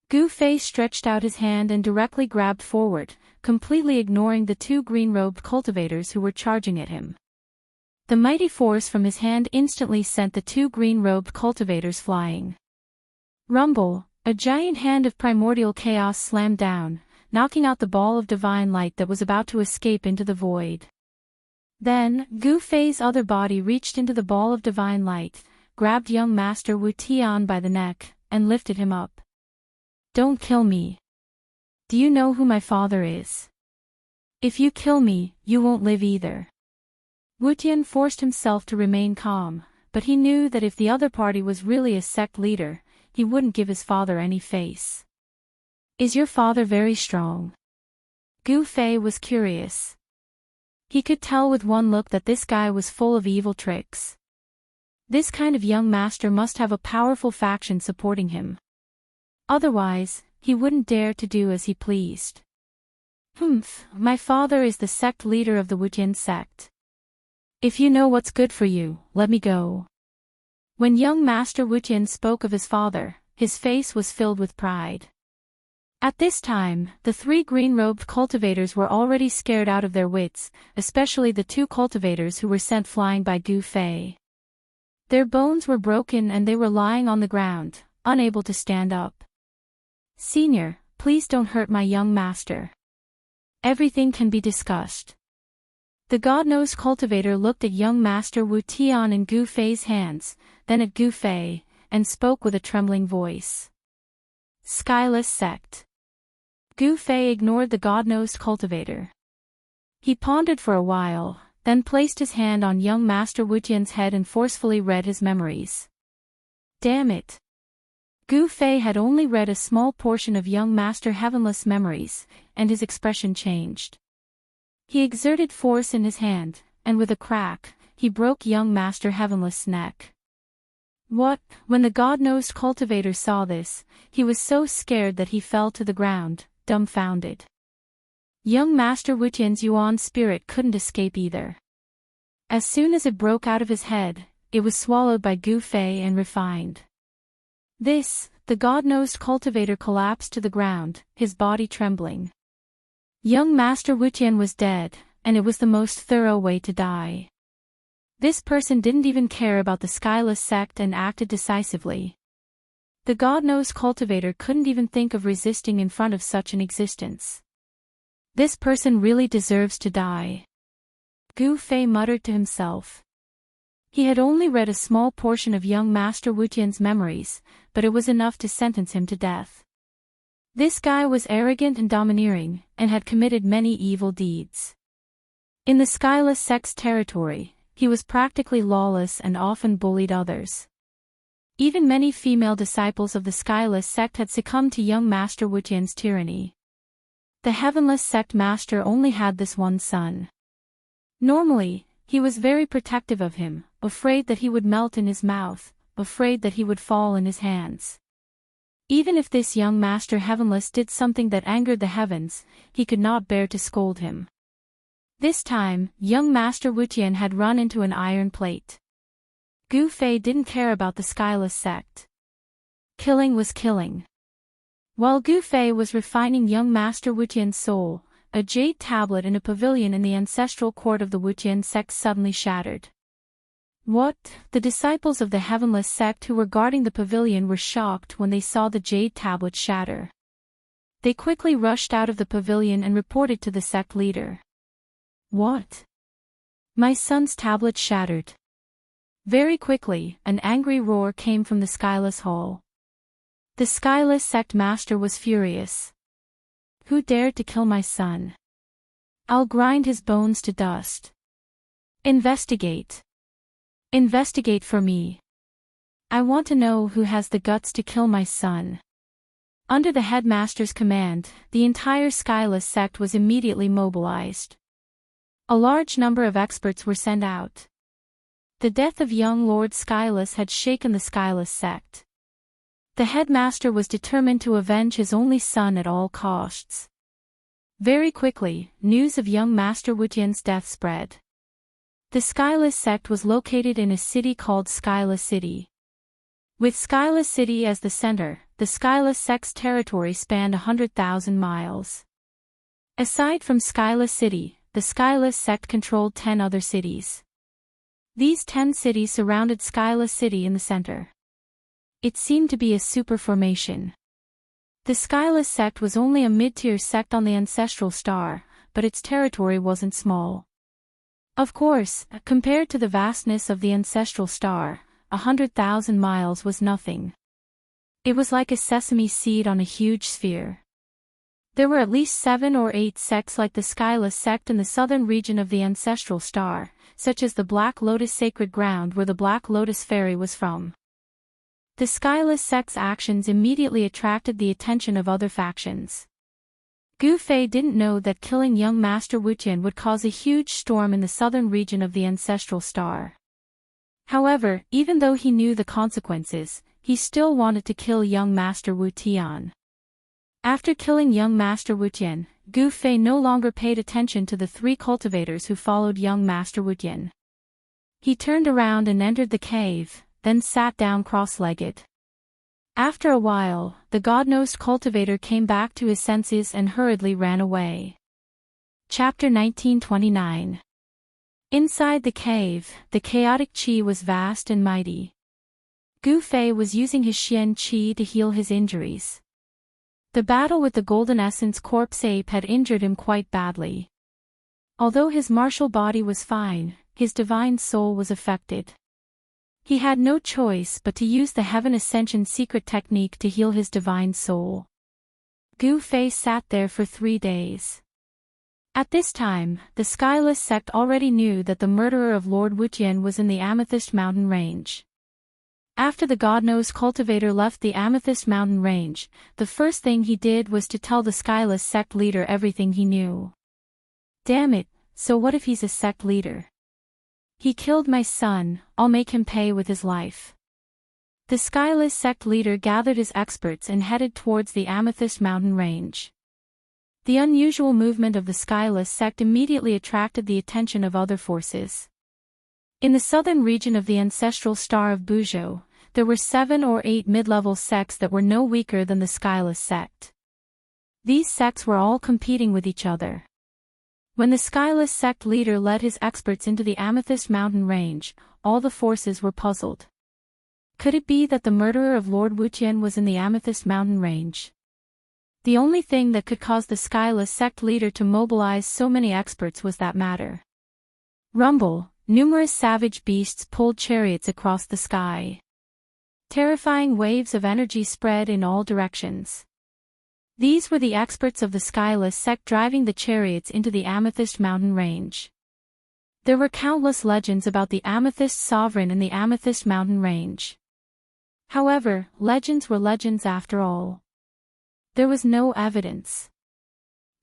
Gu Fei stretched out his hand and directly grabbed forward, completely ignoring the two green-robed cultivators who were charging at him. The mighty force from his hand instantly sent the two green-robed cultivators flying. Rumble, a giant hand of primordial chaos slammed down, knocking out the ball of divine light that was about to escape into the void. Then, Gu Fei's other body reached into the ball of divine light, grabbed young Master Wutian by the neck, and lifted him up. Don't kill me. Do you know who my father is? If you kill me, you won't live either. Wutian forced himself to remain calm, but he knew that if the other party was really a sect leader, he wouldn't give his father any face. Is your father very strong? Gu Fei was curious. He could tell with one look that this guy was full of evil tricks. This kind of young master must have a powerful faction supporting him. Otherwise, he wouldn't dare to do as he pleased. My father is the sect leader of the Wutian sect. If you know what's good for you, let me go. When young Master Wutian spoke of his father, his face was filled with pride. At this time, the 3 green-robed cultivators were already scared out of their wits, especially the 2 cultivators who were sent flying by Gu Fei. Their bones were broken and they were lying on the ground, unable to stand up. Senior, please don't hurt my young master. Everything can be discussed. The God-nosed cultivator looked at young Master Wu Tian in Gu Fei's hands, then at Gu Fei, and spoke with a trembling voice. Skyless sect. Gu Fei ignored the God-nosed cultivator. He pondered for a while, then placed his hand on young Master Wu Tian's head and forcefully read his memories. Damn it! Gu Fei had only read a small portion of young Master Heavenless memories, and his expression changed. He exerted force in his hand, and with a crack, he broke young Master Heavenless' neck. What? When the God-nosed cultivator saw this, he was so scared that he fell to the ground, dumbfounded. Young Master Wutian's Yuan spirit couldn't escape either. As soon as it broke out of his head, it was swallowed by Gu Fei and refined. The God-nosed cultivator collapsed to the ground, his body trembling. Young Master Wutian was dead, and it was the most thorough way to die. This person didn't even care about the Skyless sect and acted decisively. The God-nosed cultivator couldn't even think of resisting in front of such an existence. This person really deserves to die. Gu Fei muttered to himself. He had only read a small portion of young Master Wutian's memories, but it was enough to sentence him to death. This guy was arrogant and domineering, and had committed many evil deeds. In the Skyless sect's territory, he was practically lawless and often bullied others. Even many female disciples of the Skyless sect had succumbed to young Master Wutian's tyranny. The Heavenless sect master only had this one son. Normally, he was very protective of him, afraid that he would melt in his mouth, afraid that he would fall in his hands. Even if this young Master Heavenless did something that angered the heavens, he could not bear to scold him. This time, young Master Wutian had run into an iron plate. Gu Fei didn't care about the Skyless sect. Killing was killing. While Gu Fei was refining young Master Wutian's soul, a jade tablet in a pavilion in the ancestral court of the Wutian sect suddenly shattered. What? The disciples of the Heavenless sect who were guarding the pavilion were shocked when they saw the jade tablet shatter. They quickly rushed out of the pavilion and reported to the sect leader. What? My son's tablet shattered. Very quickly, an angry roar came from the Skyless Hall. The Skyless sect master was furious. Who dared to kill my son? I'll grind his bones to dust. Investigate. Investigate for me. I want to know who has the guts to kill my son. Under the headmaster's command, the entire Skyless sect was immediately mobilized. A large number of experts were sent out. The death of young Lord Skyless had shaken the Skyless sect. The headmaster was determined to avenge his only son at all costs. Very quickly, news of young Master Wutian's death spread. The Skyless sect was located in a city called Skyless City. With Skyless City as the center, the Skyless sect's territory spanned 100,000 miles. Aside from Skyless City, the Skyless sect controlled 10 other cities. These 10 cities surrounded Skyless City in the center. It seemed to be a super formation. The Skyless sect was only a mid-tier sect on the ancestral star, but its territory wasn't small. Of course, compared to the vastness of the ancestral star, 100,000 miles was nothing. It was like a sesame seed on a huge sphere. There were at least 7 or 8 sects like the Skyless sect in the southern region of the ancestral star, such as the Black Lotus Sacred Ground where the Black Lotus Fairy was from. The Skyless sect's actions immediately attracted the attention of other factions. Gu Fei didn't know that killing young Master Wutian would cause a huge storm in the southern region of the ancestral star. However, even though he knew the consequences, he still wanted to kill young Master Wu Tian. After killing young Master Wu Tian, Gu Fei no longer paid attention to the 3 cultivators who followed young Master Wu Tian. He turned around and entered the cave, then sat down cross-legged. After a while, the god-nosed cultivator came back to his senses and hurriedly ran away. Chapter 1929. Inside the cave, the chaotic qi was vast and mighty. Gu Fei was using his Xian qi to heal his injuries. The battle with the Golden Essence corpse ape had injured him quite badly. Although his martial body was fine, his divine soul was affected. He had no choice but to use the Heaven Ascension secret technique to heal his divine soul. Gu Fei sat there for 3 days. At this time, the Skyless sect already knew that the murderer of Lord Wutian was in the Amethyst Mountain Range. After the God-Knows cultivator left the Amethyst Mountain Range, the first thing he did was to tell the Skyless sect leader everything he knew. Damn it, so what if he's a sect leader? He killed my son, I'll make him pay with his life. The Skyless sect leader gathered his experts and headed towards the Amethyst Mountain Range. The unusual movement of the Skyless sect immediately attracted the attention of other forces. In the southern region of the ancestral star of Buzhou, there were 7 or 8 mid-level sects that were no weaker than the Skyless sect. These sects were all competing with each other. When the Skyless sect leader led his experts into the Amethyst Mountain Range, all the forces were puzzled. Could it be that the murderer of Lord Wutian was in the Amethyst Mountain Range? The only thing that could cause the Skyless sect leader to mobilize so many experts was that matter. Rumble, numerous savage beasts pulled chariots across the sky. Terrifying waves of energy spread in all directions. These were the experts of the Skyless sect driving the chariots into the Amethyst Mountain Range. There were countless legends about the Amethyst Sovereign in the Amethyst Mountain Range. However, legends were legends after all. There was no evidence.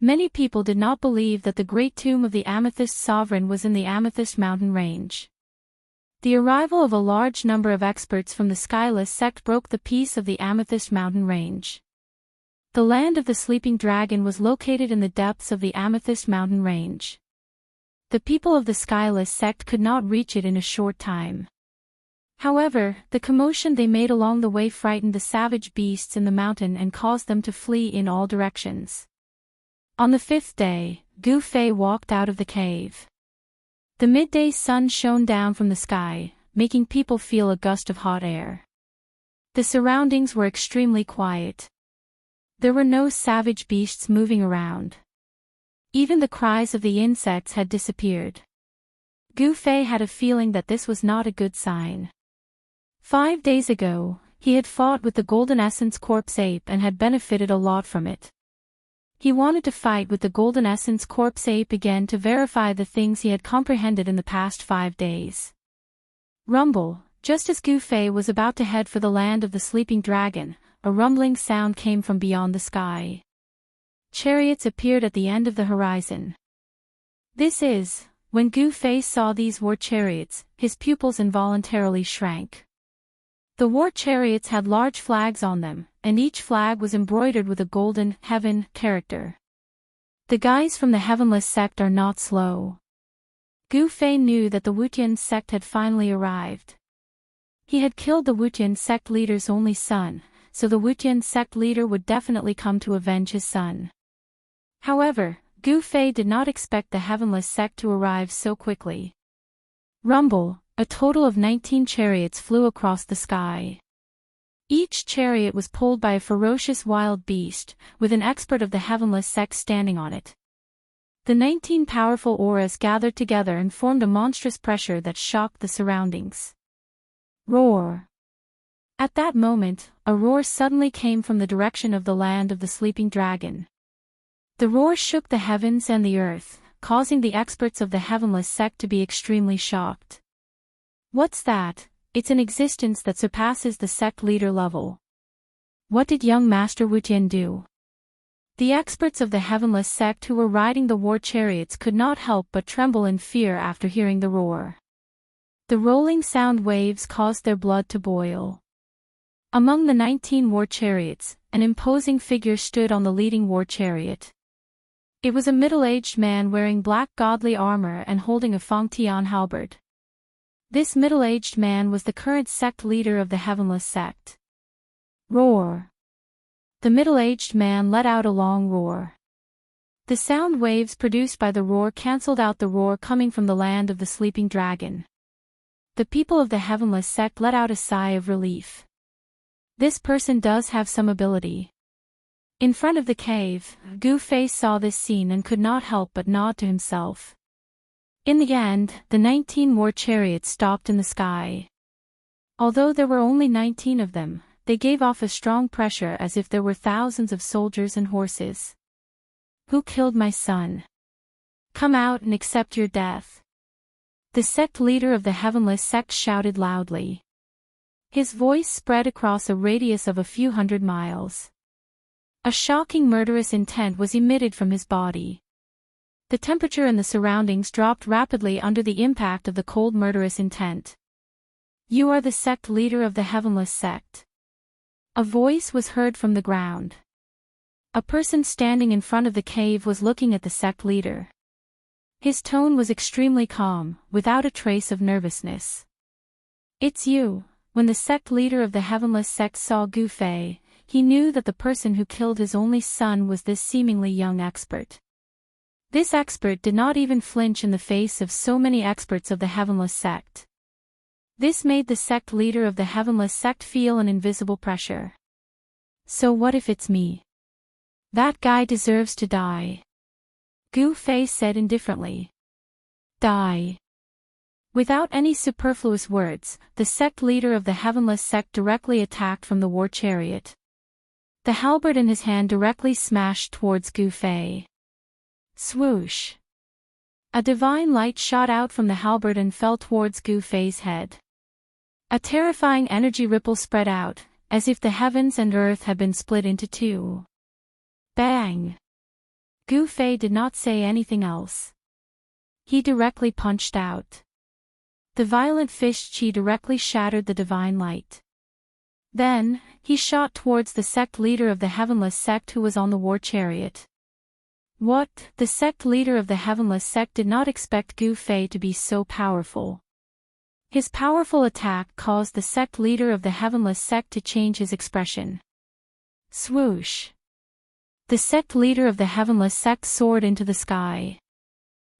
Many people did not believe that the great tomb of the Amethyst Sovereign was in the Amethyst Mountain Range. The arrival of a large number of experts from the Skyless sect broke the peace of the Amethyst Mountain Range. The land of the Sleeping Dragon was located in the depths of the Amethyst Mountain Range. The people of the Skyless sect could not reach it in a short time. However, the commotion they made along the way frightened the savage beasts in the mountain and caused them to flee in all directions. On the 5th day, Gu Fei walked out of the cave. The midday sun shone down from the sky, making people feel a gust of hot air. The surroundings were extremely quiet. There were no savage beasts moving around. Even the cries of the insects had disappeared. Gu Fei had a feeling that this was not a good sign. 5 days ago, he had fought with the Golden Essence corpse ape and had benefited a lot from it. He wanted to fight with the Golden Essence corpse ape again to verify the things he had comprehended in the past 5 days. Rumble, just as Gu Fei was about to head for the land of the Sleeping Dragon, a rumbling sound came from beyond the sky. Chariots appeared at the end of the horizon. When Gu Fei saw these war chariots, his pupils involuntarily shrank. The war chariots had large flags on them, and each flag was embroidered with a golden, heaven, character. The guys from the Heavenless sect are not slow. Gu Fei knew that the Wutian sect had finally arrived. He had killed the Wutian sect leader's only son, so the Wutian sect leader would definitely come to avenge his son. However, Gu Fei did not expect the Heavenless sect to arrive so quickly. Rumble, a total of 19 chariots flew across the sky. Each chariot was pulled by a ferocious wild beast, with an expert of the Heavenless sect standing on it. The 19 powerful auras gathered together and formed a monstrous pressure that shocked the surroundings. Roar! At that moment, a roar suddenly came from the direction of the land of the Sleeping Dragon. The roar shook the heavens and the earth, causing the experts of the Heavenless sect to be extremely shocked. What's that? It's an existence that surpasses the sect leader level. What did young Master Wutian do? The experts of the Heavenless sect who were riding the war chariots could not help but tremble in fear after hearing the roar. The rolling sound waves caused their blood to boil. Among the 19 war chariots, an imposing figure stood on the leading war chariot. It was a middle-aged man wearing black godly armor and holding a Fangtian halberd. This middle-aged man was the current sect leader of the Heavenless Sect. Roar! The middle-aged man let out a long roar. The sound waves produced by the roar cancelled out the roar coming from the land of the sleeping dragon. The people of the Heavenless Sect let out a sigh of relief. This person does have some ability. In front of the cave, Gu Fei saw this scene and could not help but nod to himself. In the end, the 19 war chariots stopped in the sky. Although there were only 19 of them, they gave off a strong pressure as if there were thousands of soldiers and horses. Who killed my son? Come out and accept your death. The sect leader of the Heavenless Sect shouted loudly. His voice spread across a radius of a few hundred miles. A shocking murderous intent was emitted from his body. The temperature in the surroundings dropped rapidly under the impact of the cold murderous intent. You are the sect leader of the Heavenless Sect. A voice was heard from the ground. A person standing in front of the cave was looking at the sect leader. His tone was extremely calm, without a trace of nervousness. It's you. When the sect leader of the Heavenless Sect saw Gu Fei, he knew that the person who killed his only son was this seemingly young expert. This expert did not even flinch in the face of so many experts of the Heavenless Sect. This made the sect leader of the Heavenless Sect feel an invisible pressure. So what if it's me? That guy deserves to die. Gu Fei said indifferently. Die. Without any superfluous words, the sect leader of the Heavenless Sect directly attacked from the war chariot. The halberd in his hand directly smashed towards Gu Fei. Swoosh! A divine light shot out from the halberd and fell towards Gu Fei's head. A terrifying energy ripple spread out, as if the heavens and earth had been split into two. Bang! Gu Fei did not say anything else. He directly punched out. The violent fist chi directly shattered the divine light. Then, he shot towards the sect leader of the Heavenless Sect who was on the war chariot. What? The sect leader of the Heavenless Sect did not expect Gu Fei to be so powerful. His powerful attack caused the sect leader of the Heavenless Sect to change his expression. Swoosh! The sect leader of the Heavenless Sect soared into the sky.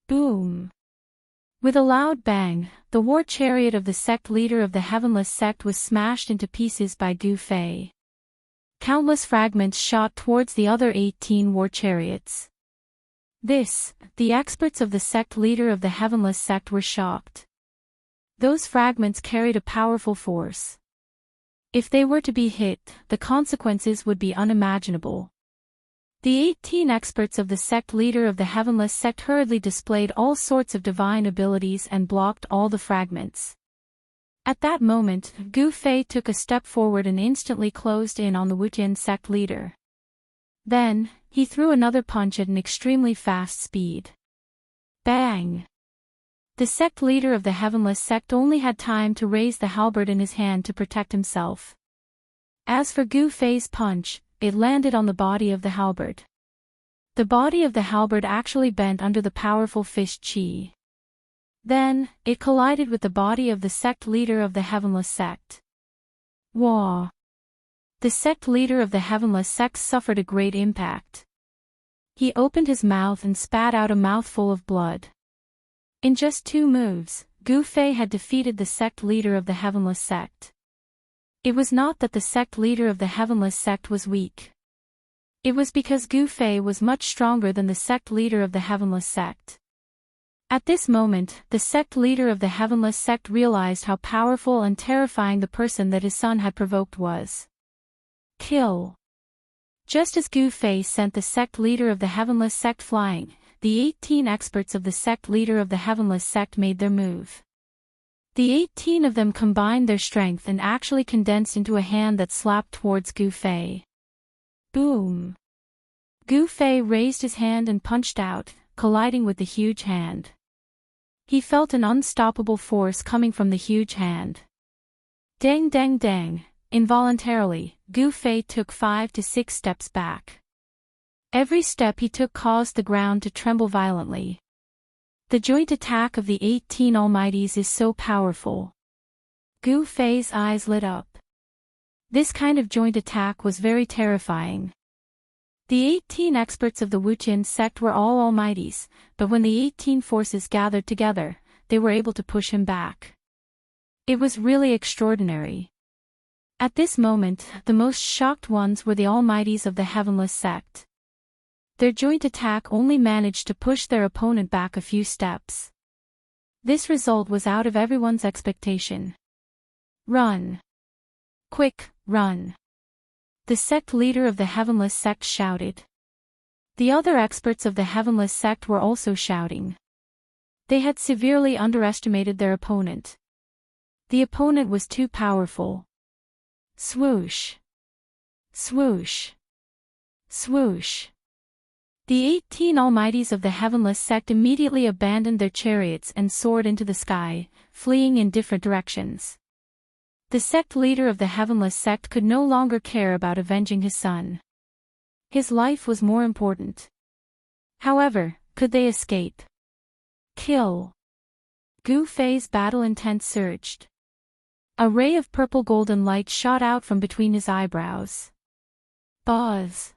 Boom! With a loud bang, the war chariot of the sect leader of the Heavenless Sect was smashed into pieces by Gu Fei. Countless fragments shot towards the other 18 war chariots. The experts of the sect leader of the Heavenless Sect were shocked. Those fragments carried a powerful force. If they were to be hit, the consequences would be unimaginable. The 18 experts of the sect leader of the Heavenless Sect hurriedly displayed all sorts of divine abilities and blocked all the fragments. At that moment, Gu Fei took a step forward and instantly closed in on the Wutian sect leader. Then, he threw another punch at an extremely fast speed. Bang! The sect leader of the Heavenless Sect only had time to raise the halberd in his hand to protect himself. As for Gu Fei's punch, it landed on the body of the halberd. The body of the halberd actually bent under the powerful fist chi. Then, it collided with the body of the sect leader of the Heavenless Sect. Wah! The sect leader of the Heavenless Sect suffered a great impact. He opened his mouth and spat out a mouthful of blood. In just 2 moves, Gu Fei had defeated the sect leader of the Heavenless Sect. It was not that the sect leader of the Heavenless Sect was weak. It was because Gu Fei was much stronger than the sect leader of the Heavenless Sect. At this moment, the sect leader of the Heavenless Sect realized how powerful and terrifying the person that his son had provoked was. Kill! Just as Gu Fei sent the sect leader of the Heavenless Sect flying, the 18 experts of the sect leader of the Heavenless Sect made their move. The 18 of them combined their strength and actually condensed into a hand that slapped towards Gu Fei. Boom! Gu Fei raised his hand and punched out, colliding with the huge hand. He felt an unstoppable force coming from the huge hand. Dang dang dang! Involuntarily, Gu Fei took 5 to 6 steps back. Every step he took caused the ground to tremble violently. The joint attack of the 18 Almighties is so powerful. Gu Fei's eyes lit up. This kind of joint attack was very terrifying. The 18 experts of the Wuqian sect were all Almighties, but when the 18 forces gathered together, they were able to push him back. It was really extraordinary. At this moment, the most shocked ones were the Almighties of the Heavenless sect. Their joint attack only managed to push their opponent back a few steps. This result was out of everyone's expectation. Run! Quick, run! The sect leader of the Heavenless sect shouted. The other experts of the Heavenless sect were also shouting. They had severely underestimated their opponent. The opponent was too powerful. Swoosh! Swoosh! Swoosh! The 18 Almighties of the Heavenless sect immediately abandoned their chariots and soared into the sky, fleeing in different directions. The sect leader of the Heavenless sect could no longer care about avenging his son. His life was more important. However, could they escape? Kill! Gu Fei's battle intent surged. A ray of purple golden light shot out from between his eyebrows. Buzz!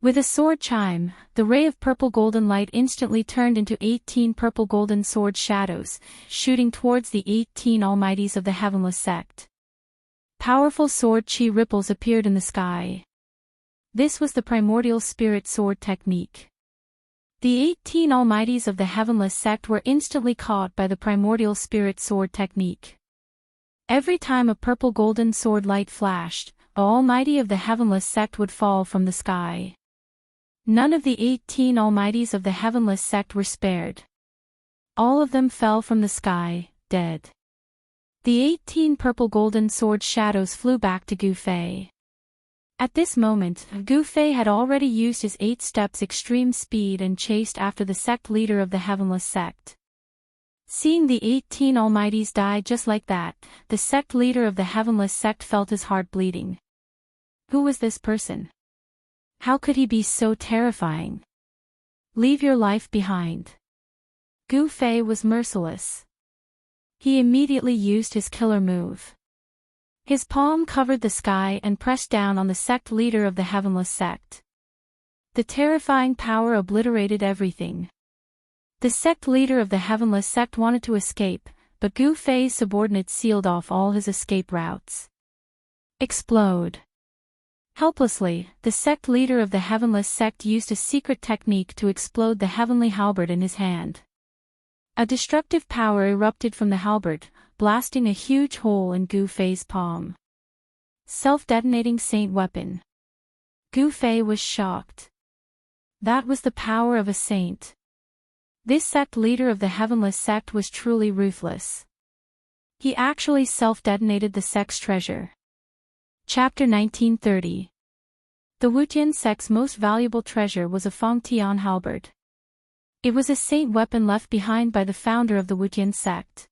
With a sword chime, the ray of purple golden light instantly turned into 18 purple golden sword shadows, shooting towards the 18 Almighties of the Heavenless sect. Powerful sword chi ripples appeared in the sky. This was the primordial spirit sword technique. The 18 Almighties of the Heavenless sect were instantly caught by the primordial spirit sword technique. Every time a purple golden sword light flashed, an Almighty of the Heavenless sect would fall from the sky. None of the 18 Almighties of the Heavenless sect were spared. All of them fell from the sky, dead. The 18 purple golden sword shadows flew back to Gu Fei. At this moment, Gu Fei had already used his 8 steps extreme speed and chased after the sect leader of the Heavenless sect. Seeing the 18 Almighties die just like that, the sect leader of the Heavenless sect felt his heart bleeding. Who was this person? How could he be so terrifying? Leave your life behind. Gu Fei was merciless. He immediately used his killer move. His palm covered the sky and pressed down on the sect leader of the Heavenless sect. The terrifying power obliterated everything. The sect leader of the Heavenless sect wanted to escape, but Gu Fei's subordinates sealed off all his escape routes. Explode! Helplessly, the sect leader of the Heavenless sect used a secret technique to explode the heavenly halberd in his hand. A destructive power erupted from the halberd, blasting a huge hole in Gu Fei's palm. Self-detonating saint weapon. Gu Fei was shocked. That was the power of a saint. This sect leader of the Heavenless sect was truly ruthless. He actually self-detonated the sect's treasure. Chapter 1930. The Wuqian sect's most valuable treasure was a Fangtian halberd. It was a saint weapon left behind by the founder of the Wuqian sect.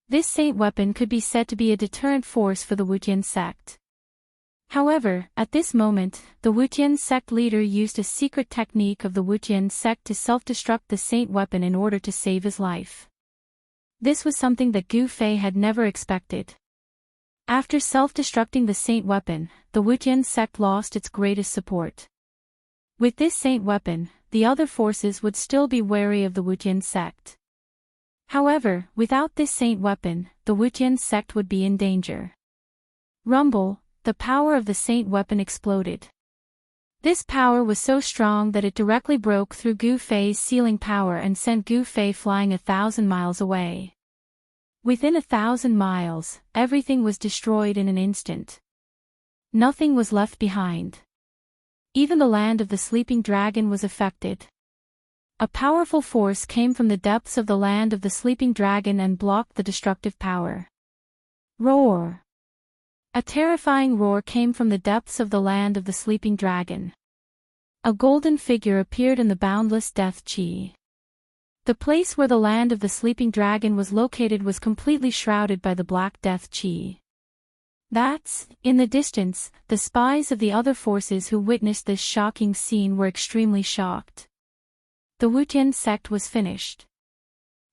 This saint weapon could be said to be a deterrent force for the Wuqian sect. However, at this moment, the Wuqian sect leader used a secret technique of the Wuqian sect to self-destruct the saint weapon in order to save his life. This was something that Gu Fei had never expected. After self-destructing the saint weapon, the Wuqian sect lost its greatest support. With this saint weapon, the other forces would still be wary of the Wuqian sect. However, without this saint weapon, the Wuqian sect would be in danger. Rumble, the power of the saint weapon exploded. This power was so strong that it directly broke through Gu Fei's sealing power and sent Gu Fei flying 1,000 miles away. Within 1,000 miles, everything was destroyed in an instant. Nothing was left behind. Even the land of the sleeping dragon was affected. A powerful force came from the depths of the land of the sleeping dragon and blocked the destructive power. Roar! A terrifying roar came from the depths of the land of the sleeping dragon. A golden figure appeared in the boundless death chi. The place where the land of the sleeping dragon was located was completely shrouded by the black death chi. In the distance, the spies of the other forces who witnessed this shocking scene were extremely shocked. The Wutian sect was finished.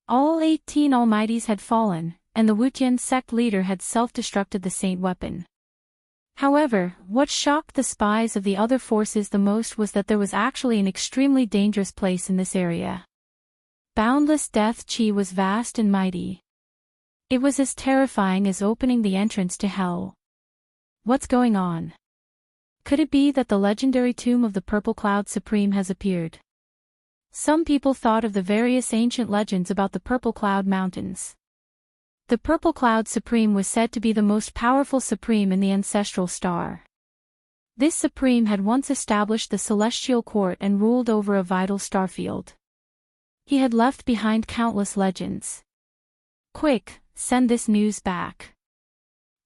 All 18 almighties had fallen, and the Wutian sect leader had self-destructed the saint weapon. However, what shocked the spies of the other forces the most was that there was actually an extremely dangerous place in this area. Boundless death chi was vast and mighty. It was as terrifying as opening the entrance to hell. What's going on? Could it be that the legendary tomb of the Purple Cloud Supreme has appeared? Some people thought of the various ancient legends about the Purple Cloud Mountains. The Purple Cloud Supreme was said to be the most powerful supreme in the ancestral star. This supreme had once established the celestial court and ruled over a vital starfield. He had left behind countless legends. Quick, send this news back.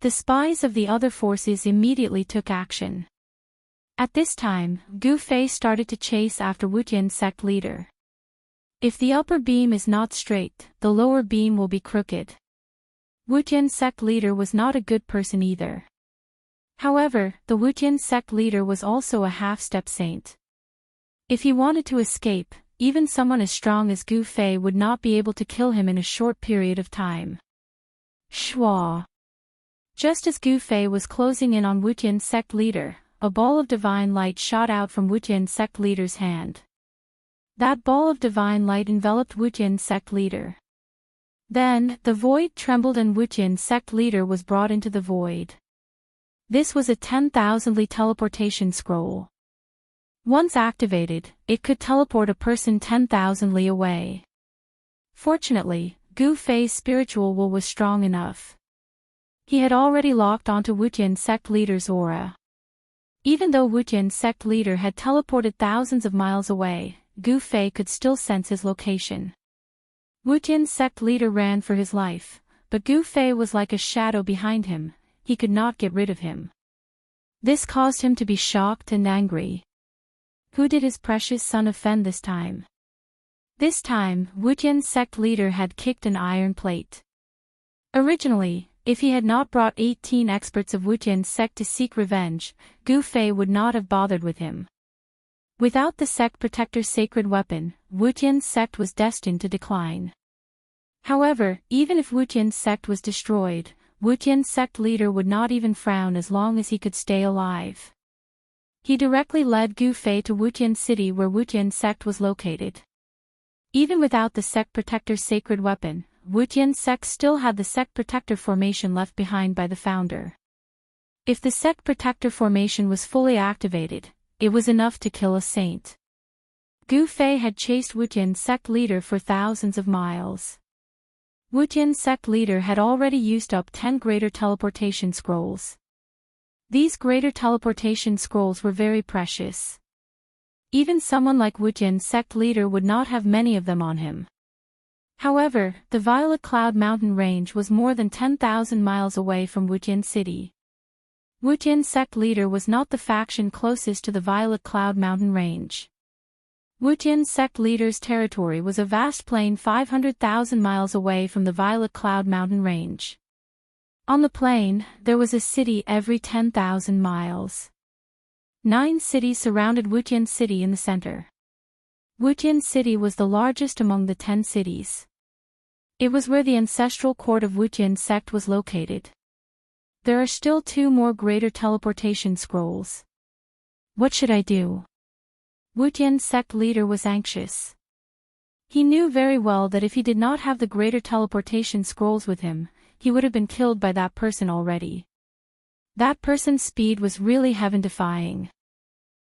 The spies of the other forces immediately took action. At this time, Gu Fei started to chase after Wutian sect leader. If the upper beam is not straight, the lower beam will be crooked. Wutian sect leader was not a good person either. However, the Wutian sect leader was also a half-step saint. If he wanted to escape, even someone as strong as Gu Fei would not be able to kill him in a short period of time. Shwa. Just as Gu Fei was closing in on Wutian sect leader, a ball of divine light shot out from Wutian sect leader's hand. That ball of divine light enveloped Wutian sect leader. Then, the void trembled and Wutian sect leader was brought into the void. This was a 10,000 li teleportation scroll. Once activated, it could teleport a person 10,000 li away. Fortunately, Gu Fei's spiritual will was strong enough. He had already locked onto Wutian sect leader's aura. Even though Wutian sect leader had teleported thousands of miles away, Gu Fei could still sense his location. Wutian sect leader ran for his life, but Gu Fei was like a shadow behind him, he could not get rid of him. This caused him to be shocked and angry. Who did his precious son offend this time? This time, Wutian sect leader had kicked an iron plate. Originally, if he had not brought 18 experts of Wutian sect to seek revenge, Gu Fei would not have bothered with him. Without the sect protector's sacred weapon, Wutian sect was destined to decline. However, even if Wutian sect was destroyed, Wutian sect leader would not even frown as long as he could stay alive. He directly led Gu Fei to Wutian city where Wutian sect was located. Even without the sect protector's sacred weapon, Wutian sect still had the sect protector formation left behind by the founder. If the sect protector formation was fully activated, it was enough to kill a saint. Gu Fei had chased Wutian sect leader for thousands of miles. Wutian sect leader had already used up 10 greater teleportation scrolls. These greater teleportation scrolls were very precious. Even someone like Wutian sect leader would not have many of them on him. However, the Violet Cloud Mountain Range was more than 10,000 miles away from Wutian City. Wutian sect leader was not the faction closest to the Violet Cloud Mountain Range. Wutian sect leader's territory was a vast plain 500,000 miles away from the Violet Cloud Mountain Range. On the plain, there was a city every 10,000 miles. 9 cities surrounded Wutian City in the center. Wutian City was the largest among the 10 cities. It was where the ancestral court of Wutian sect was located. There are still 2 more greater teleportation scrolls. What should I do? Wutian sect leader was anxious. He knew very well that if he did not have the greater teleportation scrolls with him, he would have been killed by that person already. That person's speed was really heaven-defying.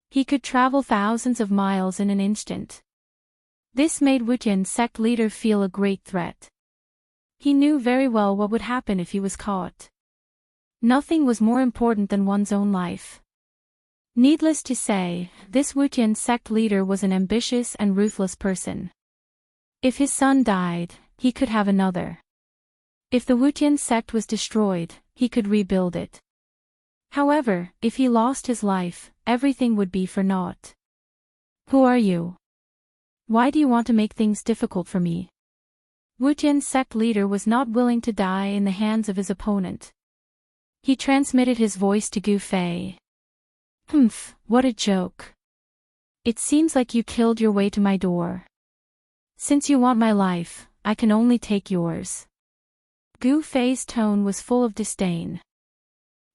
He could travel thousands of miles in an instant. This made Wutian sect leader feel a great threat. He knew very well what would happen if he was caught. Nothing was more important than one's own life. Needless to say, this Wutian sect leader was an ambitious and ruthless person. If his son died, he could have another. If the Wutian sect was destroyed, he could rebuild it. However, if he lost his life, everything would be for naught. Who are you? Why do you want to make things difficult for me? Wutian sect leader was not willing to die in the hands of his opponent. He transmitted his voice to Gu Fei. "Humph, what a joke. It seems like you killed your way to my door. Since you want my life, I can only take yours." Gu Fei's tone was full of disdain.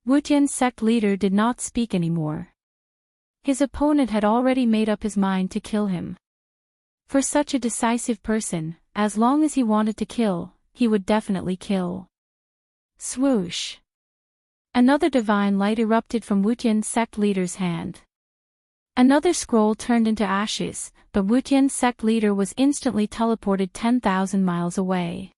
Wu Tian's sect leader did not speak anymore. His opponent had already made up his mind to kill him. For such a decisive person, as long as he wanted to kill, he would definitely kill. Swoosh! Another divine light erupted from Wu Tian's sect leader's hand. Another scroll turned into ashes, but Wu Tian's sect leader was instantly teleported 10,000 miles away.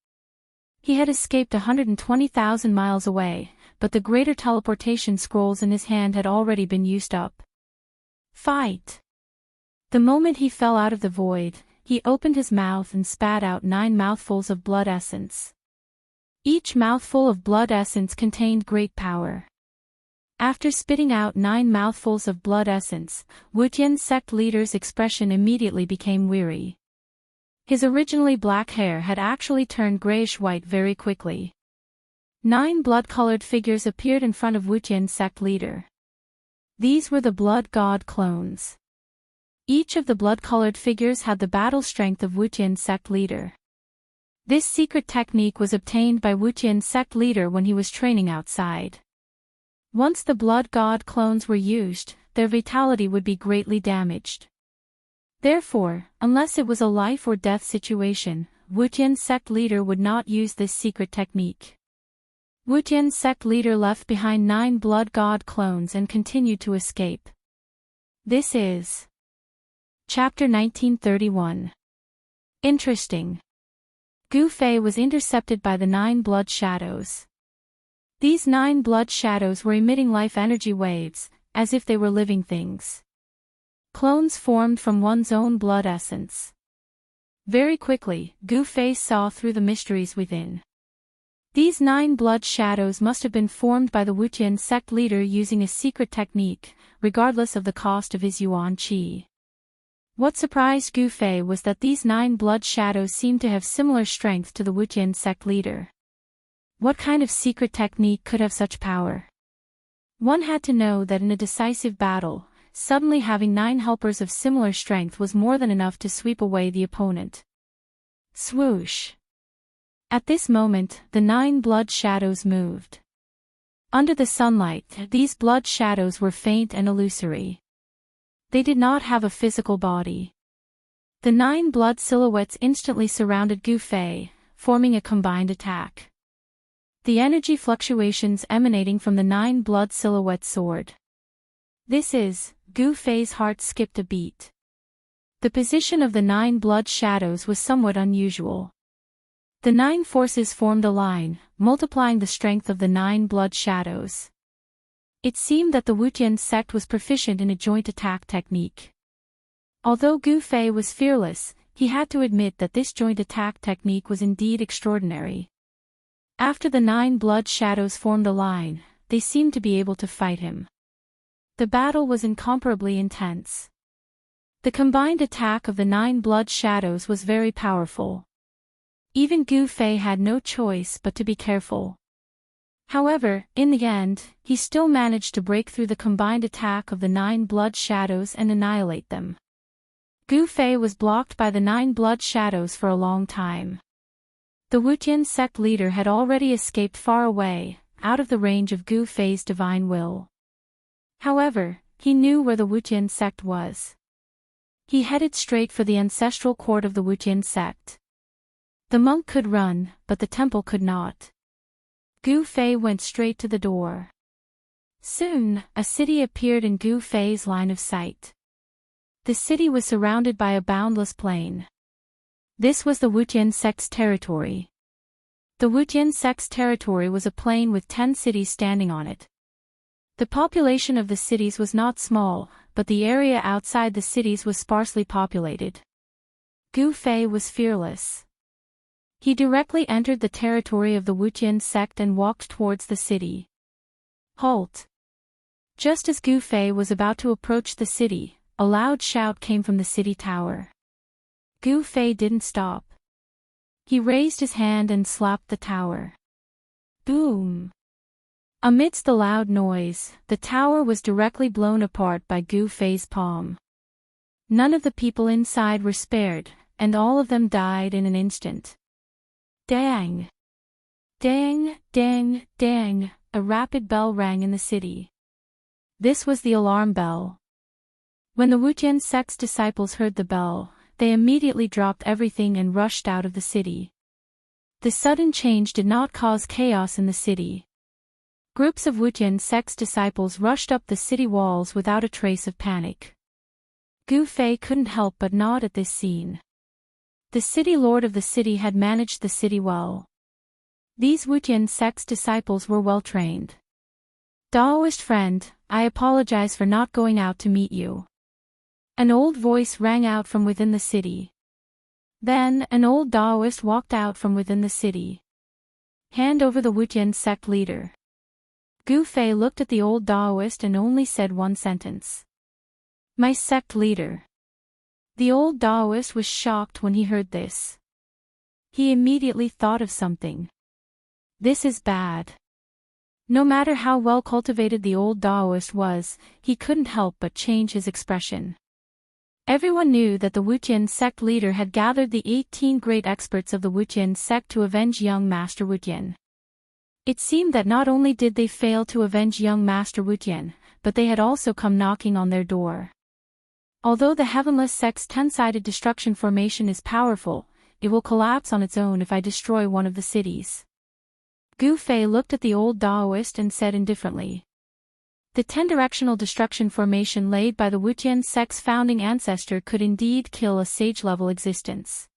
He had escaped 120,000 miles away, but the greater teleportation scrolls in his hand had already been used up. Fight! The moment he fell out of the void, he opened his mouth and spat out 9 mouthfuls of blood essence. Each mouthful of blood essence contained great power. After spitting out 9 mouthfuls of blood essence, Wu Tian's sect leader's expression immediately became weary. His originally black hair had actually turned grayish-white very quickly. 9 blood-colored figures appeared in front of Wu Tian's sect leader. These were the blood god clones. Each of the blood-colored figures had the battle strength of Wu Tian's sect leader. This secret technique was obtained by Wu Tian's sect leader when he was training outside. Once the blood god clones were used, their vitality would be greatly damaged. Therefore, unless it was a life or death situation, Wu Tian's sect leader would not use this secret technique. Wu Tian's sect leader left behind 9 blood god clones and continued to escape. This is Chapter 1931. Interesting. Gu Fei was intercepted by the 9 blood shadows. These 9 blood shadows were emitting life energy waves, as if they were living things. Clones formed from one's own blood essence. Very quickly, Gu Fei saw through the mysteries within. These 9 blood shadows must have been formed by the Wu Tian sect leader using a secret technique, regardless of the cost of his yuan qi. What surprised Gu Fei was that these 9 blood shadows seemed to have similar strength to the Wu Tian sect leader. What kind of secret technique could have such power? One had to know that in a decisive battle, suddenly having 9 helpers of similar strength was more than enough to sweep away the opponent. Swoosh! At this moment, the 9 blood shadows moved. Under the sunlight, these blood shadows were faint and illusory. They did not have a physical body. The 9 blood silhouettes instantly surrounded Gu Fei, forming a combined attack. The energy fluctuations emanating from the 9 blood silhouettes soared. This is, Gu Fei's heart skipped a beat. The position of the 9 blood shadows was somewhat unusual. The 9 forces formed a line, multiplying the strength of the 9 blood shadows. It seemed that the Wu Tian sect was proficient in a joint attack technique. Although Gu Fei was fearless, he had to admit that this joint attack technique was indeed extraordinary. After the 9 blood shadows formed a line, they seemed to be able to fight him. The battle was incomparably intense. The combined attack of the 9 blood shadows was very powerful. Even Gu Fei had no choice but to be careful. However, in the end, he still managed to break through the combined attack of the 9 blood shadows and annihilate them. Gu Fei was blocked by the 9 blood shadows for a long time. The Wu Tian sect leader had already escaped far away, out of the range of Gu Fei's divine will. However, he knew where the Wu Tian sect was. He headed straight for the ancestral court of the Wu Tian sect. The monk could run, but the temple could not. Gu Fei went straight to the door. Soon, a city appeared in Gu Fei's line of sight. The city was surrounded by a boundless plain. This was the Wu Tian sect's territory. The Wu Tian sect's territory was a plain with 10 cities standing on it. The population of the cities was not small, but the area outside the cities was sparsely populated. Gu Fei was fearless. He directly entered the territory of the Wu Tian sect and walked towards the city. Halt! Just as Gu Fei was about to approach the city, a loud shout came from the city tower. Gu Fei didn't stop. He raised his hand and slapped the tower. Boom! Amidst the loud noise, the tower was directly blown apart by Gu Fei's palm. None of the people inside were spared, and all of them died in an instant. Dang! Dang, dang, dang, a rapid bell rang in the city. This was the alarm bell. When the Wutian sect's disciples heard the bell, they immediately dropped everything and rushed out of the city. The sudden change did not cause chaos in the city. Groups of Wutian sect's disciples rushed up the city walls without a trace of panic. Gu Fei couldn't help but nod at this scene. The city lord of the city had managed the city well. These Wutian sect's disciples were well trained. Daoist friend, I apologize for not going out to meet you. An old voice rang out from within the city. Then, an old Daoist walked out from within the city. Hand over the Wutian sect leader. Gu Fei looked at the old Daoist and only said one sentence. My sect leader. The old Daoist was shocked when he heard this. He immediately thought of something. This is bad. No matter how well cultivated the old Daoist was, he couldn't help but change his expression. Everyone knew that the Wutian sect leader had gathered the 18 great experts of the Wutian sect to avenge young Master Wutian. It seemed that not only did they fail to avenge young Master Wutian, but they had also come knocking on their door. Although the Heavenless sect's 10-sided destruction formation is powerful, it will collapse on its own if I destroy one of the cities. Gu Fei looked at the old Daoist and said indifferently. The 10-directional destruction formation laid by the Wutian sect's founding ancestor could indeed kill a sage-level existence.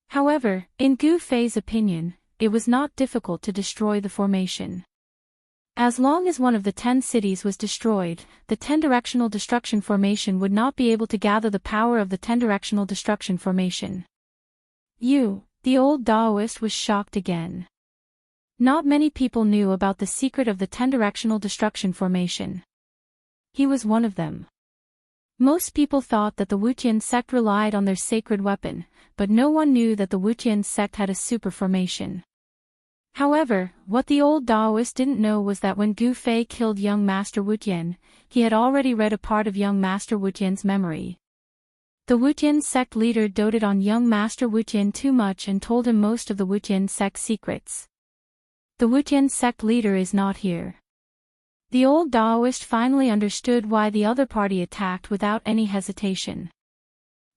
However, in Gu Fei's opinion, it was not difficult to destroy the formation. As long as one of the 10 cities was destroyed, the 10-directional destruction formation would not be able to gather the power of the 10-directional destruction formation. The old Daoist was shocked again. Not many people knew about the secret of the 10-directional destruction formation. He was one of them. Most people thought that the Wutian sect relied on their sacred weapon, but no one knew that the Wutian sect had a super formation. However, what the old Daoist didn't know was that when Gu Fei killed young Master Wutian, he had already read a part of young Master Wutian's memory. The Wutian sect leader doted on young Master Wutian too much and told him most of the Wutian sect secrets. The Wutian sect leader is not here. The old Daoist finally understood why the other party attacked without any hesitation.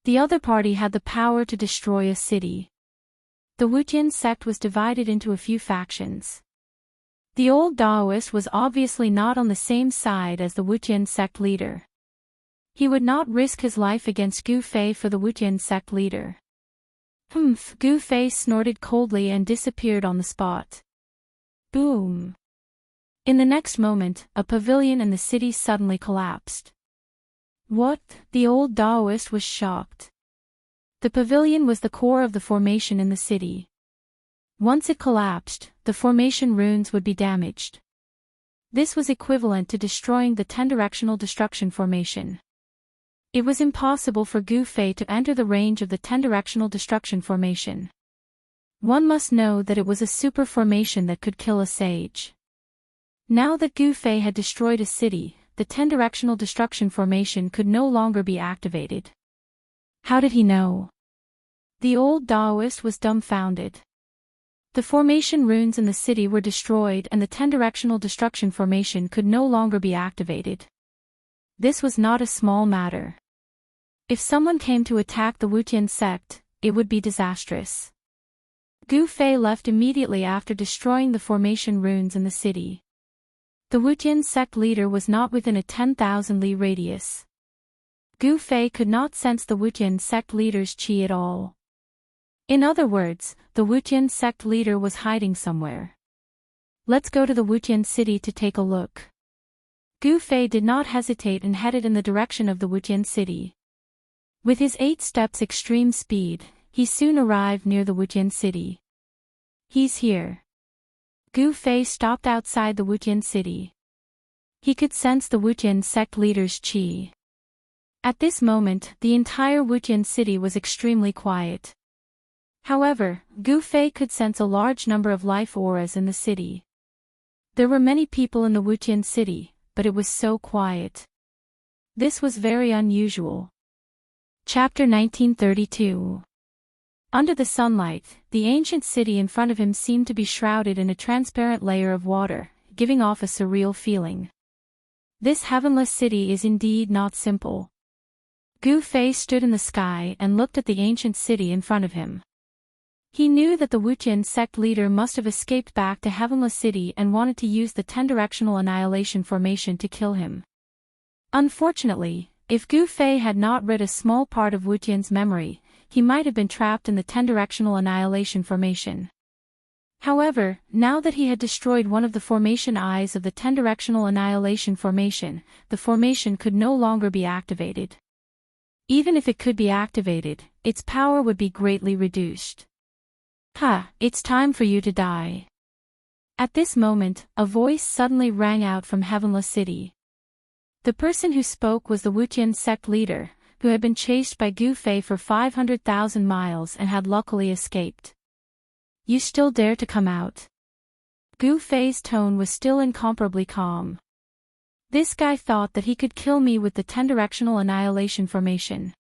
The other party had the power to destroy a city. The Wutian sect was divided into a few factions. The old Daoist was obviously not on the same side as the Wutian sect leader. He would not risk his life against Gu Fei for the Wutian sect leader. Humph! Gu Fei snorted coldly and disappeared on the spot. Boom! In the next moment, a pavilion in the city suddenly collapsed. What? The old Daoist was shocked. The pavilion was the core of the formation in the city. Once it collapsed, the formation runes would be damaged. This was equivalent to destroying the 10-directional destruction formation. It was impossible for Gu Fei to enter the range of the 10-directional destruction formation. One must know that it was a super formation that could kill a sage. Now that Gu Fei had destroyed a city, the 10-directional destruction formation could no longer be activated. How did he know? The old Daoist was dumbfounded. The formation runes in the city were destroyed and the 10-directional destruction formation could no longer be activated. This was not a small matter. If someone came to attack the Wutian sect, it would be disastrous. Gu Fei left immediately after destroying the formation runes in the city. The Wutian sect leader was not within a 10,000 li radius. Gu Fei could not sense the Wutian sect leader's qi at all. In other words, the Wutian sect leader was hiding somewhere. Let's go to the Wutian city to take a look. Gu Fei did not hesitate and headed in the direction of the Wutian city. With his 8 steps extreme speed, he soon arrived near the Wutian city. He's here. Gu Fei stopped outside the Wutian city. He could sense the Wutian sect leader's qi. At this moment, the entire Wutian city was extremely quiet. However, Gu Fei could sense a large number of life auras in the city. There were many people in the Wutian city, but it was so quiet. This was very unusual. Chapter 1932. Under the sunlight, the ancient city in front of him seemed to be shrouded in a transparent layer of water, giving off a surreal feeling. This heavenless city is indeed not simple. Gu Fei stood in the sky and looked at the ancient city in front of him. He knew that the Wutian sect leader must have escaped back to Heavenless City and wanted to use the 10-directional annihilation formation to kill him. Unfortunately, if Gu Fei had not read a small part of Wutian's memory, he might have been trapped in the 10-directional annihilation formation. However, now that he had destroyed one of the formation eyes of the 10-directional annihilation formation, the formation could no longer be activated. Even if it could be activated, its power would be greatly reduced. It's time for you to die. At this moment, a voice suddenly rang out from Heavenless City. The person who spoke was the Wutian sect leader, who had been chased by Gu Fei for 500,000 miles and had luckily escaped. You still dare to come out? Gu Fei's tone was still incomparably calm. This guy thought that he could kill me with the 10-directional annihilation formation.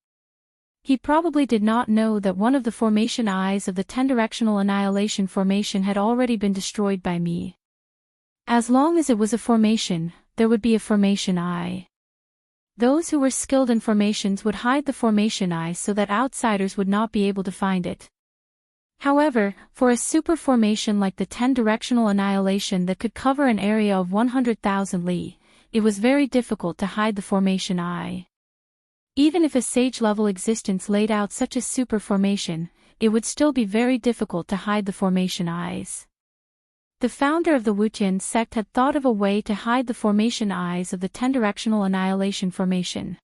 He probably did not know that one of the formation eyes of the 10-directional annihilation formation had already been destroyed by me. As long as it was a formation, there would be a formation eye. Those who were skilled in formations would hide the formation eye so that outsiders would not be able to find it. However, for a super formation like the 10-directional annihilation that could cover an area of 100,000 li, it was very difficult to hide the formation eye. Even if a sage-level existence laid out such a super formation, it would still be very difficult to hide the formation eyes. The founder of the Wutian sect had thought of a way to hide the formation eyes of the 10-directional annihilation formation.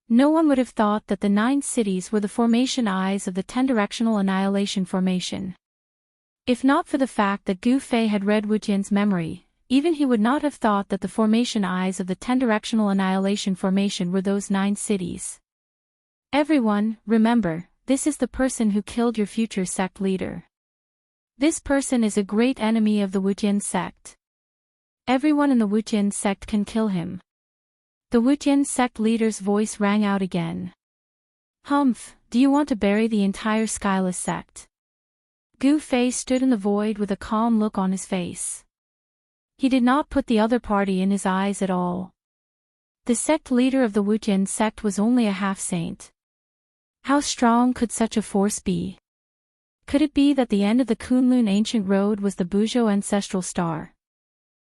No one would have thought that the 9 cities were the formation eyes of the 10-directional annihilation formation. If not for the fact that Gu Fei had read Wutian's memory, even he would not have thought that the formation eyes of the 10-directional annihilation formation were those 9 cities. Everyone, remember, this is the person who killed your future sect leader. This person is a great enemy of the Wutian sect. Everyone in the Wutian sect can kill him. The Wutian sect leader's voice rang out again. Humph, do you want to bury the entire Skyless sect? Gu Fei stood in the void with a calm look on his face. He did not put the other party in his eyes at all. The sect leader of the Wutian sect was only a half-saint. How strong could such a force be? Could it be that the end of the Kunlun ancient road was the Buzhou ancestral star?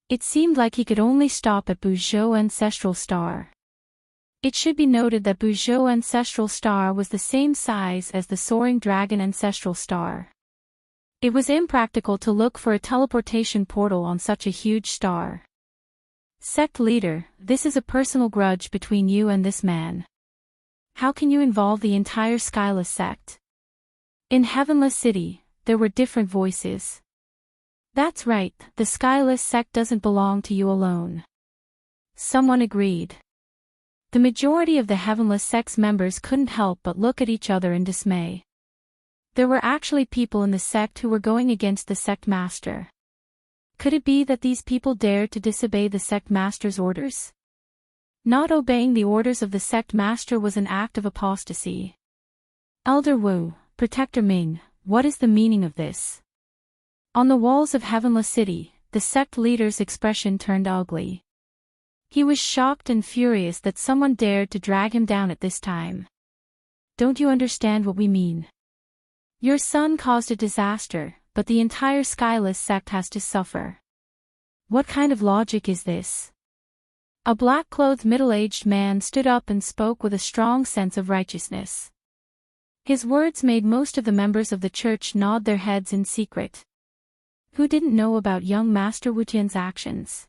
It seemed like he could only stop at Buzhou ancestral star. It should be noted that Buzhou ancestral star was the same size as the soaring dragon ancestral star. It was impractical to look for a teleportation portal on such a huge star. Sect leader, this is a personal grudge between you and this man. How can you involve the entire Skyless sect? In Heavenless City, there were different voices. That's right, the Skyless sect doesn't belong to you alone. Someone agreed. The majority of the Heavenless sect's members couldn't help but look at each other in dismay. There were actually people in the sect who were going against the sect master. Could it be that these people dared to disobey the sect master's orders? Not obeying the orders of the sect master was an act of apostasy. Elder Wu, Protector Ming, what is the meaning of this? On the walls of Heavenless City, the sect leader's expression turned ugly. He was shocked and furious that someone dared to drag him down at this time. Don't you understand what we mean? Your son caused a disaster, but the entire Skyless sect has to suffer. What kind of logic is this? A black-clothed middle-aged man stood up and spoke with a strong sense of righteousness. His words made most of the members of the church nod their heads in secret. Who didn't know about young Master Wutian's actions?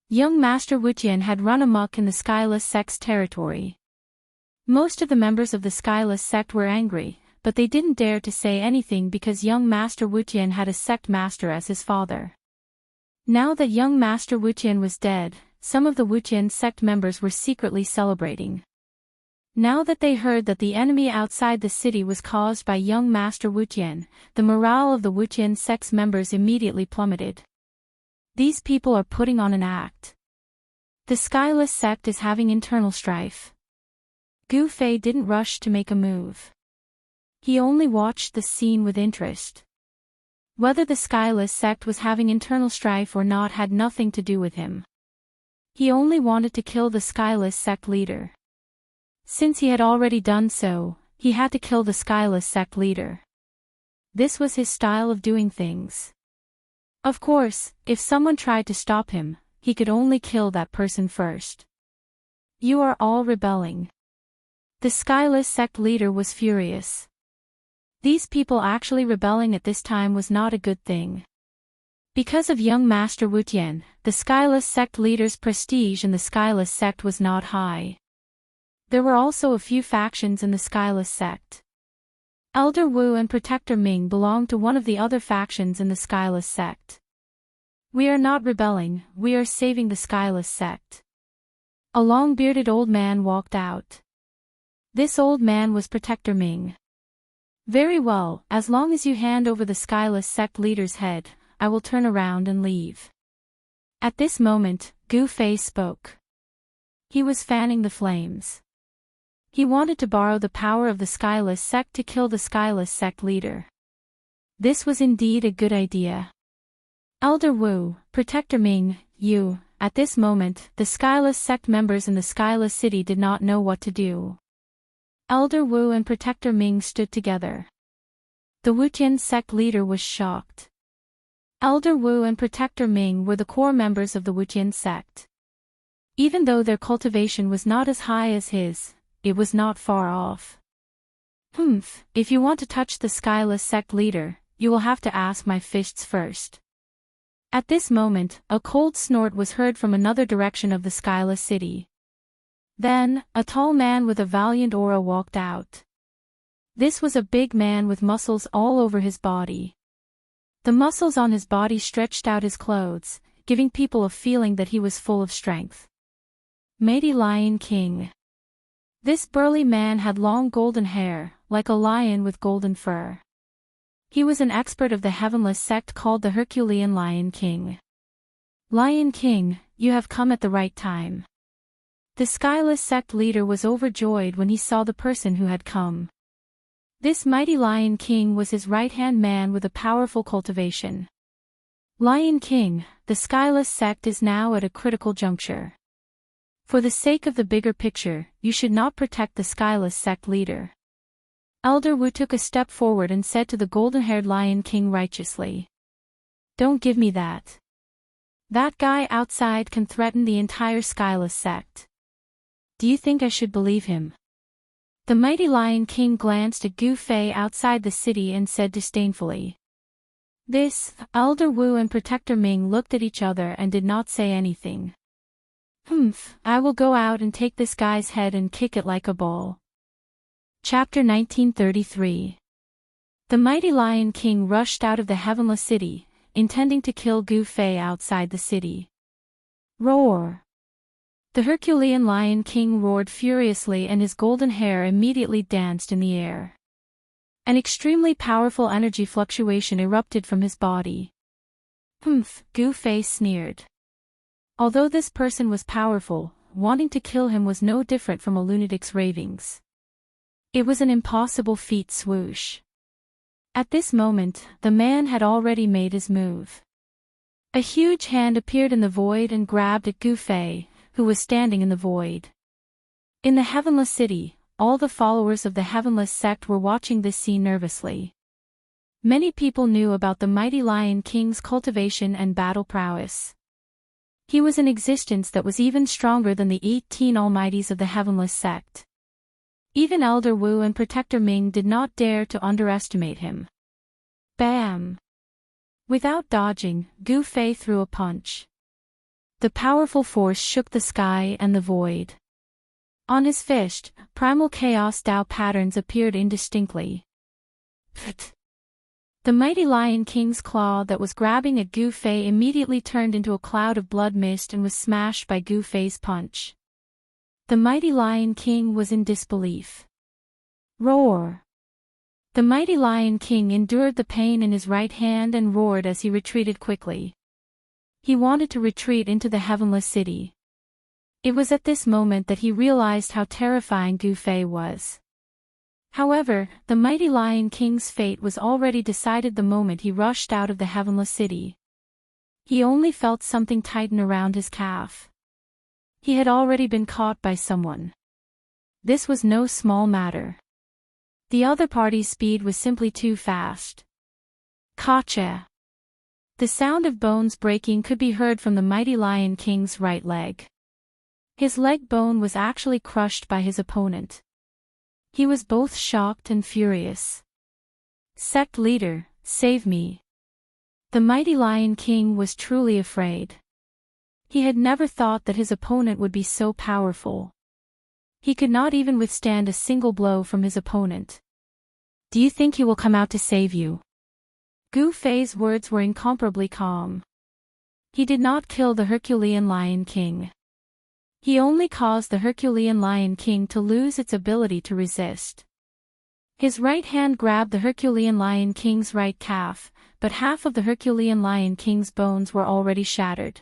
Young Master Wutian had run amok in the Skyless sect's territory. Most of the members of the Skyless sect were angry, but they didn't dare to say anything because young Master Wutian had a sect master as his father. Now that young Master Wutian was dead, some of the Wutian sect members were secretly celebrating. Now that they heard that the enemy outside the city was caused by young Master Wutian, the morale of the Wutian sect's members immediately plummeted. These people are putting on an act. The Skyless sect is having internal strife. Gu Fei didn't rush to make a move. He only watched the scene with interest. Whether the Skyless sect was having internal strife or not had nothing to do with him. He only wanted to kill the Skyless sect leader. Since he had already done so, he had to kill the Skyless sect leader. This was his style of doing things. Of course, if someone tried to stop him, he could only kill that person first. You are all rebelling. The Skyless sect leader was furious. These people actually rebelling at this time was not a good thing. Because of young Master Wu Tian, the Skyless sect leader's prestige in the Skyless sect was not high. There were also a few factions in the Skyless sect. Elder Wu and Protector Ming belonged to one of the other factions in the Skyless sect. We are not rebelling, we are saving the Skyless sect. A long-bearded old man walked out. This old man was Protector Ming. Very well, as long as you hand over the Skyless sect leader's head, I will turn around and leave. At this moment, Gu Fei spoke. He was fanning the flames. He wanted to borrow the power of the Skyless sect to kill the Skyless sect leader. This was indeed a good idea. Elder Wu, Protector Ming, you, at this moment, the Skyless sect members in the Skyless city did not know what to do. Elder Wu and Protector Ming stood together. The Wutian sect leader was shocked. Elder Wu and Protector Ming were the core members of the Wutian sect. Even though their cultivation was not as high as his, it was not far off. If you want to touch the Skyless sect leader, you will have to ask my fists first. At this moment, a cold snort was heard from another direction of the Skyless city. Then, a tall man with a valiant aura walked out. This was a big man with muscles all over his body. The muscles on his body stretched out his clothes, giving people a feeling that he was full of strength. Mighty Lion King. This burly man had long golden hair, like a lion with golden fur. He was an expert of the Heavenless sect called the Herculean Lion King. Lion King, you have come at the right time. The Skyless sect leader was overjoyed when he saw the person who had come. This mighty Lion King was his right-hand man with a powerful cultivation. Lion King, the Skyless sect is now at a critical juncture. For the sake of the bigger picture, you should not protect the Skyless sect leader. Elder Wu took a step forward and said to the golden-haired Lion King righteously. Don't give me that. That guy outside can threaten the entire Skyless sect. Do you think I should believe him? The mighty Lion King glanced at Gu Fei outside the city and said disdainfully. Elder Wu and Protector Ming looked at each other and did not say anything. I will go out and take this guy's head and kick it like a ball. Chapter 1933. The mighty Lion King rushed out of the Heavenless City, intending to kill Gu Fei outside the city. Roar! The Herculean Lion King roared furiously and his golden hair immediately danced in the air. An extremely powerful energy fluctuation erupted from his body. Gu Fei sneered. Although this person was powerful, wanting to kill him was no different from a lunatic's ravings. It was an impossible feat. Swoosh. At this moment, the man had already made his move. A huge hand appeared in the void and grabbed at Gu Fei, who was standing in the void. In the Heavenless City, all the followers of the Heavenless sect were watching this scene nervously. Many people knew about the mighty Lion King's cultivation and battle prowess. He was an existence that was even stronger than the 18 Almighties of the Heavenless sect. Even Elder Wu and Protector Ming did not dare to underestimate him. Bam! Without dodging, Gu Fei threw a punch. The powerful force shook the sky and the void. On his fist, primal chaos Tao patterns appeared indistinctly. The mighty Lion King's claw that was grabbing at Gu Fei immediately turned into a cloud of blood mist and was smashed by Gu Fei's punch. The mighty Lion King was in disbelief. Roar! The mighty Lion King endured the pain in his right hand and roared as he retreated quickly. He wanted to retreat into the heavenless city. It was at this moment that he realized how terrifying Gu Fei was. However, the mighty Lion King's fate was already decided the moment he rushed out of the heavenless city. He only felt something tighten around his calf. He had already been caught by someone. This was no small matter. The other party's speed was simply too fast. Gotcha! The sound of bones breaking could be heard from the mighty Lion King's right leg. His leg bone was actually crushed by his opponent. He was both shocked and furious. Sect leader, save me. The mighty Lion King was truly afraid. He had never thought that his opponent would be so powerful. He could not even withstand a single blow from his opponent. Do you think he will come out to save you? Gu Fei's words were incomparably calm. He did not kill the Herculean Lion King. He only caused the Herculean Lion King to lose its ability to resist. His right hand grabbed the Herculean Lion King's right calf, but half of the Herculean Lion King's bones were already shattered.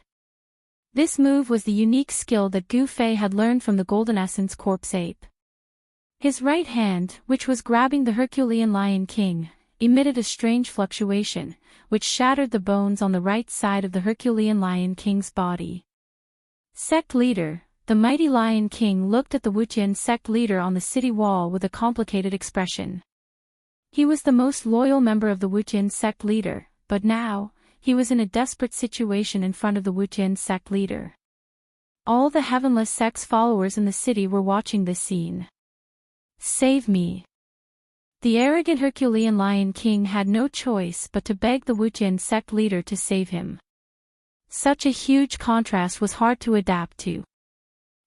This move was the unique skill that Gu Fei had learned from the Golden Essence Corpse Ape. His right hand, which was grabbing the Herculean Lion King, emitted a strange fluctuation, which shattered the bones on the right side of the Herculean Lion King's body. Sect leader, the mighty Lion King looked at the Wuqian sect leader on the city wall with a complicated expression. He was the most loyal member of the Wuqian sect leader, but now, he was in a desperate situation in front of the Wuqian sect leader. All the Heavenless Sect's followers in the city were watching this scene. Save me! The arrogant Herculean Lion King had no choice but to beg the Wuqian sect leader to save him. Such a huge contrast was hard to adapt to.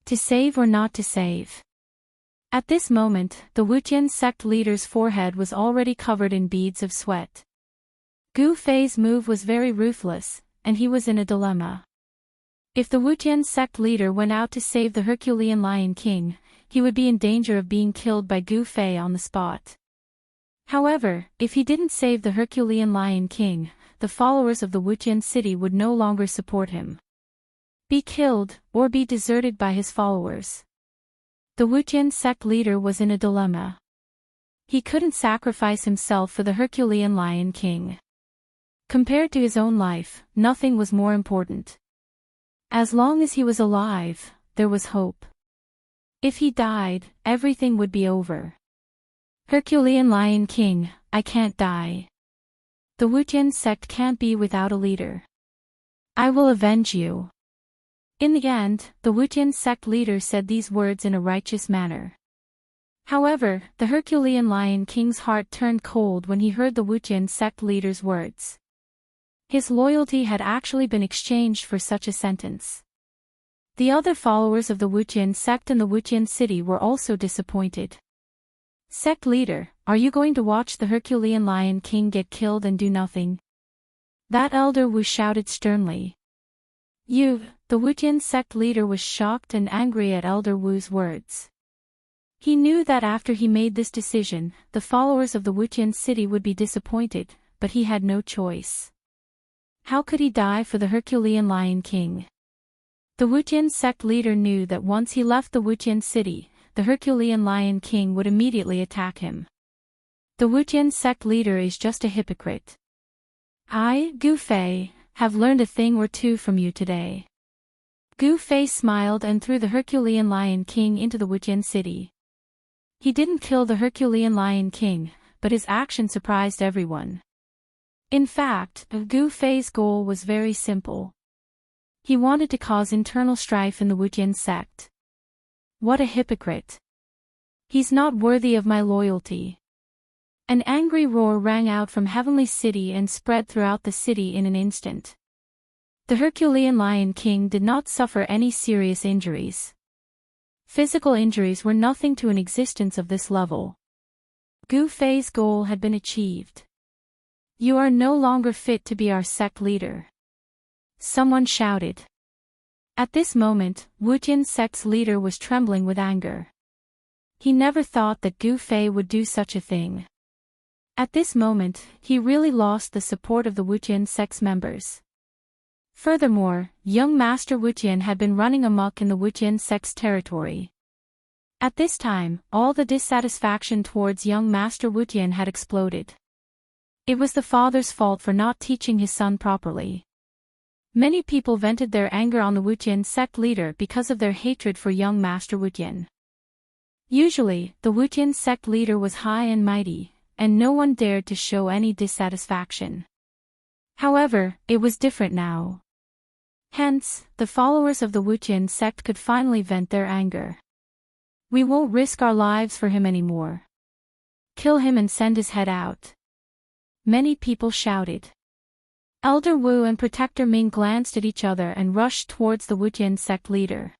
To save or not to save? At this moment, the Wuqian sect leader's forehead was already covered in beads of sweat. Gu Fei's move was very ruthless, and he was in a dilemma. If the Wuqian sect leader went out to save the Herculean Lion King, he would be in danger of being killed by Gu Fei on the spot. However, if he didn't save the Herculean Lion King, the followers of the Wuqian city would no longer support him. Be killed, or be deserted by his followers. The Wuqian sect leader was in a dilemma. He couldn't sacrifice himself for the Herculean Lion King. Compared to his own life, nothing was more important. As long as he was alive, there was hope. If he died, everything would be over. Herculean Lion King, I can't die. The Wuqian sect can't be without a leader. I will avenge you. In the end, the Wuqian sect leader said these words in a righteous manner. However, the Herculean Lion King's heart turned cold when he heard the Wuqian sect leader's words. His loyalty had actually been exchanged for such a sentence. The other followers of the Wuqian sect in the Wuqian city were also disappointed. Sect leader, are you going to watch the Herculean Lion King get killed and do nothing? That elder Wu shouted sternly. The Wuqian sect leader was shocked and angry at Elder Wu's words. He knew that after he made this decision, the followers of the Wuqian city would be disappointed, but he had no choice. How could he die for the Herculean Lion King? The Wuqian sect leader knew that once he left the Wuqian city, the Herculean Lion King would immediately attack him. The Wuqian sect leader is just a hypocrite. I, Gu Fei, have learned a thing or two from you today. Gu Fei smiled and threw the Herculean Lion King into the Wuqian city. He didn't kill the Herculean Lion King, but his action surprised everyone. In fact, Gu Fei's goal was very simple. He wanted to cause internal strife in the Wuqian sect. What a hypocrite. He's not worthy of my loyalty. An angry roar rang out from Heavenly City and spread throughout the city in an instant. The Herculean Lion King did not suffer any serious injuries. Physical injuries were nothing to an existence of this level. Gu Fei's goal had been achieved. You are no longer fit to be our sect leader. Someone shouted. At this moment, Wuqian sect's leader was trembling with anger. He never thought that Gu Fei would do such a thing. At this moment, he really lost the support of the Wuqian sect's members. Furthermore, young Master Wujian had been running amok in the Wujian sect's territory. At this time, all the dissatisfaction towards young Master Wujian had exploded. It was the father's fault for not teaching his son properly. Many people vented their anger on the Wujian sect leader because of their hatred for young Master Wujian. Usually, the Wujian sect leader was high and mighty, and no one dared to show any dissatisfaction. However, it was different now. Hence, the followers of the Wujian sect could finally vent their anger. We won't risk our lives for him anymore. Kill him and send his head out. Many people shouted. Elder Wu and Protector Ming glanced at each other and rushed towards the Wujian sect leader.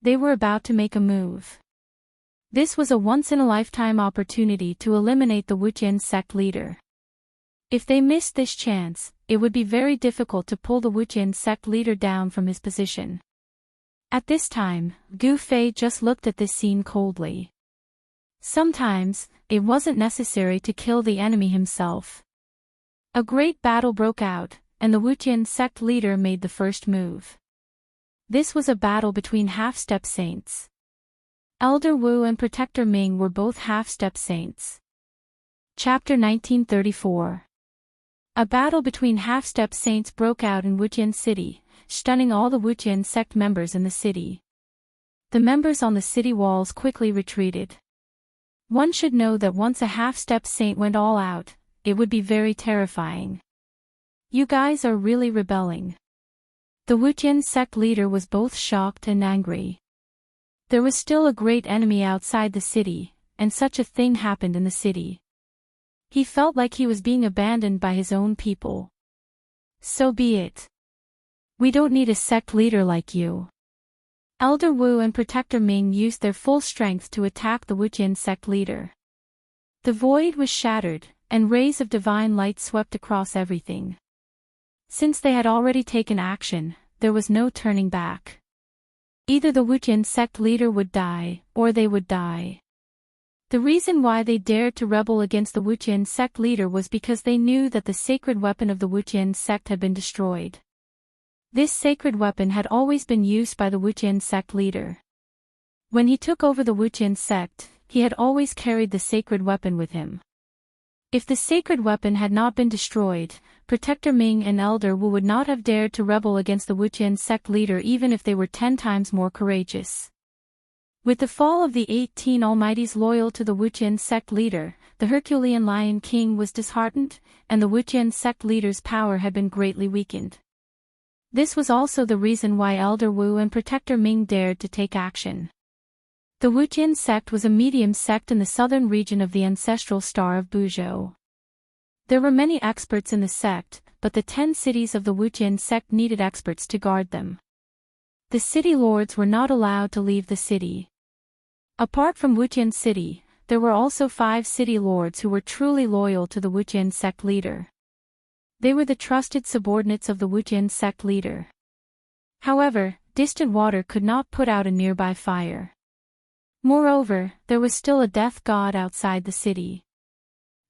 They were about to make a move. This was a once-in-a-lifetime opportunity to eliminate the Wujian sect leader. If they missed this chance, it would be very difficult to pull the Wujian sect leader down from his position. At this time, Gu Fei just looked at this scene coldly. Sometimes, it wasn't necessary to kill the enemy himself. A great battle broke out, and the Wujian sect leader made the first move. This was a battle between half-step saints. Elder Wu and Protector Ming were both half-step saints. Chapter 1934. A battle between half-step saints broke out in Wujian City, stunning all the Wujian sect members in the city. The members on the city walls quickly retreated. One should know that once a half-step saint went all out, it would be very terrifying. You guys are really rebelling. The Wujian sect leader was both shocked and angry. There was still a great enemy outside the city, and such a thing happened in the city. He felt like he was being abandoned by his own people. So be it. We don't need a sect leader like you. Elder Wu and Protector Ming used their full strength to attack the Wujian sect leader. The void was shattered, and rays of divine light swept across everything. Since they had already taken action, there was no turning back. Either the Wujian sect leader would die, or they would die. The reason why they dared to rebel against the Wujian sect leader was because they knew that the sacred weapon of the Wujian sect had been destroyed. This sacred weapon had always been used by the Wujian sect leader. When he took over the Wujian sect, he had always carried the sacred weapon with him. If the sacred weapon had not been destroyed, Protector Ming and Elder Wu would not have dared to rebel against the Wujian sect leader even if they were 10 times more courageous. With the fall of the 18 Almighties loyal to the Wujian sect leader, the Herculean Lion King was disheartened, and the Wujian sect leader's power had been greatly weakened. This was also the reason why Elder Wu and Protector Ming dared to take action. The Wujian sect was a medium sect in the southern region of the ancestral star of Buzhou. There were many experts in the sect, but the 10 cities of the Wujian sect needed experts to guard them. The city lords were not allowed to leave the city. Apart from Wujian City, there were also 5 city lords who were truly loyal to the Wujian sect leader. They were the trusted subordinates of the Wujian sect leader. However, distant water could not put out a nearby fire. Moreover, there was still a death god outside the city.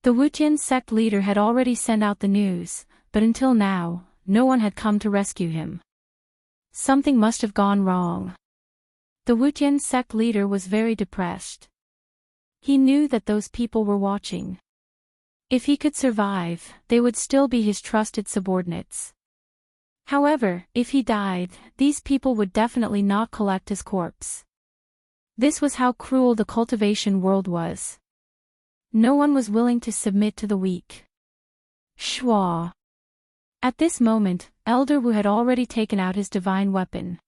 The Wujian sect leader had already sent out the news, but until now, no one had come to rescue him. Something must have gone wrong. The Wujian sect leader was very depressed. He knew that those people were watching. If he could survive, they would still be his trusted subordinates. However, if he died, these people would definitely not collect his corpse. This was how cruel the cultivation world was. No one was willing to submit to the weak. Shua. At this moment, Elder Wu had already taken out his divine weapon.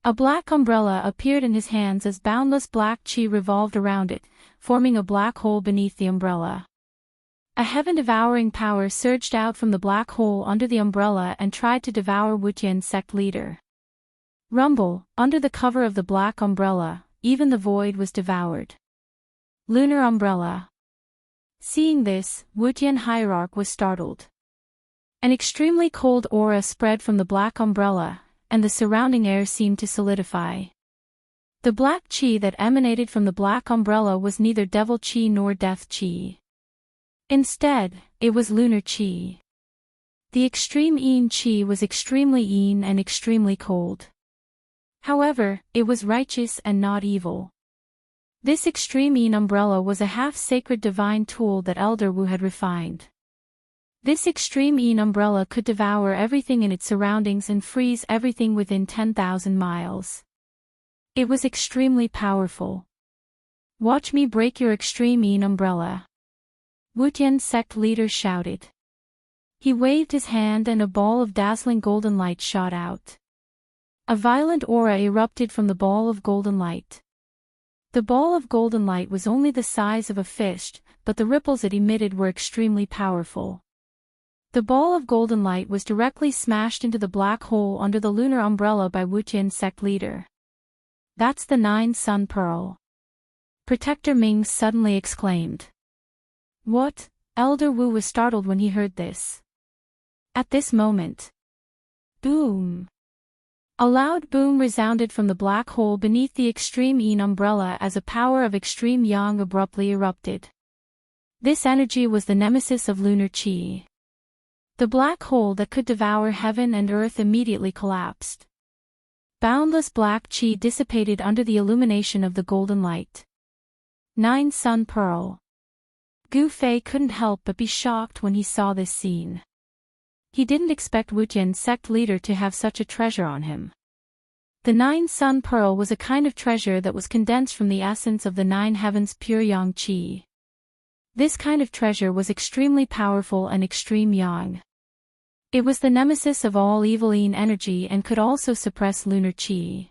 A black umbrella appeared in his hands as boundless black chi revolved around it, forming a black hole beneath the umbrella. A heaven-devouring power surged out from the black hole under the umbrella and tried to devour Wujian sect leader. Rumble, under the cover of the black umbrella, even the void was devoured. Lunar umbrella. Seeing this, Wujian hierarch was startled. An extremely cold aura spread from the black umbrella, and the surrounding air seemed to solidify. The black chi that emanated from the black umbrella was neither devil chi nor death chi. Instead, it was lunar chi. The extreme Yin Qi was extremely Yin and extremely cold. However, it was righteous and not evil. This extreme Yin umbrella was a half-sacred divine tool that Elder Wu had refined. This extreme Yin umbrella could devour everything in its surroundings and freeze everything within 10,000 miles. It was extremely powerful. "Watch me break your extreme Yin umbrella," Wutian sect leader shouted. He waved his hand and a ball of dazzling golden light shot out. A violent aura erupted from the ball of golden light. The ball of golden light was only the size of a fist, but the ripples it emitted were extremely powerful. The ball of golden light was directly smashed into the black hole under the lunar umbrella by Wutian sect leader. "That's the 9-Sun Pearl," Protector Ming suddenly exclaimed. "What?" Elder Wu was startled when he heard this. At this moment, boom! A loud boom resounded from the black hole beneath the extreme Yin umbrella as a power of extreme Yang abruptly erupted. This energy was the nemesis of lunar qi. The black hole that could devour heaven and earth immediately collapsed. Boundless black qi dissipated under the illumination of the golden light. 9-Sun Pearl. Gu Fei couldn't help but be shocked when he saw this scene. He didn't expect Wutian sect leader to have such a treasure on him. The 9-Sun Pearl was a kind of treasure that was condensed from the essence of the 9 heavens' pure Yang Qi. This kind of treasure was extremely powerful and extreme Yang. It was the nemesis of all evil Yin energy and could also suppress lunar Qi.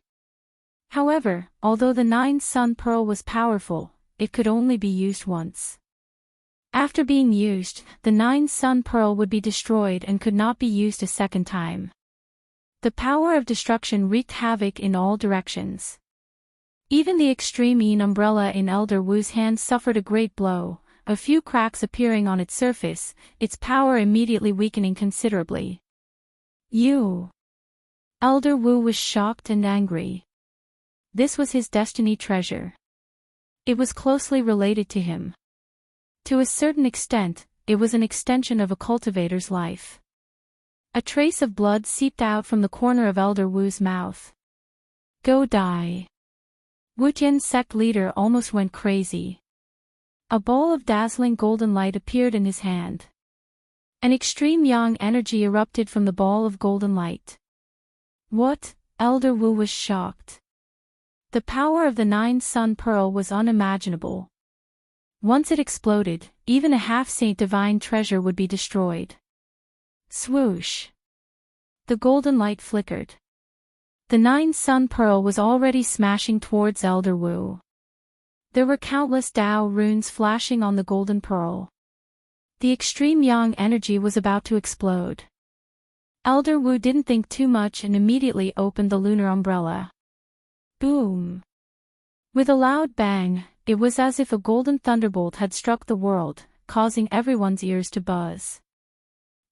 However, although the 9-Sun Pearl was powerful, it could only be used once. After being used, the 9-Sun Pearl would be destroyed and could not be used a second time. The power of destruction wreaked havoc in all directions. Even the extreme Yin umbrella in Elder Wu's hand suffered a great blow, a few cracks appearing on its surface, its power immediately weakening considerably. "You!" Elder Wu was shocked and angry. This was his destiny treasure. It was closely related to him. To a certain extent, it was an extension of a cultivator's life. A trace of blood seeped out from the corner of Elder Wu's mouth. "Go die." Wutian sect leader almost went crazy. A ball of dazzling golden light appeared in his hand. An extreme Yang energy erupted from the ball of golden light. "What?" Elder Wu was shocked. The power of the 9-Sun Pearl was unimaginable. Once it exploded, even a half-saint divine treasure would be destroyed. Swoosh! The golden light flickered. The 9-Sun Pearl was already smashing towards Elder Wu. There were countless Tao runes flashing on the golden pearl. The extreme Yang energy was about to explode. Elder Wu didn't think too much and immediately opened the lunar umbrella. Boom! With a loud bang, it was as if a golden thunderbolt had struck the world, causing everyone's ears to buzz.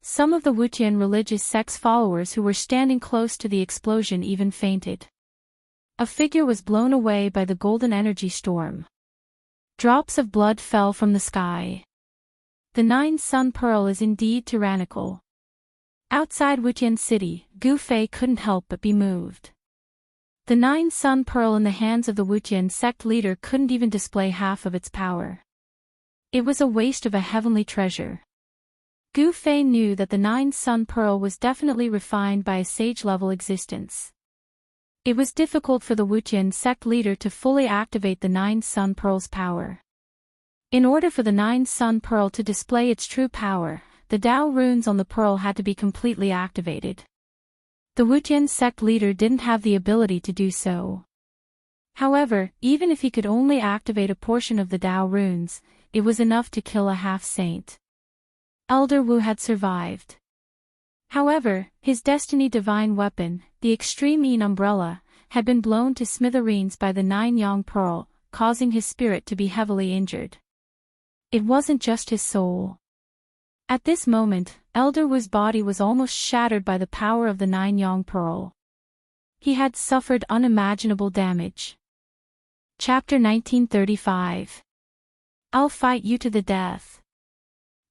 Some of the Wutian religious sect's followers who were standing close to the explosion even fainted. A figure was blown away by the golden energy storm. Drops of blood fell from the sky. The 9-Sun Pearl is indeed tyrannical. Outside Wutian City, Gu Fei couldn't help but be moved. The 9-Sun Pearl in the hands of the Wutian sect leader couldn't even display half of its power. It was a waste of a heavenly treasure. Gu Fei knew that the 9-Sun Pearl was definitely refined by a sage-level existence. It was difficult for the Wutian sect leader to fully activate the 9-Sun Pearl's power. In order for the 9-Sun Pearl to display its true power, the Tao runes on the pearl had to be completely activated. The Wutian sect leader didn't have the ability to do so. However, even if he could only activate a portion of the Tao runes, it was enough to kill a half-saint. Elder Wu had survived. However, his destiny divine weapon, the extreme Yin umbrella, had been blown to smithereens by the 9-Yang pearl, causing his spirit to be heavily injured. It wasn't just his soul. At this moment, Elder Wu's body was almost shattered by the power of the 9-Yang pearl. He had suffered unimaginable damage. Chapter 1935. I'll fight you to the death.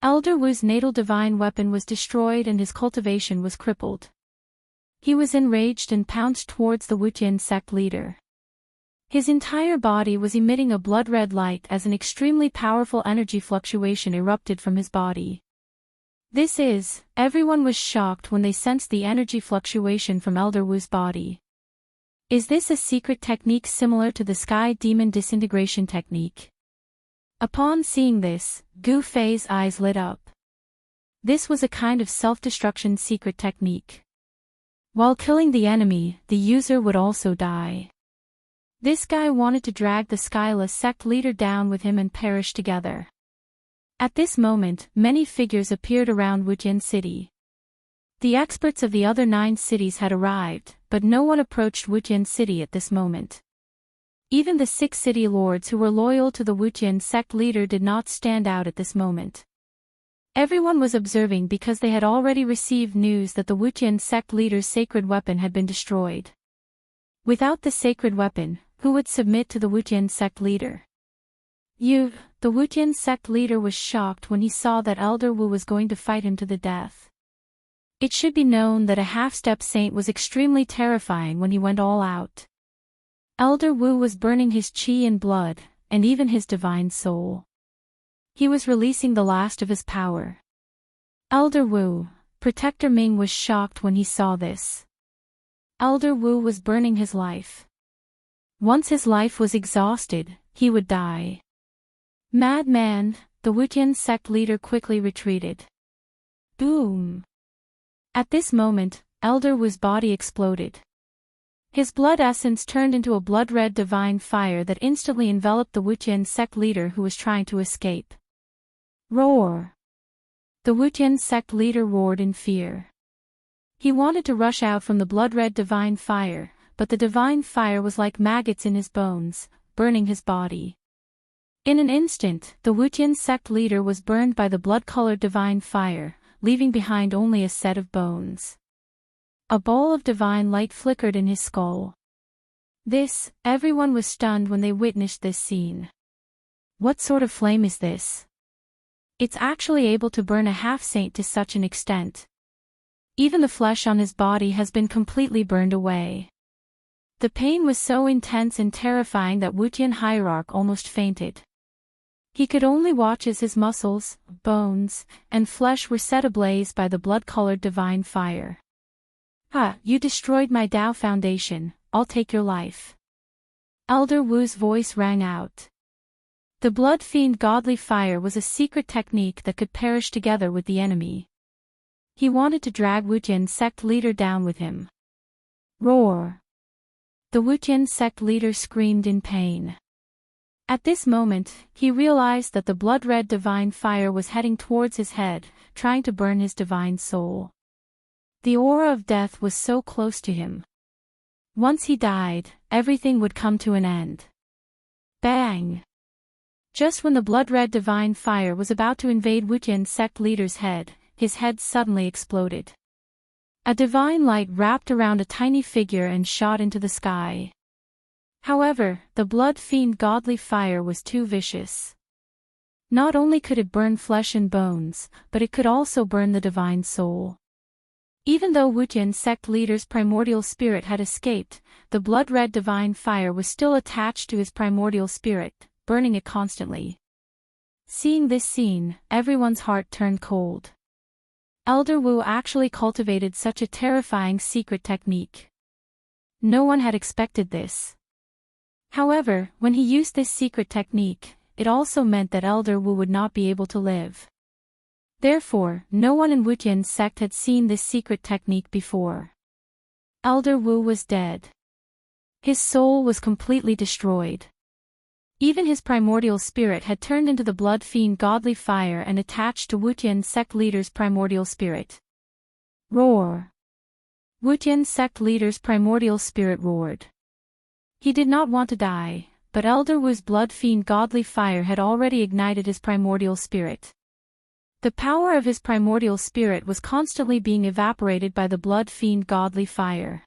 Elder Wu's natal divine weapon was destroyed and his cultivation was crippled. He was enraged and pounced towards the Wutian sect leader. His entire body was emitting a blood-red light as an extremely powerful energy fluctuation erupted from his body. Everyone was shocked when they sensed the energy fluctuation from Elder Wu's body. Is this a secret technique similar to the Sky Demon disintegration technique? Upon seeing this, Gu Fei's eyes lit up. This was a kind of self-destruction secret technique. While killing the enemy, the user would also die. This guy wanted to drag the Skyless sect leader down with him and perish together. At this moment, many figures appeared around Wutian City. The experts of the other 9 cities had arrived, but no one approached Wutian City at this moment. Even the 6 city lords who were loyal to the Wutian sect leader did not stand out at this moment. Everyone was observing because they had already received news that the Wutian sect leader's sacred weapon had been destroyed. Without the sacred weapon, who would submit to the Wutian sect leader? The Wutian sect leader was shocked when he saw that Elder Wu was going to fight him to the death. It should be known that a half-step saint was extremely terrifying when he went all out. Elder Wu was burning his qi and blood, and even his divine soul. He was releasing the last of his power. Elder Wu, Protector Ming was shocked when he saw this. Elder Wu was burning his life. Once his life was exhausted, he would die. Madman, the Wutian sect leader quickly retreated. Boom! At this moment, Elder Wu's body exploded. His blood essence turned into a blood-red divine fire that instantly enveloped the Wutian sect leader who was trying to escape. Roar! The Wutian sect leader roared in fear. He wanted to rush out from the blood-red divine fire, but the divine fire was like maggots in his bones, burning his body. In an instant, the Wutian sect leader was burned by the blood-colored divine fire, leaving behind only a set of bones. A ball of divine light flickered in his skull. Everyone was stunned when they witnessed this scene. What sort of flame is this? It's actually able to burn a half-saint to such an extent. Even the flesh on his body has been completely burned away. The pain was so intense and terrifying that Wutian Hierarch almost fainted. He could only watch as his muscles, bones, and flesh were set ablaze by the blood-colored divine fire. You destroyed my Tao foundation, I'll take your life. Elder Wu's voice rang out. The blood fiend godly fire was a secret technique that could perish together with the enemy. He wanted to drag Wutian sect leader down with him. Roar! The Wutian sect leader screamed in pain. At this moment, he realized that the blood-red divine fire was heading towards his head, trying to burn his divine soul. The aura of death was so close to him. Once he died, everything would come to an end. Bang! Just when the blood-red divine fire was about to invade Wutian sect leader's head, his head suddenly exploded. A divine light wrapped around a tiny figure and shot into the sky. However, the blood fiend godly fire was too vicious. Not only could it burn flesh and bones, but it could also burn the divine soul. Even though Wutian sect leader's primordial spirit had escaped, the blood-red divine fire was still attached to his primordial spirit, burning it constantly. Seeing this scene, everyone's heart turned cold. Elder Wu actually cultivated such a terrifying secret technique. No one had expected this. However, when he used this secret technique, it also meant that Elder Wu would not be able to live. Therefore, no one in Wutian's sect had seen this secret technique before. Elder Wu was dead. His soul was completely destroyed. Even his primordial spirit had turned into the blood fiend godly fire and attached to Wutian sect leader's primordial spirit. Roar! Wutian sect leader's primordial spirit roared. He did not want to die, but Elder Wu's blood fiend godly fire had already ignited his primordial spirit. The power of his primordial spirit was constantly being evaporated by the blood fiend godly fire.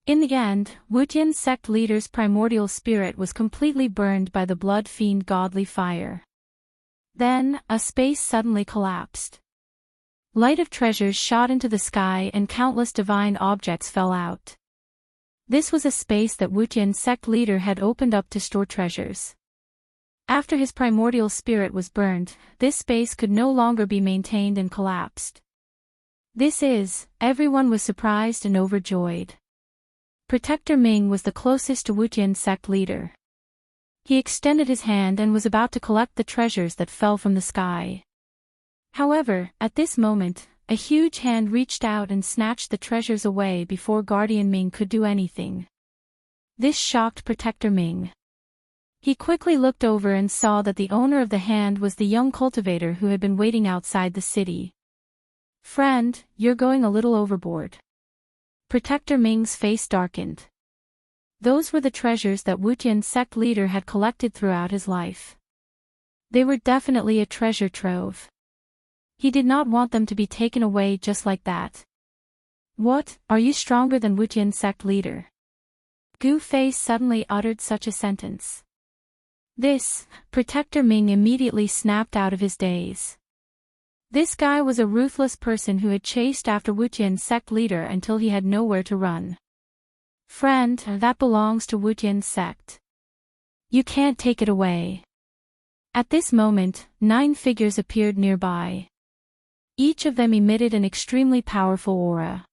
In the end, Wutian sect leader's primordial spirit was completely burned by the blood fiend godly fire. Then, a space suddenly collapsed. Light of treasures shot into the sky and countless divine objects fell out. This was a space that Wutian sect leader had opened up to store treasures. After his primordial spirit was burned, this space could no longer be maintained and collapsed. Everyone was surprised and overjoyed. Protector Ming was the closest to Wutian sect leader. He extended his hand and was about to collect the treasures that fell from the sky. However, at this moment, a huge hand reached out and snatched the treasures away before Guardian Ming could do anything. This shocked Protector Ming. He quickly looked over and saw that the owner of the hand was the young cultivator who had been waiting outside the city. "Friend, you're going a little overboard." Protector Ming's face darkened. Those were the treasures that Wutian sect leader had collected throughout his life. They were definitely a treasure trove. He did not want them to be taken away just like that. "What, are you stronger than Wutian sect leader?" Gu Fei suddenly uttered such a sentence. Protector Ming immediately snapped out of his daze. This guy was a ruthless person who had chased after Wutian sect leader until he had nowhere to run. "Friend, that belongs to Wutian sect. You can't take it away." At this moment, 9 figures appeared nearby. Each of them emitted an extremely powerful aura.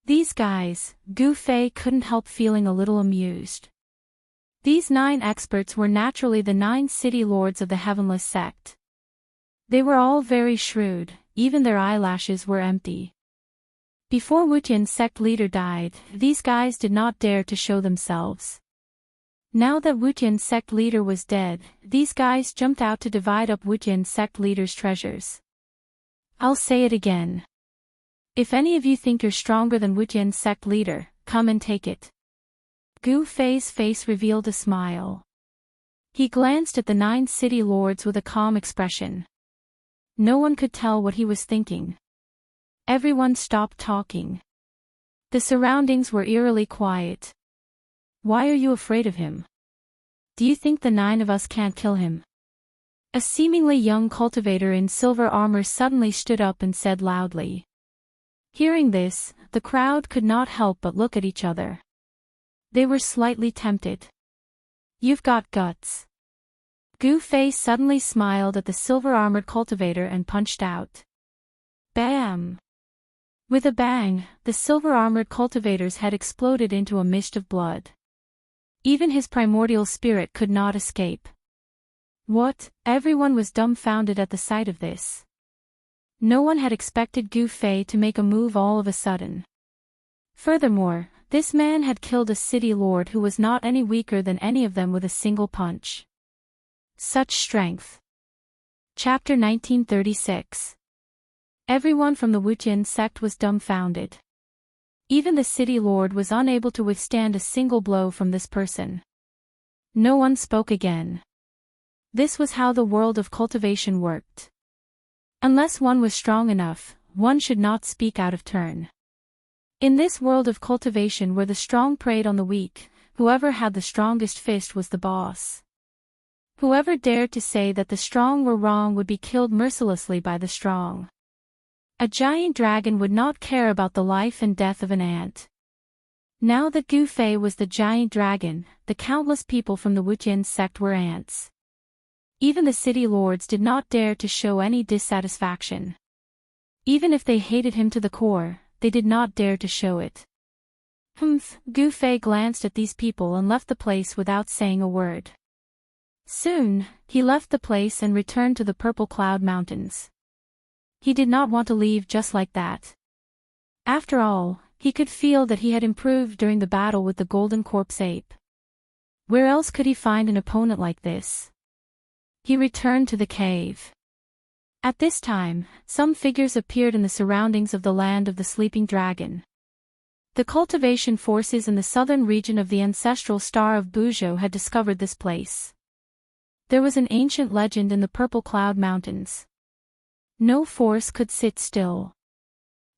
These guys, Gu Fei couldn't help feeling a little amused. These 9 experts were naturally the 9 city lords of the Heavenless sect. They were all very shrewd, even their eyelashes were empty. Before Wutian's sect leader died, these guys did not dare to show themselves. Now that Wutian's sect leader was dead, these guys jumped out to divide up Wutian's sect leader's treasures. I'll say it again. If any of you think you're stronger than Wutian's sect leader, come and take it. Gu Fei's face revealed a smile. He glanced at the 9 city lords with a calm expression. No one could tell what he was thinking. Everyone stopped talking. The surroundings were eerily quiet. "Why are you afraid of him? Do you think the 9 of us can't kill him?" A seemingly young cultivator in silver armor suddenly stood up and said loudly. Hearing this, the crowd could not help but look at each other. They were slightly tempted. "You've got guts." Gu Fei suddenly smiled at the silver-armored cultivator and punched out. Bam! With a bang, the silver-armored cultivator's head exploded into a mist of blood. Even his primordial spirit could not escape. What? Everyone was dumbfounded at the sight of this. No one had expected Gu Fei to make a move all of a sudden. Furthermore, this man had killed a city lord who was not any weaker than any of them with a single punch. Such strength. Chapter 1936. Everyone from the Wutian sect was dumbfounded. Even the city lord was unable to withstand a single blow from this person. No one spoke again. This was how the world of cultivation worked. Unless one was strong enough, one should not speak out of turn. In this world of cultivation where the strong preyed on the weak, whoever had the strongest fist was the boss. Whoever dared to say that the strong were wrong would be killed mercilessly by the strong. A giant dragon would not care about the life and death of an ant. Now that Gu Fei was the giant dragon, the countless people from the Wutian sect were ants. Even the city lords did not dare to show any dissatisfaction. Even if they hated him to the core, they did not dare to show it. Gu Fei glanced at these people and left the place without saying a word. Soon, he left the place and returned to the Purple Cloud Mountains. He did not want to leave just like that. After all, he could feel that he had improved during the battle with the Golden Corpse Ape. Where else could he find an opponent like this? He returned to the cave. At this time, some figures appeared in the surroundings of the land of the sleeping dragon. The cultivation forces in the southern region of the ancestral star of Buzhou had discovered this place. There was an ancient legend in the Purple Cloud Mountains. No force could sit still.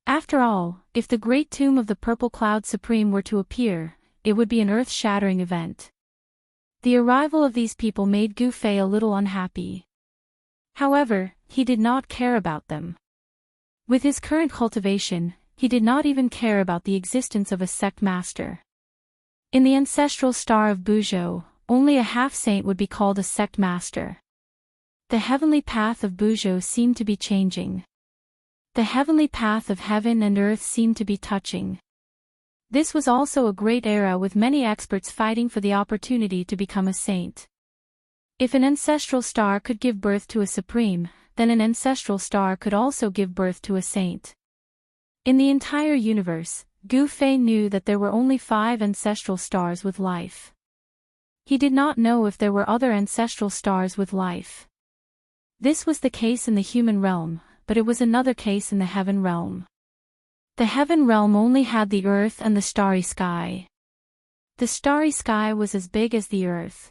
After all, if the great tomb of the Purple Cloud Supreme were to appear, it would be an earth-shattering event. The arrival of these people made Gu Fei a little unhappy. However, he did not care about them. With his current cultivation, he did not even care about the existence of a sect master. In the ancestral star of Buzhou, only a half-saint would be called a sect master. The heavenly path of Buzhou seemed to be changing. The heavenly path of heaven and earth seemed to be touching. This was also a great era with many experts fighting for the opportunity to become a saint. If an ancestral star could give birth to a supreme, then an ancestral star could also give birth to a saint. In the entire universe, Gu Fei knew that there were only 5 ancestral stars with life. He did not know if there were other ancestral stars with life. This was the case in the human realm, but it was another case in the heaven realm. The heaven realm only had the earth and the starry sky. The starry sky was as big as the earth.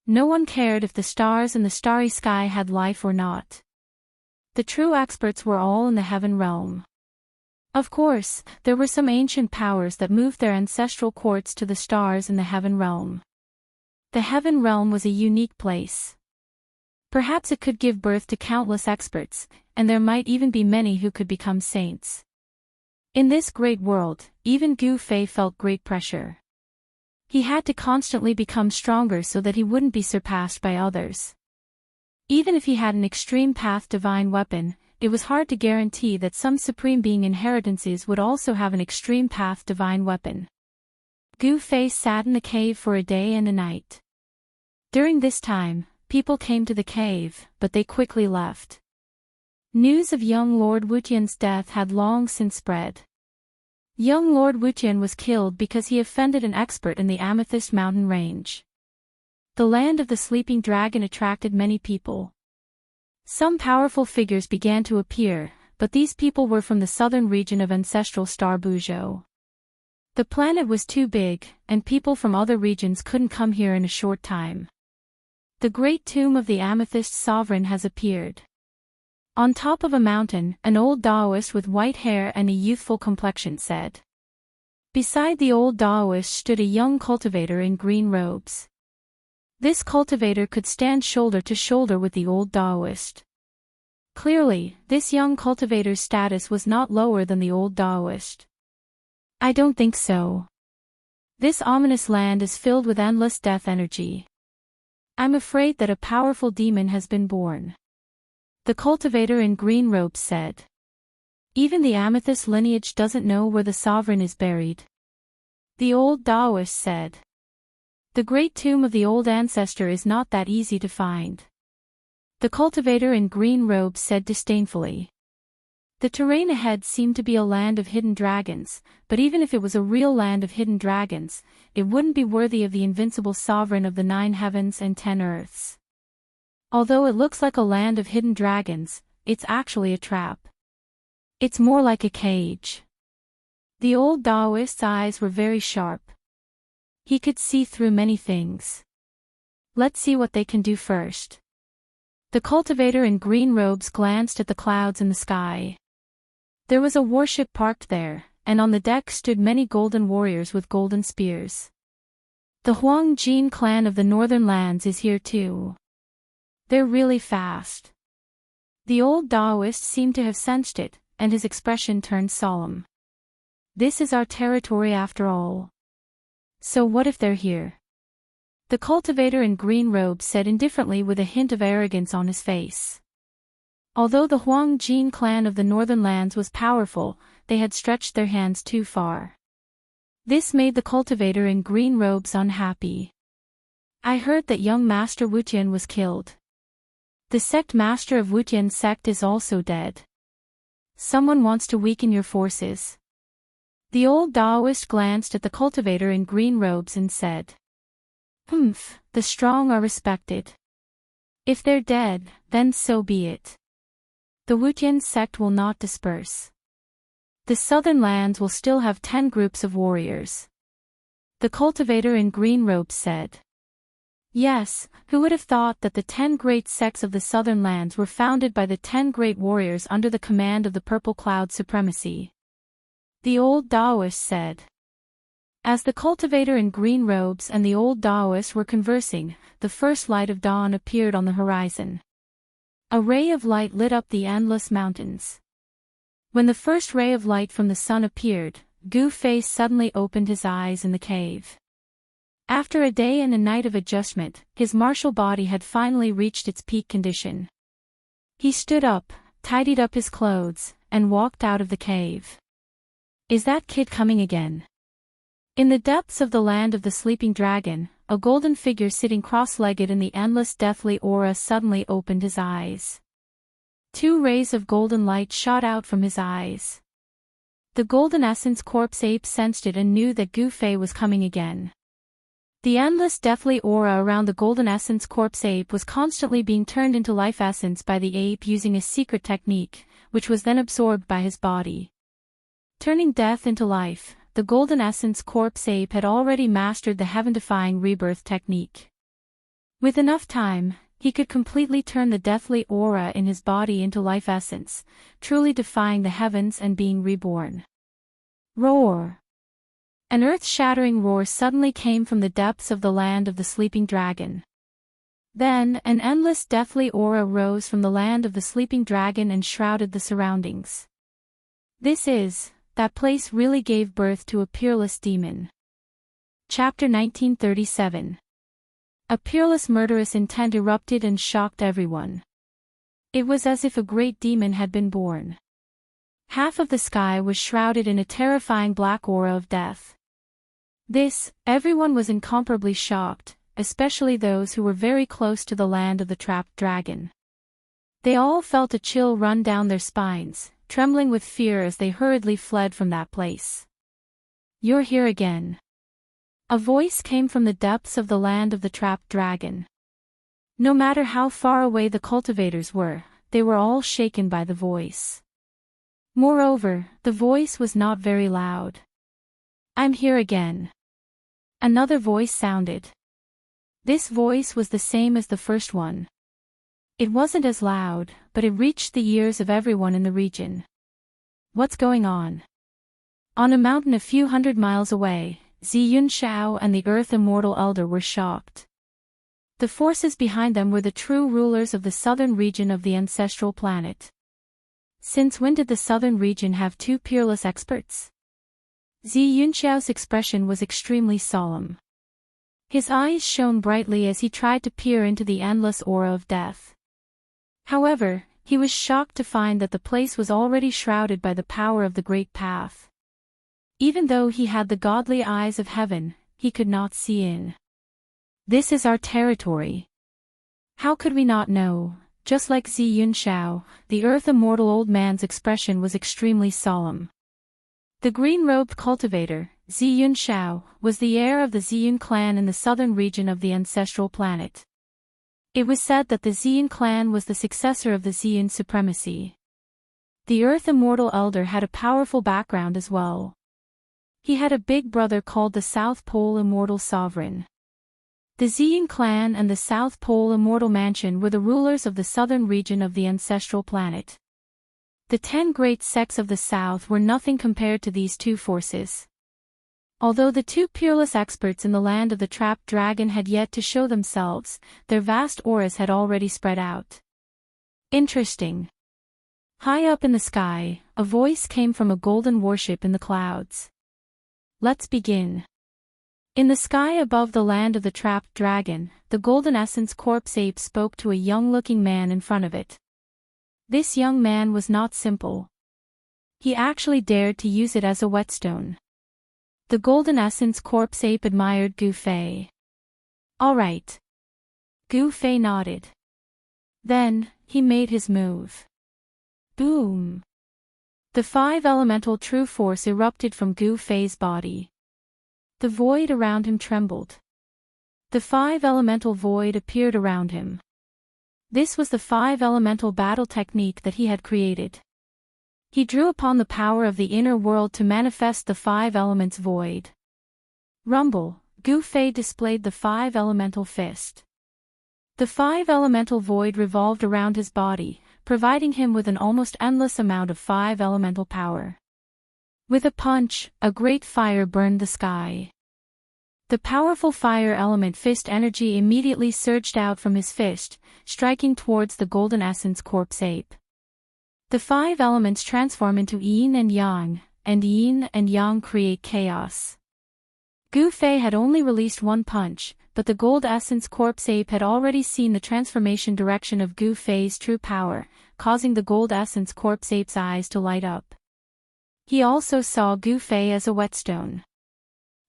No one cared if the stars in the starry sky had life or not. The true experts were all in the heaven realm. Of course, there were some ancient powers that moved their ancestral courts to the stars in the heaven realm. The heaven realm was a unique place. Perhaps it could give birth to countless experts, and there might even be many who could become saints. In this great world, even Gu Fei felt great pressure. He had to constantly become stronger so that he wouldn't be surpassed by others. Even if he had an extreme path divine weapon, it was hard to guarantee that some supreme being inheritances would also have an extreme path divine weapon. Gu Fei sat in the cave for a day and a night. During this time, people came to the cave, but they quickly left. News of young Lord Wutian's death had long since spread. Young Lord Wutian was killed because he offended an expert in the Amethyst Mountain Range. The land of the sleeping dragon attracted many people. Some powerful figures began to appear, but these people were from the southern region of ancestral star Buzhou. The planet was too big, and people from other regions couldn't come here in a short time. The great tomb of the Amethyst Sovereign has appeared. On top of a mountain, an old Taoist with white hair and a youthful complexion said. Beside the old Taoist stood a young cultivator in green robes. This cultivator could stand shoulder to shoulder with the old Taoist. Clearly, this young cultivator's status was not lower than the old Taoist. I don't think so. This ominous land is filled with endless death energy. I'm afraid that a powerful demon has been born. The cultivator in green robes said. Even the amethyst lineage doesn't know where the sovereign is buried. The old Taoist said. The great tomb of the old ancestor is not that easy to find. The cultivator in green robes said disdainfully. The terrain ahead seemed to be a land of hidden dragons, but even if it was a real land of hidden dragons, it wouldn't be worthy of the invincible sovereign of the 9 heavens and 10 earths. Although it looks like a land of hidden dragons, it's actually a trap. It's more like a cage. The old Taoist's eyes were very sharp. He could see through many things. Let's see what they can do first. The cultivator in green robes glanced at the clouds in the sky. There was a warship parked there, and on the deck stood many golden warriors with golden spears. The Huang Jin clan of the northern lands is here too. They're really fast. The old Taoist seemed to have sensed it, and his expression turned solemn. This is our territory after all. So what if they're here? The cultivator in green robes said indifferently with a hint of arrogance on his face. Although the Huang Jin clan of the northern lands was powerful, they had stretched their hands too far. This made the cultivator in green robes unhappy. I heard that young Master Wutian was killed. The sect master of Wutian's sect is also dead. Someone wants to weaken your forces. The old Taoist glanced at the cultivator in green robes and said. The strong are respected. If they're dead, then so be it. The Wutian sect will not disperse. The southern lands will still have 10 groups of warriors. The cultivator in green robes said. Yes, who would have thought that the 10 great sects of the southern lands were founded by the 10 great warriors under the command of the Purple Cloud Supremacy? The old Taoist said. As the cultivator in green robes and the old Taoist were conversing, the first light of dawn appeared on the horizon. A ray of light lit up the endless mountains. When the first ray of light from the sun appeared, Gu Fei suddenly opened his eyes in the cave. After a day and a night of adjustment, his martial body had finally reached its peak condition. He stood up, tidied up his clothes, and walked out of the cave. Is that kid coming again? In the depths of the land of the sleeping dragon, a golden figure sitting cross-legged in the endless deathly aura suddenly opened his eyes. 2 rays of golden light shot out from his eyes. The golden essence corpse ape sensed it and knew that Gu Fei was coming again. The endless deathly aura around the golden essence corpse ape was constantly being turned into life essence by the ape using a secret technique, which was then absorbed by his body. Turning death into life, the golden essence corpse ape had already mastered the heaven-defying rebirth technique. With enough time, he could completely turn the deathly aura in his body into life essence, truly defying the heavens and being reborn. Roar! An earth-shattering roar suddenly came from the depths of the land of the sleeping dragon. Then, an endless deathly aura rose from the land of the sleeping dragon and shrouded the surroundings. That place really gave birth to a peerless demon. Chapter 1937. A peerless murderous intent erupted and shocked everyone. It was as if a great demon had been born. Half of the sky was shrouded in a terrifying black aura of death. Everyone was incomparably shocked, especially those who were very close to the land of the trapped dragon. They all felt a chill run down their spines, trembling with fear as they hurriedly fled from that place. You're here again. A voice came from the depths of the land of the trapped dragon. No matter how far away the cultivators were, they were all shaken by the voice. Moreover, the voice was not very loud. I'm here again. Another voice sounded. This voice was the same as the first one. It wasn't as loud, but it reached the ears of everyone in the region. What's going on? On a mountain a few hundred miles away, Zi Yunxiao and the Earth Immortal Elder were shocked. The forces behind them were the true rulers of the southern region of the ancestral planet. Since when did the southern region have 2 peerless experts? Zi Yunxiao's expression was extremely solemn. His eyes shone brightly as he tried to peer into the endless aura of death. However, he was shocked to find that the place was already shrouded by the power of the Great Path. Even though he had the godly eyes of heaven, he could not see in. This is our territory. How could we not know? Just like Zi Yunxiao, the Earth Immortal old man's expression was extremely solemn. The green-robed cultivator, Zi Yunxiao, was the heir of the Ziyun clan in the southern region of the ancestral planet. It was said that the Ziyun clan was the successor of the Ziyun supremacy. The Earth Immortal Elder had a powerful background as well. He had a big brother called the South Pole Immortal Sovereign. The Ziyun clan and the South Pole Immortal Mansion were the rulers of the southern region of the ancestral planet. The 10 great sects of the south were nothing compared to these 2 forces. Although the 2 peerless experts in the land of the trapped dragon had yet to show themselves, their vast auras had already spread out. Interesting. High up in the sky, a voice came from a golden warship in the clouds. Let's begin. In the sky above the land of the trapped dragon, the golden essence corpse ape spoke to a young-looking man in front of it. This young man was not simple. He actually dared to use it as a whetstone. The golden essence corpse ape admired Gu Fei. All right. Gu Fei nodded. Then, he made his move. Boom! The 5 elemental true force erupted from Gu Fei's body. The void around him trembled. The 5 elemental void appeared around him. This was the 5 elemental battle technique that he had created. He drew upon the power of the inner world to manifest the 5 elements void. Rumble, Gu Fei displayed the 5 elemental fist. The 5 elemental void revolved around his body, providing him with an almost endless amount of 5 elemental power. With a punch, a great fire burned the sky. The powerful fire element fist energy immediately surged out from his fist, striking towards the golden essence corpse ape. The 5 elements transform into yin and yang create chaos. Gu Fei had only released one punch, but the gold essence corpse ape had already seen the transformation direction of Gu Fei's true power, causing the gold essence corpse ape's eyes to light up. He also saw Gu Fei as a whetstone.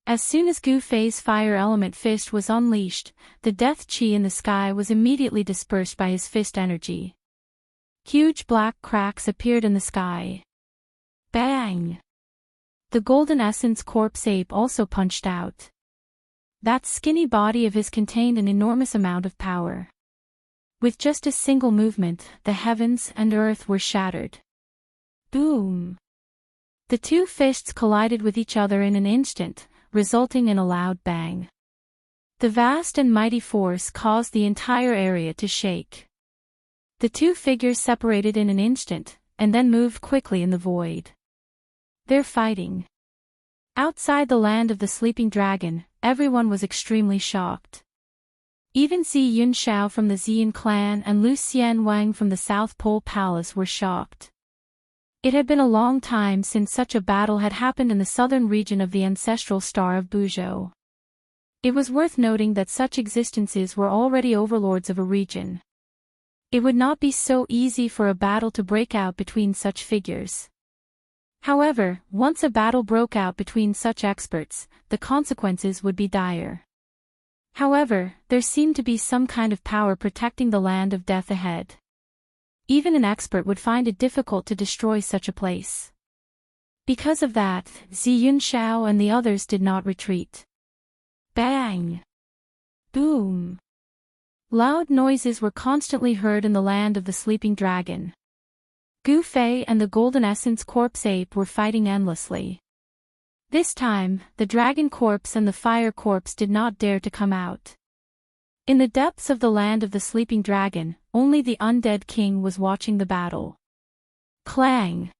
As soon as Gu Fei's fire element fist was unleashed, the death chi in the sky was immediately dispersed by his fist energy. Huge black cracks appeared in the sky. Bang! The golden essence corpse ape also punched out. That skinny body of his contained an enormous amount of power. With just a single movement, the heavens and earth were shattered. Boom! The 2 fists collided with each other in an instant, resulting in a loud bang. The vast and mighty force caused the entire area to shake. The 2 figures separated in an instant, and then moved quickly in the void. They're fighting. Outside the land of the sleeping dragon, everyone was extremely shocked. Even Zi Yunxiao from the Xian clan and Lu Xianwang from the South Pole Palace were shocked. It had been a long time since such a battle had happened in the southern region of the ancestral star of Buzhou. It was worth noting that such existences were already overlords of a region. It would not be so easy for a battle to break out between such figures. However, once a battle broke out between such experts, the consequences would be dire. However, there seemed to be some kind of power protecting the land of death ahead. Even an expert would find it difficult to destroy such a place. Because of that, Zi Yunxiao and the others did not retreat. Bang! Boom! Loud noises were constantly heard in the land of the sleeping dragon. Gu Fei and the golden essence corpse ape were fighting endlessly. This time, the dragon corpse and the fire corpse did not dare to come out. In the depths of the land of the sleeping dragon, only the undead king was watching the battle. Clang!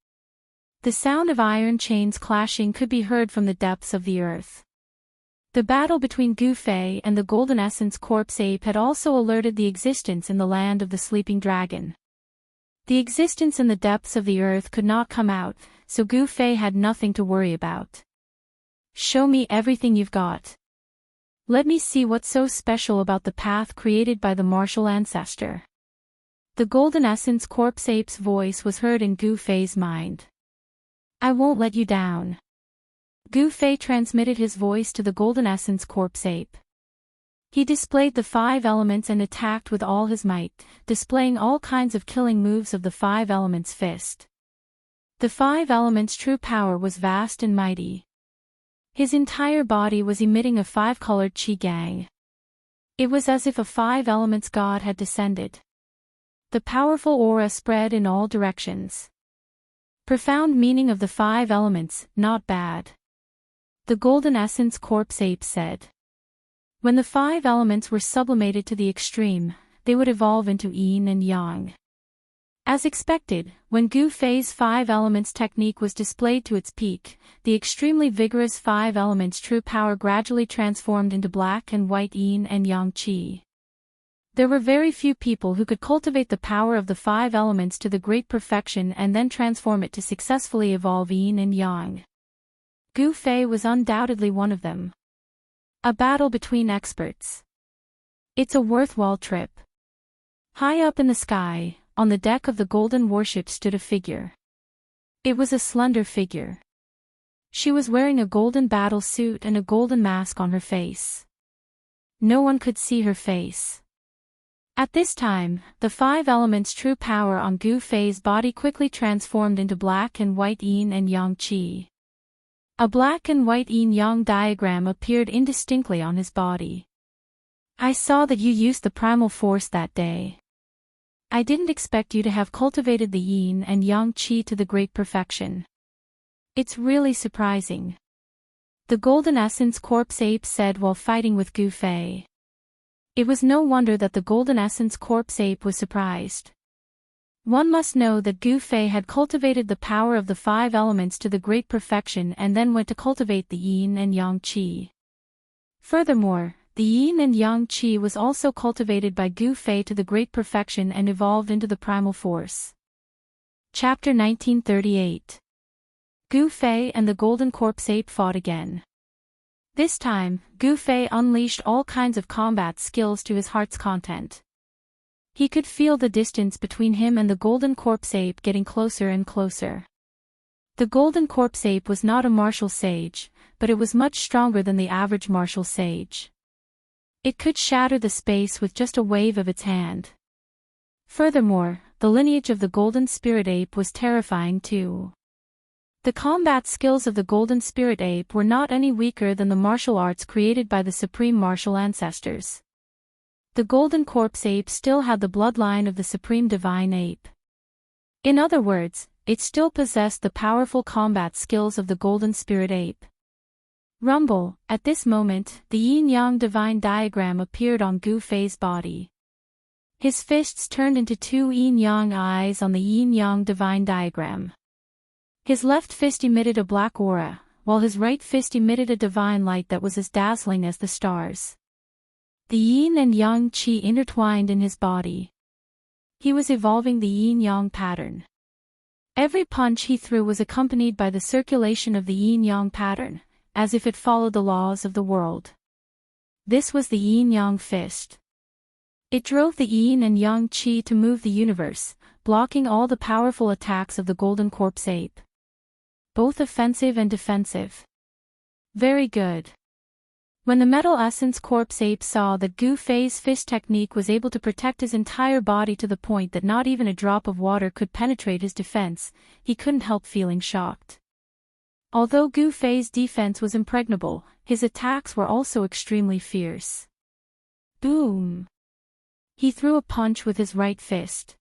The sound of iron chains clashing could be heard from the depths of the earth. The battle between Gu Fei and the golden essence corpse ape had also alerted the existence in the land of the sleeping dragon. The existence in the depths of the earth could not come out, so Gu Fei had nothing to worry about. Show me everything you've got. Let me see what's so special about the path created by the martial ancestor. The golden essence corpse ape's voice was heard in Gu Fei's mind. I won't let you down. Gu Fei transmitted his voice to the golden essence corpse ape. He displayed the 5 elements and attacked with all his might, displaying all kinds of killing moves of the 5 elements fist. The 5 elements' true power was vast and mighty. His entire body was emitting a 5-colored qi gang. It was as if a 5 elements god had descended. The powerful aura spread in all directions. Profound meaning of the 5 elements, not bad. The golden essence corpse ape said. When the 5 elements were sublimated to the extreme, they would evolve into yin and yang. As expected, when Gu Fei's 5 elements technique was displayed to its peak, the extremely vigorous 5 elements true power gradually transformed into black and white yin and yang qi. There were very few people who could cultivate the power of the 5 elements to the great perfection and then transform it to successfully evolve yin and yang. Gu Fei was undoubtedly one of them. A battle between experts. It's a worthwhile trip. High up in the sky, on the deck of the golden warship stood a figure. It was a slender figure. She was wearing a golden battle suit and a golden mask on her face. No one could see her face. At this time, the 5 elements' true power on Gu Fei's body quickly transformed into black and white yin and yang qi. A black and white yin-yang diagram appeared indistinctly on his body. I saw that you used the primal force that day. I didn't expect you to have cultivated the yin and yang qi to the great perfection. It's really surprising. The golden essence corpse ape said while fighting with Gu Fei. It was no wonder that the golden essence corpse ape was surprised. One must know that Gu Fei had cultivated the power of the 5 elements to the great perfection and then went to cultivate the yin and yang qi. Furthermore, the yin and yang qi was also cultivated by Gu Fei to the great perfection and evolved into the primal force. Chapter 1938. Gu Fei and the Golden Corpse Ape fought again. This time, Gu Fei unleashed all kinds of combat skills to his heart's content. He could feel the distance between him and the Golden Corpse Ape getting closer and closer. The Golden Corpse Ape was not a martial sage, but it was much stronger than the average martial sage. It could shatter the space with just a wave of its hand. Furthermore, the lineage of the Golden Spirit Ape was terrifying too. The combat skills of the Golden Spirit Ape were not any weaker than the martial arts created by the supreme martial ancestors. The Golden Corpse Ape still had the bloodline of the Supreme Divine Ape. In other words, it still possessed the powerful combat skills of the Golden Spirit Ape. Rumble, at this moment, the yin-yang divine diagram appeared on Gu Fei's body. His fists turned into two yin-yang eyes on the yin-yang divine diagram. His left fist emitted a black aura, while his right fist emitted a divine light that was as dazzling as the stars. The yin and yang qi intertwined in his body. He was evolving the yin-yang pattern. Every punch he threw was accompanied by the circulation of the yin-yang pattern, as if it followed the laws of the world. This was the yin-yang fist. It drove the yin and yang qi to move the universe, blocking all the powerful attacks of the Golden Corpse Ape. Both offensive and defensive. Very good. When the Metal Essence Corpse Ape saw that Gu Fei's fist technique was able to protect his entire body to the point that not even a drop of water could penetrate his defense, he couldn't help feeling shocked. Although Gu Fei's defense was impregnable, his attacks were also extremely fierce. Boom! He threw a punch with his right fist.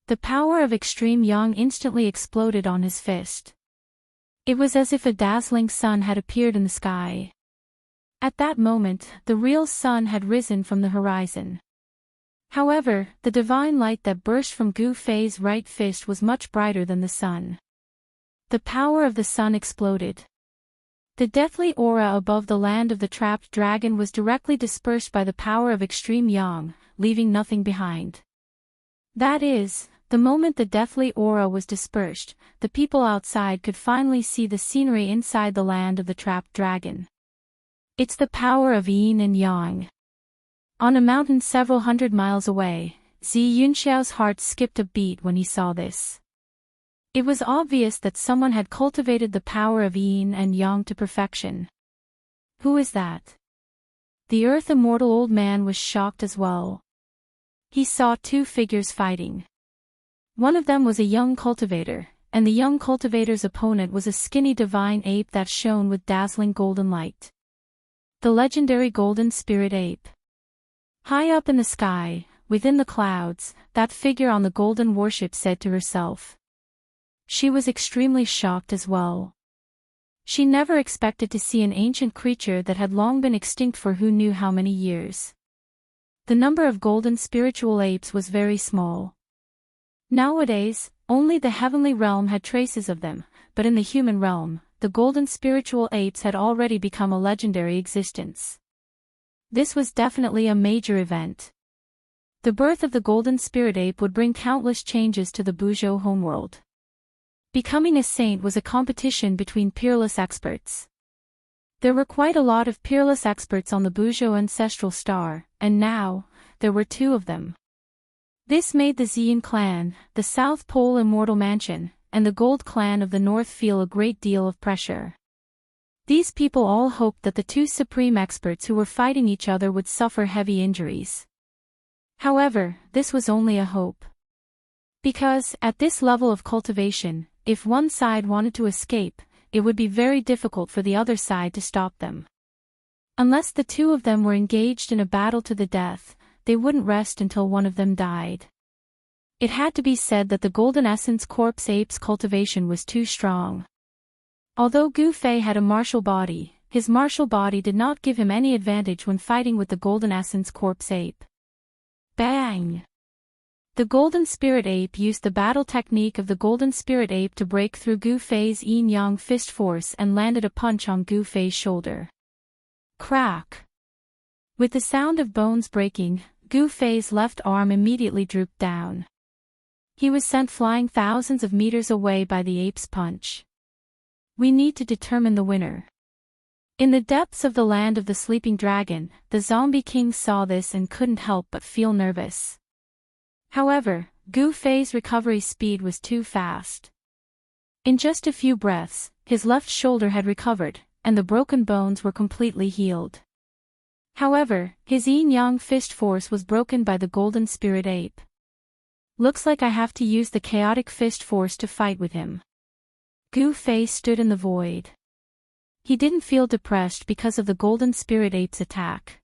The power of extreme yang instantly exploded on his fist. It was as if a dazzling sun had appeared in the sky. At that moment, the real sun had risen from the horizon. However, the divine light that burst from Gu Fei's right fist was much brighter than the sun. The power of the sun exploded. The deathly aura above the land of the trapped dragon was directly dispersed by the power of extreme yang, leaving nothing behind. That is, the moment the deathly aura was dispersed, the people outside could finally see the scenery inside the land of the trapped dragon. It's the power of yin and yang. On a mountain several hundred miles away, Zi Yunxiao's heart skipped a beat when he saw this. It was obvious that someone had cultivated the power of yin and yang to perfection. Who is that? The Earth Immortal old man was shocked as well. He saw two figures fighting. One of them was a young cultivator, and the young cultivator's opponent was a skinny divine ape that shone with dazzling golden light. The legendary Golden Spirit Ape. High up in the sky, within the clouds, that figure on the golden warship said to herself. She was extremely shocked as well. She never expected to see an ancient creature that had long been extinct for who knew how many years. The number of golden spiritual apes was very small. Nowadays, only the heavenly realm had traces of them, but in the human realm, the golden spiritual apes had already become a legendary existence. This was definitely a major event. The birth of the golden spirit ape would bring countless changes to the Buzhou homeworld. Becoming a saint was a competition between peerless experts. There were quite a lot of peerless experts on the Buzhou ancestral star, and now, there were two of them. This made the Xian clan, the South Pole Immortal Mansion, and the Gold clan of the North feel a great deal of pressure. These people all hoped that the two supreme experts who were fighting each other would suffer heavy injuries. However, this was only a hope. Because, at this level of cultivation, if one side wanted to escape, it would be very difficult for the other side to stop them. Unless the two of them were engaged in a battle to the death, they wouldn't rest until one of them died. It had to be said that the Golden Essence Corpse Ape's cultivation was too strong. Although Gu Fei had a martial body, his martial body did not give him any advantage when fighting with the Golden Essence Corpse Ape. Bang! The Golden Spirit Ape used the battle technique of the Golden Spirit Ape to break through Gu Fei's yin-yang fist force and landed a punch on Gu Fei's shoulder. Crack! With the sound of bones breaking, Gu Fei's left arm immediately drooped down. He was sent flying thousands of meters away by the ape's punch. We need to determine the winner. In the depths of the land of the sleeping dragon, the zombie king saw this and couldn't help but feel nervous. However, Gu Fei's recovery speed was too fast. In just a few breaths, his left shoulder had recovered, and the broken bones were completely healed. However, his yin-yang fist force was broken by the golden spirit ape. Looks like I have to use the chaotic fist force to fight with him. Gu Fei stood in the void. He didn't feel depressed because of the golden spirit ape's attack.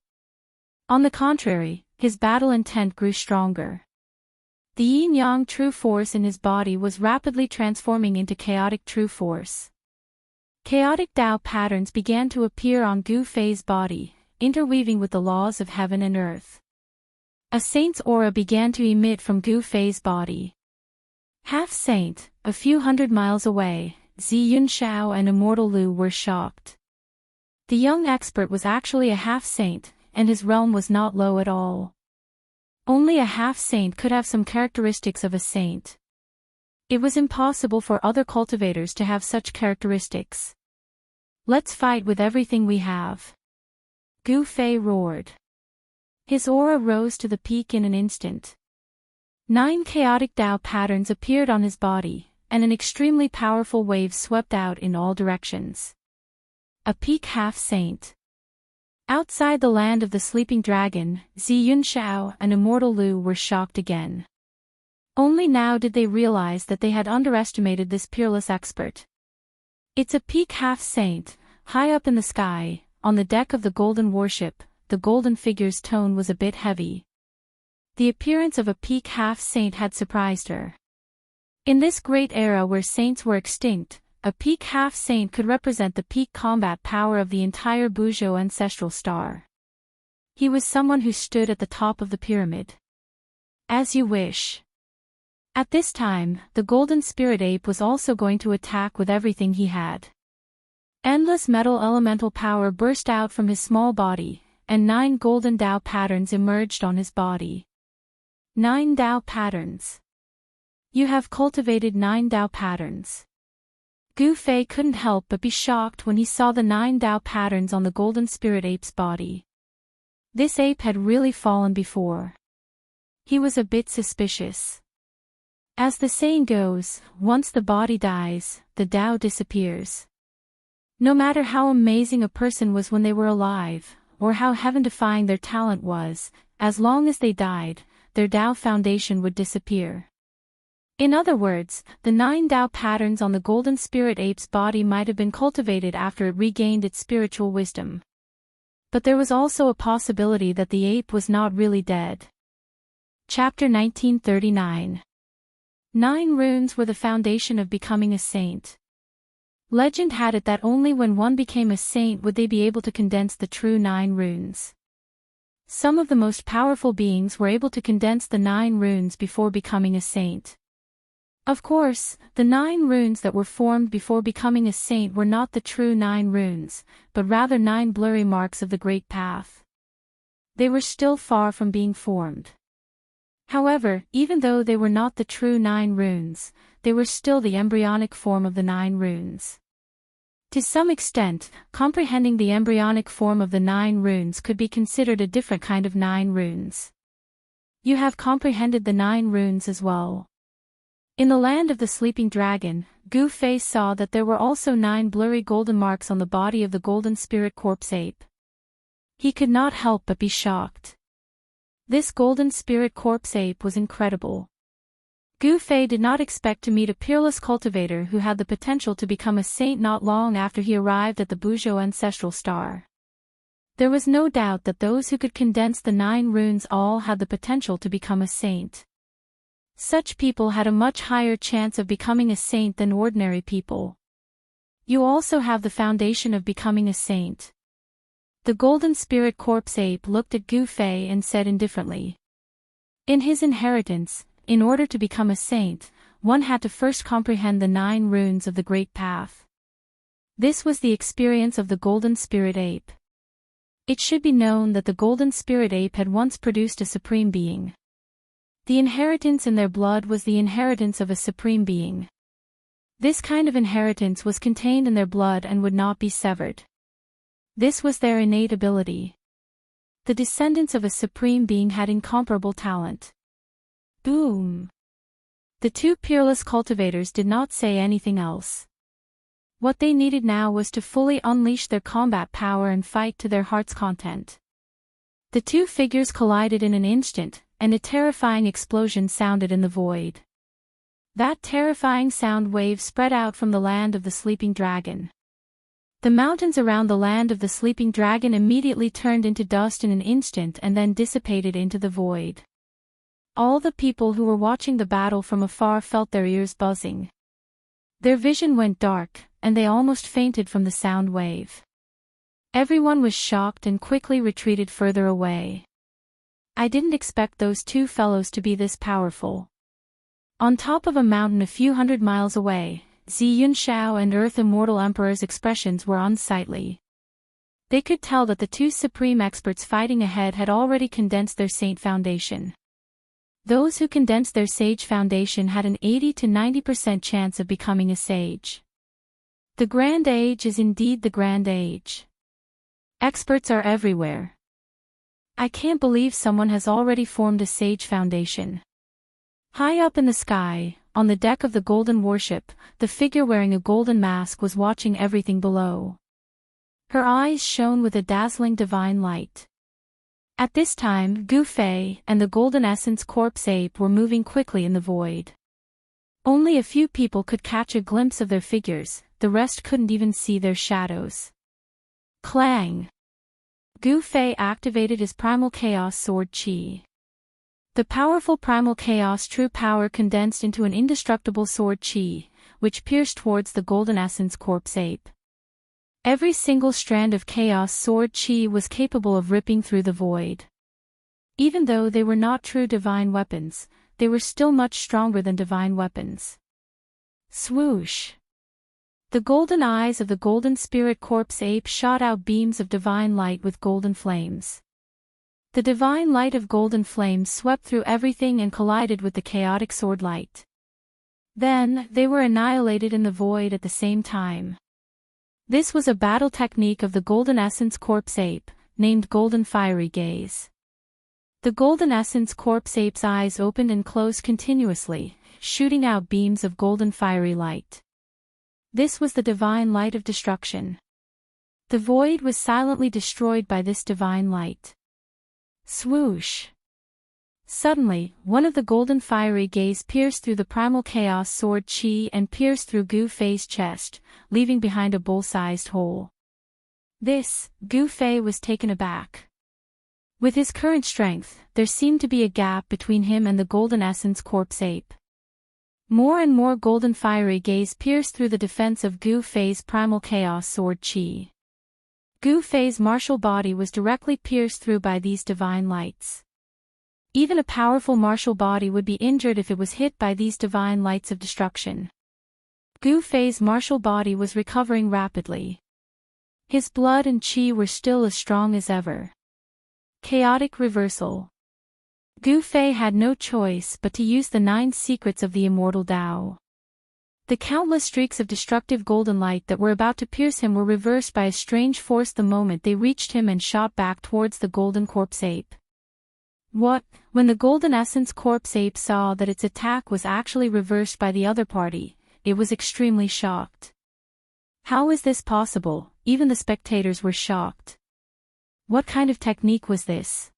On the contrary, his battle intent grew stronger. The yin-yang true force in his body was rapidly transforming into chaotic true force. Chaotic Dao patterns began to appear on Gu Fei's body, interweaving with the laws of heaven and earth. A saint's aura began to emit from Gu Fei's body. Half-saint, a few hundred miles away, Zi Yunxiao and Immortal Lu were shocked. The young expert was actually a half-saint, and his realm was not low at all. Only a half-saint could have some characteristics of a saint. It was impossible for other cultivators to have such characteristics. Let's fight with everything we have. Gu Fei roared. His aura rose to the peak in an instant. 9 chaotic Dao patterns appeared on his body, and an extremely powerful wave swept out in all directions. A peak half-saint. Outside the land of the sleeping dragon, Zi Yunxiao and Immortal Lu were shocked again. Only now did they realize that they had underestimated this peerless expert. It's a peak half-saint, high up in the sky, on the deck of the golden warship. The golden figure's tone was a bit heavy. The appearance of a peak half-saint had surprised her. In this great era where saints were extinct, a peak half-saint could represent the peak combat power of the entire Buzhou ancestral star. He was someone who stood at the top of the pyramid. As you wish. At this time, the golden spirit ape was also going to attack with everything he had. Endless metal elemental power burst out from his small body, and 9 golden Dao patterns emerged on his body. 9 Dao patterns. You have cultivated 9 Dao patterns. Gu Fei couldn't help but be shocked when he saw the 9 Dao patterns on the golden spirit ape's body. This ape had really fallen before. He was a bit suspicious. As the saying goes, once the body dies, the Dao disappears. No matter how amazing a person was when they were alive, or how heaven-defying their talent was, as long as they died, their Dao foundation would disappear. In other words, the 9 Dao patterns on the golden spirit ape's body might have been cultivated after it regained its spiritual wisdom. But there was also a possibility that the ape was not really dead. Chapter 1939. 9 runes were the foundation of becoming a saint. Legend had it that only when one became a saint would they be able to condense the true 9 runes. Some of the most powerful beings were able to condense the 9 runes before becoming a saint. Of course, the 9 runes that were formed before becoming a saint were not the true 9 runes, but rather 9 blurry marks of the Great Path. They were still far from being formed. However, even though they were not the true 9 runes, they were still the embryonic form of the 9 runes. To some extent, comprehending the embryonic form of the 9 runes could be considered a different kind of 9 runes. You have comprehended the 9 runes as well. In the land of the sleeping dragon, Gu Fei saw that there were also 9 blurry golden marks on the body of the golden spirit corpse ape. He could not help but be shocked. This golden spirit corpse ape was incredible. Gu Fei did not expect to meet a peerless cultivator who had the potential to become a saint not long after he arrived at the Buzhou ancestral star. There was no doubt that those who could condense the 9 runes all had the potential to become a saint. Such people had a much higher chance of becoming a saint than ordinary people. You also have the foundation of becoming a saint. The golden spirit corpse ape looked at Gu Fei and said indifferently. In his inheritance, in order to become a saint, one had to first comprehend the 9 runes of the Great Path. This was the experience of the golden spirit ape. It should be known that the golden spirit ape had once produced a supreme being. The inheritance in their blood was the inheritance of a supreme being. This kind of inheritance was contained in their blood and would not be severed. This was their innate ability. The descendants of a supreme being had incomparable talent. Boom! The two peerless cultivators did not say anything else. What they needed now was to fully unleash their combat power and fight to their heart's content. The two figures collided in an instant, and a terrifying explosion sounded in the void. That terrifying sound wave spread out from the land of the sleeping dragon. The mountains around the land of the sleeping dragon immediately turned into dust in an instant and then dissipated into the void. All the people who were watching the battle from afar felt their ears buzzing. Their vision went dark, and they almost fainted from the sound wave. Everyone was shocked and quickly retreated further away. I didn't expect those two fellows to be this powerful. On top of a mountain a few hundred miles away, Zi Yunshao and Earth Immortal Emperor's expressions were unsightly. They could tell that the two supreme experts fighting ahead had already condensed their saint foundation. Those who condensed their sage foundation had an 80 to 90% chance of becoming a sage. The grand age is indeed the grand age. Experts are everywhere. I can't believe someone has already formed a sage foundation. High up in the sky, on the deck of the golden warship, the figure wearing a golden mask was watching everything below. Her eyes shone with a dazzling divine light. At this time, Gu Fei and the Golden Essence Corpse Ape were moving quickly in the void. Only a few people could catch a glimpse of their figures, the rest couldn't even see their shadows. Clang! Gu Fei activated his Primal Chaos Sword Qi. The powerful Primal Chaos True Power condensed into an indestructible sword Qi, which pierced towards the Golden Essence Corpse Ape. Every single strand of Chaos Sword Qi was capable of ripping through the void. Even though they were not true divine weapons, they were still much stronger than divine weapons. Swoosh! The golden eyes of the Golden Spirit Corpse Ape shot out beams of divine light with golden flames. The divine light of golden flames swept through everything and collided with the chaotic sword light. Then, they were annihilated in the void at the same time. This was a battle technique of the Golden Essence Corpse Ape, named Golden Fiery Gaze. The Golden Essence Corpse Ape's eyes opened and closed continuously, shooting out beams of golden fiery light. This was the divine light of destruction. The void was silently destroyed by this divine light. Swoosh! Suddenly, one of the golden fiery gaze pierced through the Primal Chaos Sword Qi and pierced through Gu Fei's chest, leaving behind a bowl-sized hole. Gu Fei was taken aback. With his current strength, there seemed to be a gap between him and the Golden Essence Corpse Ape. More and more golden fiery gaze pierced through the defense of Gu Fei's Primal Chaos Sword Qi. Gu Fei's martial body was directly pierced through by these divine lights. Even a powerful martial body would be injured if it was hit by these divine lights of destruction. Gu Fei's martial body was recovering rapidly. His blood and qi were still as strong as ever. Chaotic reversal. Gu Fei had no choice but to use the 9 secrets of the Immortal Tao. The countless streaks of destructive golden light that were about to pierce him were reversed by a strange force the moment they reached him and shot back towards the Golden Corpse Ape. When the Golden Essence Corpse Ape saw that its attack was actually reversed by the other party, it was extremely shocked. How is this possible? Even the spectators were shocked. What kind of technique was this?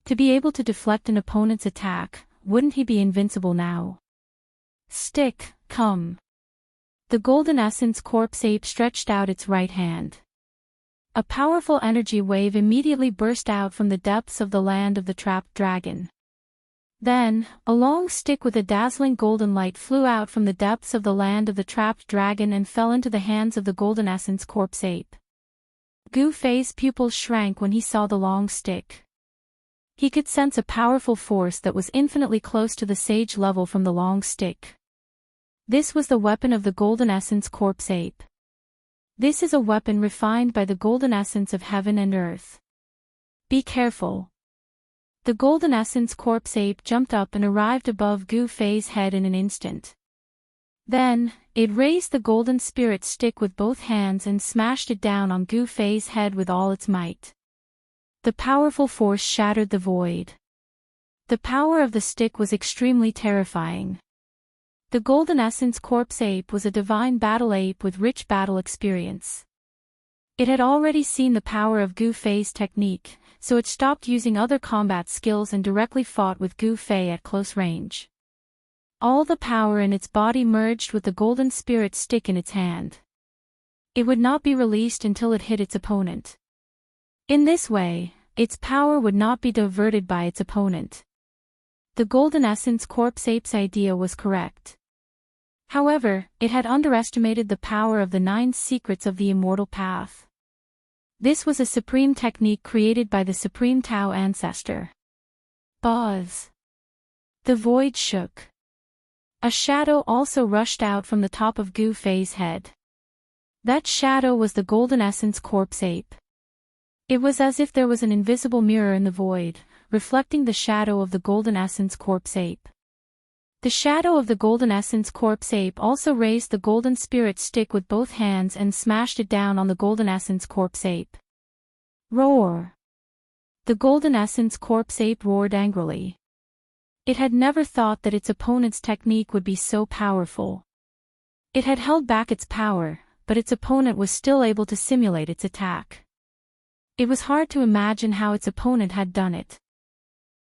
To be able to deflect an opponent's attack, wouldn't he be invincible now? Stick, come. The Golden Essence Corpse Ape stretched out its right hand. A powerful energy wave immediately burst out from the depths of the land of the trapped dragon. Then, a long stick with a dazzling golden light flew out from the depths of the land of the trapped dragon and fell into the hands of the Golden Essence Corpse Ape. Gu Fei's pupils shrank when he saw the long stick. He could sense a powerful force that was infinitely close to the sage level from the long stick. This was the weapon of the Golden Essence Corpse Ape. This is a weapon refined by the golden essence of heaven and earth. Be careful. The golden essence corpse ape jumped up and arrived above Gu Fei's head in an instant. Then, it raised the golden spirit stick with both hands and smashed it down on Gu Fei's head with all its might. The powerful force shattered the void. The power of the stick was extremely terrifying. The golden essence corpse ape was a divine battle ape with rich battle experience. It had already seen the power of Gu Fei's technique, so it stopped using other combat skills and directly fought with Gu Fei at close range. All the power in its body merged with the golden spirit stick in its hand. It would not be released until it hit its opponent. In this way, its power would not be diverted by its opponent. The golden essence corpse ape's idea was correct. However, it had underestimated the power of the 9 secrets of the immortal path. This was a supreme technique created by the supreme Tao ancestor. Buzz. The void shook. A shadow also rushed out from the top of Gu Fei's head. That shadow was the golden essence corpse ape. It was as if there was an invisible mirror in the void, reflecting the shadow of the golden essence corpse ape. The shadow of the golden essence corpse ape also raised the golden spirit stick with both hands and smashed it down on the golden essence corpse ape. Roar! The golden essence corpse ape roared angrily. It had never thought that its opponent's technique would be so powerful. It had held back its power, but its opponent was still able to simulate its attack. It was hard to imagine how its opponent had done it.